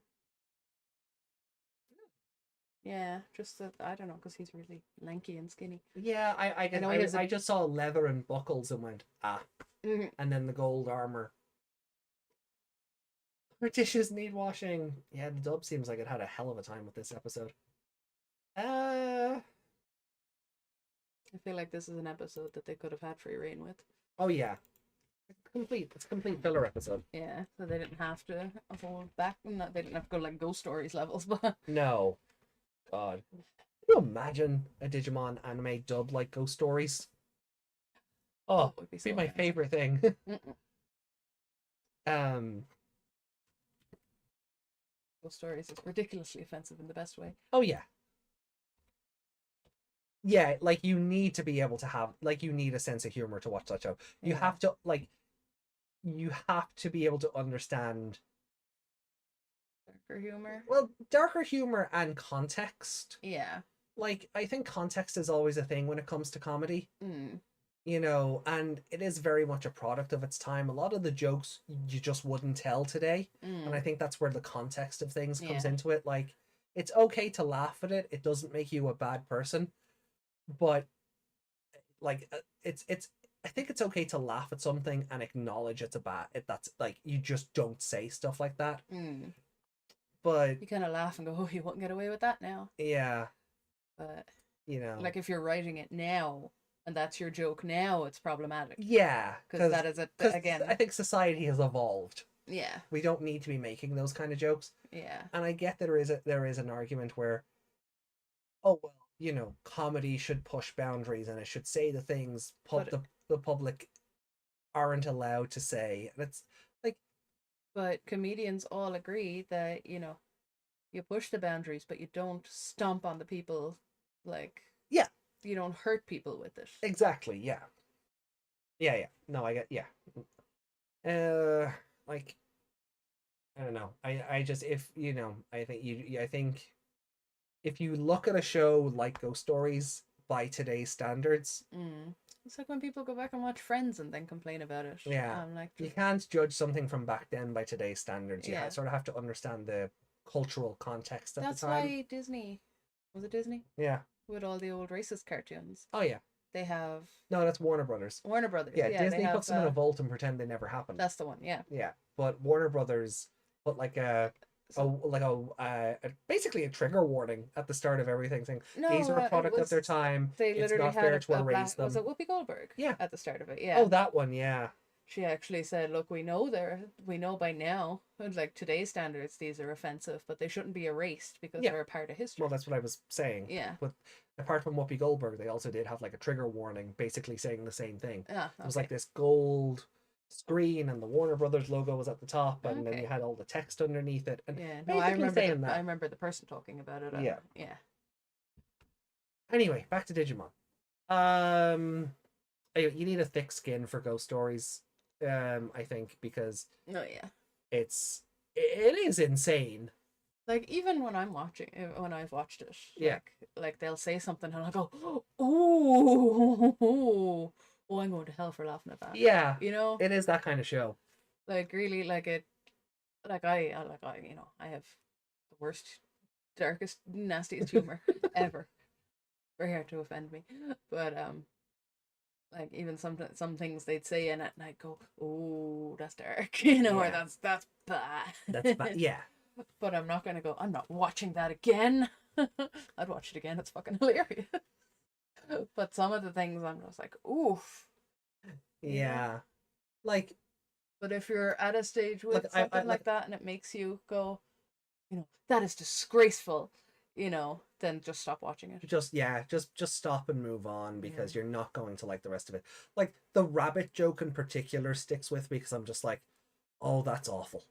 Yeah, just that, I don't know, because he's really lanky and skinny. Yeah, I just saw leather and buckles and went, and then the gold armor. Our dishes need washing. Yeah, the dub seems like it had a hell of a time with this episode. I feel like this is an episode that they could have had free reign with. Oh yeah. It's a complete filler episode. Yeah, so they didn't have to hold back. They didn't have to go like Ghost Stories levels, but no. God. you imagine a Digimon anime dubbed like Ghost Stories? Oh, That would be it'd be so my amazing. favorite thing. Ghost Stories is ridiculously offensive in the best way. Oh yeah. Yeah, like you need to be able to have, like, you need a sense of humor to watch that show. You Yeah. have to, like, you have to be able to understand, Darker humor. well, darker humor and context. Yeah. Like, I think context is always a thing when it comes to comedy. Mm. You know, and it is very much a product of its time. A lot of the jokes you just wouldn't tell today. And I think that's where the context of things comes Yeah. into it. Like, it's okay to laugh at it. It doesn't make you a bad person. But like it's I think it's okay to laugh at something and acknowledge it's a bad that's like, you just don't say stuff like that. Mm. But You kind of laugh and go, oh, you won't get away with that now. yeah, But you know, like if you're writing it now and that's your joke now, it's problematic. yeah, Because that is a, 'cause again. I think society has evolved. Yeah. We don't need to be making those kind of jokes. Yeah. And I get that there is an argument where, oh well, you know, comedy should push boundaries and it should say the things the public aren't allowed to say. And it's like, But comedians all agree that, you know, you push the boundaries, but you don't stomp on the people. Like, yeah, you don't hurt people with it. exactly, yeah. Yeah. No, I get, yeah. Like, I don't know. I just, if, you know, I think if you look at a show like Ghost Stories by today's standards, It's like when people go back and watch Friends and then complain about it. yeah, I'm like, you can't judge something from back then by today's standards. You Yeah. sort of have to understand the cultural context at that's the time. why Disney, was it Disney? Yeah. With all the old racist cartoons. Oh yeah. They have No, that's Warner Brothers. Warner Brothers. Yeah, they Disney have, puts them in a vault and pretend they never happened. That's the one, yeah. Yeah, but Warner Brothers put like basically a trigger warning at the start of everything, saying these are a product of their time. They It's literally not had fair a to erase them. Was it Whoopi Goldberg? Yeah. At the start of it, yeah. Oh, that one, yeah. She actually said, look, we know by now, like today's standards, these are offensive, but they shouldn't be erased because Yeah. they're a part of history. Well, that's what I was saying. Yeah. But apart from Whoopi Goldberg, they also did have like a trigger warning, basically saying the same thing. Ah, It was okay. like this gold screen, and the Warner Brothers logo was at the top, and then Okay. you had all the text underneath it. And Yeah, no, basically I remember saying that. I remember the person talking about it. Yeah. Yeah. Anyway, back to Digimon. You need a thick skin for Ghost Stories, I think, because Oh yeah. it is insane. Like even when I'm watching, when I've watched it, Yeah. like they'll say something and I'll go, ooh, oh, I'm going to hell for laughing at that. Yeah, you know, it is that kind of show. like really, like it, like I, you know, I have the worst, darkest, nastiest humor ever. Very hard to offend me, but like even some things they'd say in it, and I'd go, oh, that's dark, you know, or Yeah. that's bad. That's bad. Yeah. But I'm not gonna go, I'm not watching that again. I'd watch it again, it's fucking hilarious. But some of the things I'm just like, oof. Yeah. Like, but if you're at a stage with Like, I- something like that and it makes you go, you know, that is disgraceful, you know, then just stop watching it. just stop and move on, because you're not going to like the rest of it. Like the rabbit joke in particular sticks with me, because I'm just like, oh, that's awful.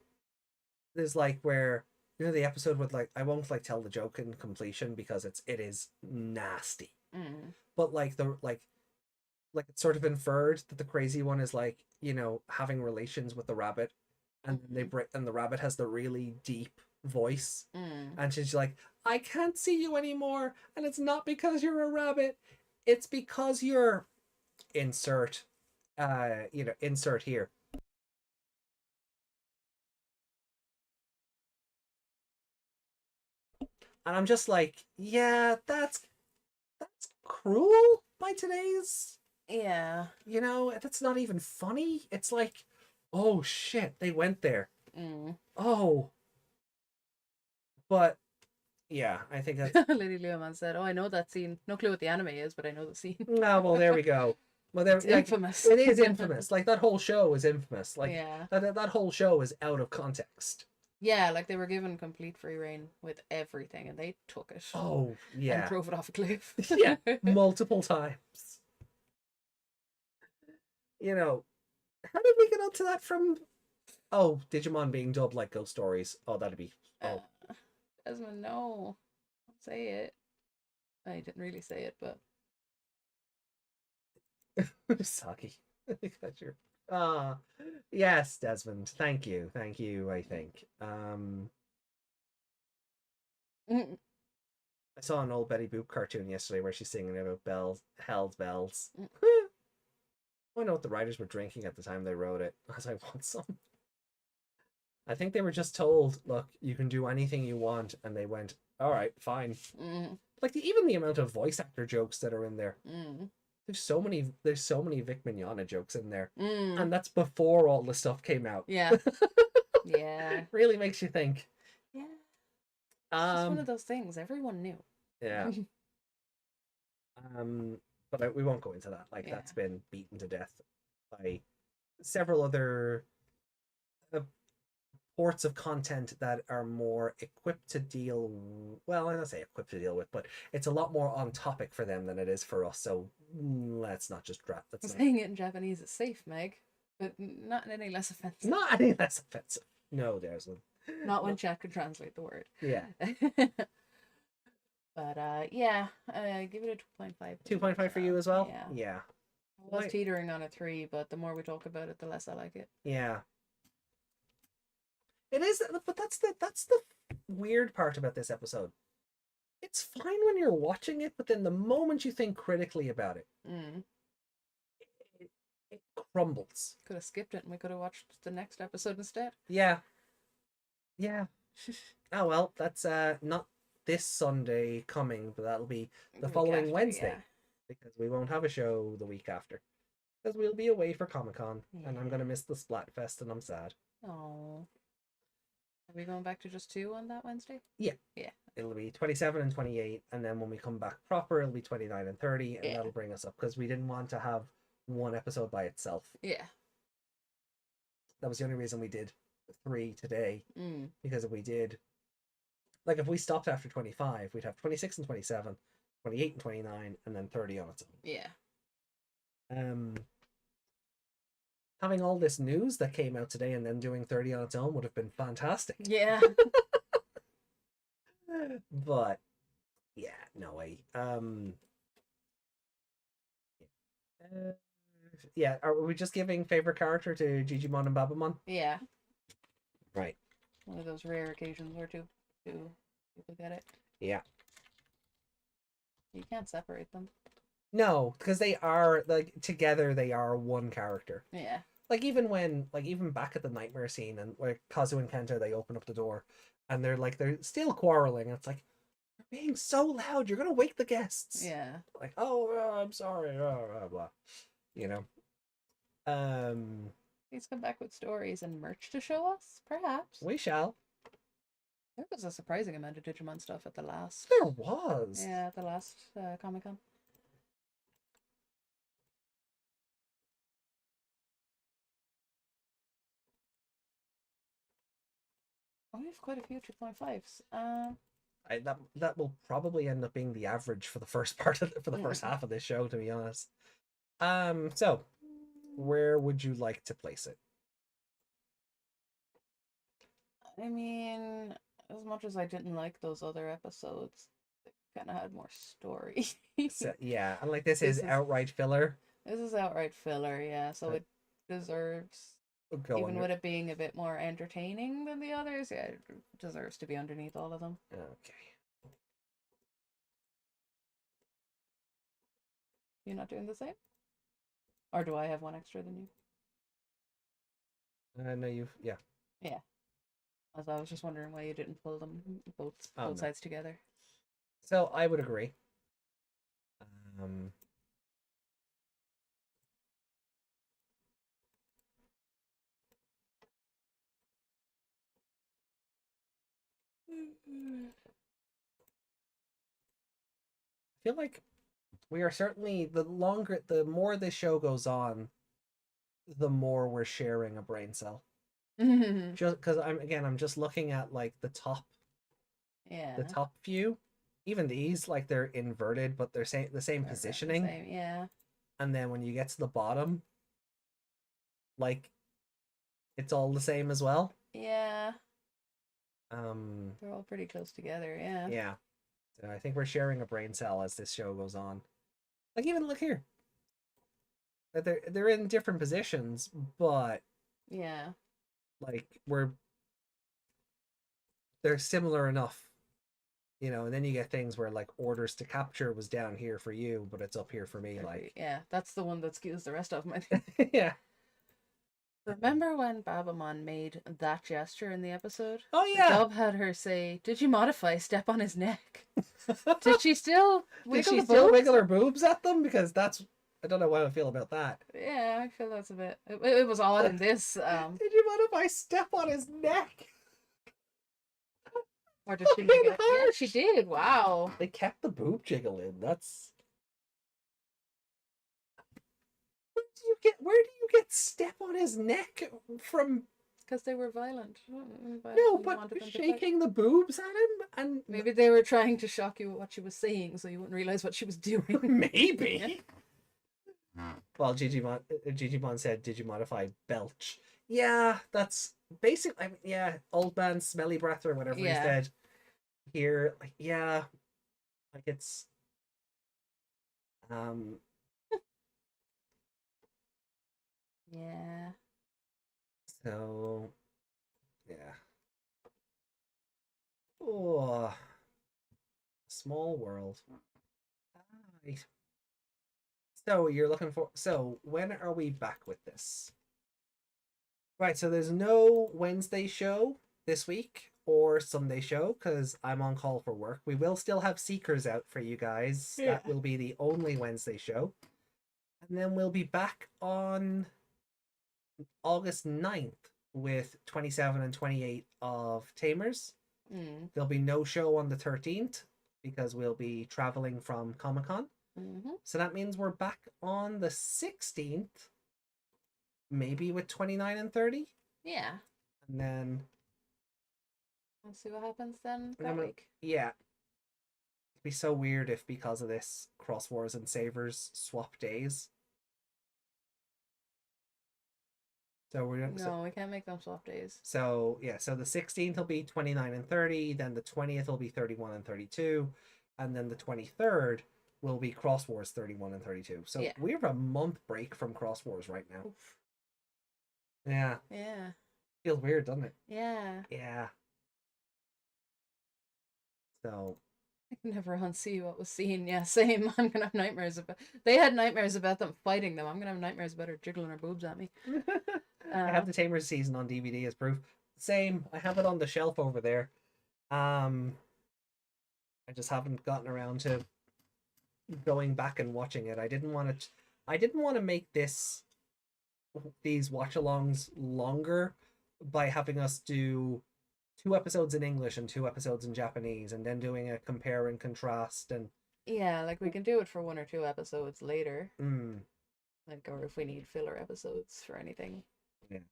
There's like where, you know, the episode with, like, I won't like tell the joke in completion because it is nasty. But like it's sort of inferred that the crazy one is, like, you know, having relations with the rabbit, and and the rabbit has the really deep voice, and she's like, I can't see you anymore, and it's not because you're a rabbit, it's because you're insert insert here. And I'm just like, yeah, that's cruel by today's. Yeah. You know, that's not even funny. It's like, oh shit, they went there. Oh. But yeah, I think that's Lady Leoman said, oh, I know that scene. No clue what the anime is, but I know the scene. no, well, there we go. Well, there, It's like, infamous. It is infamous. Like, that whole show is infamous. Like, Yeah. that whole show is out of context. Yeah, like they were given complete free reign with everything, and they took it. Oh, And yeah. drove it off a cliff. Yeah, multiple times. You know, how did we get onto that from... Oh, Digimon being dubbed like Ghost Stories. Oh, that'd be... Oh. Desmond, no. Don't say it. I didn't really say it, but... Saki. Ah, yes, Desmond. Thank you. Thank you, I think. I saw an old Betty Boop cartoon yesterday where she's singing about bells, hell's bells. I know what the writers were drinking at the time they wrote it, as I want some. I think they were just told, look, you can do anything you want, and they went, all right, fine. Like even the amount of voice actor jokes that are in there. There's so many Vic Mignogna jokes in there. And that's before all the stuff came out. Yeah. Yeah. Really makes you think. Yeah. It's just one of those things. Everyone knew. Yeah. But we won't go into that. Like that's been beaten to death by several other ports of content that are more equipped to deal. Well, I don't say equipped to deal with, but it's a lot more on topic for them than it is for us. So let's not just drop. Saying it in Japanese is safe, Meg, but not any less offensive. Not any less offensive. No, there's one. Not when chat can translate the word. Yeah. But yeah, give it a 2.5. 2.5 for you as well? Yeah. Yeah. I was teetering on a 3, but the more we talk about it, the less I like it. Yeah. It is, but that's the weird part about this episode. It's fine when you're watching it, but then the moment you think critically about it, it crumbles. Could have skipped it and we could have watched the next episode instead. Yeah. Yeah. Oh well, that's not this Sunday coming, but that'll be the following after, Wednesday. yeah. Because we won't have a show the week after. Because we'll be away for Comic-Con, and I'm gonna miss the Splatfest, and I'm sad. Oh. Are we going back to just 2 on that Wednesday? Yeah. Yeah. It'll be 27 and 28, and then when we come back proper, it'll be 29 and 30, and that'll bring us up, because we didn't want to have one episode by itself. Yeah. That was the only reason we did 3 today, because if we did, like if we stopped after 25, we'd have 26 and 27, 28 and 29, and then 30 on its own. Yeah. Having all this news that came out today and then doing 30 on its own would have been fantastic. Yeah. But yeah, no way. Yeah, are we just giving favorite character to Digimon and Babamon? Yeah. Right. One of those rare occasions where two people get it. Yeah. You can't separate them. No, because they are like together. They are one character. Yeah. Like even back at the nightmare scene, and where Kazu and Kenta, they open up the door, and they're still quarreling. And it's like, you're being so loud. You're gonna wake the guests. Yeah. Like, oh, I'm sorry. Blah blah blah. You know. Please come back with stories and merch to show us, perhaps. We shall. There was a surprising amount of Digimon stuff at the last. There was. Yeah, at the last Comic-Con. Oh, we have quite a few 2.5s. That will probably end up being the average for the first first half of this show, to be honest. So where would you like to place it? I mean, as much as I didn't like those other episodes, they kind of had more story. So, yeah, and like this is outright filler. This is outright filler, yeah. So it deserves, even with it being a bit more entertaining than the others, yeah, it deserves to be underneath all of them. Okay. You're not doing the same? Or do I have one extra than you? No, yeah. Yeah. As I was just wondering why you didn't pull them both no. sides together. So I would agree. I feel like we are certainly, the more this show goes on, the more we're sharing a brain cell. Just because I'm just looking at like the top view. Even these, like, they're inverted, but they're the same positioning. Yeah. And then when you get to the bottom, like, it's all the same as well. Yeah. They're all pretty close together, yeah. Yeah. So I think we're sharing a brain cell as this show goes on. Like, even look here. They're in different positions, but yeah, like they're similar enough. You know, and then you get things where like orders to capture was down here for you, but it's up here for me. Like, yeah, that's the one that skews the rest of them, I think. Yeah. Remember when Babamon made that gesture in the episode? Oh yeah. The dub had her say, "Did you modify step on his neck?" Did she still wiggle her boobs at them? Because that's, I don't know how I feel about that. Yeah, I feel that's a bit. It was odd in this. Did you modify step on his neck? Or did she make it? Yeah, she did. Wow. They kept the boob jiggle in. That's. Where do you get step on his neck from? Because they were violent. No, but shaking the boobs at him, and maybe they were trying to shock you with what she was saying, so you wouldn't realize what she was doing. Maybe. Well, Digimon said, "Did you modify belch?" Yeah, that's basic. I mean, yeah, old man smelly breath or whatever he said. Here, like, yeah, like it's yeah. So, yeah. Oh, small world. Right. So you're looking for. So when are we back with this? Right. So there's no Wednesday show this week or Sunday show because I'm on call for work. We will still have Seekers out for you guys. Yeah. That will be the only Wednesday show. And then we'll be back on August 9th with 27 and 28 of Tamers. There'll be no show on the 13th because we'll be traveling from Comic-Con. So that means we're back on the 16th, maybe with 29 and 30. Yeah. And then we'll see what happens then that week. Yeah. It'd be so weird if because of this Cross Wars and Savers swap days. So we can't make them swap days. So yeah, so the 16th will be 29 and 30, then the 20th will be 31 and 32, and then the 23rd will be Cross Wars 31 and 32. So we have a month break from Cross Wars right now. Oof. Yeah. Yeah. Feels weird, doesn't it? Yeah. Yeah. So I can never unsee what was seen. Yeah, same. I'm gonna have nightmares about. They had nightmares about them fighting them. I'm gonna have nightmares about her jiggling her boobs at me. I have the Tamers season on DVD as proof. Same. I have it on the shelf over there. I just haven't gotten around to going back and watching it. I didn't want to make these watch-alongs longer by having us do 2 episodes in English and 2 episodes in Japanese and then doing a compare and contrast. And yeah, like we can do it for 1 or 2 episodes later. Like, or if we need filler episodes for anything. Yeah. I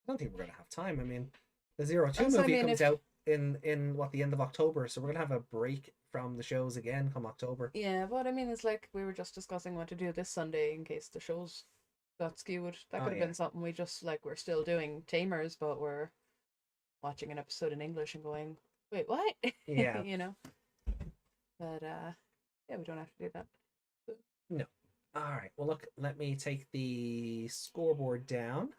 don't think we're gonna have time. I mean, the 02 movie comes out in the end of October, so we're gonna have a break from the shows again come October. Yeah, but I mean, it's like we were just discussing what to do this Sunday in case the shows got skewed. That could have been something we just like. We're still doing Tamers, but we're watching an episode in English and going, wait, what? Yeah. You know. But yeah, we don't have to do that. No. All right. Well, look. Let me take the scoreboard down.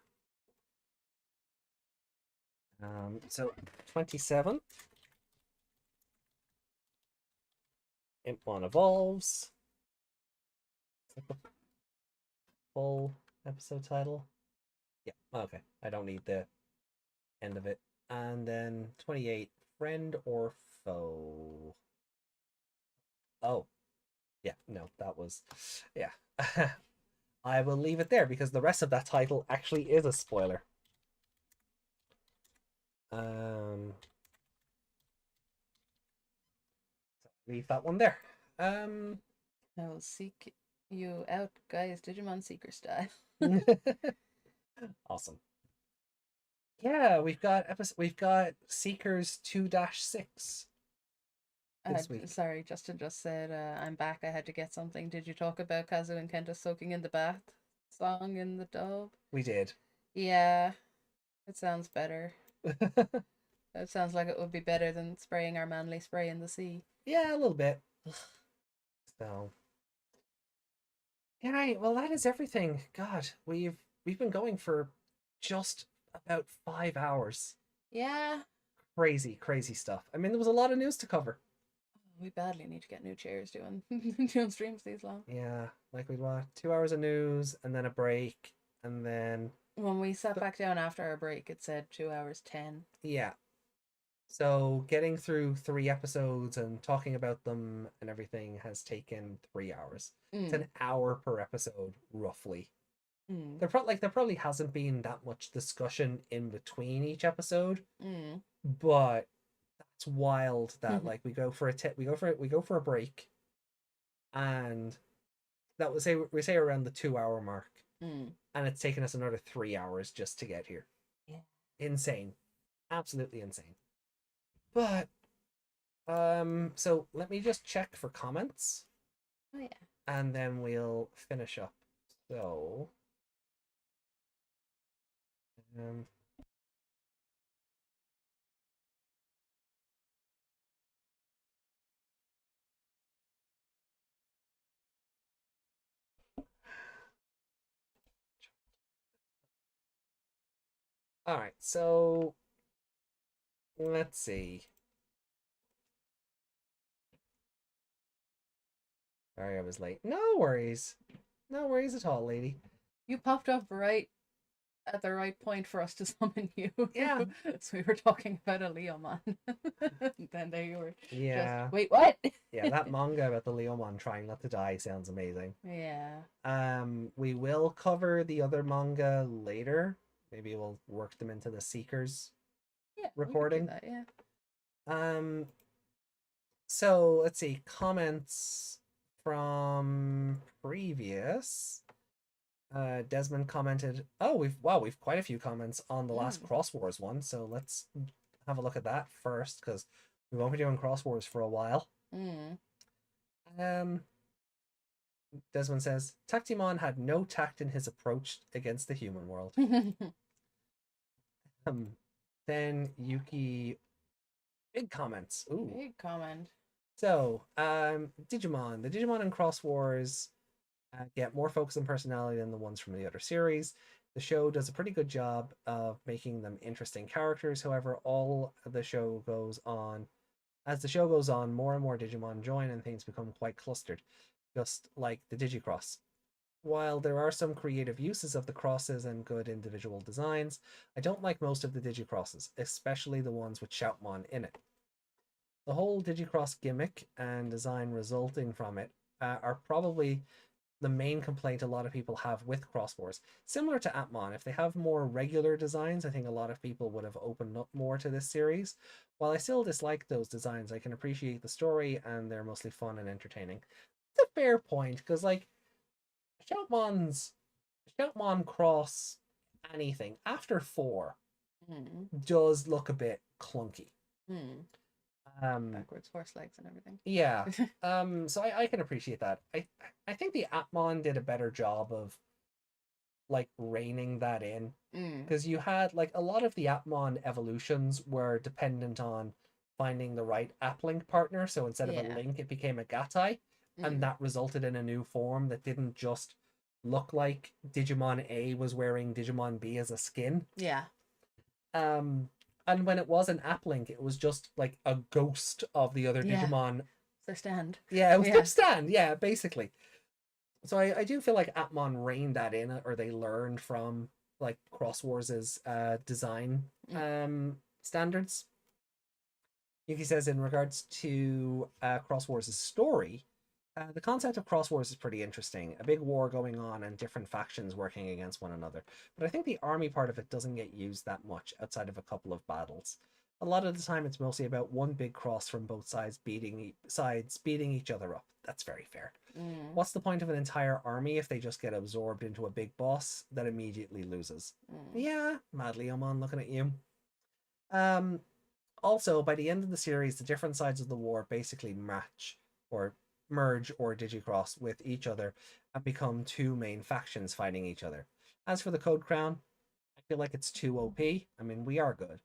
So 27. Imp 1 evolves. Is that the full episode title? Yeah, okay. I don't need the end of it. And then 28, friend or foe? Oh. Yeah, no, that was... Yeah. I will leave it there because the rest of that title actually is a spoiler. Leave that one there. I will seek you out, guys. Digimon Seeker style. Awesome. Yeah, we've got Seekers 2-6 this week. Sorry, Justin just said, I'm back, I had to get something. Did you talk about Kazu and Kenta soaking in the bath song in the dub? We did. Yeah, it sounds better. It sounds like it would be better than spraying our manly spray in the sea. Yeah, a little bit. So, yeah, right. Well, that is everything. God, we've been going for just about 5 hours. Yeah. Crazy stuff. I mean, there was a lot of news to cover. We badly need to get new chairs doing streams these long. Yeah, like we'd want 2 hours of news and then a break, and then when we sat back down after our break, it said 2 hours 10. Yeah. So getting through 3 episodes and talking about them and everything has taken 3 hours. It's an hour per episode, roughly. There probably hasn't been that much discussion in between each episode, but that's wild that like we go for a break, and that we say around the 2 hour mark, and it's taken us another 3 hours just to get here. Yeah, insane, absolutely insane. But so let me just check for comments. Oh yeah. And then we'll finish up. So all right, so let's see. Sorry, I was late. No worries. No worries at all, lady. You popped up right at the right point for us to summon you. Yeah. So we were talking about a Leomon. Then there you were. Yeah. Just, wait, what? Yeah, that manga about the Leomon trying not to die sounds amazing. Yeah. We will cover the other manga later. Maybe we'll work them into the Seekers recording. We could do that, yeah. So let's see, comments from previous. Desmond commented, oh, we've quite a few comments on the last Cross Wars one, so let's have a look at that first, because we won't be doing Cross Wars for a while. Desmond says, Tactimon had no tact in his approach against the human world. Then Yuki, big comments. Ooh. Big comment. So, Digimon. The Digimon in Cross Wars get more focus and personality than the ones from the other series. The show does a pretty good job of making them interesting characters. However, as the show goes on, more and more Digimon join and things become quite clustered, just like the Digicross. While there are some creative uses of the crosses and good individual designs, I don't like most of the Digicrosses, especially the ones with Shoutmon in it. The whole Digicross gimmick and design resulting from it are probably the main complaint a lot of people have with Cross Wars. Similar to Atmon, if they have more regular designs, I think a lot of people would have opened up more to this series. While I still dislike those designs, I can appreciate the story and they're mostly fun and entertaining. It's a fair point, because like Shoutmon cross anything after 4 does look a bit clunky. Backwards horse legs and everything. Yeah. So I can appreciate that. I think the Atmon did a better job of like reining that in, because you had like a lot of the Atmon evolutions were dependent on finding the right App-Link partner. So instead of a Link, it became a Gatai, and that resulted in a new form that didn't just look like Digimon A was wearing Digimon B as a skin. Yeah. And when it was an App-Link, it was just like a ghost of the other Digimon. Their stand. Yeah, it was their stand. Yeah, basically. So I do feel like Atmon reined that in, or they learned from like Cross Wars' design standards. Yuki says, in regards to Cross Wars' story, the concept of Cross Wars is pretty interesting. A big war going on and different factions working against one another. But I think the army part of it doesn't get used that much outside of a couple of battles. A lot of the time it's mostly about one big cross from both sides beating each other up. that's very fair. Mm. What's the point of an entire army if they just get absorbed into a big boss that immediately loses? Yeah, Mad Leomon looking at you. Also, by the end of the series, the different sides of the war basically merge or digicross with each other and become two main factions fighting each other. As for the Code Crown, I feel like it's too OP. I mean, we are good.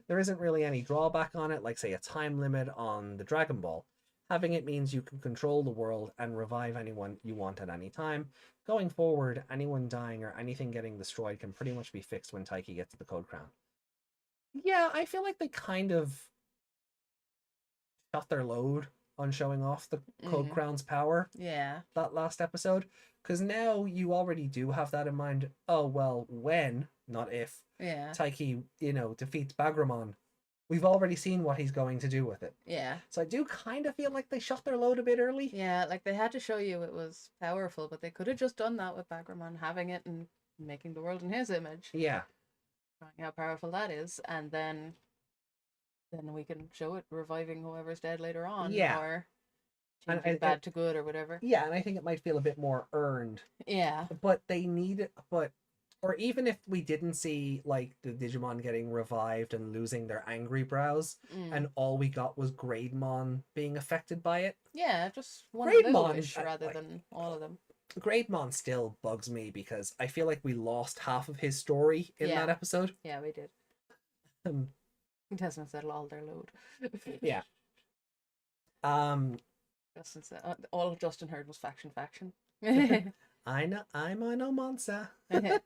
There isn't really any drawback on it, like say a time limit on the Dragon Ball. Having it means you can control the world and revive anyone you want at any time. Going forward, anyone dying or anything getting destroyed can pretty much be fixed when Taiki gets to the Code Crown. Yeah, I feel like they kind of shot their load on showing off the Code Crown's power. Yeah. That last episode. Because now you already do have that in mind. Oh, well, when, not if, Taiki, defeats Bagramon, we've already seen what he's going to do with it. Yeah. So I do kind of feel like they shot their load a bit early. Yeah, like they had to show you it was powerful, but they could have just done that with Bagramon, having it and making the world in his image. Yeah. Showing how powerful that is, and then we can show it reviving whoever's dead later on. Yeah. Or changing bad to good or whatever. Yeah, and I think it might feel a bit more earned. Yeah. But they need it, or even if we didn't see like the Digimon getting revived and losing their angry brows, and all we got was Grademon being affected by it. Yeah, just one Grademon, little fish rather than all of them. Grademon still bugs me because I feel like we lost half of his story in that episode. Yeah, we did. It doesn't settle all their load. Yeah. Justin said all Justin heard was faction. I know Monza. The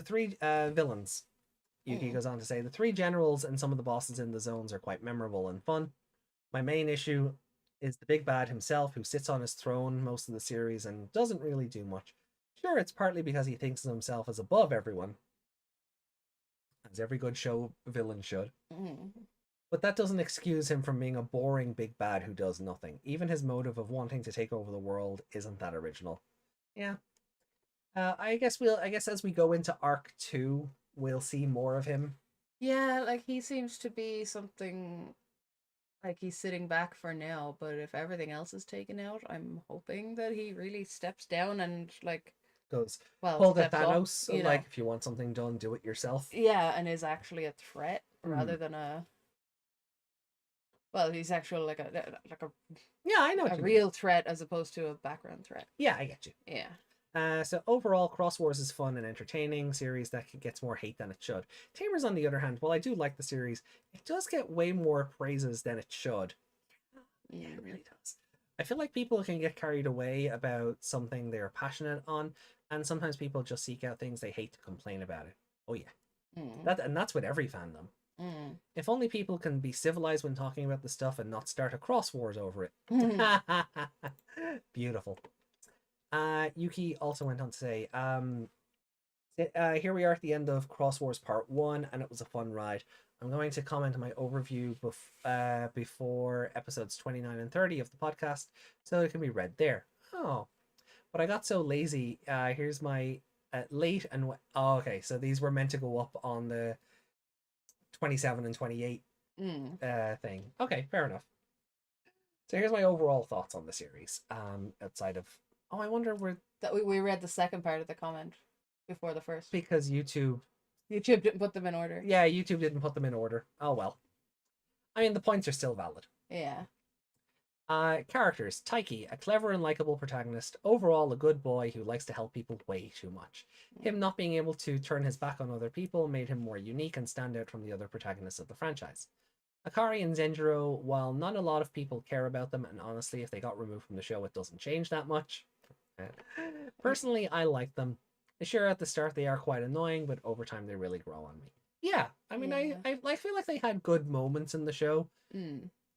three villains. Yuki goes on to say the three generals and some of the bosses in the zones are quite memorable and fun. My main issue is the big bad himself, who sits on his throne most of the series and doesn't really do much. Sure, it's partly because he thinks of himself as above everyone, as every good show villain should. But that doesn't excuse him from being a boring big bad who does nothing. Even his motive of wanting to take over the world isn't that original. Yeah. I guess as we go into Arc 2, we'll see more of him. Yeah, like he seems to be something like he's sitting back for now, but if everything else is taken out, I'm hoping that he really steps down and like goes, pull the steps Thanos, up, like if you want something done, do it yourself. Yeah, and is actually a threat rather than a. Well, he's actually like a yeah, I know a real threat as opposed to a background threat. Yeah, I get you. Yeah. So overall, Cross Wars is fun and entertaining series that gets more hate than it should. Tamers, on the other hand, while I do like the series, it does get way more praises than it should. Yeah, it really does. I feel like people can get carried away about something they're passionate on, and sometimes people just seek out things they hate to complain about it. Oh yeah, that's with every fandom. If only people can be civilized when talking about the stuff and not start a cross wars over it. Beautiful. Yuki also went on to say, here we are at the end of Cross Wars Part 1, and it was a fun ride. I'm going to comment on my overview before episodes 29 and 30 of the podcast, so it can be read there. Oh, but I got so lazy. Here's my late and... Oh, okay, so these were meant to go up on the 27 and 28 thing. Okay, fair enough. So here's my overall thoughts on the series, outside of... Oh, I wonder where... That we read the second part of the comment before the first. Because YouTube didn't put them in order. Yeah, YouTube didn't put them in order. Oh, well. I mean, the points are still valid. Yeah. Characters. Taiki, a clever and likable protagonist. Overall, a good boy who likes to help people way too much. Him not being able to turn his back on other people made him more unique and stand out from the other protagonists of the franchise. Akari and Zenjiro, while not a lot of people care about them, and honestly, if they got removed from the show, it doesn't change that much. Personally, I like them. Sure, at the start they are quite annoying, but over time they really grow on me. Yeah, I mean, I feel like they had good moments in the show.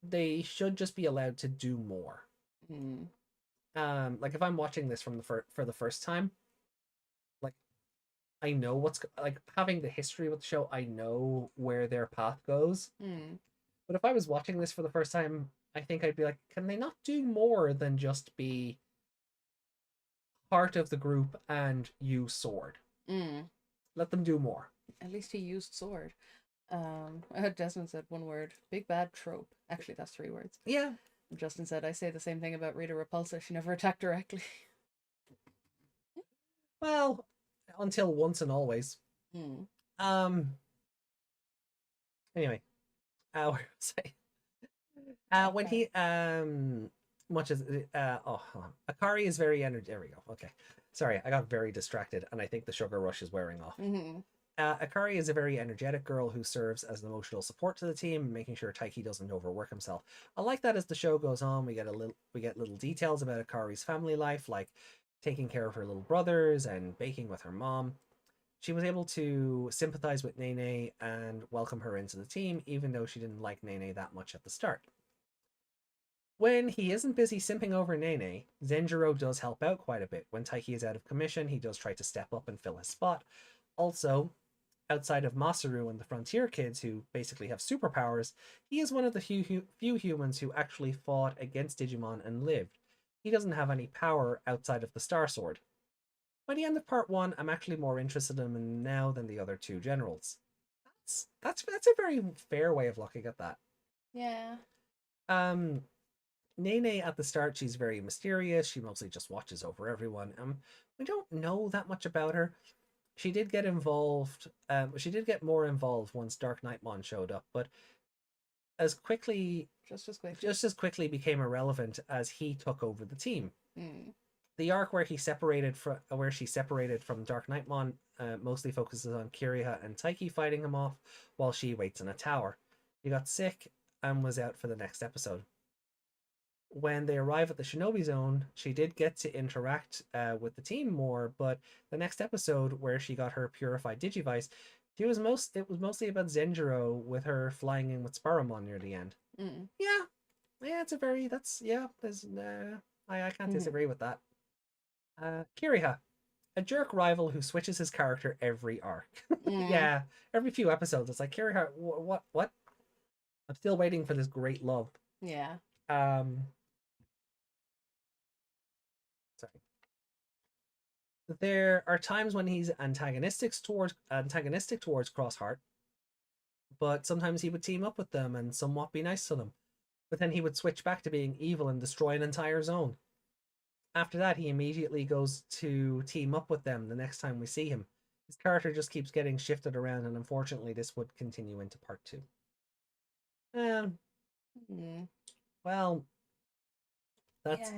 They should just be allowed to do more. Like if I'm watching this from for the first time, like I know what's like having the history with the show. I know where their path goes. But if I was watching this for the first time, I think I'd be like, can they not do more than just be part of the group and use sword? Let them do more. At least he used sword. Desmond said one word. Big bad trope. Actually, that's 3 words. Yeah. Justin said, I say the same thing about Rita Repulsa. She never attacked directly. Well, until once and always. Anyway, where was I? When he much as hold on. Akari is very energetic. There we go. Okay, sorry, I got very distracted, and I think the sugar rush is wearing off. Akari is a very energetic girl who serves as an emotional support to the team, making sure Taiki doesn't overwork himself. I like that as the show goes on, we get little details about Akari's family life, like taking care of her little brothers and baking with her mom. She was able to sympathize with Nene and welcome her into the team, even though she didn't like Nene that much at the start. When he isn't busy simping over Nene, Zenjiro does help out quite a bit. When Taiki is out of commission, he does try to step up and fill his spot. Also, outside of Masaru and the Frontier kids, who basically have superpowers, he is one of the few humans who actually fought against Digimon and lived. He doesn't have any power outside of the Star Sword. By the end of part 1, I'm actually more interested in him now than the other 2 generals. That's a very fair way of looking at that. Yeah. Nene at the start, she's very mysterious. She mostly just watches over everyone. We don't know that much about her. She did get involved. She did get more involved once Dark Knightmon showed up, but just as quickly became irrelevant as he took over the team. The arc where she separated from Dark Knightmon mostly focuses on Kiriha and Taiki fighting him off while she waits in a tower. He got sick and was out for the next episode. When they arrive at the Shinobi Zone, she did get to interact with the team more, but the next episode where she got her purified Digivice, it was mostly about Zenjiro with her flying in with Sparrowmon near the end. Yeah, it's a very I can't disagree with that. Kiriha, a jerk rival who switches his character every arc. Yeah, every few episodes it's like, Kiriha, what? I'm still waiting for this great love. Yeah. Sorry. There are times when he's antagonistic towards Crossheart, but sometimes he would team up with them and somewhat be nice to them. But then he would switch back to being evil and destroy an entire zone. After that, he immediately goes to team up with them the next time we see him. His character just keeps getting shifted around, and unfortunately this would continue into part 2. Well,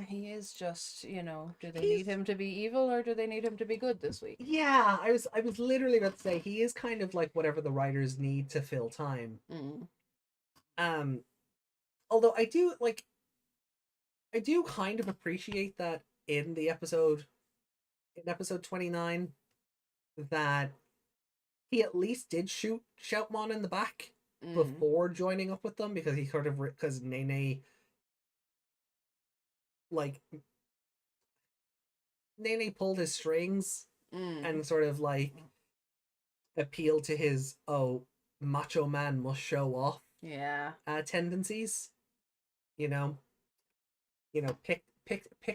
he is just, do they need him to be evil or do they need him to be good this week? Yeah, I was literally about to say he is kind of like whatever the writers need to fill time. Although I do kind of appreciate that in episode 29 that he at least did shoot Shoutmon in the back before joining up with them, because because Nene pulled his strings and sort of appealed to his macho man must show off tendencies. Pick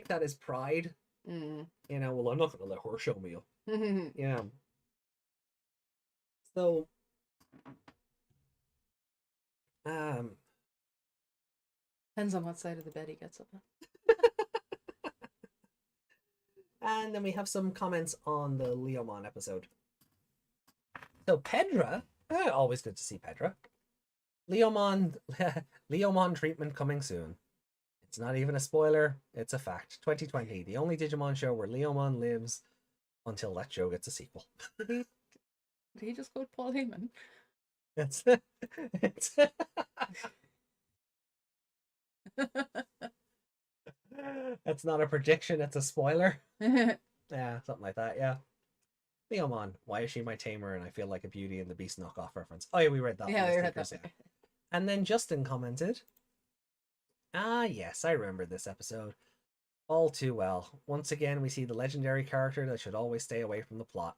that as pride. Well, I'm not gonna let her show me up. So depends on what side of the bed he gets up on. And then we have some comments on the Leomon episode. So Pedra, always good to see Pedra. Leomon treatment coming soon. It's not even a spoiler, it's a fact. 2020, the only Digimon show where Leomon lives until that show gets a sequel. Did he just quote Paul Heyman? That's That's not a prediction, it's a spoiler. Yeah, something like that, yeah. Leomon, why is she my tamer and I feel like a Beauty and the Beast knockoff reference? Oh yeah, we read that. Yeah, we read that. Yeah. And then Justin commented, yes, I remember this episode all too well. Once again, we see the legendary character that should always stay away from the plot,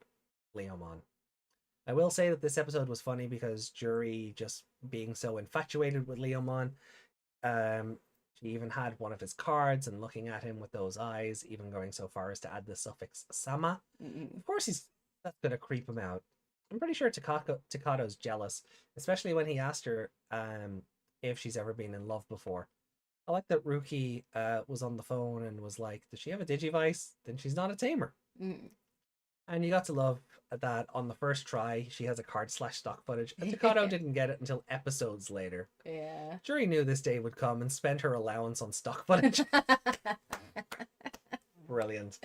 Leomon. I will say that this episode was funny because Juri just being so infatuated with Leomon, she even had one of his cards and looking at him with those eyes, even going so far as to add the suffix sama. Of course that's gonna creep him out. I'm pretty sure Takato's jealous, especially when he asked her if she's ever been in love before. I like that Ruki was on the phone and was like, does she have a Digivice? Then she's not a tamer. And you got to love that on the first try, she has a card / stock footage, and Takato didn't get it until episodes later. Yeah. Jury knew this day would come and spent her allowance on stock footage. Brilliant.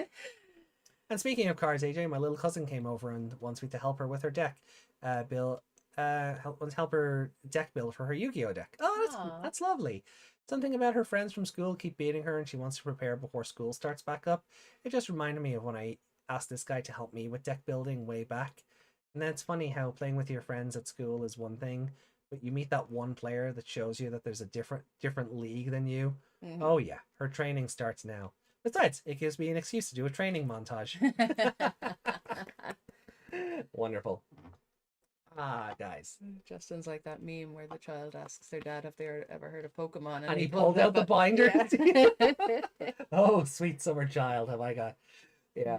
And speaking of cards, AJ, my little cousin came over and wants me to help her with her deck. Help her deck build for her Yu-Gi-Oh deck. Oh, that's lovely. Something about her friends from school keep beating her and she wants to prepare before school starts back up. It just reminded me of when I asked this guy to help me with deck building way back. And then it's funny how playing with your friends at school is one thing, but you meet that one player that shows you that there's a different league than you. Oh yeah, her training starts now. Besides, it gives me an excuse to do a training montage. Wonderful. Guys. Justin's like that meme where the child asks their dad if they ever heard of Pokemon, and he pulled out the binder. Yeah. Oh, sweet summer child, have I got. Yeah.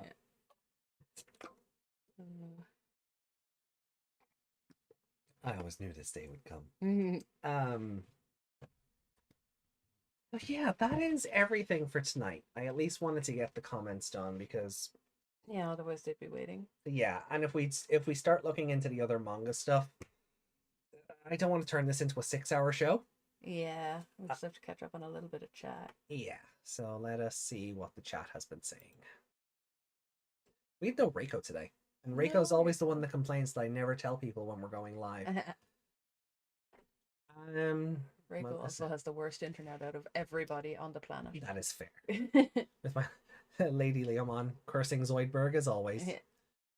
I always knew this day would come. But yeah, that is everything for tonight. I at least wanted to get the comments done because yeah, otherwise they'd be waiting. Yeah, and if we start looking into the other manga stuff, I don't want to turn this into a 6-hour show. Yeah, we just have to catch up on a little bit of chat. Yeah, so let us see what the chat has been saying. We had no Reiko today, and Reiko's always the one that complains that I never tell people when we're going live. Reiko also has the worst internet out of everybody on the planet. That is fair. With my Lady Leomon cursing Zoidberg as always.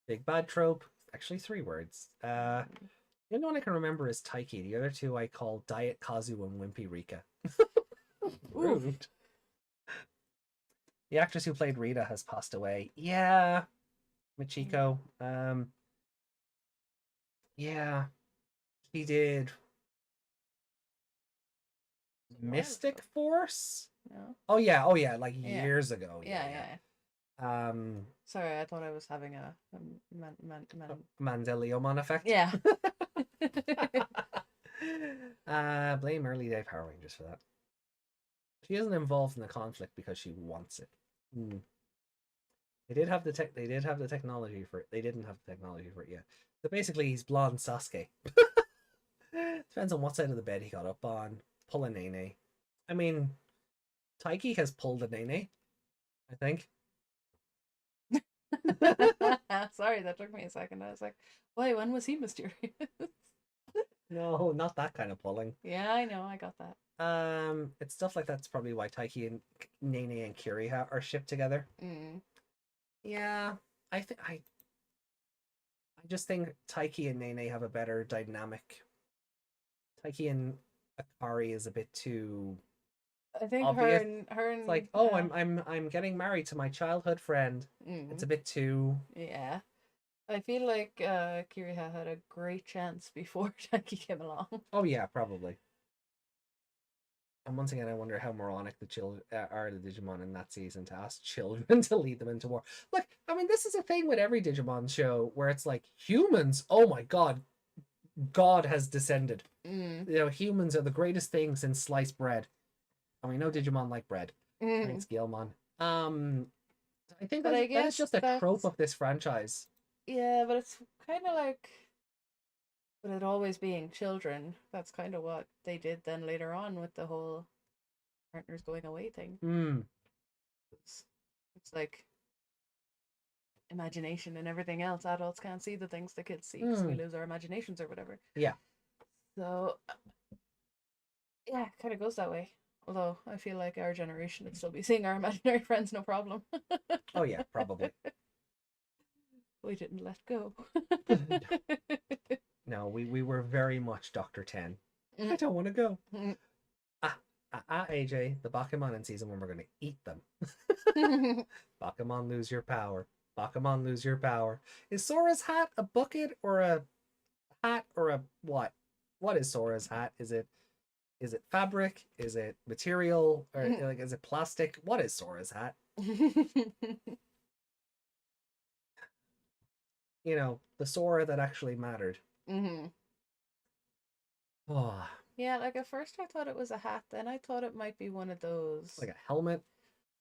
Big bad trope. Actually 3 words. The only one I can remember is Taiki. The other 2 I call Diet Kazu and Wimpy Rika. Rude. The actress who played Rita has passed away. Yeah. Michiko. Yeah. She did Mystic Force? No. Oh yeah, like years ago. Yeah. Sorry, I thought I was having a Mandeliomon effect. Yeah. Blame early day Power Rangers for that. She isn't involved in the conflict because she wants it. They did have the technology for it. They didn't have the technology for it yet. So basically, he's blonde Sasuke. Depends on what side of the bed he got up on. Pull a nene. I mean, Taiki has pulled a nene, I think. Sorry, that took me a second. I was like, why, when was he mysterious? No, not that kind of pulling. Yeah, I know, I got that. It's stuff like that's probably why Taiki and Nene and Kiri are shipped together. Yeah, I just think Taiki and Nene have a better dynamic. Taiki and Akari is a bit too. I think obvious. her and it's like, oh, I'm getting married to my childhood friend. It's a bit too. Yeah, I feel like Kiriha had a great chance before Taiki came along. Oh yeah, probably. And once again, I wonder how moronic the children are the Digimon in that season to ask children to lead them into war. Look, I mean, this is a thing with every Digimon show where it's like humans. Oh my God, God has descended. You know, humans are the greatest thing since sliced bread. And we know Digimon like bread. Thanks, Gilmon. I think that's just a trope of this franchise. Yeah, but it's kind of like, with it always being children, that's kind of what they did then later on with the whole partners going away thing. It's like imagination and everything else. Adults can't see the things the kids see because we lose our imaginations or whatever. Yeah. So, yeah, it kind of goes that way. Although I feel like our generation would still be seeing our imaginary friends, no problem. Oh yeah, probably. We didn't let go. No, we were very much Dr. 10. I don't want to go. AJ, the Bakuman in season 1, we're going to eat them. Bakuman, lose your power. Bakuman, lose your power. Is Sora's hat a bucket or a hat or a what? What is Sora's hat? Is it fabric? Is it material? Or like, is it plastic? What is Sora's hat? you know, the Sora that actually mattered. Mm-hmm. Oh, Yeah, like at first I thought it was a hat, then I thought it might be one of those. like a helmet.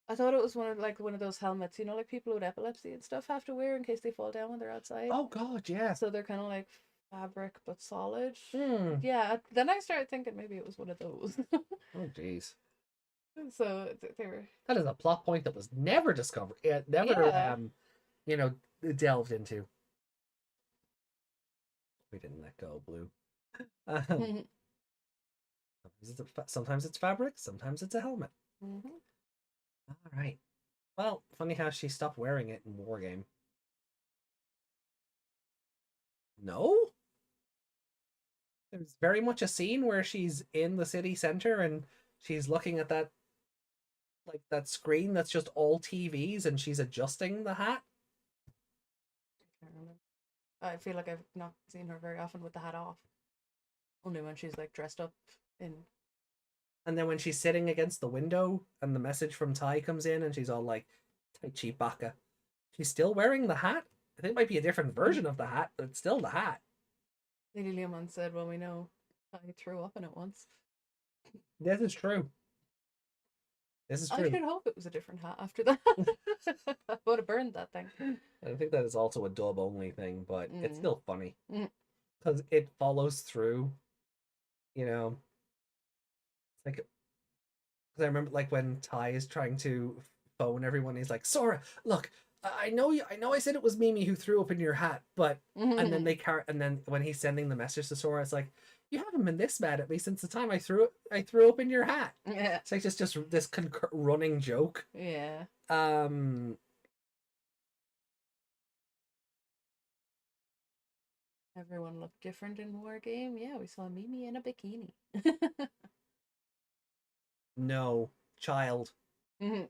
I thought it was one of those helmets, you know, like people with epilepsy and stuff have to wear in case they fall down when they're outside. Oh God, yeah. So they're kind of like fabric but solid. Hmm. Yeah. Then I started thinking maybe it was one of those. Oh jeez. So they were. That is a plot point that was never discovered. Never, Yeah. You know, delved into. We didn't let go, Blue. Sometimes it's fabric, sometimes it's a helmet. Mm-hmm. All right. Well, funny how she stopped wearing it in Wargame. No? There's very much a scene where she's in the city center and she's looking at that, like, that screen that's just all TVs and she's adjusting the hat. I feel like I've not seen her very often with the hat off. Only when she's like dressed up in. And then when she's sitting against the window and the message from Ty comes in and she's all like, Tai Chi Baka. She's still wearing the hat? I think it might be a different version of the hat, but it's still the hat. Lady Leomon said, well, we know I threw up in it once. This is true. This is I true. should hope it was a different hat after that. I would have burned that thing. I think that is also a dub only thing, but it's still funny. Mm. Because it follows through, you know. Like, because I remember like when Ty is trying to phone everyone, he's like, Sora, look, I know I said it was Mimi who threw up in your hat, but and then when he's sending the message to Sora, it's like, you haven't been this mad at me since the time I threw up in your hat. Yeah. It's like just this running joke. Yeah. Everyone looked different in Wargame. Yeah, we saw Mimi in a bikini. No, child. Oh,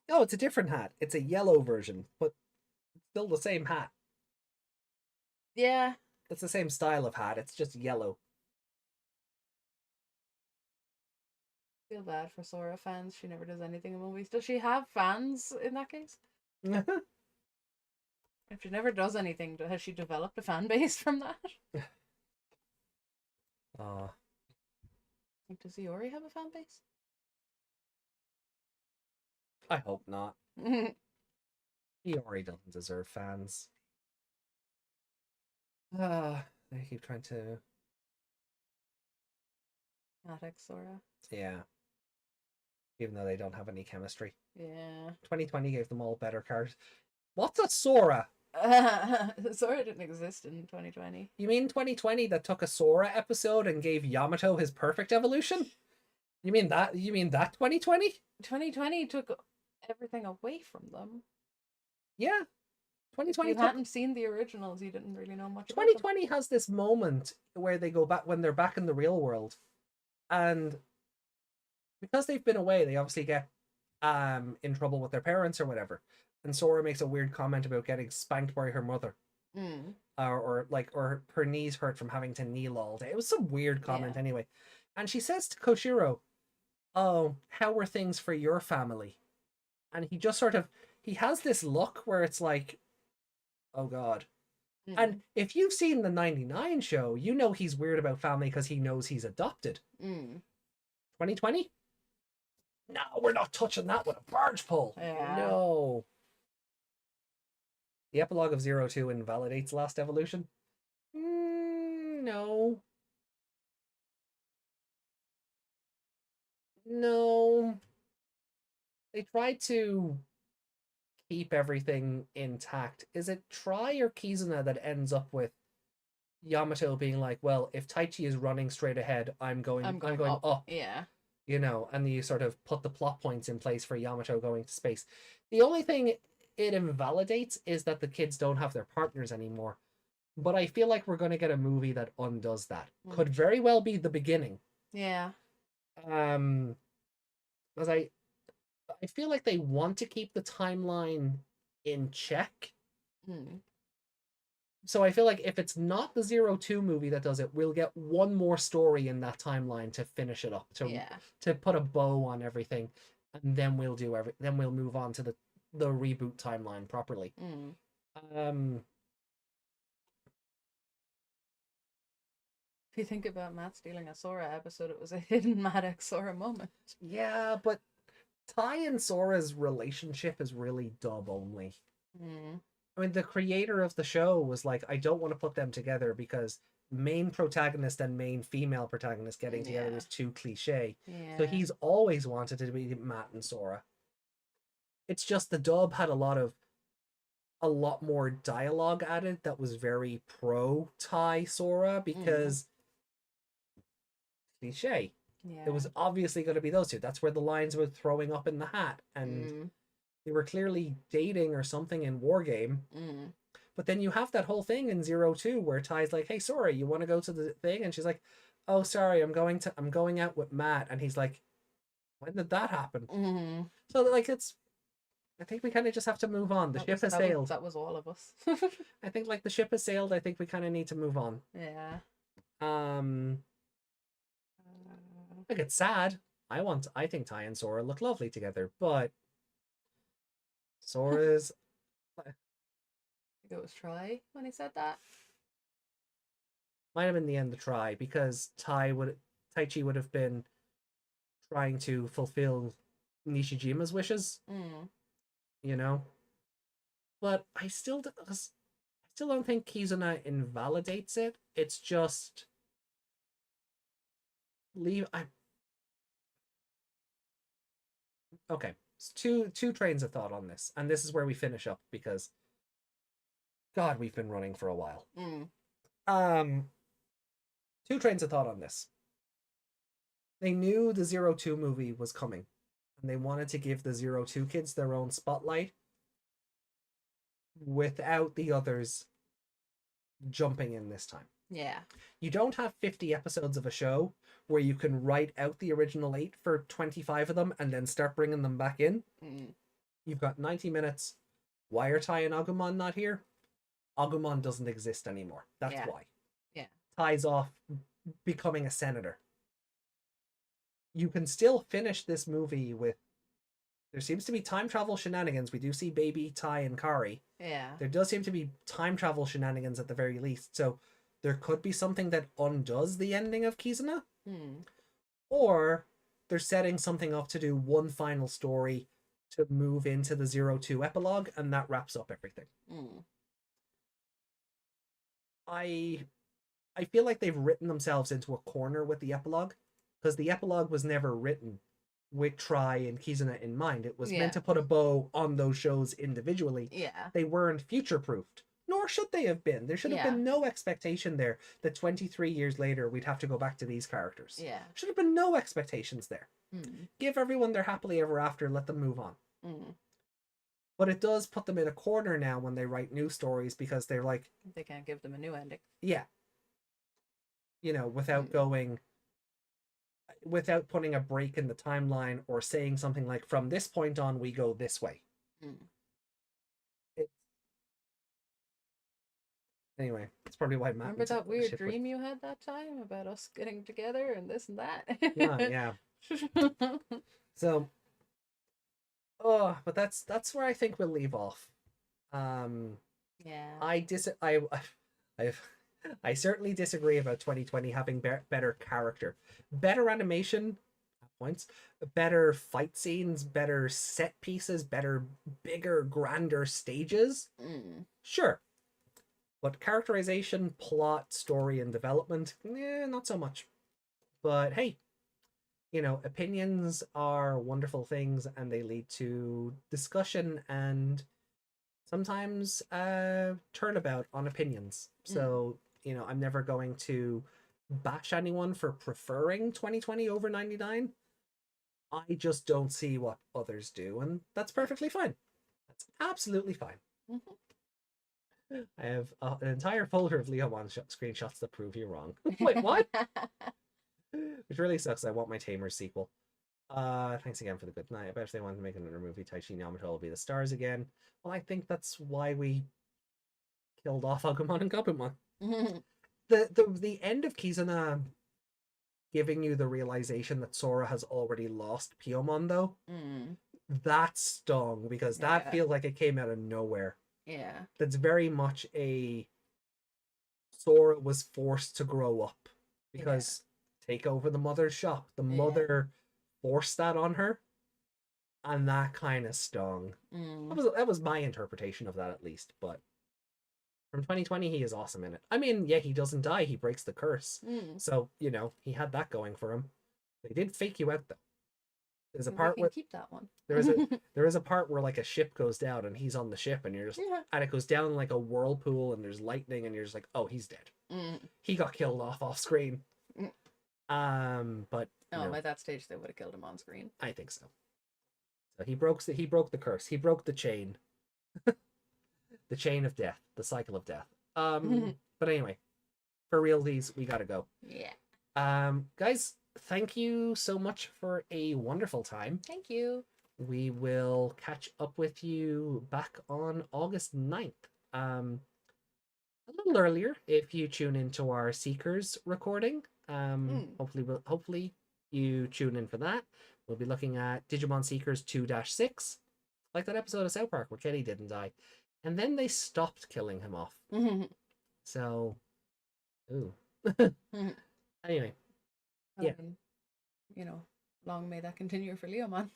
it's a different hat. It's a yellow version, but still the same hat. Yeah. It's the same style of hat. It's just yellow. Feel bad for Sora fans. She never does anything in movies. Does she have fans in that case? If she never does anything, has she developed a fan base from that? Does Iori have a fan base? I hope not. Iori doesn't deserve fans. They keep trying to... Attic Sora. Yeah. Even though they don't have any chemistry. Yeah. 2020 gave them all better cards. What's a Sora? Sora didn't exist in 2020. You mean 2020 that took a Sora episode and gave Yamato his perfect evolution? You mean that 2020? 2020 took everything away from them. Yeah. 2020 If you hadn't seen the originals, you didn't really know much 2020 has this moment where they go back when they're back in the real world. And because they've been away, they obviously get in trouble with their parents or whatever. And Sora makes a weird comment about getting spanked by her mother. Or her knees hurt from having to kneel all day. It was some weird comment anyway. And she says to Koshiro, oh, how were things for your family? And he just he has this look where it's like, oh God. And if you've seen the 99 show, you know he's weird about family because he knows he's adopted. 2020? No, we're not touching that with a barge pole. Yeah. No. The epilogue of 02 invalidates Last Evolution? No. No. They tried to keep everything intact. Is it Try or Kizuna that ends up with Yamato being like, well, if Taichi is running straight ahead, I'm going up. Yeah. You know, and you sort of put the plot points in place for Yamato going to space. The only thing it invalidates is that the kids don't have their partners anymore. But I feel like we're going to get a movie that undoes that. Could very well be the beginning. Yeah. Because I feel like they want to keep the timeline in check. So I feel like if it's not the 02 movie that does it, we'll get one more story in that timeline to finish it up, to put a bow on everything, and then we'll move on to the the reboot timeline properly. If you think about Matt stealing a Sora episode, it was a hidden Mad X Sora moment. Yeah, but Ty and Sora's relationship is really dub only. I mean, the creator of the show was like, I don't want to put them together because main protagonist and main female protagonist getting together is too cliche. So he's always wanted it to be Matt and Sora. It's just the dub had a lot more dialogue added that was very pro Ty Sora because cliche. It was obviously going to be those two. That's where the lines were throwing up in the hat, and they were clearly dating or something in Wargame. But then you have that whole thing in 02 where Ty's like, "Hey, Sora, you want to go to the thing?" And she's like, "Oh, sorry, I'm going out with Matt." And he's like, "When did that happen?" So like I think we kind of just have to move on. The ship has sailed. That was all of us. I think like the ship has sailed. I think we kind of need to move on. Yeah. Like it's sad. I think Ty and Sora look lovely together, but Sora's I think it was Troy when he said that. Might have been the end of try because Tai Chi would have been trying to fulfill Nishijima's wishes. You know? But I still don't think Kizuna invalidates it. It's just okay. Two trains of thought on this, and this is where we finish up because God, we've been running for a while. Two trains of thought on this. They knew the 02 movie was coming, and they wanted to give the 02 kids their own spotlight without the others jumping in this time. Yeah. You don't have 50 episodes of a show where you can write out the original 8 for 25 of them and then start bringing them back in. You've got 90 minutes. Why are Tai and Agumon not here? Agumon doesn't exist anymore. That's why. Yeah. Tai's off becoming a senator. You can still finish this movie with... There seems to be time travel shenanigans. We do see baby Tai and Kari. Yeah. There does seem to be time travel shenanigans at the very least. So there could be something that undoes the ending of Kizuna. Or they're setting something up to do one final story to move into the 02 epilogue, and that wraps up everything. I feel like they've written themselves into a corner with the epilogue, because the epilogue was never written with Try and Kizuna in mind. It was meant to put a bow on those shows individually. Yeah. They weren't future-proofed. Nor should they have been. There should have been no expectation there that 23 years later we'd have to go back to these characters. Yeah. Should have been no expectations there. Give everyone their happily ever after, let them move on. But it does put them in a corner now when they write new stories because they're like... They can't give them a new ending. Yeah. You know, without going... Without putting a break in the timeline or saying something like, from this point on, we go this way. Anyway, that's probably why Matt... Remember that weird dream you had that time about us getting together and this and that? Yeah. So... but that's where I think we'll leave off. Yeah. I certainly disagree about 2020 having better character, better animation points, better fight scenes, better set pieces, bigger, grander stages. Sure. But characterization, plot, story, and development, not so much. But hey, you know, opinions are wonderful things and they lead to discussion and sometimes turnabout on opinions. So, you know, I'm never going to bash anyone for preferring 2020 over 99. I just don't see what others do, and that's perfectly fine. That's absolutely fine. I have an entire folder of Leo One screenshots that prove you wrong. Wait, what? Which really sucks. I want my Tamer sequel. Thanks again for the good night. I bet if they want to make another movie, Taichi and Yamato will be the stars again. Well, I think that's why we killed off Agumon and Gabumon. The end of Kizuna giving you the realization that Sora has already lost Piyomon, though, that stung because that Yeah. feels like it came out of nowhere. Yeah. That's very much a Sora was forced to grow up because take over the mother's shop. The mother forced that on her, and that kind of stung. That was my interpretation of that, at least. But from 2020, he is awesome in it. I mean, yeah, he doesn't die; he breaks the curse. So you know, he had that going for him. They did fake you out though. There's a part where keep that one. there is a part where like a ship goes down and he's on the ship and you're just and it goes down like a whirlpool and there's lightning and you're just like, oh, he's dead. He got killed off screen. But no, by that stage they would have killed him on screen. I think so. So he broke the curse. He broke the chain. The chain of death, the cycle of death. But anyway, for realsies, we gotta go. Yeah. Guys, thank you so much for a wonderful time. Thank you. We will catch up with you back on August 9th. A little earlier if you tune into our Seekers recording. Hopefully you tune in for that. We'll be looking at Digimon Seekers 2-6, like that episode of South Park where Kenny didn't die. And then they stopped killing him off. So, ooh. Anyway. Yeah. You know, long may that continue for Leomon.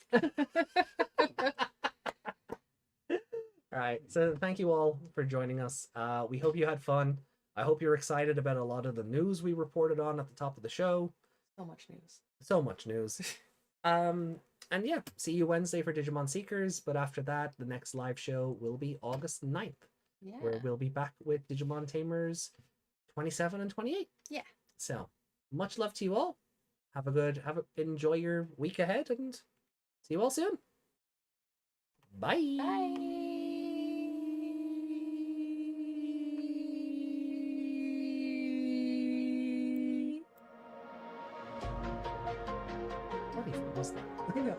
All right. So thank you all for joining us. We hope you had fun. I hope you're excited about a lot of the news we reported on at the top of the show. So much news. So much news. And yeah, see you Wednesday for Digimon Seekers. But after that, the next live show will be August 9th. Yeah. Where we'll be back with Digimon Tamers 27 and 28. Yeah. So much love to you all. Enjoy your week ahead and see you all soon. Bye. Bye. What even was that? I don't know.